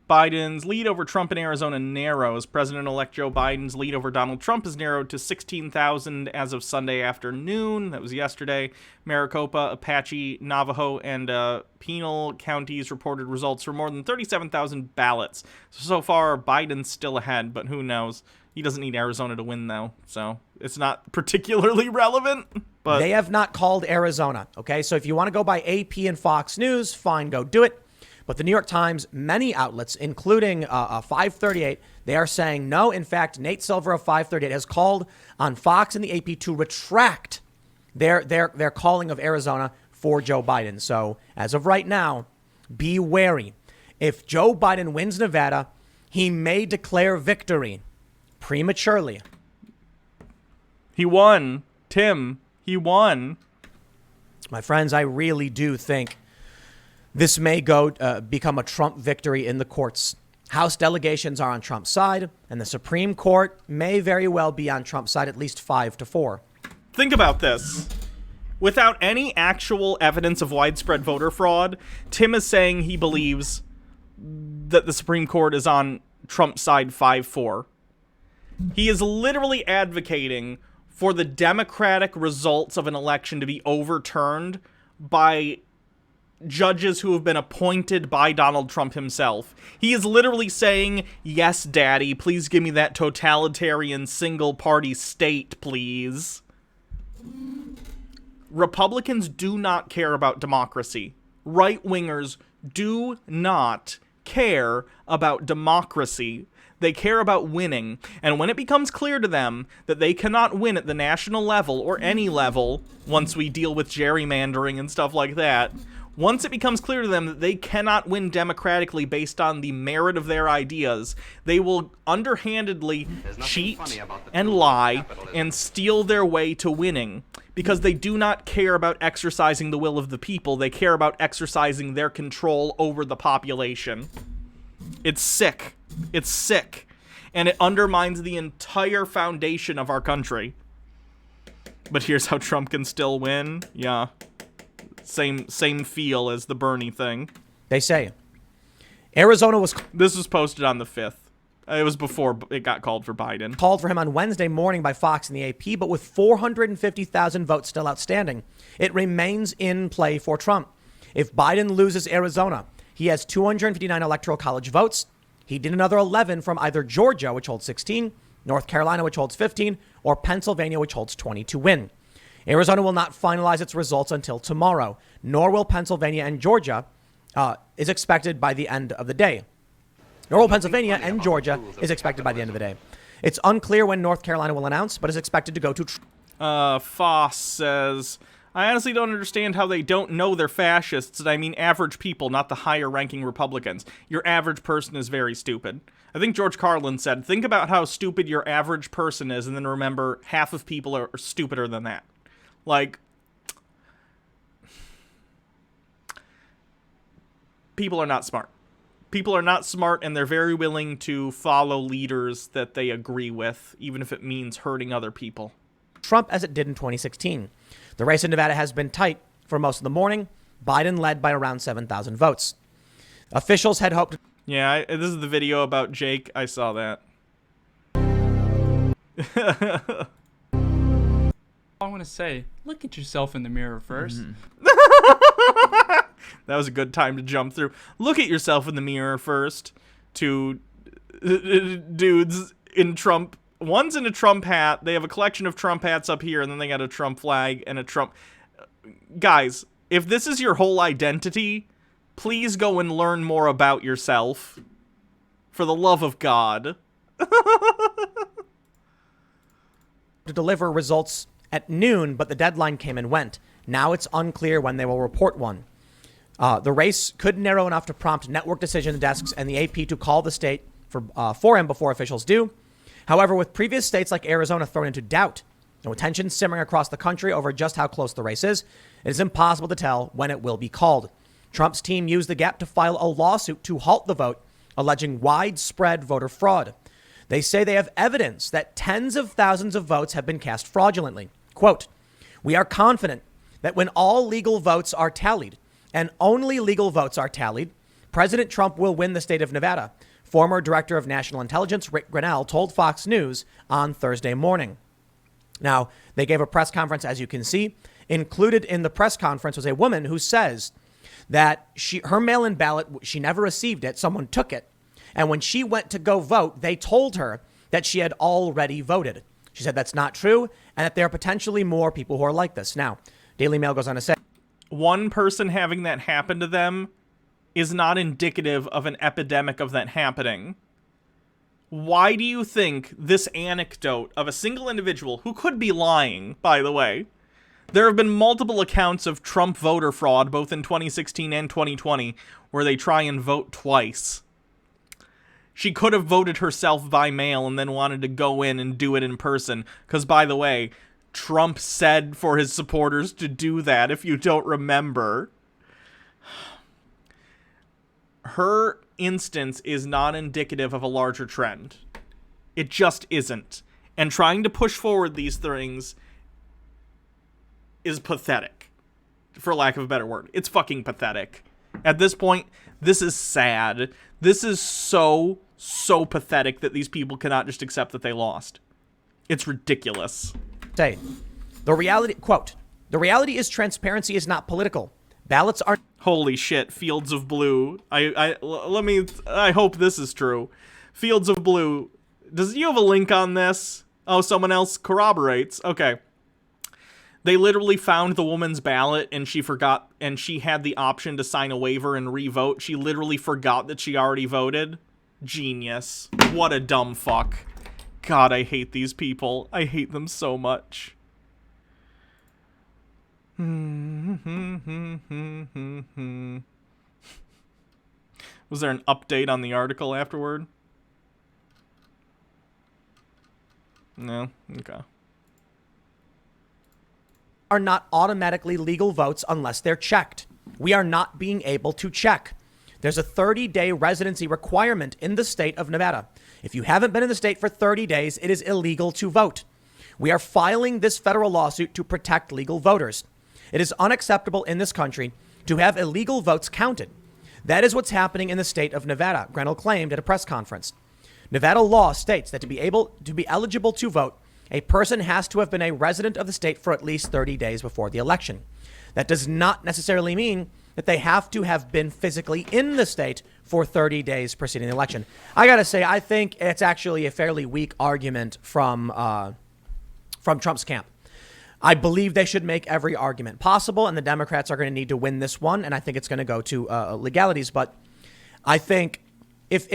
Biden's lead over Trump in Arizona narrows. President-elect Joe Biden's lead over Donald Trump is narrowed to 16,000 as of Sunday afternoon. That was yesterday. Maricopa, Apache, Navajo, and Pinal counties reported results for more than 37,000 ballots. So far, Biden's still ahead, but who knows? He doesn't need Arizona to win, though, so it's not particularly relevant. But they have not called Arizona, okay? So if you want to go by AP and Fox News, fine, go do it. But the New York Times, many outlets, including 538, they are saying no. In fact, Nate Silver of 538 has called on Fox and the AP to retract their calling of Arizona for Joe Biden. So as of right now, be wary. If Joe Biden wins Nevada, he may declare victory prematurely. He won, Tim. He won. My friends, I really do think this may become a Trump victory in the courts. House delegations are on Trump's side, and the Supreme Court may very well be on Trump's side, at least 5-4. Think about this. Without any actual evidence of widespread voter fraud, Tim is saying he believes that the Supreme Court is on Trump's side 5-4. He is literally advocating for the democratic results of an election to be overturned by judges who have been appointed by Donald Trump himself. He is literally saying, yes, daddy, please give me that totalitarian single-party state, please. Republicans do not care about democracy. Right-wingers do not care about democracy. They care about winning. And when it becomes clear to them that they cannot win at the national level or any level, once we deal with gerrymandering and stuff like that, once it becomes clear to them that they cannot win democratically based on the merit of their ideas, they will underhandedly cheat and lie and steal their way to winning, because they do not care about exercising the will of the people. They care about exercising their control over the population. It's sick. It's sick. And it undermines the entire foundation of our country. But here's how Trump can still win. Yeah. Same feel as the Bernie thing. They say Arizona was... This was posted on the 5th. It was before it got called for Biden. Called for him on Wednesday morning by Fox and the AP, but with 450,000 votes still outstanding, it remains in play for Trump. If Biden loses Arizona, he has 259 electoral college votes. He did another 11 from either Georgia, which holds 16, North Carolina, which holds 15, or Pennsylvania, which holds 20 to win. Arizona will not finalize its results until tomorrow, nor will Pennsylvania and Georgia is expected by the end of the day. Nor will Pennsylvania and Georgia is expected by the end of the day. It's unclear when North Carolina will announce, but is expected to go to... Foss says, I honestly don't understand how they don't know they're fascists, and I mean average people, not the higher-ranking Republicans. Your average person is very stupid. I think George Carlin said, think about how stupid your average person is, and then remember half of people are stupider than that. Like, people are not smart. People are not smart, and they're very willing to follow leaders that they agree with, even if it means hurting other people. Trump as it did in 2016. The race in Nevada has been tight for most of the morning. Biden led by around 7,000 votes. Officials had hoped... Yeah, this is the video about Jake. I saw that. I want to say, look at yourself in the mirror first. That was a good time to jump through. Look at yourself in the mirror first. To dudes in Trump. One's in a Trump hat. They have a collection of Trump hats up here, and then they got a Trump flag and a Trump... Guys, if this is your whole identity, please go and learn more about yourself. For the love of God. To deliver results at noon, but the deadline came and went. Now it's unclear when they will report one. The race could narrow enough to prompt network decision desks and the AP to call the state for him before officials do. However, with previous states like Arizona thrown into doubt, and with tension simmering across the country over just how close the race is, it is impossible to tell when it will be called. Trump's team used the gap to file a lawsuit to halt the vote, alleging widespread voter fraud. They say they have evidence that tens of thousands of votes have been cast fraudulently. Quote, we are confident that when all legal votes are tallied, and only legal votes are tallied, President Trump will win the state of Nevada, former Director of National Intelligence Rick Grenell told Fox News on Thursday morning. Now, they gave a press conference, as you can see. Included in the press conference was a woman who says that her mail-in ballot, she never received it. Someone took it. And when she went to go vote, they told her that she had already voted. She said that's not true and that there are potentially more people who are like this. Now, Daily Mail goes on to say, one person having that happen to them is not indicative of an epidemic of that happening. Why do you think this anecdote of a single individual, who could be lying, by the way? There have been multiple accounts of Trump voter fraud, both in 2016 and 2020, where they try and vote twice. She could have voted herself by mail and then wanted to go in and do it in person. Because, by the way, Trump said for his supporters to do that, if you don't remember. Her instance is not indicative of a larger trend. It just isn't. And trying to push forward these things is pathetic, for lack of a better word. It's fucking pathetic. At this point, this is sad. This is so pathetic that these people cannot just accept that they lost. It's ridiculous. Say, the reality, quote, the reality is transparency is not political. Ballots are... Holy shit, Fields of Blue. I hope this is true. Fields of Blue. Does you have a link on this? Oh, someone else corroborates. Okay. They literally found the woman's ballot and she forgot, and she had the option to sign a waiver and re-vote. She literally forgot that she already voted. Genius. What a dumb fuck. God, I hate these people. I hate them so much. Was there an update on the article afterward? No? Okay. Are not automatically legal votes unless they're checked. We are not being able to check. There's a 30-day residency requirement in the state of Nevada. If you haven't been in the state for 30 days, it is illegal to vote. We are filing this federal lawsuit to protect legal voters. It is unacceptable in this country to have illegal votes counted. That is what's happening in the state of Nevada, Grenell claimed at a press conference. Nevada law states that to be eligible to vote, a person has to have been a resident of the state for at least 30 days before the election. That does not necessarily mean that they have to have been physically in the state for 30 days preceding the election. I gotta say, I think it's actually a fairly weak argument from Trump's camp. I believe they should make every argument possible, and the Democrats are going to need to win this one, and I think it's going to go to legalities. But I think if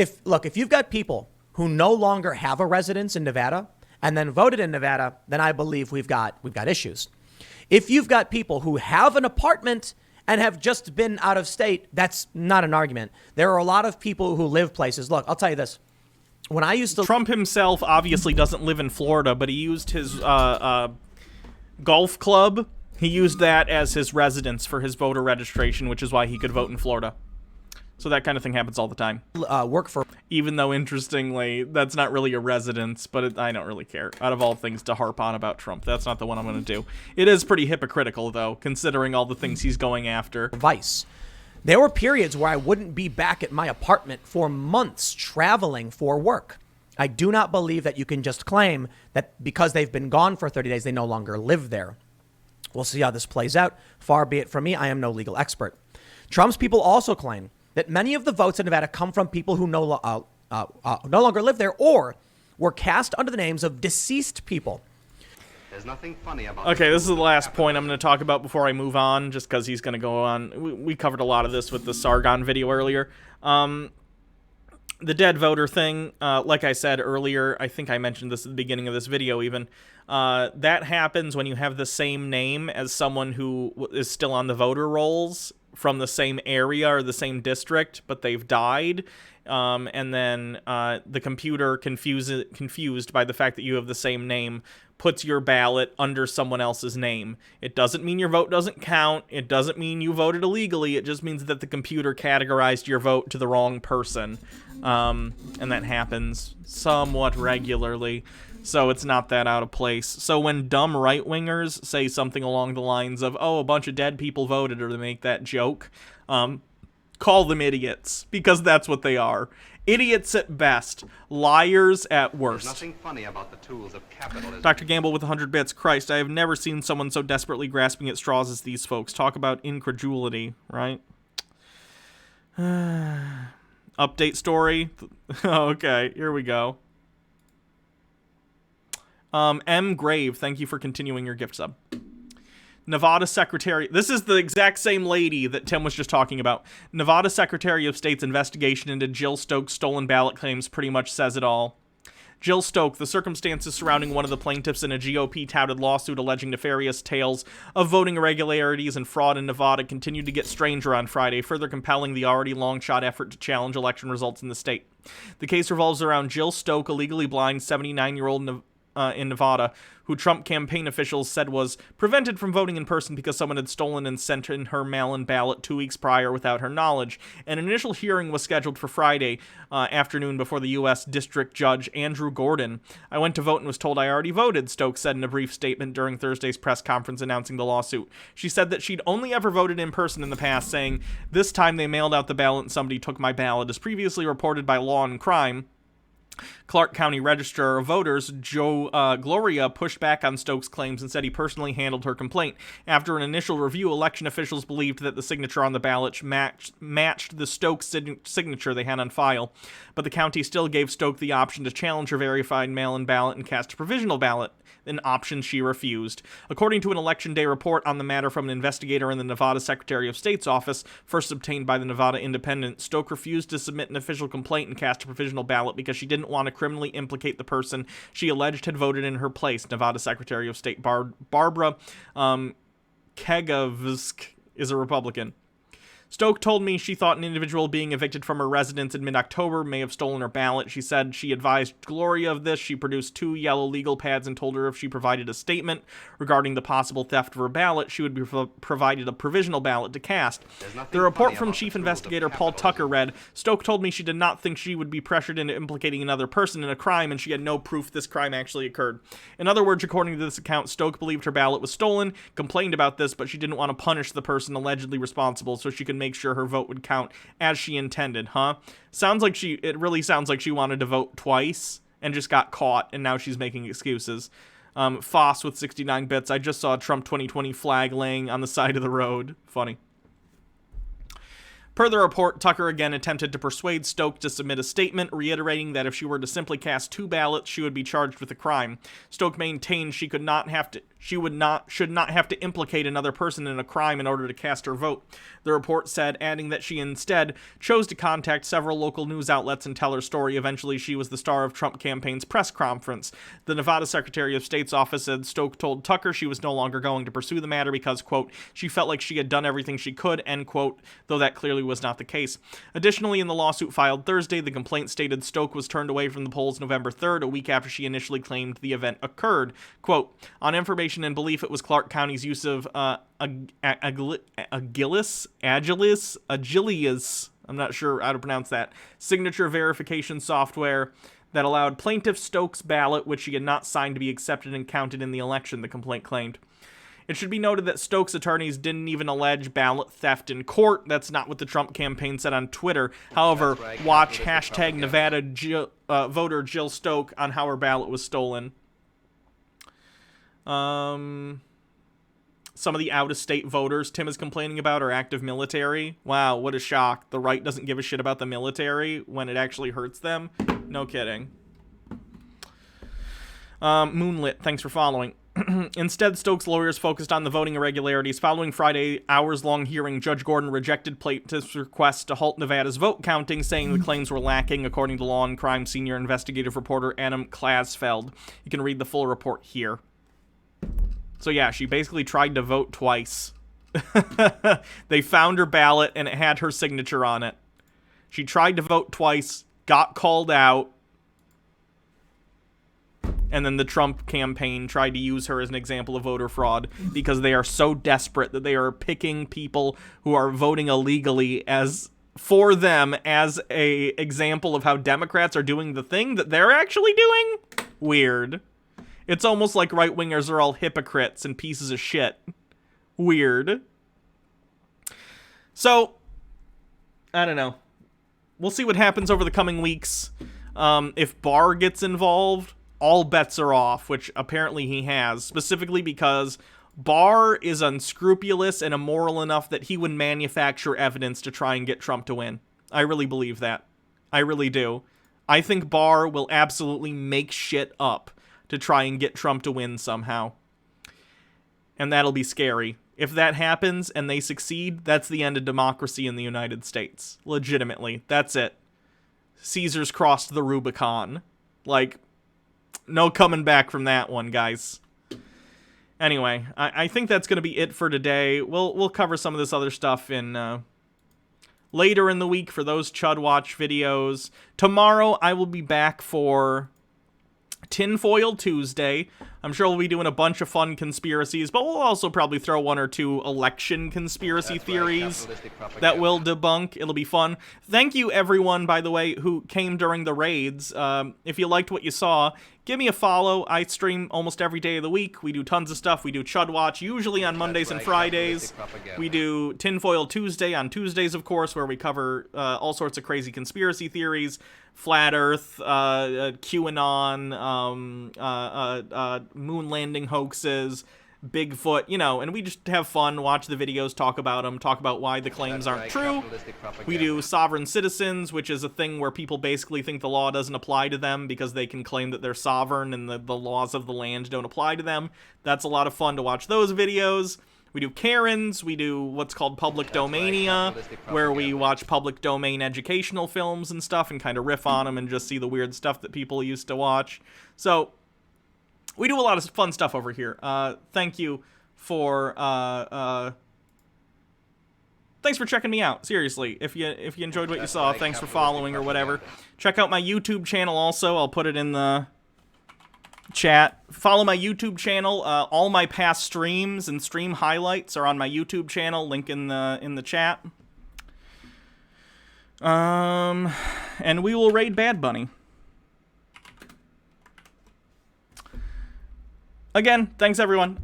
you've got people who no longer have a residence in Nevada and then voted in Nevada, then I believe we've got issues. If you've got people who have an apartment and have just been out of state, that's not an argument. There are a lot of people who live places. Look, I'll tell you this. When I used to... Trump himself obviously doesn't live in Florida, but he used his golf club. He used that as his residence for his voter registration, which is why he could vote in Florida. So that kind of thing happens all the time. Work for... Even though, interestingly, that's not really a residence, but I don't really care. Out of all things to harp on about Trump, that's not the one I'm going to do. It is pretty hypocritical, though, considering all the things he's going after. Vice. There were periods where I wouldn't be back at my apartment for months traveling for work. I do not believe that you can just claim that because they've been gone for 30 days, they no longer live there. We'll see how this plays out. Far be it from me. I am no legal expert. Trump's people also claim that many of the votes in Nevada come from people who no longer live there or were cast under the names of deceased people. There's nothing funny about Okay, this is the last point I'm going to talk about before I move on, just because he's going to go on. We covered a lot of this with the Sargon video earlier. The dead voter thing, like I said earlier, I think I mentioned this at the beginning of this video even, that happens when you have the same name as someone who is still on the voter rolls from the same area or the same district, but they've died, and then the computer, confused by the fact that you have the same name, puts your ballot under someone else's name. It doesn't mean your vote doesn't count. It doesn't mean you voted illegally. It just means that the computer categorized your vote to the wrong person. And that happens somewhat regularly, so it's not that out of place. So when dumb right-wingers say something along the lines of, oh, a bunch of dead people voted, or they make that joke, call them idiots, because that's what they are. Idiots at best, liars at worst. There's nothing funny about the tools of capitalism. Dr. Gamble with 100 bits. Christ, I have never seen someone so desperately grasping at straws as these folks. Talk about incredulity, right? Update story. Okay, here we go. M. Grave, thank you for continuing your gift sub. Nevada Secretary... This is the exact same lady that Tim was just talking about. Nevada Secretary of State's investigation into Jill Stokes' stolen ballot claims pretty much says it all. Jill Stoke, the circumstances surrounding one of the plaintiffs in a GOP-touted lawsuit alleging nefarious tales of voting irregularities and fraud in Nevada continued to get stranger on Friday, further compelling the already long-shot effort to challenge election results in the state. The case revolves around Jill Stoke, a legally blind 79-year-old in Nevada, who Trump campaign officials said was prevented from voting in person because someone had stolen and sent in her mail-in ballot 2 weeks prior without her knowledge. An initial hearing was scheduled for Friday afternoon before the U.S. District Judge Andrew Gordon. I went to vote and was told I already voted, Stokes said in a brief statement during Thursday's press conference announcing the lawsuit. She said that she'd only ever voted in person in the past, saying, "This time they mailed out the ballot and somebody took my ballot." As previously reported by Law and Crime, Clark County Registrar of Voters Joe Gloria pushed back on Stokes' claims and said he personally handled her complaint. After an initial review, election officials believed that the signature on the ballot matched the Stokes signature they had on file, but the county still gave Stokes the option to challenge her verified mail-in ballot and cast a provisional ballot, an option she refused. According to an Election Day report on the matter from an investigator in the Nevada Secretary of State's office, first obtained by the Nevada Independent, Stoke refused to submit an official complaint and cast a provisional ballot because she didn't want to criminally implicate the person she alleged had voted in her place. Nevada Secretary of State Barbara Kegavsk is a Republican. Stoke told me she thought an individual being evicted from her residence in mid-October may have stolen her ballot. She said she advised Gloria of this. She produced 2 yellow legal pads and told her if she provided a statement regarding the possible theft of her ballot, she would be provided a provisional ballot to cast. The report from Chief Investigator Paul Tucker read, Stoke told me she did not think she would be pressured into implicating another person in a crime, and she had no proof this crime actually occurred. In other words, according to this account, Stoke believed her ballot was stolen, complained about this, but she didn't want to punish the person allegedly responsible so she could make sure her vote would count as she intended, huh? It really sounds like she wanted to vote twice and just got caught, and now she's making excuses. Foss with 69 bits. I just saw a Trump 2020 flag laying on the side of the road. Funny. Per the report, Tucker again attempted to persuade Stoke to submit a statement, reiterating that if she were to simply cast 2 ballots, she would be charged with a crime. Stoke maintained she should not have to implicate another person in a crime in order to cast her vote. The report said, adding that she instead chose to contact several local news outlets and tell her story. Eventually, she was the star of Trump campaign's press conference. The Nevada Secretary of State's office said Stoke told Tucker she was no longer going to pursue the matter because, quote, she felt like she had done everything she could, end quote, though that clearly was not the case. Additionally, in the lawsuit filed Thursday, the complaint stated Stoke was turned away from the polls November 3rd, a week after she initially claimed the event occurred. Quote, on information and belief, it was Clark County's use of Agilis, I'm not sure how to pronounce that, signature verification software that allowed plaintiff Stokes' ballot, which she had not signed, to be accepted and counted in the election, the complaint claimed. It should be noted that Stokes' attorneys didn't even allege ballot theft in court. That's not what the Trump campaign said on Twitter. However, watch hashtag Nevada voter Jill Stoke on how her ballot was stolen. Some of the out-of-state voters Tim is complaining about are active military. Wow, what a shock. The right doesn't give a shit about the military when it actually hurts them. No kidding. Moonlit, thanks for following. Instead, Stokes' lawyers focused on the voting irregularities. Following Friday hours-long hearing, Judge Gordon rejected plaintiff's request to halt Nevada's vote counting, saying the claims were lacking, according to Law and Crime senior investigative reporter Adam Klasfeld. You can read the full report here. So yeah, she basically tried to vote twice. They found her ballot, and it had her signature on it. She tried to vote twice, got called out, and then the Trump campaign tried to use her as an example of voter fraud because they are so desperate that they are picking people who are voting illegally for them as a example of how Democrats are doing the thing that they're actually doing. Weird. It's almost like right-wingers are all hypocrites and pieces of shit. Weird. So, I don't know. We'll see what happens over the coming weeks. If Barr gets involved, all bets are off, which apparently he has, specifically because Barr is unscrupulous and immoral enough that he would manufacture evidence to try and get Trump to win. I really believe that. I really do. I think Barr will absolutely make shit up to try and get Trump to win somehow. And that'll be scary. If that happens and they succeed, that's the end of democracy in the United States. Legitimately. That's it. Caesar's crossed the Rubicon. Like, no coming back from that one, guys. Anyway, I think that's going to be it for today. We'll cover some of this other stuff in later in the week for those Chud Watch videos. Tomorrow, I will be back for Tinfoil Tuesday. I'm sure we'll be doing a bunch of fun conspiracies, but we'll also probably throw one or two election conspiracy theories that we'll debunk. It'll be fun. Thank you, everyone, by the way, who came during the raids. If you liked what you saw, give me a follow. I stream almost every day of the week. We do tons of stuff. We do Chud Watch, usually on Mondays and Fridays. We do Tinfoil Tuesday on Tuesdays, of course, where we cover all sorts of crazy conspiracy theories. Flat Earth, QAnon, moon landing hoaxes, Bigfoot, you know, and we just have fun, watch the videos, talk about them, talk about why the claims aren't true. We do Sovereign Citizens, which is a thing where people basically think the law doesn't apply to them because they can claim that they're sovereign and the laws of the land don't apply to them. That's a lot of fun to watch those videos. We do Karens, we do what's called Public Domania, where we watch public domain educational films and stuff and kind of riff on them and just see the weird stuff that people used to watch. So, we do a lot of fun stuff over here. Thank you for, thanks for checking me out, seriously. If you enjoyed what you saw, thanks for following or whatever. Check out my YouTube channel also, I'll put it in the chat. Follow my YouTube channel. All my past streams and stream highlights are on my YouTube channel. Link in the chat. And we will raid Bad Bunny. Again, thanks everyone.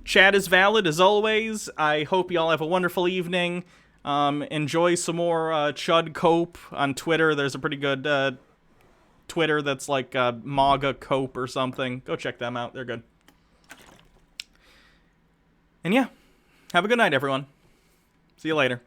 Chat is valid as always. I hope y'all have a wonderful evening. Enjoy some more Chud Cope on Twitter. There's a pretty good Twitter that's like MAGA Cope or something. Go check them out. They're good. And yeah, have a good night, everyone. See you later.